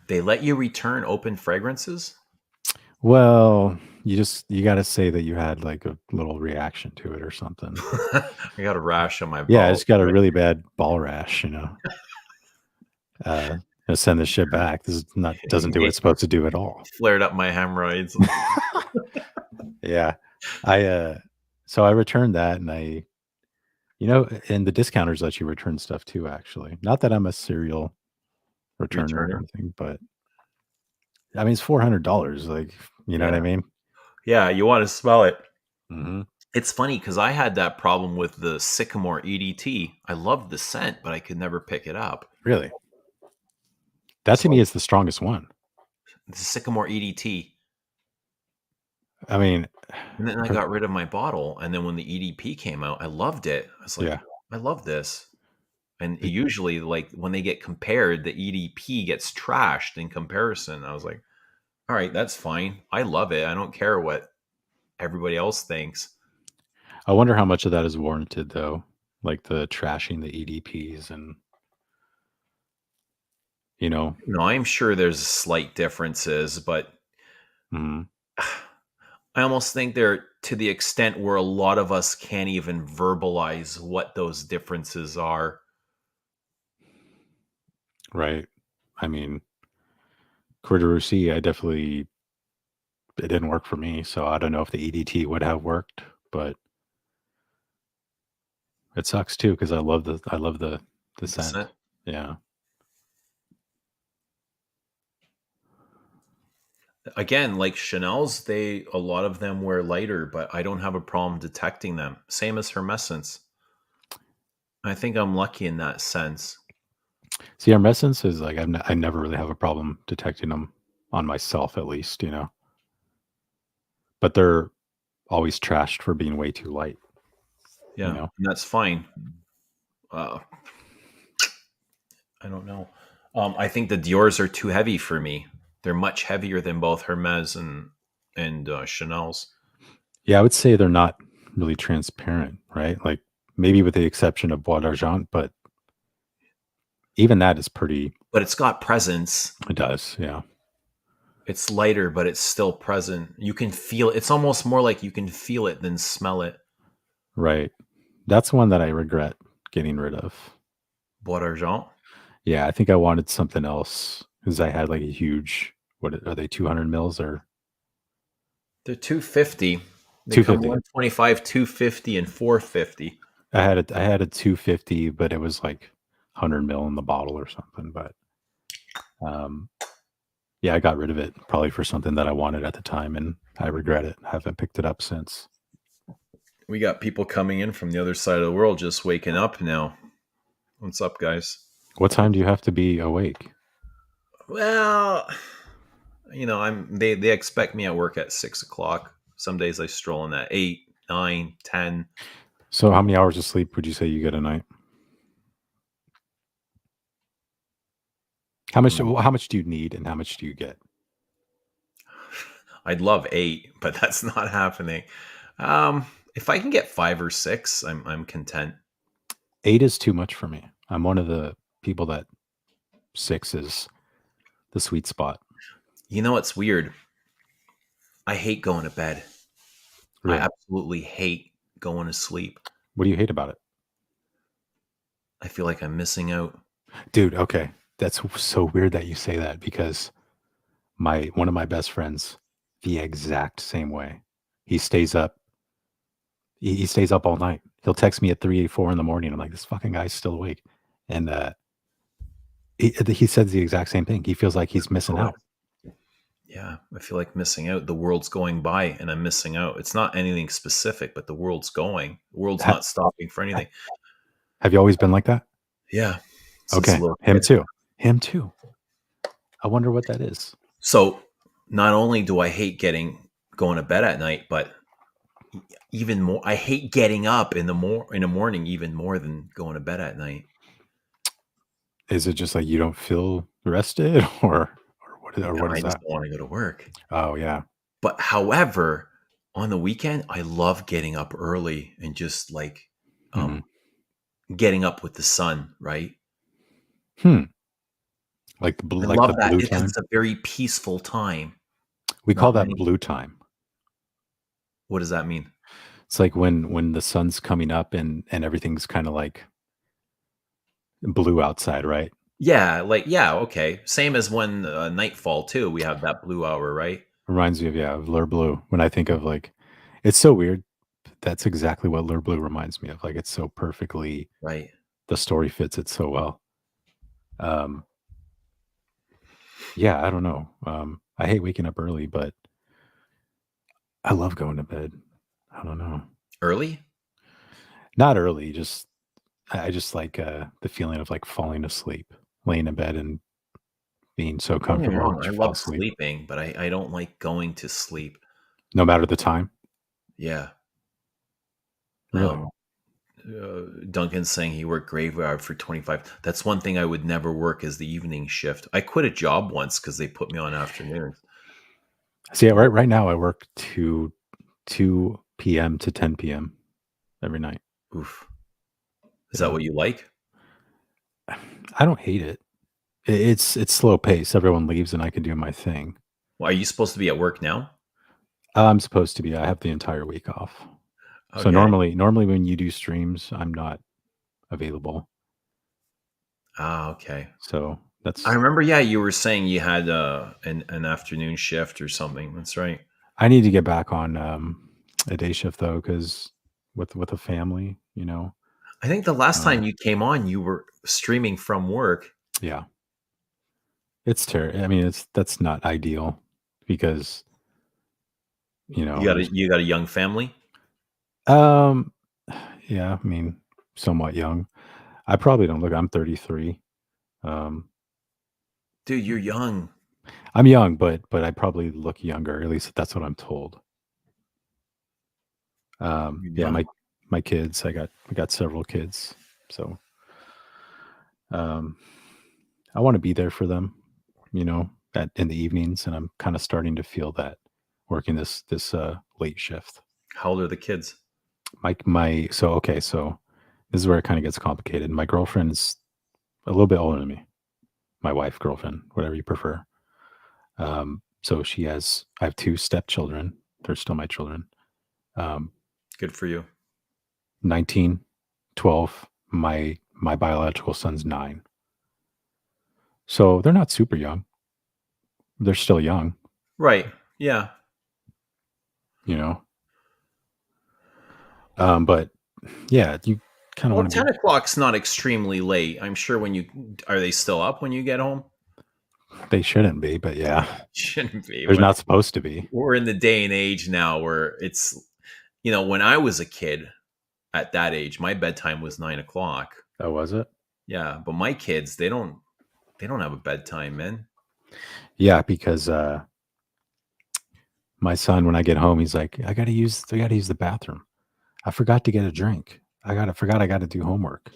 They let you return open fragrances? well, you gotta say that you had, like, a little reaction to it or something. I got a rash on my Yeah, I balls. just got a really bad ball rash, you know? Gonna send this shit back. This is not doesn't do what it's supposed to do at all. Flared up my hemorrhoids. Yeah. So I returned that, and and the discounters let you return stuff too, actually. Not that I'm a serial returner or Returner. anything, but I mean, it's $400, like, you know what I Yeah. mean? Yeah, you want to smell it. Mhm. It's funny because I had that problem with the Sycamore EDT. I loved the scent, but I could never pick it up. Really? That to So me is the strongest one. the Sycamore EDT. I mean, And then I per got rid of my bottle. And then when the EDP came out, I loved it. I was like, yeah. I love this. And It usually, like when they get compared, the EDP gets trashed in comparison. I was like, all right, that's fine. I love it. I don't care what everybody else thinks. I wonder how much of that is warranted, though, like the trashing the EDPs and, you know No, I'm sure there's slight differences, but Mhm. I almost think they're to the extent where a lot of us can't even verbalize what those differences are. Right. I mean, Queer de Russie, it didn't work for me, so I don't know if the EDT would have worked, but it sucks too because I love the The scent. scent. Yeah. Again, like Chanel's, a lot of them wear lighter, but I don't have a problem detecting them. Same as Hermescence. I think I'm lucky in that sense. See, Hermescence is like I never really have a problem detecting them on myself, at least, you know. But they're always trashed for being way too light, you Yeah, know. and that's fine. Uh, I don't know. I think the Dior's are too heavy for me. They're much heavier than both Hermes and Chanel's. Yeah, I would say they're not really transparent, right? Like maybe with the exception of Bois d'Argent, but even that is pretty. But it's got presence. It does, yeah. It's lighter, but it's still present. You can feel it. It's almost more like you can feel it than smell it. Right. That's one that I regret getting rid of. Bois d'Argent. Yeah, I think I wanted something else because I had like a huge. What are they? 200 mils or They're 250. They come 250? 125, 250, and 450. I had a 250, but it was like 100 mil in the bottle or something. But um, yeah, I got rid of it probably for something that I wanted at the time, and I regret it. I haven't picked it up since. We got people coming in from the other side of the world just waking up now. What's up, guys? What time do you have to be awake? Well, they expect me at work at 6 o'clock. Some days I stroll in at 8, 9, 10. So how many hours of sleep would you say you get a night? How much do you need, and how much do you get? I'd love 8, but that's not happening. If I can get 5 or 6, I'm content. 8 is too much for me. I'm one of the people that 6 is the sweet spot. You know what's weird? I hate going to bed. Really? I absolutely hate going to sleep. What do you hate about it? I feel like I'm missing out. Dude, okay. That's so weird that you say that, because one of my best friends, the exact same way. He stays up. He stays up all night. He'll text me at 3, 4 in the morning. I'm like, this fucking guy's still awake. And he says the exact same thing. He feels like he's missing out. Yeah, I feel like missing out. The world's going by and I'm missing out. It's not anything specific, but the world's going. The world's not stopping for anything. Have you always been like that? Yeah. Okay. Him too. Him too. I wonder what that is. So not only do I hate going to bed at night, but even more, I hate getting up in the morning even more than going to bed at night. Is it just like you don't feel rested, or what is I just that? don't want to go to work. Oh yeah. But however, on the weekend, I love getting up early and just like getting up with the sun, right? Like the blue, I like love the that blue because time. it's a very peaceful time. We call that blue time. What does that mean? It's like when the sun's coming up and everything's kind of like blue outside, right? Yeah, okay. Same as when nightfall too. We have that blue hour, right? Reminds me of Lure Blue. When I think of like, it's so weird. That's exactly what Lure Blue reminds me of. Like, it's so perfectly right. The story fits it so well. Yeah, I don't know. I hate waking up early, but I love going to bed. I don't know. Early? Not early. I just like the feeling of like falling asleep, laying in bed and being so comfortable. I love sleeping, but I don't like going to sleep. No matter the time? Yeah. Really? Duncan's saying he worked graveyard for 25. That's one thing I would never work, is the evening shift. I quit a job once because they put me on afternoons. See, right now I work 2 p.m. to 10 p.m. every night. Oof. Is that what you like? I don't hate it. It's slow pace. Everyone leaves and I can do my thing. Well, are you supposed to be at work now? I'm supposed to be. I have the entire week off. Okay. So normally when you do streams, I'm not available. Okay. So that's. I remember. Yeah, you were saying you had an afternoon shift or something. That's right. I need to get back on a day shift though, because with a family, you know. I think the last time you came on, you were streaming from work. Yeah. It's terrible. I mean, that's not ideal because, you know, you got a young family. Yeah, I mean, somewhat young. I probably don't look. I'm 33. Dude, you're young. I'm young, but I probably look younger. At least that's what I'm told. Yeah, my kids. I got several kids, so I want to be there for them, you know, in the evenings, and I'm kind of starting to feel that working this late shift. How old are the kids? So this is where it kind of gets complicated. My girlfriend is a little bit older than me. My wife, girlfriend, whatever you prefer. So I have 2 stepchildren. They're still my children. Good for you. 19, 12. My biological son's 9. So they're not super young. They're still young. Right. Yeah. You know. But yeah, you kind of want to 10 o'clock's not extremely late. I'm sure are they still up when you get home? They shouldn't be, but yeah. Shouldn't be. They're not supposed to be. We're in the day and age now where it's, when I was a kid at that age, my bedtime was 9 o'clock. Oh, was it? Yeah. But my kids, they don't have a bedtime, man. Yeah, because my son, when I get home, he's like, I gotta use the bathroom. I forgot to get a drink. I got to do homework.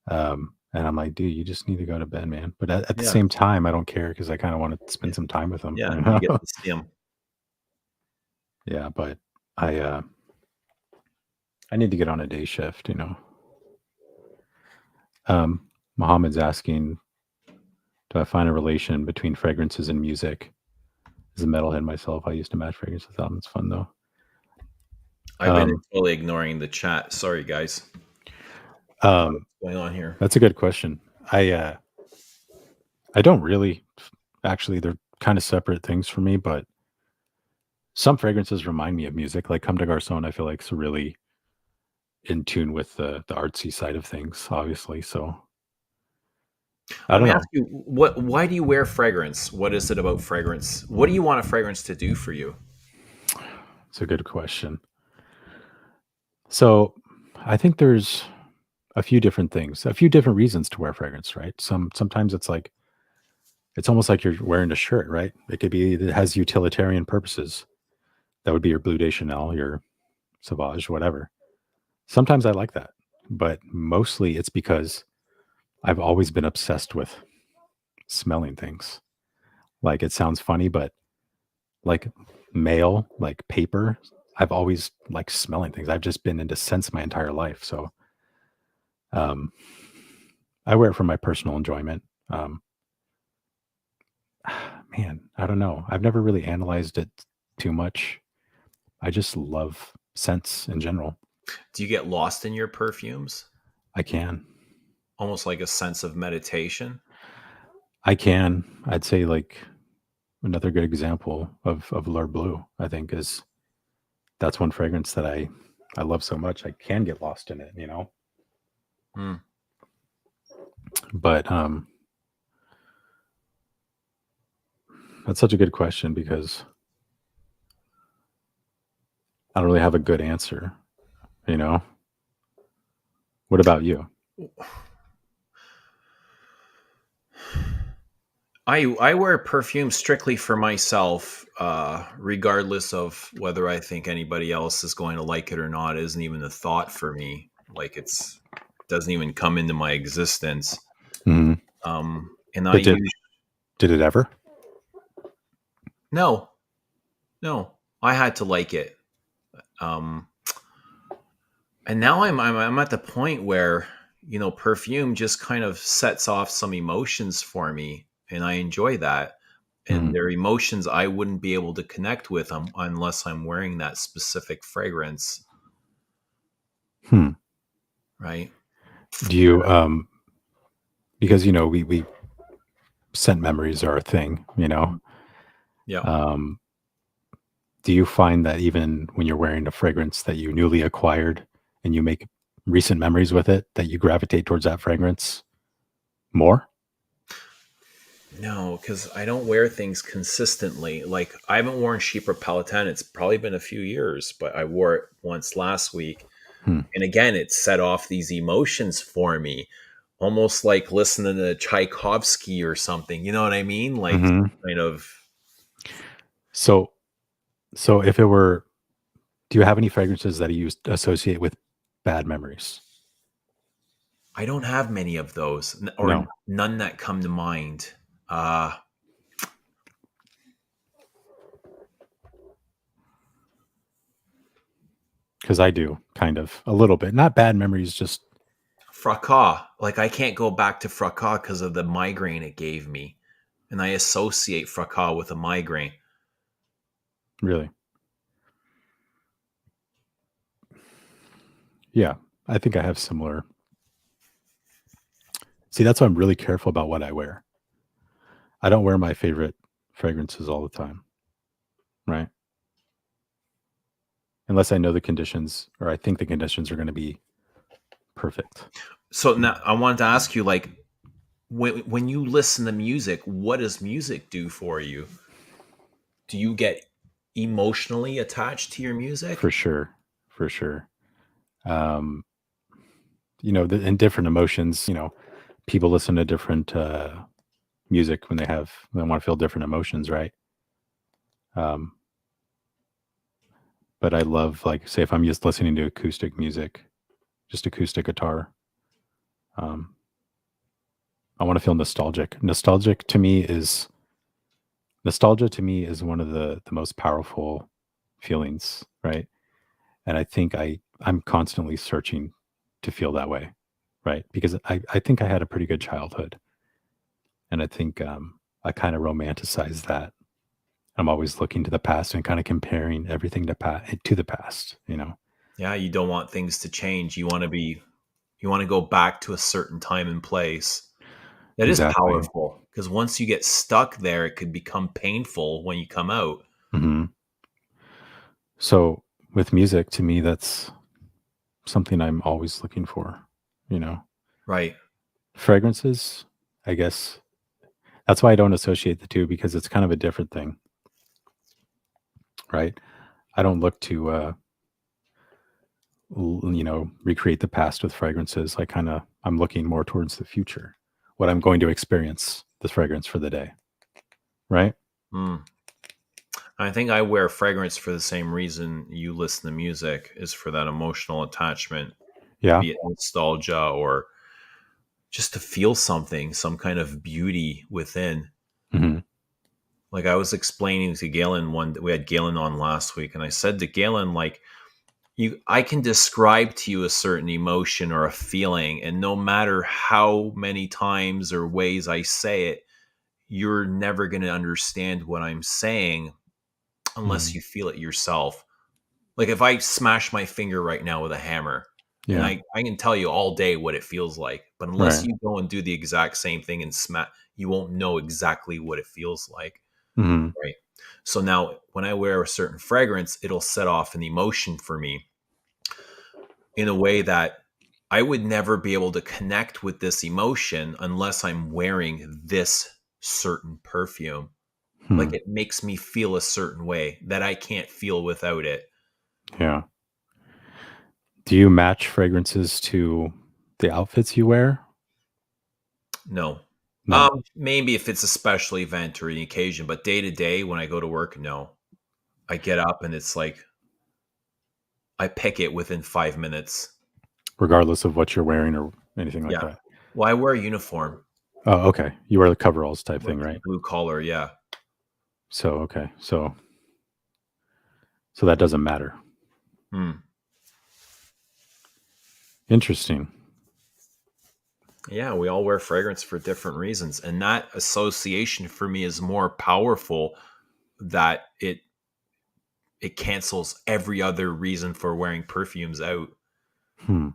And And I'm like, dude, you just need to go to bed, man. But at the Yeah. same time, I don't care because I kind of want to spend some time with them. Yeah, You you get know? to see them. Yeah, but I need to get on a day shift, you know. Mohammed's asking, do I find a relation between fragrances and music? As a metalhead myself, I used to match fragrances with albums. Fun though. I've been totally ignoring the chat. Sorry, guys. What's going on here? That's a good question. I don't really, actually. They're kind of separate things for me, but some fragrances remind me of music. Like Comme des Garçons, I feel like it's really in tune with the artsy side of things, obviously. So I Let don't me know. ask you, why do you wear fragrance? What is it about fragrance? What do you want a fragrance to do for you? It's a good question. So I think there's a few different things, a few different reasons to wear fragrance, right? Sometimes it's like it's almost like you're wearing a shirt, right? It could be it has utilitarian purposes. That would be your Bleu de Chanel, your Sauvage, whatever. Sometimes I like that, but mostly it's because I've always been obsessed with smelling things. Like it sounds funny, but like mail, like paper, I've always liked smelling things. I've just been into scents my entire life. So um I wear it for my personal enjoyment. Man, I don't know. I've never really analyzed it too much. I just love scents in general. Do you get lost in your perfumes? I can. Almost like a sense of meditation? I can. I'd say like another good example of L'Heure Bleu, I think, is that's one fragrance that I love so much. I can get lost in it, you know. Hmm. But that's such a good question because I don't really have a good answer, you know. What about you? I wear perfume strictly for myself, regardless of whether I think anybody else is going to like it or not. It isn't even a thought for me. Like it's doesn't even come into my existence. Mhm. And I But use did it ever? no, I had to like it. Um, and now I'm at the point where perfume just kind of sets off some emotions for me, and I enjoy that. And Mhm. they're emotions I wouldn't be able to connect with unless I'm wearing that specific fragrance, Hmm. right? Do you because we scent memories are a thing, you know. Yeah. Um do you find that even when you're wearing a fragrance that you newly acquired and you make recent memories with it, that you gravitate towards that fragrance more? No, because I don't wear things consistently. Like I haven't worn Chypre Palatin. It's probably been a few years, but I wore it once last week. Hmm. And again, it set off these emotions for me, almost like listening to Tchaikovsky or something. You know what I mean? Like Mhm. kind of. So so if it were do you have any fragrances that you associate with bad memories? I don't have many of those, or No, none that come to mind. Uh, because I do kind of a little bit. Not bad memories, just Fracas, like I can't go back to Fracas because of the migraine it gave me, and I associate Fracas with a migraine. really. Yeah, I think I have similar. See, that's why I'm really careful about what I wear. I don't wear my favorite fragrances all the time, right? Unless I know the conditions or I think the conditions are going to be perfect. So now I wanted to ask you, like, when you listen to music, what does music do for you? Do you get emotionally attached to your For music? sure. For sure. Um, and different emotions, people listen to different music when they want to feel different emotions, right? Um, but I love, like, say, if I'm just listening to acoustic music, just acoustic guitar. Um, I want to feel nostalgic. Nostalgia to me is one of the most powerful feelings, right? And I think I'm constantly searching to feel that way, right? Because I think I had a pretty good childhood, and I think I kind of romanticize that. I'm always looking to the past and kind of comparing everything to the past, you know. Yeah, you don't want things to change. You want to go back to a certain time and place. That is Exactly. powerful because once you get stuck there, it could become painful when you come out. Hmm. So with music, to me, that's something I'm always looking for, you know. Right. Fragrances, I guess that's why I don't associate the two, because it's kind of a different thing, right? I don't look to recreate the past with fragrances. I'm looking more towards the future, what I'm going to experience this fragrance for the day, right? Mm. I think I wear fragrance for the same reason you listen to music, is for that emotional attachment, Yeah. be it nostalgia or just to feel something, some kind of beauty within. Hmm. Like I was explaining to Galen we had Galen on last week, and I said to Galen, like, I can describe to you a certain emotion or a feeling, and no matter how many times or ways I say it, you're never going to understand what I'm saying unless Hmm. you feel it yourself. Like if I smash my finger right now with a hammer, and Yeah. I can tell you all day what it feels like, but unless Right. you go and do the exact same thing and smash, you won't know exactly what it feels like. Hmm. Right. So now when I wear a certain fragrance, it'll set off an emotion for me in a way that I would never be able to connect with this emotion unless I'm wearing this certain perfume. Like Hmm. it makes me feel a certain way that I can't feel without it. Yeah. Do you match fragrances to the outfits you wear? No. No. Maybe if it's a special event or an occasion, but day to day when I go to work, no. I get up and it's like I pick it within 5 minutes. Regardless of what you're wearing or anything like Yeah. that. Well, I wear a uniform, Oh, okay. You wear the coveralls type like thing, right? blue collar. Yeah. So okay. So that doesn't matter. Hmm. Interesting. Yeah, we all wear fragrance for different reasons, and that association for me is more powerful that it cancels every other reason for wearing perfumes out. Hmm.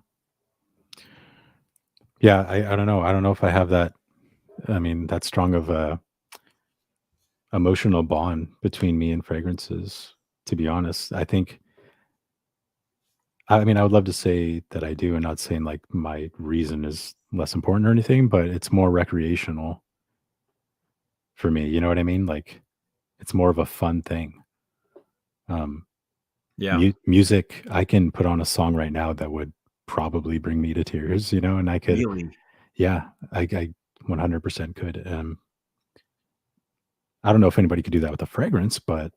Yeah, I don't know. I don't know if I have that. I mean, that strong of a emotional bond between me and fragrances. To be honest, I mean, I would love to say that I do, and not saying like my reason is less important or anything, but it's more recreational for me. You know what I mean? Like, it's more of a fun thing. Um, Yeah, music, I can put on a song right now that would probably bring me to tears, you know, and I could, really. yeah, I 100% could. I don't know if anybody could do that with a fragrance, but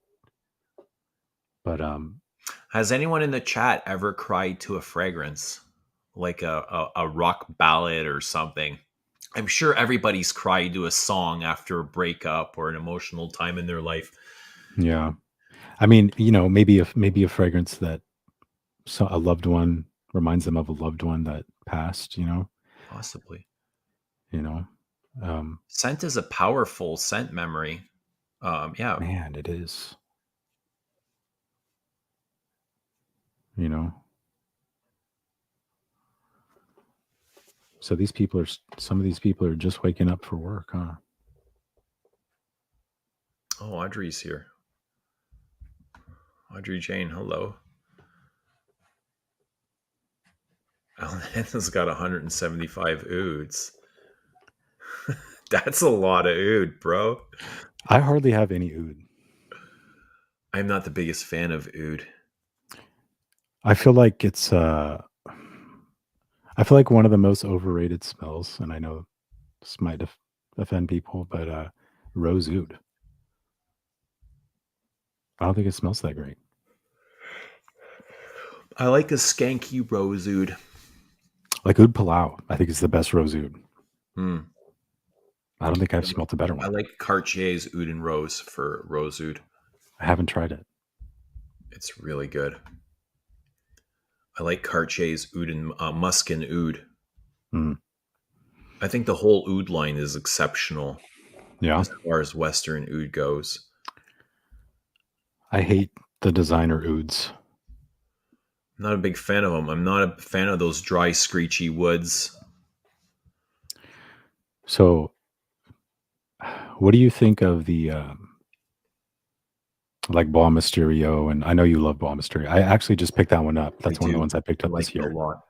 Has anyone in the chat ever cried to a fragrance, like a rock ballad or something? I'm sure everybody's cried to a song after a breakup or an emotional time in their life. yeah, I mean, you know, maybe a fragrance that a loved one reminds them of a loved one that passed, Possibly. you know, um, Scent is a powerful scent memory. Yeah. man, it is, you know. So some of these people are just waking up for work, huh? Oh, Audrey's here. Audrey Jane, hello. Alan has got 175 ouds. That's a lot of oud, bro. I hardly have any oud. I'm not the biggest fan of oud. I feel like I feel like one of the most overrated smells, and I know this might offend people, but rose oud. I don't think it smells that great. I like a skanky rose oud. Like oud palau, I think is the best rose oud. Hmm. I don't think I've smelt a better I one. like Cartier's Oud and Rose for Rose Oud. I haven't tried it. It's really good. I like Cartier's Oud and Musk and Oud. Mm. I think the whole Oud line is exceptional Yeah. as far as Western Oud goes. I hate the designer ouds. I'm not a big fan of them. I'm not a fan of those dry, screechy woods. So, what do you think of the like Bois Mysterio? And I know you love Bois Mysterio. I actually just picked that one up. That's one of the ones I picked I up like this it a year. lot.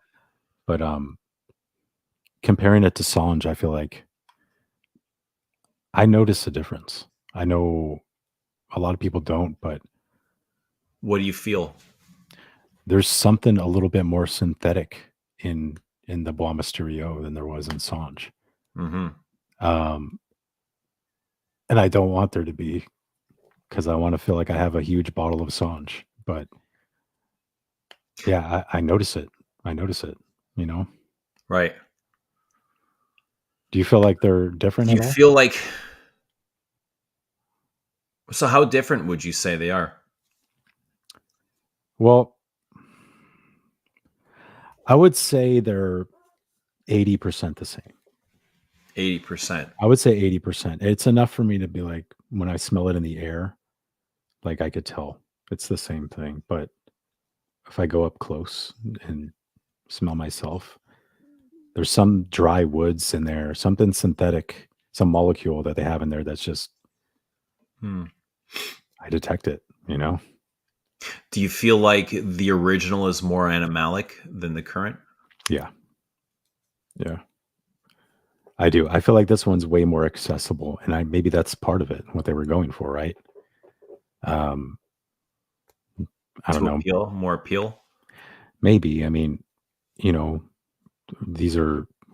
But comparing it to Sange, I feel like I notice a difference. I know a lot of people don't, but What do you feel? there's something a little bit more synthetic in the Bois Mysterio than there was in Sange. Mm-hmm. And I don't want there to be, because I want to feel like I have a huge bottle of Sange. But yeah, I notice it. I notice it, you know? Right. Do you feel like they're different Do at you all? feel like... So how different would you say they are? Well, I would say they're 80% the same. 80%. I would say 80%. It's enough for me to be like, when I smell it in the air, like I could tell it's the same thing. But if I go up close and smell myself, there's some dry woods in there, something synthetic, some molecule that they have in there that's just, I detect it, you know? Do you feel like the original is more animalic than the current? Yeah. Yeah. I do. I feel like this one's way more accessible, and maybe that's part of it, what they were going for, right? I don't To know. appeal, more appeal? Maybe. I mean, you know,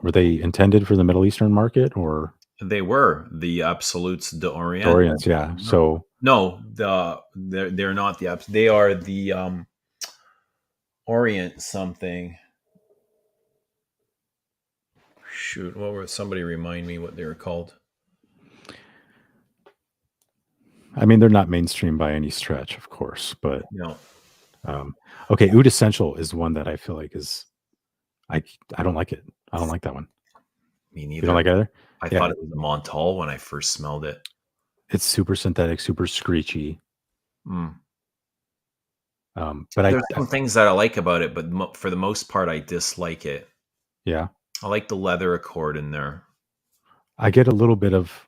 were they intended for the Middle Eastern market or They were the Absolutes d'Orient. Orients? Yeah. So No, they're not the they are the Orient something. Shoot, what were... somebody remind me what they were called? I mean, they're not mainstream by any stretch, of course, but No. okay, Oud Essential is one that I feel like is I don't like it. I don't like that one. Me You neither. don't like it either? I Yeah. thought it was a Montal when I first smelled it. It's super synthetic, super screechy. Mm. But There's some things that I like about it, but for the most part, I dislike it. yeah, I like the leather accord in there. I get a little bit of.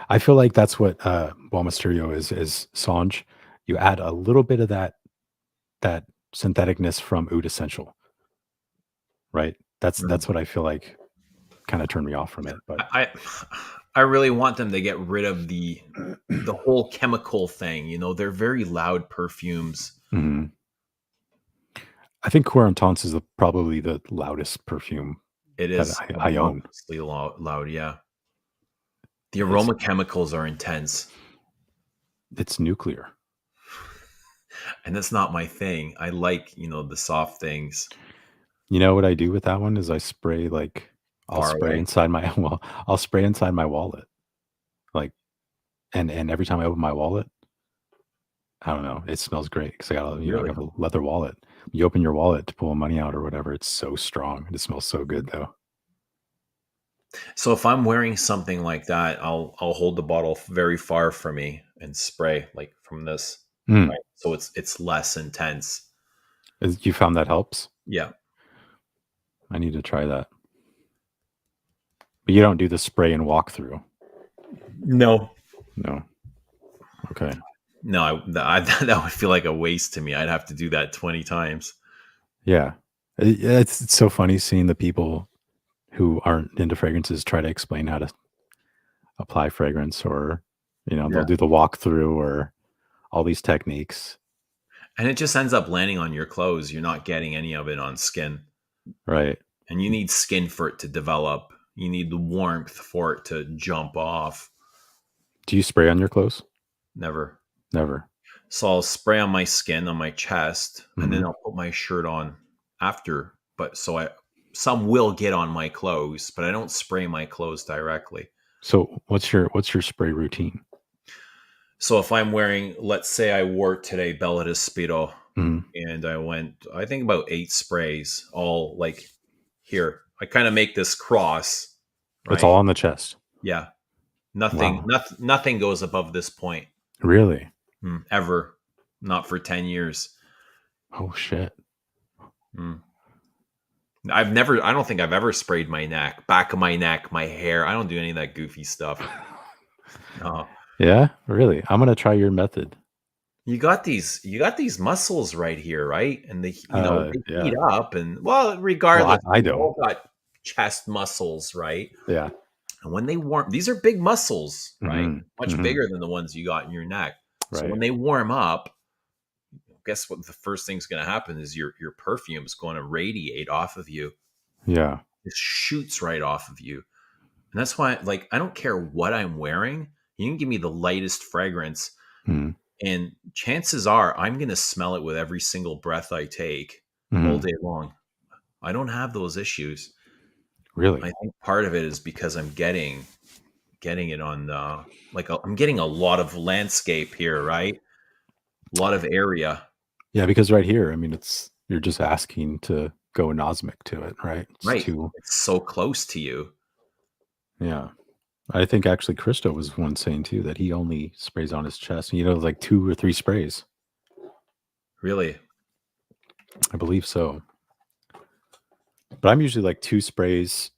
I feel like that's what Bois Mysterio is Sange. You add a little bit of that syntheticness from Oud Essential, right? That's what I feel like kind of turned me off from it. But I really want them to get rid of the whole chemical thing. You know, they're very loud perfumes. mhm. I think Quarantance is probably the loudest perfume It that is I own. obnoxiously loud, yeah. The aroma chemicals are intense. It's nuclear. And that's not my thing. I like, the soft things. You know what I do with that one is I spray I'll Far spray away. inside my I'll spray inside my wallet. Like and every time I open my wallet, I don't know, it smells great because I got I Really? got a leather wallet. You open your wallet to pull money out or whatever, it's so strong. It smells so good though. So if I'm wearing something like that, I'll hold the bottle very far from me and spray like from this. Mm. Right? So it's less intense. You found that helps? Yeah. I need to try that. But you don't do the spray and walk through. No. No. Okay. No, that would feel like a waste to me. I'd have to do that 20 times. Yeah. It's so funny seeing the people who aren't into fragrances try to explain how to apply fragrance or, they'll do the walkthrough or all these techniques. And it just ends up landing on your clothes. You're not getting any of it on skin. Right. And you need skin for it to develop. You need the warmth for it to jump off. Do you spray on your clothes? Never. Never. So I'll spray on my skin, on my chest, and then I'll put my shirt on after. But some will get on my clothes, but I don't spray my clothes directly. So what's your spray routine? So if I'm wearing, let's say I wore today Bella Despiro, Mhm. and I went, I think about 8 sprays, all like here. I kind of make this cross, It's all right? on the chest. Yeah. Wow. Nothing goes above this point. Really? Ever. Not for 10 years. Oh shit. Mm. I don't think I've ever sprayed my neck, back of my neck, my hair. I don't do any of that goofy stuff. No. Yeah, really. I'm gonna try your method. You got these muscles right here, right? And they Yeah. heat up, and well, Well, regardless, I we don't. all got chest muscles, right? Yeah. And when they warm, these are big muscles, right? Hmm. Much Hmm. bigger than the ones you got in your neck. So Right. when they warm up, guess what? The first thing's going to happen is your perfume is going to radiate off of you. Yeah. It shoots right off of you, and that's why, like, I don't care what I'm wearing. You can give me the lightest fragrance, Hmm. and chances are I'm going to smell it with every single breath I take all Hmm. day long. I don't have those issues. Really? I think part of it is because I'm getting it on I'm getting a lot of landscape here, right? A lot of area. Yeah, because right here, I mean, you're just asking to go anosmic to it, right? It's Right. too. It's so close to you. Yeah. I think actually Christo was one saying too that he only sprays on his chest. You know, like 2 or 3 sprays. Really. I believe so. But I'm usually like 2 sprays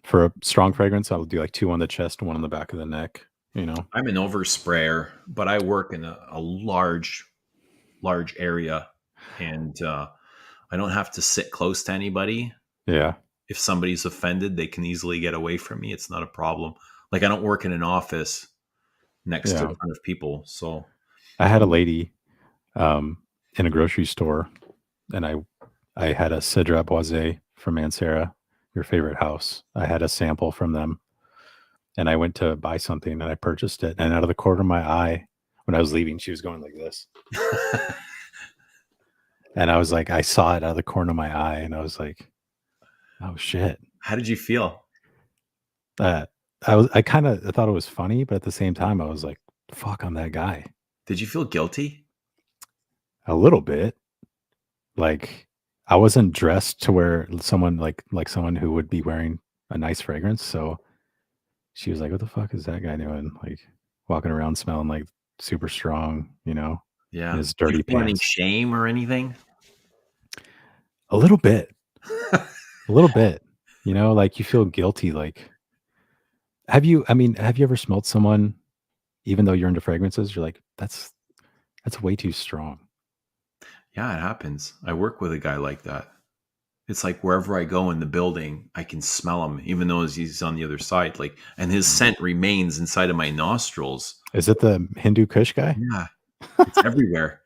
for a strong fragrance. I'll do like 2 on the chest and 1 on the back of the neck. You know. I'm an oversprayer, but I work in a large area, and I don't have to sit close to anybody. Yeah. If somebody's offended, they can easily get away from me. It's not a problem. Like, I don't work in an office next to a Yeah. ton of people, so I had a lady in a grocery store, and I had a Cedra Boise from Mancera, your favorite house. I had a sample from them, and I went to buy something, and I purchased it. And out of the corner of my eye, when I was leaving, she was going like this, and I was like, I saw it out of the corner of my eye, and I was like, oh shit. How did you feel? I kind of thought it was funny, but at the same time, I was like, fuck, I'm that guy. Did you feel guilty? A little bit. Like, I wasn't dressed to where someone like someone who would be wearing a nice fragrance. So she was like, "What the fuck is that guy doing? Like walking around smelling like super strong, you know, in Yeah. his Do you dirty feel any pants." shame or anything? A little bit, a little bit. You know, like you feel guilty. Like, have you ever smelled someone, even though you're into fragrances, you're like, that's way too strong. Yeah, it happens. I work with a guy like that. It's like wherever I go in the building, I can smell him, even though he's on the other side. Like, and his Mm. scent remains inside of my nostrils. Is it the Hindu Kush guy? Yeah, it's everywhere.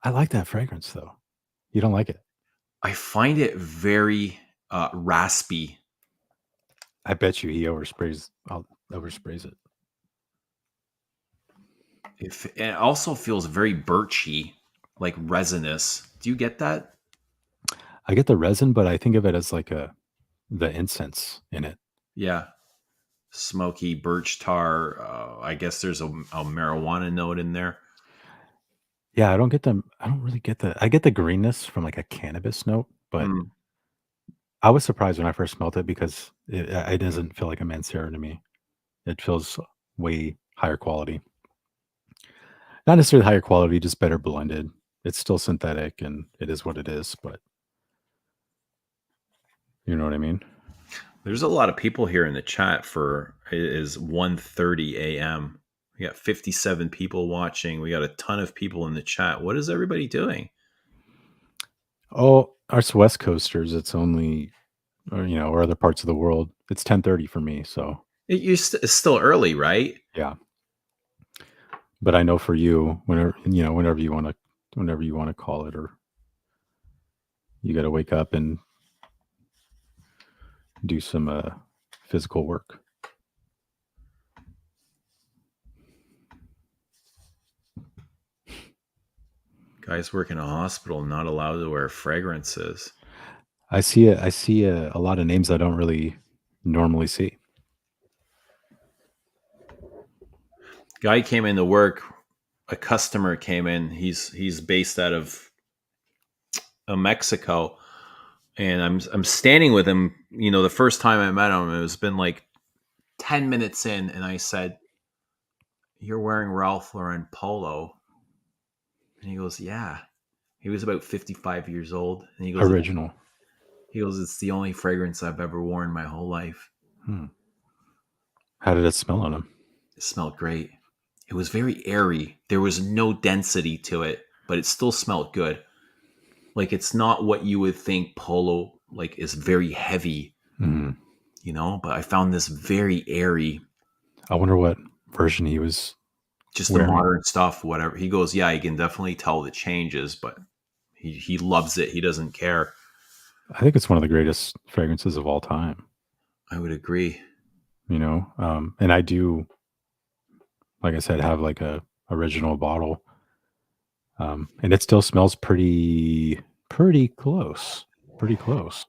I like that fragrance though. You don't like it? I find it very raspy. I bet you he oversprays it. It also feels very birchy, like resinous. Do you get that? I get the resin, but I think of it as like the incense in it. Yeah, smoky birch tar. I guess there's a marijuana note in there. Yeah, I don't really get I get the greenness from like a cannabis note, but Mm. I was surprised when I first smelled it because it doesn't feel like a Mancera to me. It feels way higher quality. Not necessarily higher quality, just better blended. It's still synthetic and it is what it is, but you know what I mean? There's a lot of people here in the chat for it is 1:30 a.m. We got 57 people watching. We got a ton of people in the chat. What is everybody doing? Oh, us West Coasters, it's only or other parts of the world. It's 10:30 for me, so It's still early, right? yeah. But I know for you, whenever you want to call it, or you got to wake up and do some physical work. Guys work in a hospital, not allowed to wear fragrances. I see a lot of names I don't really normally see. Guy came into work. A customer came in. He's based out of Mexico, and I'm standing with him. You know, the first time I met him, it was been like 10 minutes in, and I said, "You're wearing Ralph Lauren polo," and he goes, "Yeah." He was about 55 years old, and Original. "It's the only fragrance I've ever worn my whole life." How did it smell on him? It smelled great. It was very airy. There was no density to it, but it still smelled good. Like, it's not what you would think polo like is very heavy, you know, but I found this very airy. I wonder what version he was Just wearing. the modern stuff, whatever. He goes, yeah, you can definitely tell the changes, but he loves it. He doesn't care. I think it's one of the greatest fragrances of all time. I would agree. You know, and I do, like I said, have like a original bottle, and it still smells pretty close. Pretty close.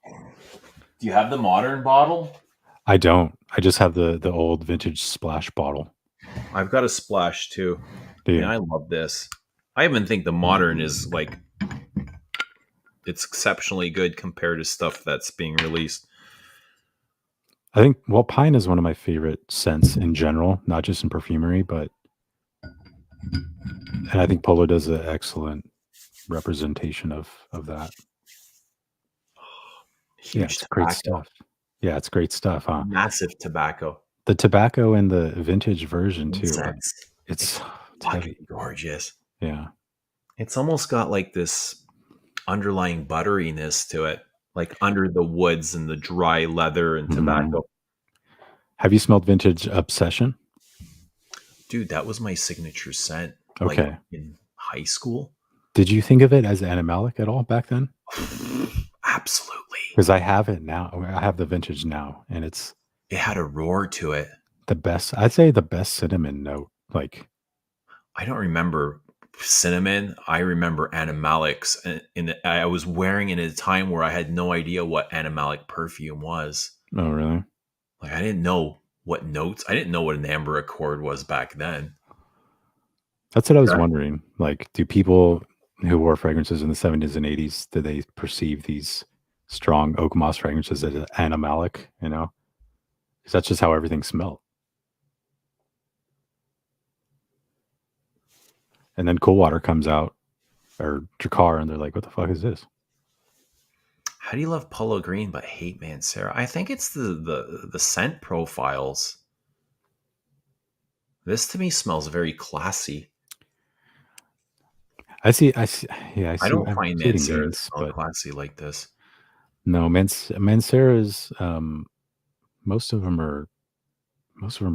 Do you have the modern bottle? I don't. I just have the old vintage splash bottle. I've got a splash too. Do you? I love this. I even think the modern is like, it's exceptionally good compared to stuff that's being released. I think, well, pine is one of my favorite scents in general, not just in perfumery, but, and I think Polo does an excellent representation of that. Huge it's great stuff. Yeah, it's great stuff, huh? Massive tobacco. The tobacco in the vintage version too. Incense. It's fucking heavy. gorgeous. Yeah. It's almost got like this underlying butteriness to it, like under the woods and the dry leather and tobacco. Have you smelled vintage Obsession? Dude, that was my signature scent. Okay. Like in high school. Did you think of it as animalic at all back then? Absolutely. Because I have it now. I have the vintage now, and it had a roar to it. The best, I'd say the best cinnamon note. Like, I don't remember cinnamon. I remember animalics, and I was wearing it at a time where I had no idea what animalic perfume was. Oh, really? Like, I didn't know what notes. I didn't know what an amber accord was back then. That's what I was wondering. Like, do people who wore fragrances in the 70s and 80s, did they perceive these strong oak moss fragrances as animalic, you know? Because that's just how everything smelled. And then Cool Water comes out, or Drakkar, and they're like, what the fuck is this? How do you love Polo Green but hate Mancera? I think it's the scent profiles. This to me smells very classy. I see. I don't find Mancera smell classy like this. No, Mancera's, most of them are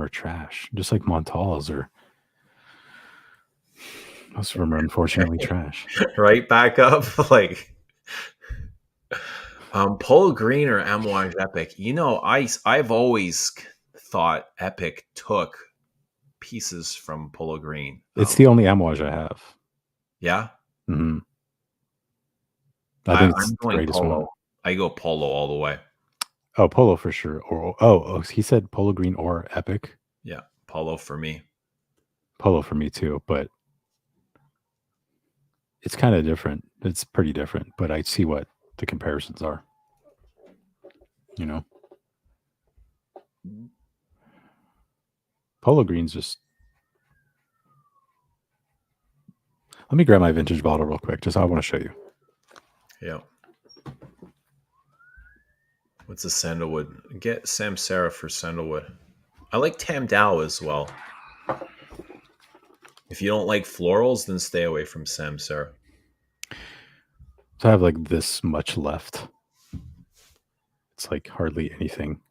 trash. Just like Montals are. Most of them are unfortunately trash. Right back up, like Polo Green or Amouage Epic. You know, I've always thought Epic took pieces from Polo Green. It's the only Amouage I have. Yeah. Mm-hmm. I think it's I'm the greatest Polo. one. I go Polo all the way. Oh, Polo for sure. Or he said Polo Green or Epic. Yeah, Polo for me. Polo for me too, but it's kind of different. It's pretty different, but I see what the comparisons are. You know, Polo Green's just. Let me grab my vintage bottle real quick. Just I want to show you. Yeah. What's the sandalwood? Get Samsara for sandalwood. I like Tam Dao as well. If you don't like florals, then stay away from Samsara. So I have like this much left. It's like hardly anything.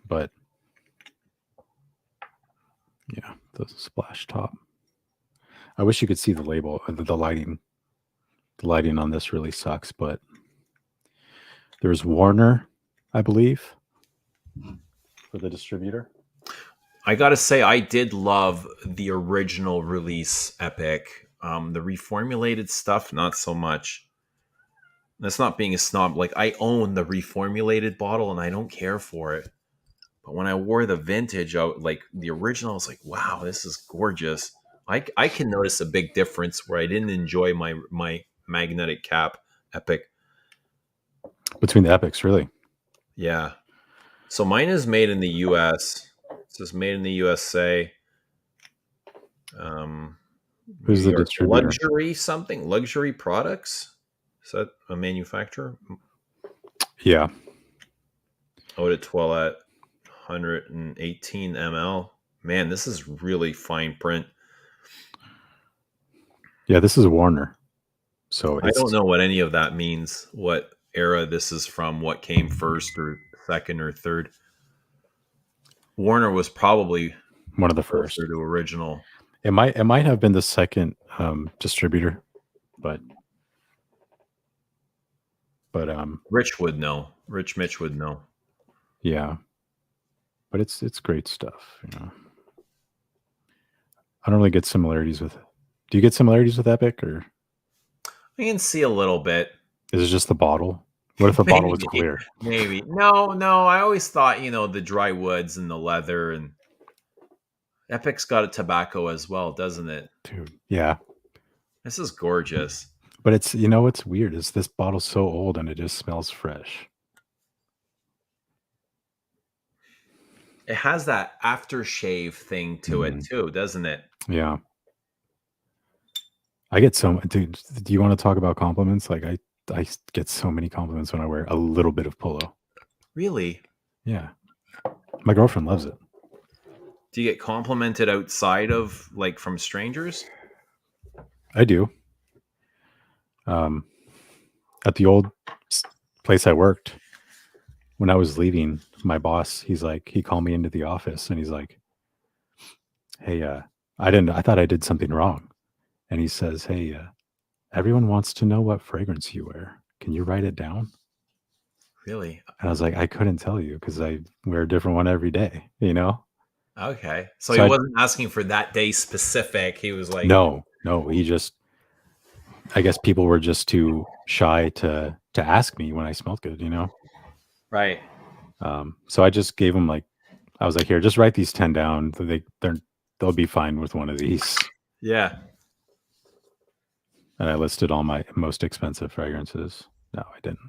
But yeah, the splash top. I wish you could see the label. The lighting. The lighting on this really sucks, but there's Warner, I believe, for the distributor. I gotta say, I did love the original release Epic. The reformulated stuff, not so much. That's not being a snob. Like, I own the reformulated bottle and I don't care for it. But when I wore the vintage, like the original, I was like, wow, this is gorgeous. I can notice a big difference where I didn't enjoy my magnetic cap Epic. Between the epics, really. Yeah. So mine is made in the U.S. It says made in the USA. New Who's the York distributor? luxury products. Is that a manufacturer? Yeah. Eau de Toilette, 118 ml. Man, this is really fine print. Yeah, this is Warner. So I don't know what any of that means. What era this is from? What came first or second or third? Warner was probably one of the first. closer to original. It might have been the second distributor, but Rich would know. Rich Mitch would know. Yeah, but it's great stuff. You know, I don't really get similarities with. Do you get similarities with Epic, or I can see a little bit. is it just the bottle? What if the bottle was Maybe. clear? Maybe. No. I always thought, the dry woods and the leather, and Epic's got a tobacco as well, doesn't it? Dude, yeah. This is gorgeous. But it's, what's weird is this bottle's so old and it just smells fresh. It has that aftershave thing to it too, doesn't it? Yeah. I get dude, do you want to talk about compliments? Like I get so many compliments when I wear a little bit of polo. Really? Yeah. My girlfriend loves it. Do you get complimented outside of, like, from strangers? I do. At the old place I worked, when I was leaving, my boss, he called me into the office and he's like, hey, I thought I did something wrong. And he says, hey, everyone wants to know what fragrance you wear. Can you write it down? Really? And I was like, I couldn't tell you because I wear a different one every day, Okay. So he wasn't asking for that day specific. He was like, no, he just, I guess people were just too shy to ask me when I smelled good, Right. So I just gave him I was like, here, just write these 10 down. They'll be fine with one of these. Yeah. And I listed all my most expensive fragrances. No, I didn't.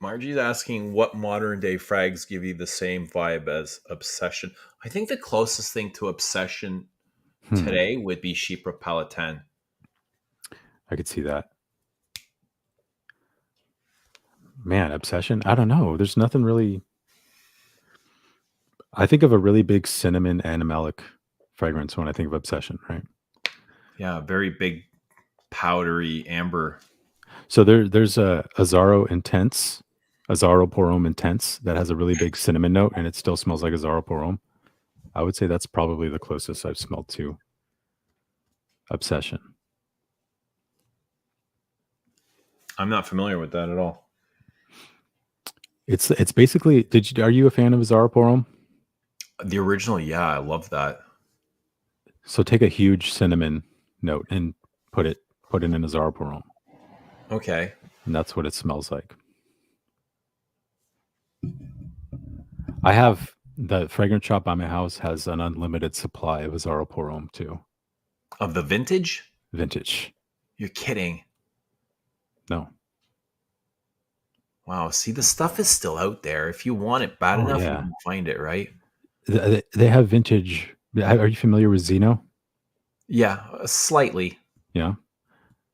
Margie's asking what modern day frags give you the same vibe as Obsession. I think the closest thing to Obsession today would be Chypre Palatin. I could see that. Man, Obsession? I don't know. There's nothing really. I think of a really big cinnamon animalic fragrance when I think of Obsession, right? Yeah, very big, powdery amber. So there's a Azzaro Porum Intense that has a really big cinnamon note, and it still smells like Azzaro Porum. I would say that's probably the closest I've smelled to Obsession. I'm not familiar with that at all. It's basically. Are you a fan of Azzaro Porum? The original, yeah, I love that. So take a huge cinnamon note and put it in Azzaro Porum. Okay. And that's what it smells like. I have the fragrance shop by my house has an unlimited supply of Azzaro Porum too. Of the vintage? Vintage. You're kidding. No. Wow. See, the stuff is still out there. If you want it bad enough, you can find it, right? They have vintage. Are you familiar with Zeno? Yeah, slightly. Yeah.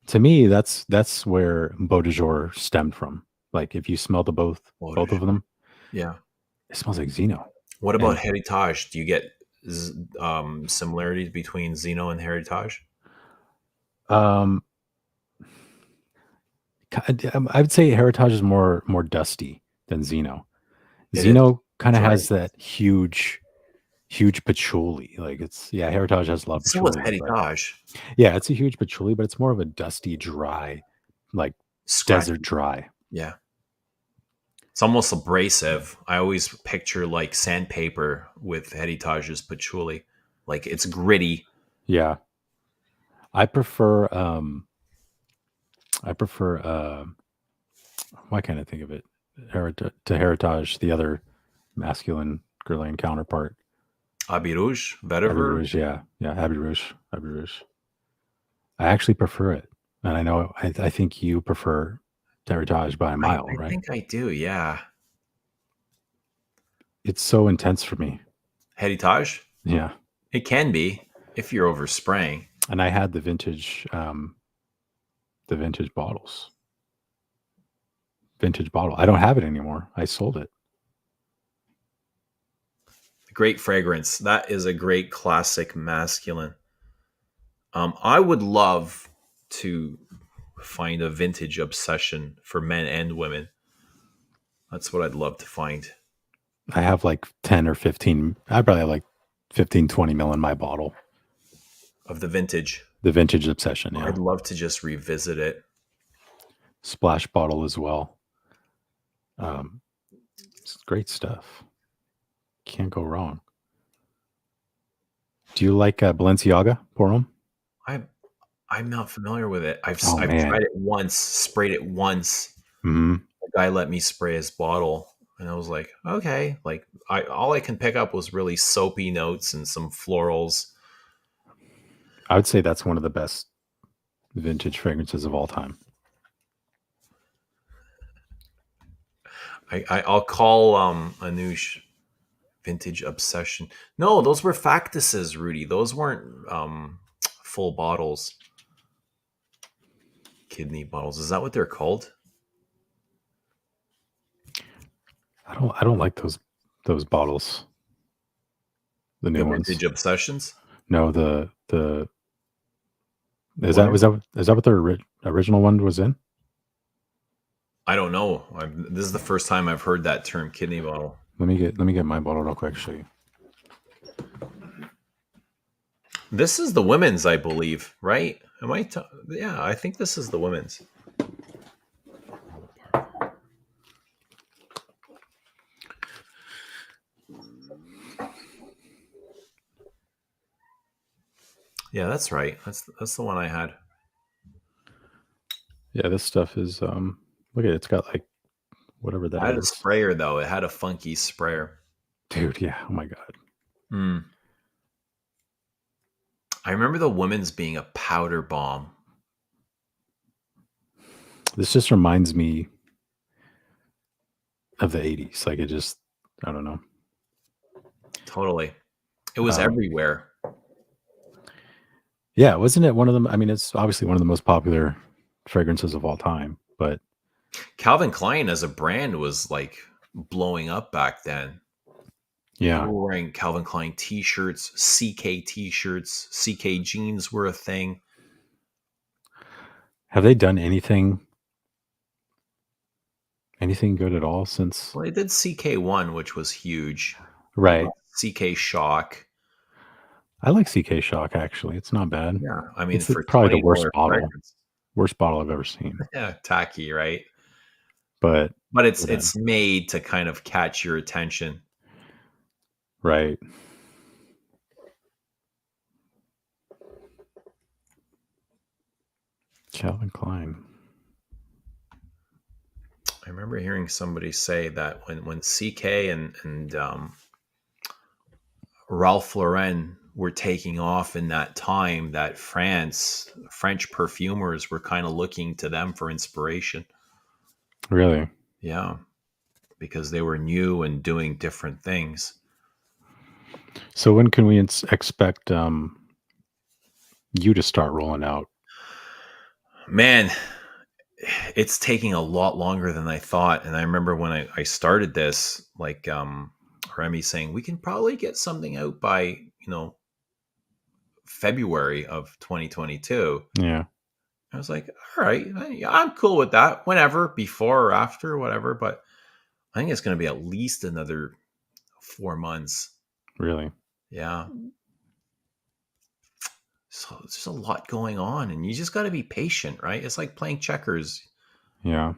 To me, that's where Beau de Jour stemmed from. Like if you smell both of them, yeah, it smells like Zeno. What about Heritage? Do you get similarities between Zeno and Heritage? I would say Heritage is more dusty than Zeno. Zeno kind of has that huge patchouli. Like Heritage has a lot of patchouli. So is Heritage. Yeah, it's a huge patchouli, but it's more of a dusty, dry, like desert dry. Yeah. It's almost abrasive. I always picture like sandpaper with Heritage's patchouli. Like it's gritty. Yeah. I prefer why can't I think of it? To Heritage, the other masculine Guerlain counterpart. Abbey Rouge, Abbey Vetiver. Rouge, yeah, Abbey Rouge. I actually prefer it, and I know I think you prefer Heritage by a mile, I right? think I do. Yeah, It's so intense for me. Heritage. Yeah, It can be if you're overspraying. and I had the vintage bottles. Vintage bottle. I don't have it anymore. I sold it. Great fragrance. That is a great classic masculine. I would love to find a vintage obsession for men and women. That's what I'd love to find. I have like 10 or 15. I probably have like 15, 20 mil in my bottle. Of the vintage. The vintage obsession, yeah. I'd love to just revisit it. Splash bottle as well. It's great stuff. Can't go wrong. Do you like Balenciaga Pour I'm not familiar with it. I've man. tried it once, sprayed it once. Mm-hmm. The guy let me spray his bottle, and I was like, okay. Like all I can pick up was really soapy notes and some florals. I would say that's one of the best vintage fragrances of all time. I'll call Anoush vintage obsession. No, those were factuses, Rudy. Those weren't full bottles. Kidney bottles. Is that what they're called? I don't like those bottles. The new ones. Vintage obsessions? No, is that what the original one was in? I don't know. This is the first time I've heard that term, kidney bottle. Let me get my bottle real quick. Show you. This is the women's, I believe, right? Yeah, I think this is the women's. Yeah, that's right. That's the one I had. Yeah, this stuff is look at it. It's got like whatever that It had is. a sprayer though. It had a funky sprayer. Dude, yeah. Oh my god. I remember the women's being a powder bomb. This just reminds me of the 80s. Like it just, I don't know. Totally. It was everywhere. Yeah, wasn't it one of them? I mean, it's obviously one of the most popular fragrances of all time, but Calvin Klein as a brand was like blowing up back then. yeah. People were wearing Calvin Klein t-shirts, CK t-shirts, CK jeans were a thing. Have they done anything good at all since? Well, they did CK1, which was huge. Right. CK Shock. I like CK Shock, actually. It's not bad. Yeah. I mean, it's for probably the worst $20 bottle. fragrance. Worst bottle I've ever seen. Yeah, tacky, right? But it's made to kind of catch your attention. Right. Calvin Klein. I remember hearing somebody say that when CK and Ralph Lauren were taking off in that time, that French perfumers were kind of looking to them for inspiration. Really? Yeah, because they were new and doing different things. So when can we expect you to start rolling out? Man, it's taking a lot longer than I thought. And I remember when I started this, like Remy saying, we can probably get something out by, February of 2022. Yeah. I was like, all right, I'm cool with that. Whenever, before or after, whatever. But I think it's going to be at least another 4 months. Really? Yeah. So there's a lot going on, and you just got to be patient, right? It's like playing checkers. Yeah.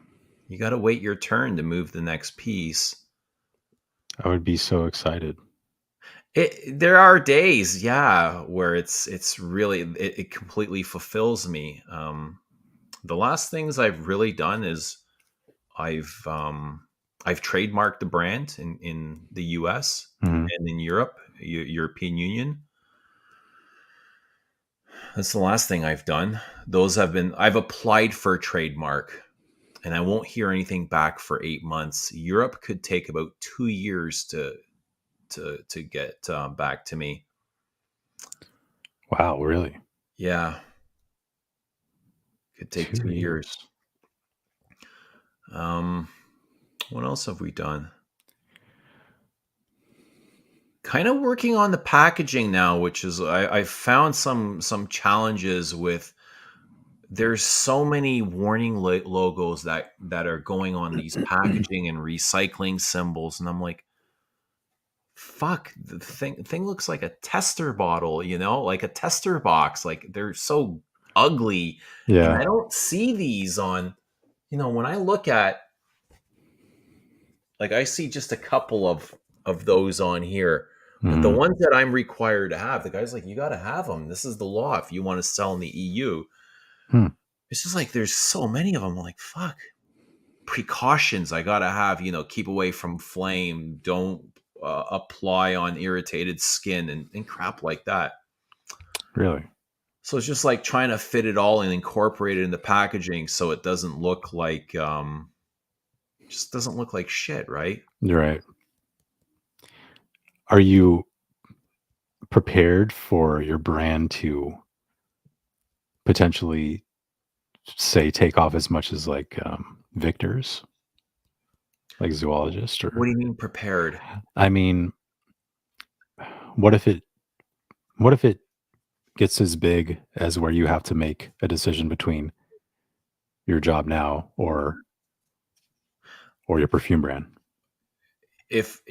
You got to wait your turn to move the next piece. I would be so excited. There are days, yeah, where it's really it completely fulfills me. The last things I've really done is I've I've trademarked the brand in the US Mhm. and in Europe, European Union. That's the last thing I've done. I've applied for a trademark and I won't hear anything back for 8 months. Europe could take about 2 years to get back to me. Wow, really? Yeah, could take 2 2 years. years. What else have we done? Kind of working on the packaging now, which is I've found some challenges with. There's so many warning logos that are going on these packaging and recycling symbols, and I'm like, fuck, the thing looks like a tester bottle, like a tester box. Like they're so ugly, and Yeah. I don't see these on. When I look at, like, I see just a couple of those on here, but the Mhm. ones that I'm required to have, the guy's like, you got to have them. This is the law if you want to sell in the EU. Hmm. It's just like there's so many of them. I'm like, fuck. Precautions I gotta have. Keep away from flame. Don't apply on irritated skin and crap like that. Really? So it's just like trying to fit it all and incorporate it in the packaging so it doesn't look like just doesn't look like shit, right? You're right. Are you prepared for your brand to potentially, say, take off as much as like Victor's, like zoologist, What or do you mean prepared? I mean, what if it what if it gets as big as where you have to make a decision between your job now or your perfume brand? If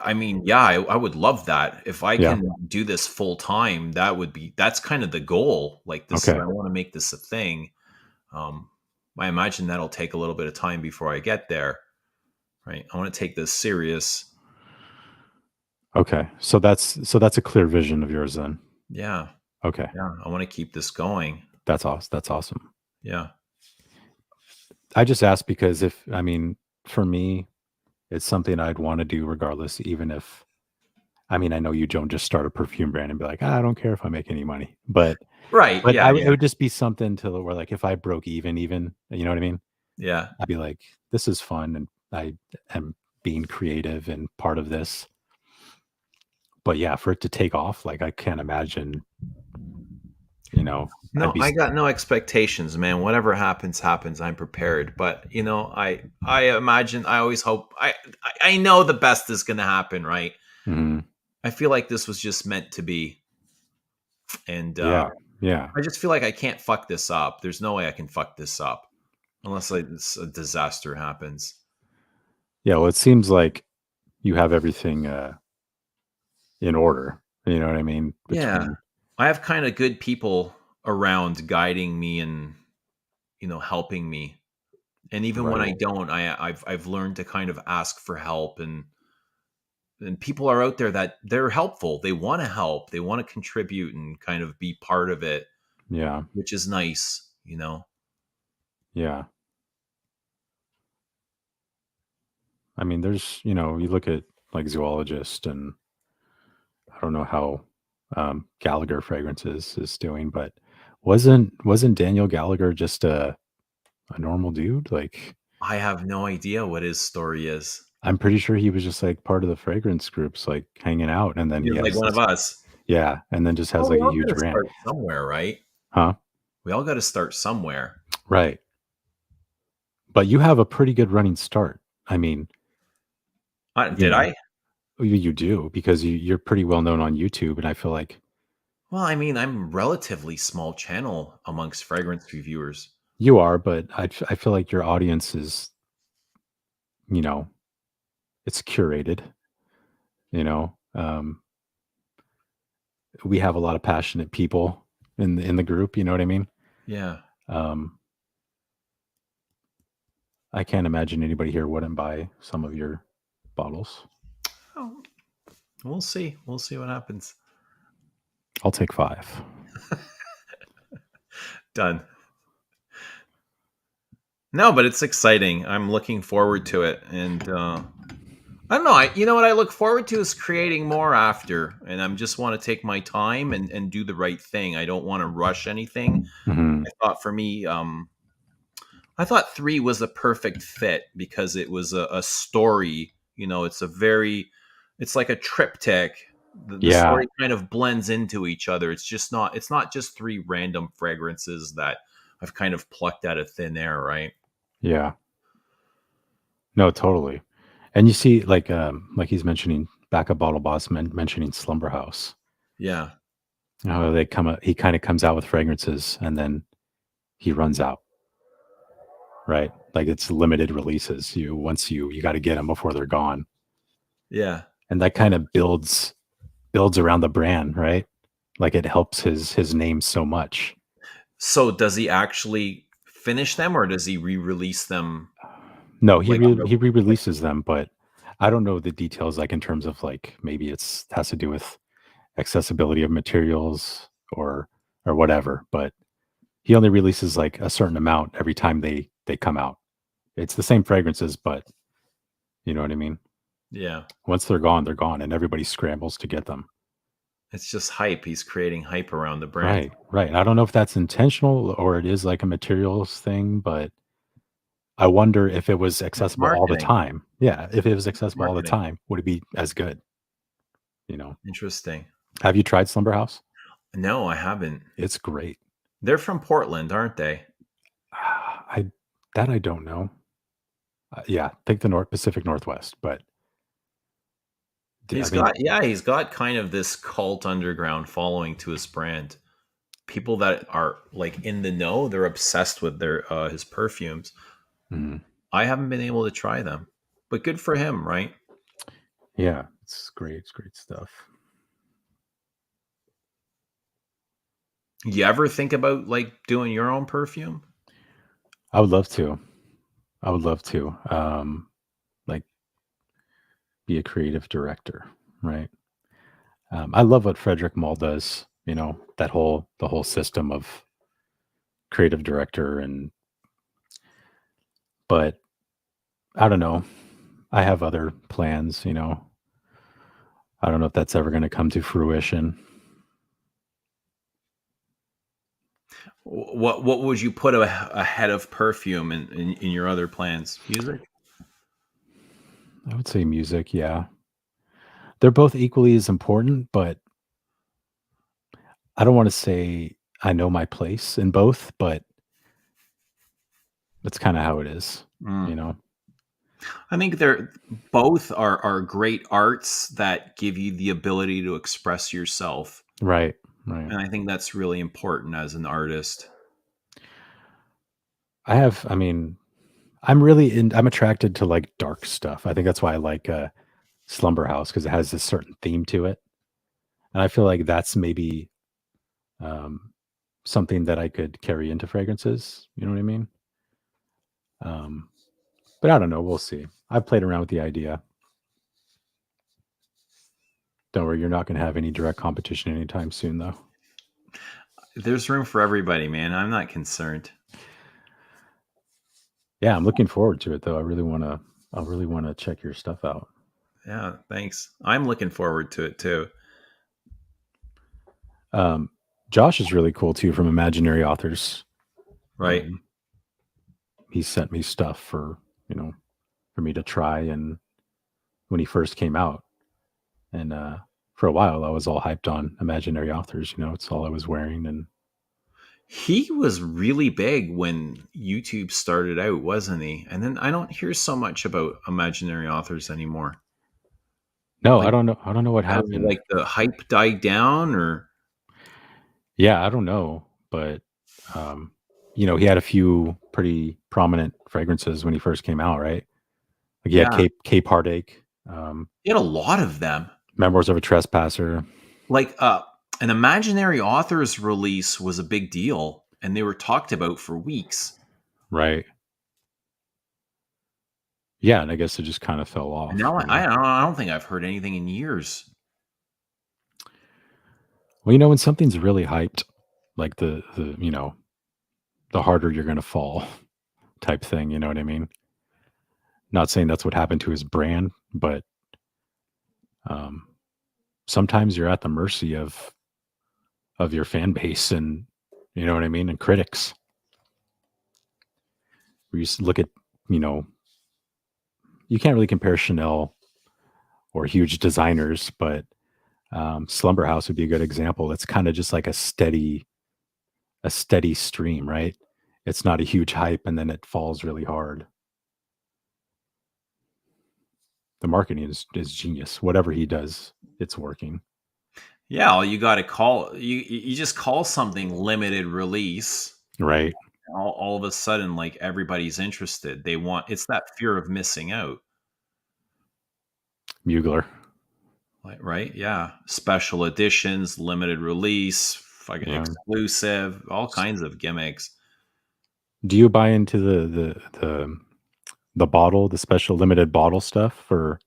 I mean, yeah, I would love that. If I Yeah. can do this full time, that's kind of the goal. Like, I Okay. want to make this a thing. I imagine that'll take a little bit of time before I get there, right? I want to take this serious. Okay. So that's a clear vision of yours then. Yeah, Okay. yeah. I want to keep this going. That's awesome. That's awesome. Yeah, I just asked because I mean, for me, it's something I'd want to do regardless, even if, I mean, I know you don't just start a perfume brand and be like, I don't care if I make any money, but right. Yeah, it yeah, would just be something to where, like, if I broke even, you know what I mean? yeah. I'd be like, this is fun, and I am being creative and part of this. But yeah, for it to take off, like, I can't imagine, I'd No, be, I got no expectations, man. Whatever happens, happens. I'm prepared. But I imagine. I always hope. I know the best is going to happen, right? Mhm. I feel like this was just meant to be, and Yeah, yeah, I just feel like I can't fuck this up. There's no way I can fuck this up unless a disaster happens. yeah. Well, it seems like you have everything in order. You know what I mean? Yeah, Between, I have kind of good people around guiding me and helping me. And even when right. I don't, I've learned to kind of ask for help, and people are out there that they're helpful. They want to help. They want to contribute and kind of be part of it, Yeah, which is nice. yeah. I mean, there's, you look at like zoologist, and I don't know how Gallagher Fragrances is doing, but wasn't Daniel Gallagher just a normal dude? Like, I have no idea what his story is. I'm pretty sure he was just like part of the fragrance groups, like hanging out, and then He he was like has one of this, us. yeah, and then just has Well, like we a all got huge to brand, start somewhere, right? huh? We all got to start somewhere. Right. But you have a pretty good running start. I mean, you Did know, I? you do, because you're pretty well known on YouTube, and I feel like Well, I mean, I'm relatively small channel amongst fragrance reviewers. you are, but I feel like your audience is, you know, it's curated. You know, we have a lot of passionate people in the group. You know what I mean? Yeah. Um, I can't imagine anybody here wouldn't buy some of your bottles. Oh, we'll see. We'll see what happens. I'll take 5. Done. No, but it's exciting. I'm looking forward to it, and I don't know. You know what I look forward to is creating more after, and I'm just want to take my time and do the right thing. I don't want to rush anything. Hmm. I thought for me, I thought three was a perfect fit because it was a story. You know, it's like a triptych. The Yeah, story kind of blends into each other. It's not just three random fragrances that I've kind of plucked out of thin air, right? yeah. No, totally. And you see, like he's mentioning back a bottle boss mentioning Slumber House. Yeah, How they come he kind of comes out with fragrances and then he runs out, right? Like it's limited releases. You got to get them before they're gone. yeah. And that kind of builds around the brand, right? Like it helps his name so much. So does he actually finish them, or does he re-release them No, like on the he like? re-releases them, but I don't know the details like in terms of like maybe it's has to do with accessibility of materials or whatever, but he only releases like a certain amount every time they come out. It's the same fragrances, but you know what I mean? Yeah, Once they're gone and everybody scrambles to get them. it's just hype. He's creating hype around the brand. Right, right. I don't know if that's intentional or it is like a materials thing, but I wonder if it was It's accessible all the marketing. time. Yeah, if it was It's accessible all the marketing. time, would it be as good? You know? Interesting. Have you tried Slumber House? No, I haven't. It's great. They're from Portland, aren't they? I that I don't know. Yeah, think the North Pacific Northwest, but I mean, He's got kind of this cult underground following to his brand. People that are like in the know, they're obsessed with their his perfumes. mm, I haven't been able to try them, but good for him, right? yeah, it's great. It's great stuff. You ever think about like doing your own perfume? I would love to. I would love to. Like be a creative director, right? I love what Frederick Mull does. You know, the whole system of creative director, and but I don't know. I have other plans. You know, I don't know if that's ever going to come to fruition. What would you put ahead of perfume in your other plans? Music? I would say music. Yeah, they're both equally as important, but I don't want to say I know my place in both, but that's kind of how it is. You Mm. know. I think they're both are great arts that give you the ability to express yourself, Right. Right. and I think that's really important as an artist. I mean, I'm attracted to like dark stuff. I think that's why I like Slumber House because it has this certain theme to it. And I feel like that's maybe um, something that I could carry into fragrances. You know what I mean? Um, but I don't know. We'll see. I've played around with the idea. Don't worry, you're not going to have any direct competition anytime soon, though. There's room for everybody, man. I'm not concerned. Yeah, I'm looking forward to it, though. I really want to. I really want to check your stuff out. Yeah, thanks. I'm looking forward to it too. Um, Josh is really cool too from Imaginary Authors. Right? Um, he sent me stuff for for me to try, and when he first came out, and for a while I was all hyped on Imaginary Authors. You know, it's all I was wearing, and He was really big when YouTube started out, wasn't he? And then I don't hear so much about imaginary authors anymore. no, Like, I don't know what has happened. like the hype died down, or Yeah, I don't know, but um, he had a few pretty prominent fragrances when he first came out, right? Like he had yeah, Cape Heartache, he had a lot of them. Memoirs of a Trespasser, Like, an imaginary authors release was a big deal, and they were talked about for weeks. right? Yeah, and I guess it just kind of fell And off, now you know. I don't think I've heard anything in years. Well, when something's really hyped, like the harder you're gonna fall, type thing. You know what I mean? Not saying that's what happened to his brand, but sometimes you're at the mercy of your fan base, and you know what I mean, and critics. We used to look at, you can't really compare Chanel or huge designers, but Slumber House would be a good example. It's kind of just like a steady stream, right? It's not a huge hype and then it falls really hard. The marketing is genius. Whatever he does, it's working. Yeah, all you got to call you just call something limited release, right? All of a sudden, like, everybody's interested. They want, it's that fear of missing out. Mugler. Right? Yeah. Special editions, limited release, fucking exclusive, all kinds of gimmicks. Do you buy into the bottle, the special limited bottle stuff, or?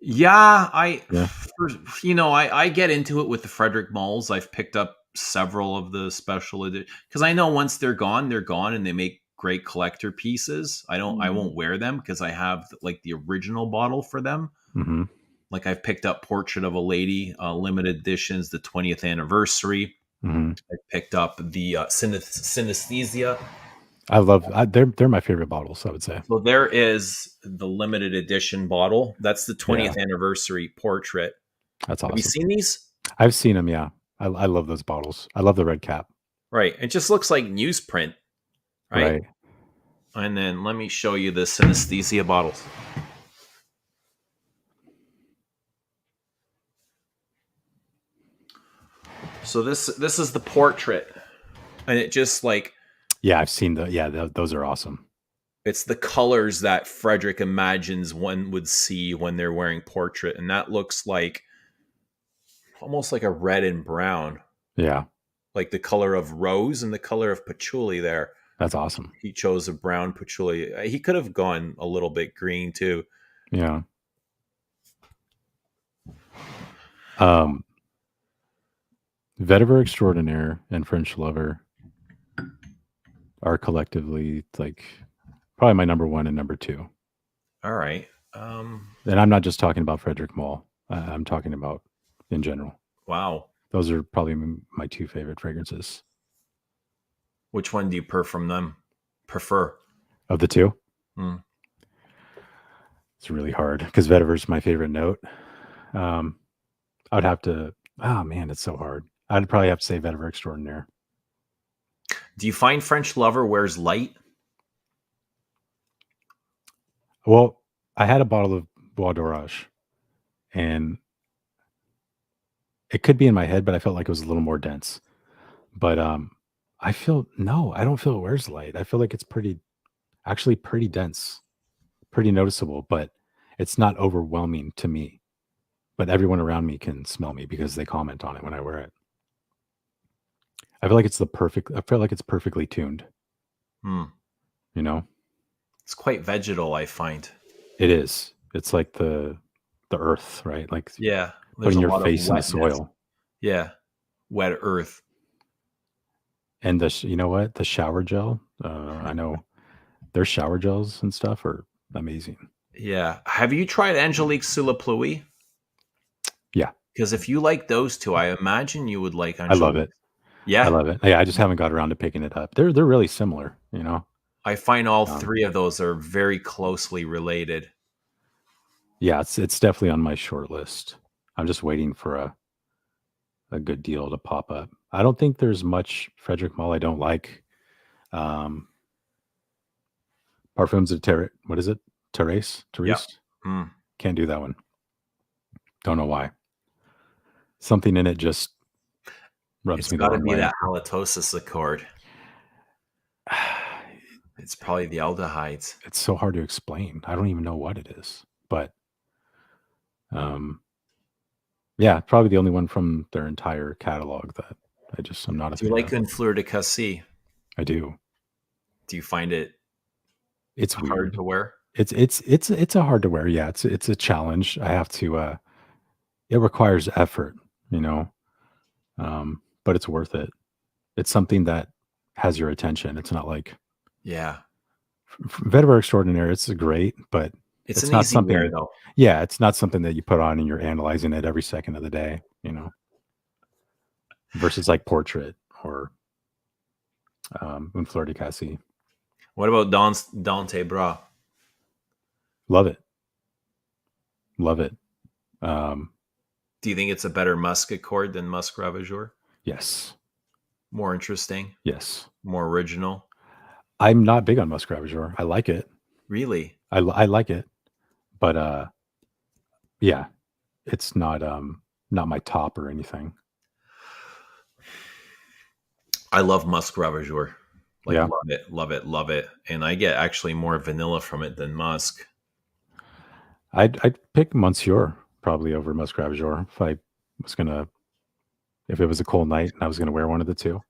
Yeah, I get into it with the Frederick Malls. I've picked up several of the special edition because I know once they're gone, and they make great collector pieces. I won't wear them because I have like the original bottle for them. Mm-hmm. Like, I've picked up Portrait of a Lady, limited editions, the 20th anniversary. Mm-hmm. I picked up the Synesthesia. They're my favorite bottles, I would say. So there is the limited edition bottle. That's the 20th anniversary portrait. That's awesome. Have you seen these? I've seen them, yeah. I love those bottles. I love the red cap. Right. It just looks like newsprint. Right. And then let me show you the Synesthesia bottles. So this is the portrait. And it just like... Yeah, I've seen those are awesome. It's the colors that Frederick imagines one would see when they're wearing portrait. And that looks like almost like a red and brown. Yeah. Like the color of rose and the color of patchouli there. That's awesome. He chose a brown patchouli. He could have gone a little bit green too. Yeah. Vetiver Extraordinaire and French Lover are collectively like probably my number 1 and number 2. All right. And I'm not just talking about Frederick Mall. I'm talking about in general. Wow. Those are probably my 2 favorite fragrances. Which one do you prefer? Of the 2? It's really hard because Vetiver's my favorite note. I would have to... Oh, man, it's so hard. I'd probably have to say Vetiver Extraordinaire. Do you find French Lover wears light? Well, I had a bottle of Bois d'Orage, and it could be in my head, but I felt like it was a little more dense. But I don't feel it wears light. I feel like it's actually pretty dense, pretty noticeable, but it's not overwhelming to me. But everyone around me can smell me because they comment on it when I wear it. I feel like it's perfectly tuned. You know? It's quite vegetal, I find. It is. It's like the earth, right? Like, yeah, putting your face in the soil. Yeah, wet earth. And you know what? The shower gel. I know their shower gels and stuff are amazing. Yeah. Have you tried Angelique sous la pluie? Yeah. Because if you like those two, I imagine you would like Angelique. I love it. Yeah. I love it. Yeah, I just haven't got around to picking it up. They're really similar, you know? I find all 3 of those are very closely related. Yeah, it's definitely on my short list. I'm just waiting for a good deal to pop up. I don't think there's much Frederick Mall I don't like. Parfums de what is it? Therese? Yep. Can't do that one. Don't know why. Something in it just rubs me the wrong way. It's got to be that halitosis accord. It's probably the aldehydes. It's so hard to explain. I don't even know what it is. But yeah, probably the only one from their entire catalog that I'm not a fan of. Do you like Une Fleur de Cassis? I do. Do you find it's hard weird to wear? It's a hard to wear. Yeah, it's a challenge. I have to it requires effort, you know. But it's worth it. It's something that has your attention. It's not like Yeah. Vetiver Extraordinaire, it's great, but It's it's an not easy wear, something. though. Yeah, it's not something that you put on and you're analyzing it every second of the day, you know, versus like Portrait or Un Fleur de Cassis. What about Dante Bra? Love it. Love it. Um, Do you think it's a better musk accord than Musk Ravageur? yes. More interesting, Yes. more original? I'm not big on Musk Ravageur. I like it. Really? I like it, but yeah, it's not my top or anything. I love Musk Ravageur. Like, Yeah. love it, love it, love it. And I get actually more vanilla from it than musk. I'd pick Monsieur probably over Musk Ravageur if I was gonna, if it was a cold night and I was gonna wear one of the two.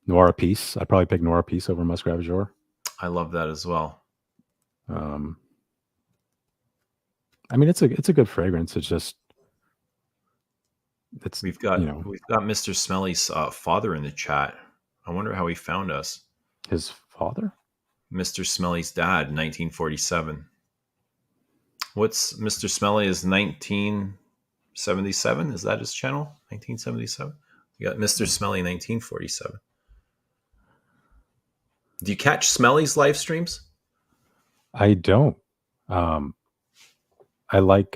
Noir Peace. I'd probably pick Noir Peace over Musk Ravageur. I love that as well. I mean, it's a good fragrance. It's just We've got you know, Mr. Smelly's father in the chat. I wonder how he found us. his father. Mr. Smelly's dad, 1947. What's Mr. Smelly is 1977? Is that his channel? 1977. You got Mr. Smelly 1947. Do you catch Smelly's live streams? I don't. I like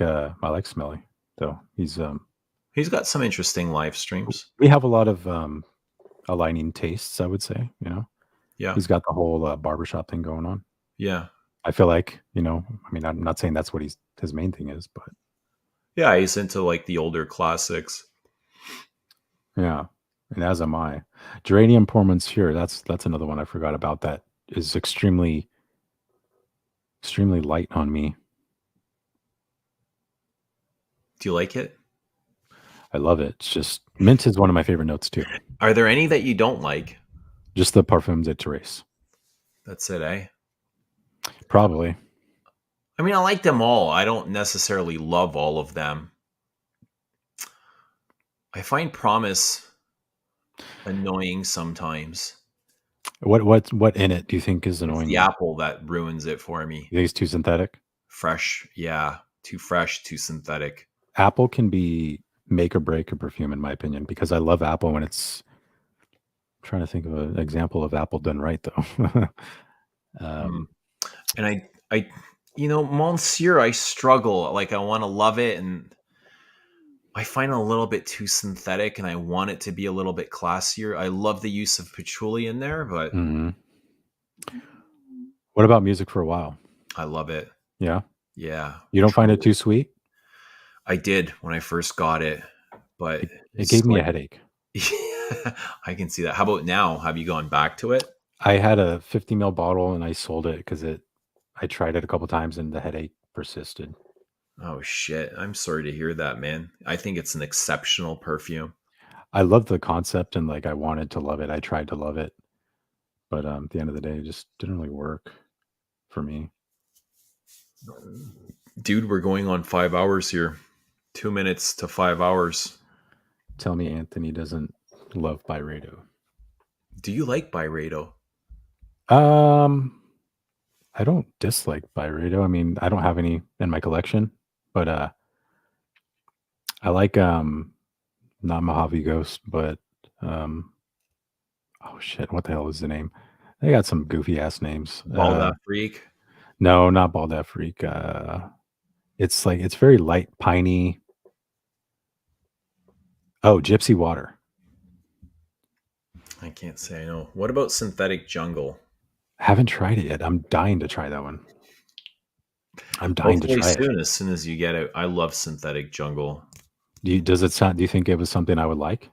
Smelly though. He's got some interesting live streams. We have a lot of aligning tastes, I would say. You know, Yeah. he's got the whole barbershop thing going on. Yeah. I feel like, you know, I mean, I'm not saying that's what his main thing is, but yeah, he's into like the older classics. Yeah, and as am I. Geranium Pour Monsieur, that's another one I forgot about. That is extremely light on me. Do you like it? I love it. It's just mint is one of my favorite notes too. Are there any that you don't like? Just the Parfums et Thérèse. That's it, eh? Probably. I mean, I like them all. I don't necessarily love all of them. I find Promise annoying sometimes. What in it do you think is annoying? It's the apple that ruins it for me. You think it's too synthetic? Fresh, yeah. Too fresh, too synthetic. Apple can be make or break a perfume, in my opinion, because I love apple when it's. I'm trying to think of an example of apple done right, though. And I, Monsieur, I struggle. Like, I want to love it, and I find it a little bit too synthetic, and I want it to be a little bit classier. I love the use of patchouli in there, but What about Music for a While? I love it. Yeah? Yeah. You don't find it too sweet? I did when I first got it, but It gave me a headache. Yeah, I can see that. How about now? Have you gone back to it? I had a 50 ml bottle and I sold it because I tried it a couple times and the headache persisted. Oh shit! I'm sorry to hear that, man. I think it's an exceptional perfume. I love the concept and like I wanted to love it. I tried to love it, but at the end of the day, it just didn't really work for me. Dude, we're going on 5 hours here. 2 minutes to 5 hours. Tell me Anthony doesn't love Byredo. Do you like Byredo? I don't dislike Byredo. I mean, I don't have any in my collection, but I like not Mojave Ghost, but oh shit, what the hell is the name? They got some goofy ass names. Balda Freak? No, not Balda Freak. It's like it's very light, piney. Oh, Gypsy Water. I can't say I know. What about Synthetic Jungle? I haven't tried it yet. I'm dying to try that one. I'm dying to try it. As soon as you get it. I love Synthetic Jungle. Do you think it was something I would like?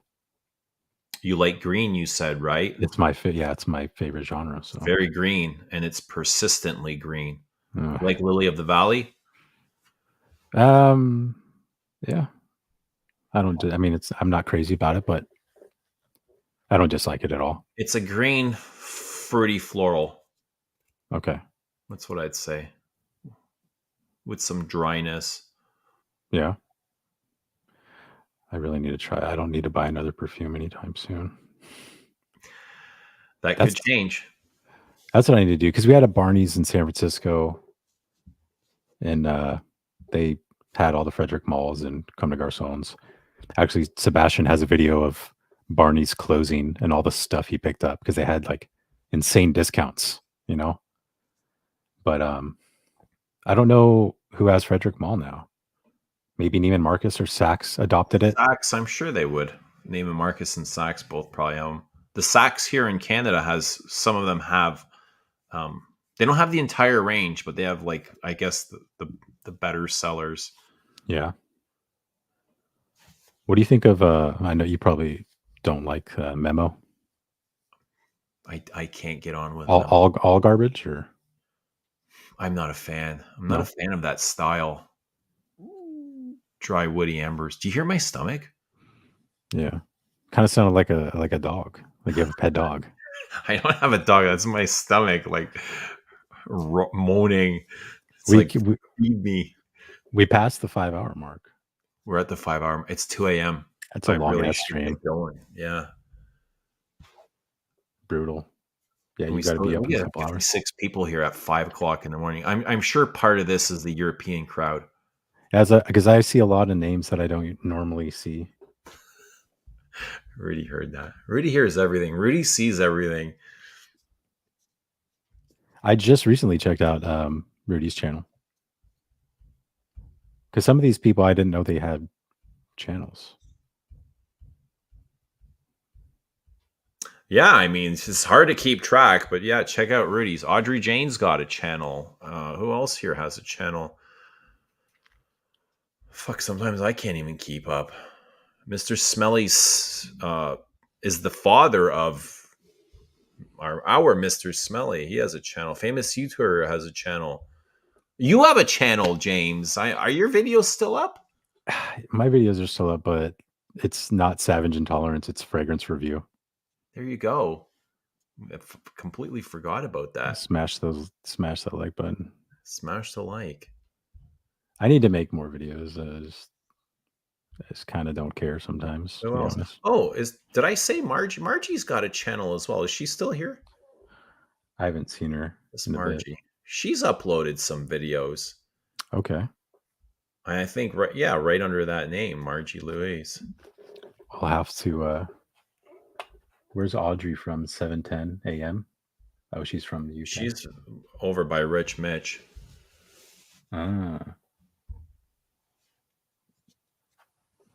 You like green, you said, right? It's my it's my favorite genre. So very green, and it's persistently green. Like Lily of the Valley? Yeah. I'm not crazy about it, but I don't dislike it at all. It's a green, fruity floral. Okay. That's what I'd say. With some dryness. Yeah. I really need to try. I don't need to buy another perfume anytime soon. That could change. That's what I need to do, because we had a Barney's in San Francisco, and they had all the Frederick Malls and Comme des Garçons. Actually, Sebastian has a video of Barney's closing and all the stuff he picked up because they had like insane discounts, you know. But I don't know who has Frederick Mall now. Maybe Neiman Marcus or Saks adopted it. Saks, I'm sure they would. Neiman Marcus and Saks both probably have them. The Saks here in Canada has, some of them have, they don't have the entire range, but they have, like, I guess the better sellers. Yeah. What do you think of? I know you probably don't like Memo. I can't get on with all garbage, or I'm not a fan. I'm not a fan of that style. Dry woody embers. Do you hear my stomach? Yeah, kind of sounded like a dog. Like you have a pet dog. I don't have a dog. That's my stomach, like moaning. It's we feed me. We passed the 5-hour mark. We're at the 5-hour. It's 2 a.m. That's a long ass stream. Going. Yeah. Brutal. Yeah, you got to be up in a couple hours. 6 people here at 5 o'clock in the morning. I'm sure part of this is the European crowd. Because I see a lot of names that I don't normally see. Rudy heard that. Rudy hears everything. Rudy sees everything. I just recently checked out Rudy's channel. Because some of these people, I didn't know they had channels. Yeah, I mean, it's hard to keep track, but yeah, check out Rudy's. Audrey Jane's got a channel. Who else here has a channel? Fuck, sometimes I can't even keep up. Mr. Smelly's is the father of our Mr. Smelly. He has a channel. Famous YouTuber has a channel. You have a channel, James. Are your videos still up? My videos are still up, but it's not Savage Intolerance. It's Fragrance Review. There you go. I completely forgot about that. Smash that like button. Smash the like. I need to make more videos. I just kind of don't care sometimes, to be honest. Oh, did I say Margie? Margie's got a channel as well. Is she still here? I haven't seen her. This Margie. She's uploaded some videos. Okay. I think right under that name, Margie Louise. I'll have to where's Audrey from 7:10 a.m.? Oh, she's from the UK. She's over by Rich Mitch. Ah.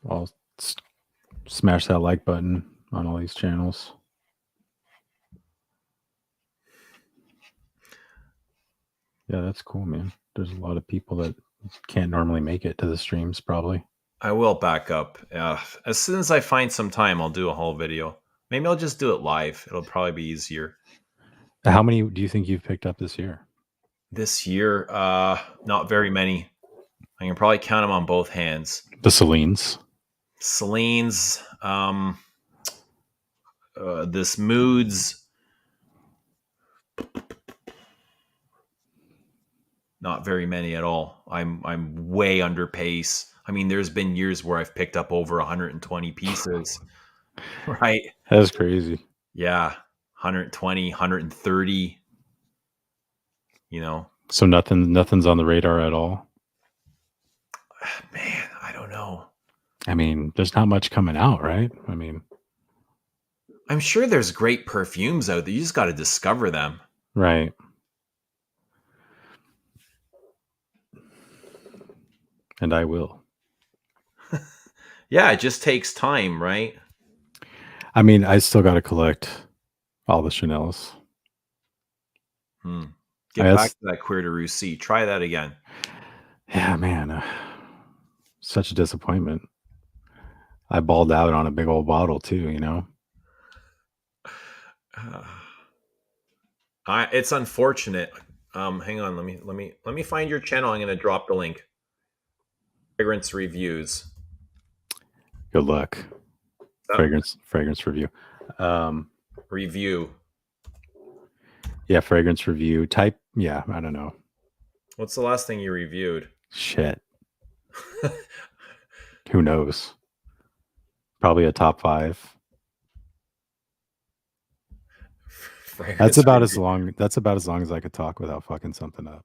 I'll smash that like button on all these channels. Yeah, that's cool, man. There's a lot of people that can't normally make it to the streams, probably. I will back up. As soon as I find some time, I'll do a whole video. Maybe I'll just do it live. It'll probably be easier. How many do you think you've picked up this year? This year, not very many. I can probably count them on both hands. The Celine's, this Moods, not very many at all. I'm way under pace. I mean, there's been years where I've picked up over 120 pieces, right? That's crazy. Yeah, 120, 130. You know. So nothing's on the radar at all. Man, I don't know. I mean, there's not much coming out, right? I mean, I'm sure there's great perfumes out there. You just got to discover them. Right. And I will. Yeah, it just takes time, right? I mean, I still got to collect all the Chanels. Get back to that Queer de Russie. Try that again. Yeah, man. Such a disappointment. I balled out on a big old bottle too, you know. It's unfortunate. Hang on, let me find your channel. I'm gonna drop the link. Fragrance reviews. Good luck. Fragrance review. Review. Yeah, fragrance review. Type. Yeah, I don't know. What's the last thing you reviewed? Shit. Who knows? Probably a top 5. That's about as review. long. That's about as long as I could talk without fucking something up.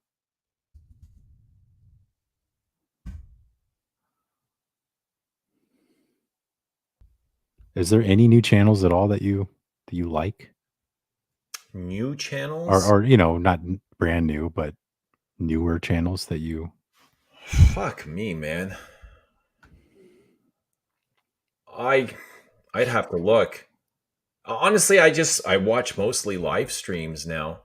Is there any new channels at all that you like, New channels? or you know, not brand new, but newer channels that you? Fuck me, man. I'd have to look. Honestly, I watch mostly live streams now.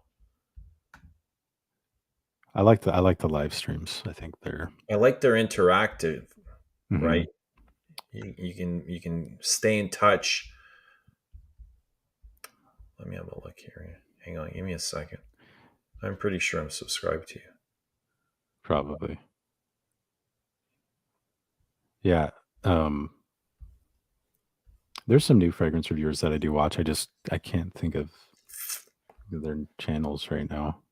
I like the live streams. I think they're I like their interactive, Mhm. right? You can stay in touch. Let me have a look here. Hang on, give me a second. I'm pretty sure I'm subscribed to you. Probably. Yeah. There's some new fragrance reviewers that I do watch. I can't think of their channels right now.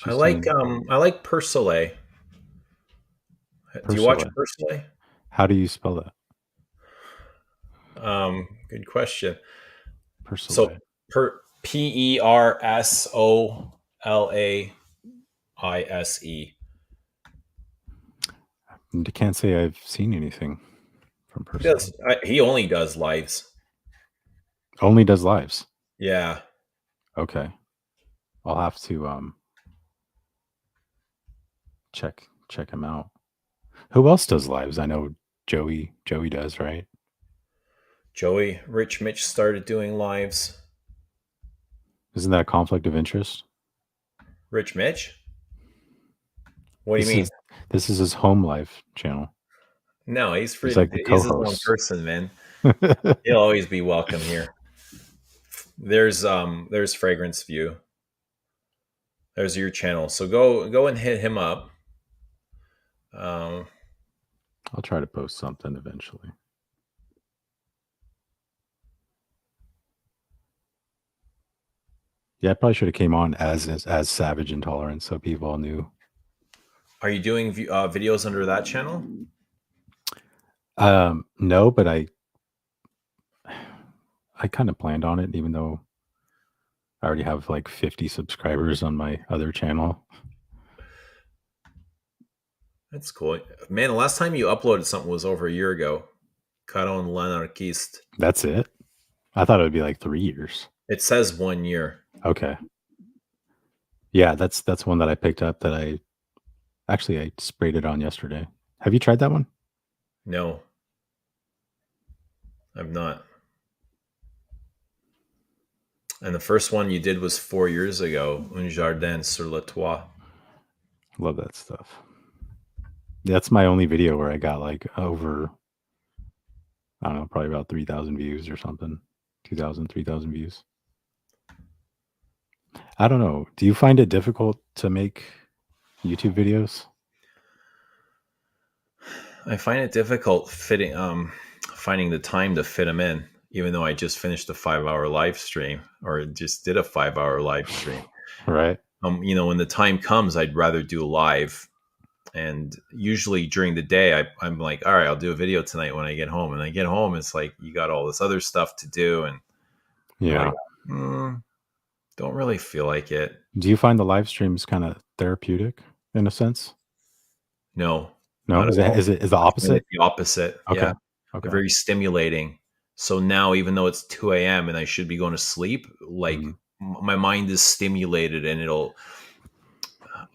I like Persolet. Do you watch Persolet. Persolet? How do you spell that? Good question. So Persolet. Persolise. I can't say I've seen anything from He Persolet. does. He only does lives. Only does lives. Yeah. Okay. I'll have to check him out. Who else does lives? I know Joey does, right? Rich Mitch started doing lives. Isn't that a conflict of interest? Rich Mitch? What do you mean? This is his home life channel. No, he's free. He's like the He's his own co-host. person, man. He'll always be welcome here. There's Fragrance View. There's your channel. So go and hit him up. I'll try to post something eventually. Yeah, I probably should have came on as Savage Intolerant, so people all knew. Are you doing videos under that channel? No, but I kind of planned on it, even though I already have like 50 subscribers on my other channel. That's cool, man. The last time you uploaded something was over a year ago. Caron l'anarchiste. That's it. I thought it would be like 3 years. It says 1 year. Okay. Yeah, that's one that I picked up that I sprayed it on yesterday. Have you tried that one? No, I've not. And the first one you did was 4 years ago, Un Jardin sur le Toit. Love that stuff. That's my only video where I got like over, I don't know, probably about 3,000 views or something. 2,000, 3,000 views. I don't know. Do you find it difficult to make YouTube videos? I find it difficult finding the time to fit them in, even though I just finished a 5-hour live stream or just did a 5-hour live stream. Right. When the time comes, I'd rather do live. And usually during the day, I'm like, all right, I'll do a video tonight when I get home. And I get home, it's like you got all this other stuff to do, and yeah, like, don't really feel like it. Do you find the live streams kind of therapeutic in a sense? No. Is it the opposite? The opposite. Okay. Yeah. Okay. Very stimulating. So now, even though it's 2 a.m. and I should be going to sleep, like my mind is stimulated, and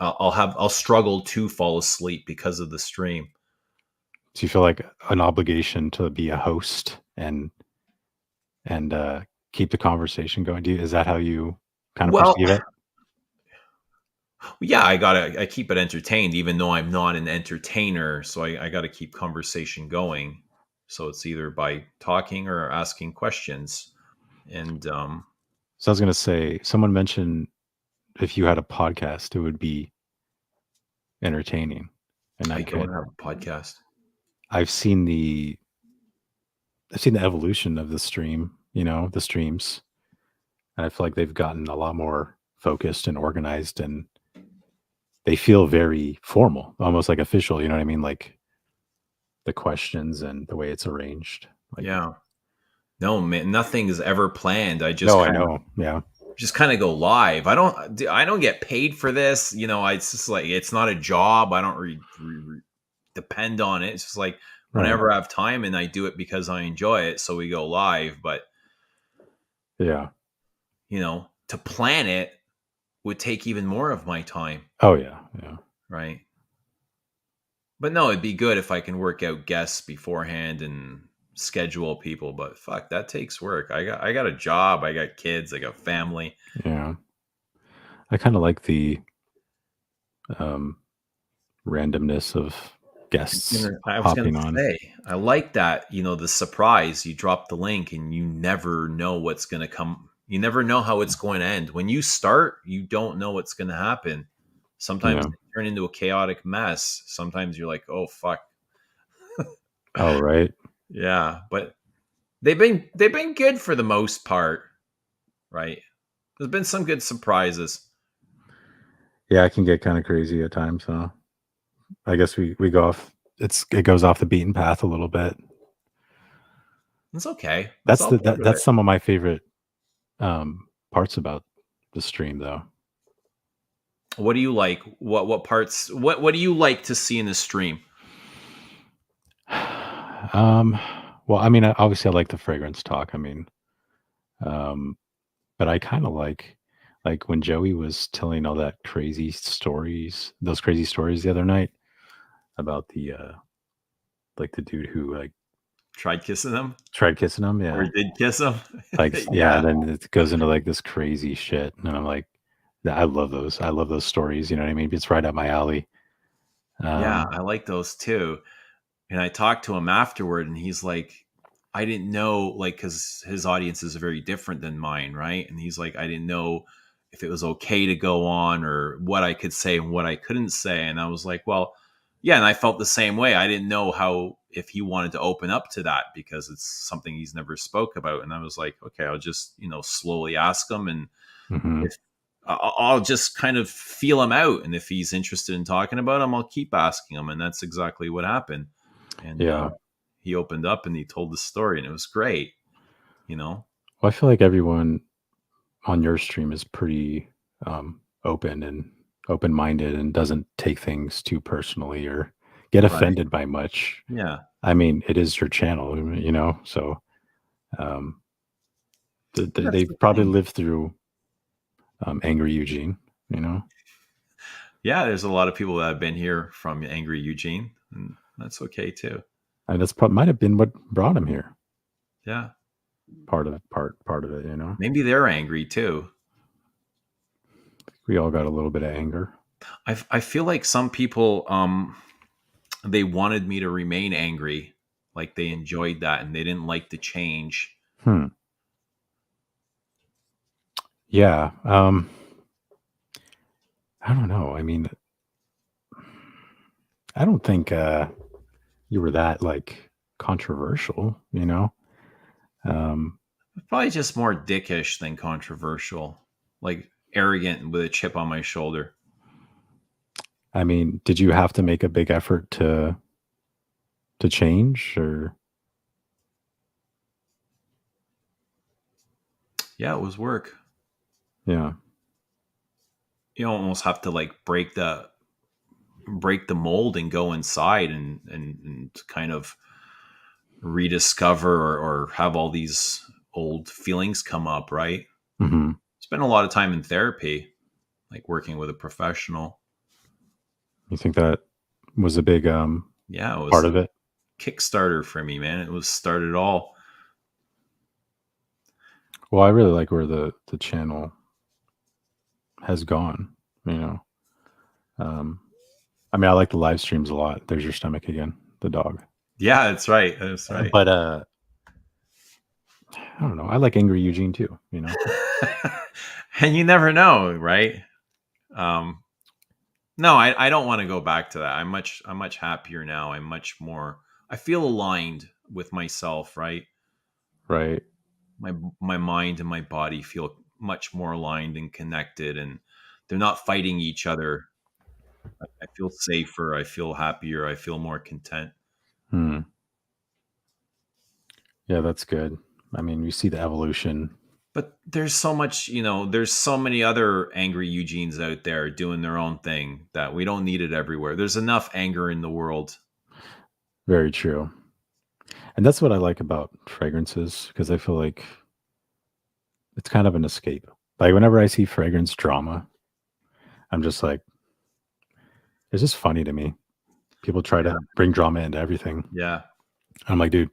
I'll struggle to fall asleep because of the stream. Do you feel like an obligation to be a host and keep the conversation going? Is that how you kind of perceive it? Yeah, I keep it entertained, even though I'm not an entertainer. So I got to keep conversation going. So it's either by talking or asking questions. And so I was going to say, someone mentioned if you had a podcast, it would be entertaining. And I don't have a podcast. I've seen the evolution of the stream, the streams. And I feel like they've gotten a lot more focused and organized, and they feel very formal, almost like official. You know what I mean? Like the questions and the way it's arranged. Like, Yeah. No, man, nothing is ever planned. I just no, I kind of know. Yeah. go live. I don't get paid for this. You know, it's just like it's not a job. I don't depend on it. It's just like Right. whenever I have time, and I do it because I enjoy it. So we go live. But Yeah. you know, to plan it would take even more of my time, Oh yeah. Yeah. right? But no, it'd be good if I can work out guests beforehand and schedule people. But fuck, that takes work. I got a job. I got kids. I got family. Yeah. I kind of like the um, randomness of guests I was gonna hopping on. say, I like that. You know, the surprise. You drop the link, and you never know what's gonna come. You never know how it's going to end. When you start, you don't know what's going to happen. Sometimes Yeah. they turn into a chaotic mess. Sometimes you're like, oh fuck. Oh right. Yeah, but they've been good for the most part, right? There's been some good surprises. Yeah, it can get kind of crazy at times. So I guess we go off. It goes off the beaten path a little bit. It's okay. That's all part of that's it. some of my favorite parts about the stream, though. What do you like? What parts? What do you like to see in the stream? Well, I mean, obviously, I like the fragrance talk. I mean, but I kind of like when Joey was telling all that crazy stories, those crazy stories the other night about the like the dude who like Tried kissing them, tried kissing him. or Yeah, did kiss them? like yeah, Yeah, and then it goes into like this crazy shit, and I'm like, I love those. I love those stories. You know what I mean? It's right up my alley. yeah, Um, I like those too. And I talked to him afterward, and he's like, I didn't know, like, because his audience is very different than mine, right? And he's like, I didn't know if it was okay to go on or what I could say and what I couldn't say. And I was like, well, yeah. And I felt the same way. I didn't know how, if he wanted to open up to that because it's something he's never spoke about. And I was like, okay, I'll just, slowly ask him. And mhm. if I'll just kind of feel him out. And if he's interested in talking about him, I'll keep asking him. And that's exactly what happened. And Yeah. he opened up and he told the story, and it was great. You know, Well, I feel like everyone on your stream is pretty open and open-minded and doesn't take things too personally or get right? offended by much. Yeah, I mean, it is your channel, you know, so um, that's they've the probably thing. lived through Angry Eugene, you know. Yeah, there's a lot of people that have been here from Angry Eugene, and that's okay too. And that's might have been what brought him here. Yeah, Part of it, you know. maybe they're angry too. We all got a little bit of anger. I feel like some people they wanted me to remain angry, like they enjoyed that and they didn't like the change. Hmm. Yeah. I don't know. I mean, I don't think you were that like controversial, you know. Um, Probably just more dickish than controversial, like arrogant with a chip on my shoulder. I mean, did you have to make a big effort to change or Yeah, it was work. yeah. You almost have to like break the mold and go inside and kind of rediscover or have all these old feelings come up, right? Hmm. Spend a lot of time in therapy, like working with a professional. You think that was a big Yeah, it was part the of it? Kickstarter for me, man. It was started all. Well, I really like where the channel has gone, you know. Um, I mean, I like the live streams a lot. There's your stomach again, the dog. Yeah, that's right. That's right. But I don't know. I like Angry Eugene too, you know. And you never know, right? Um, no, I don't want to go back to that. I'm much happier now. I'm much more. I feel aligned with myself, right? Right. My mind and my body feel much more aligned and connected, and they're not fighting each other. I feel safer. I feel happier. I feel more content. Hmm. Yeah, that's good. I mean, we see the evolution. But there's so much, there's so many other angry Eugenes out there doing their own thing that we don't need it everywhere. There's enough anger in the world. Very true. And that's what I like about fragrances, because I feel like it's kind of an escape. Like whenever I see fragrance drama, I'm just like, it's just funny to me. People try Yeah. to bring drama into everything. Yeah. I'm like, dude,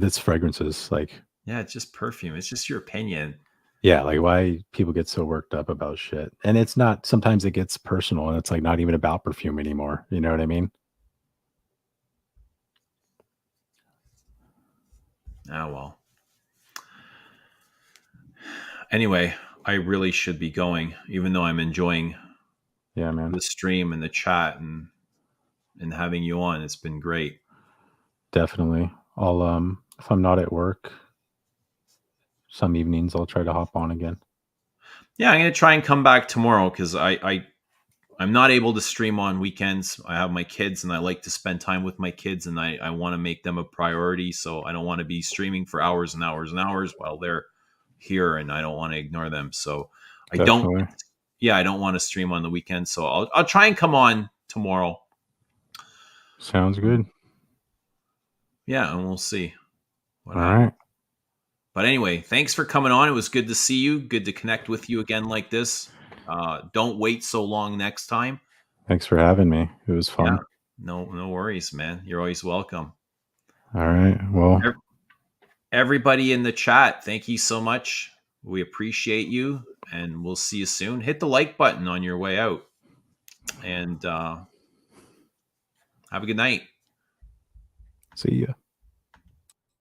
it's fragrances. Like, Yeah, it's just perfume. It's just your opinion. yeah, like why people get so worked up about shit. And it's not, sometimes it gets personal and it's like not even about perfume anymore. You know what I mean? Ah, well. Anyway, I really should be going, even though I'm enjoying Yeah, man. the stream and the chat and having you on. It's been great. Definitely. I'll if I'm not at work, some evenings I'll try to hop on again. Yeah, I'm gonna try and come back tomorrow because I'm not able to stream on weekends. I have my kids and I like to spend time with my kids and I want to make them a priority. So I don't want to be streaming for hours and hours and hours while they're here and I don't want to ignore them. So I don't, Definitely. I don't want to stream on the weekend. So I'll try and come on tomorrow. Sounds good. Yeah, and we'll see what All happens. right. But anyway, thanks for coming on. It was good to see you. Good to connect with you again like this. Don't wait so long next time. Thanks for having me. It was fun. Yeah, no worries, man. You're always welcome. All right. Well, Everybody in the chat, thank you so much. We appreciate you, and we'll see you soon. Hit the like button on your way out, and have a good night. see ya.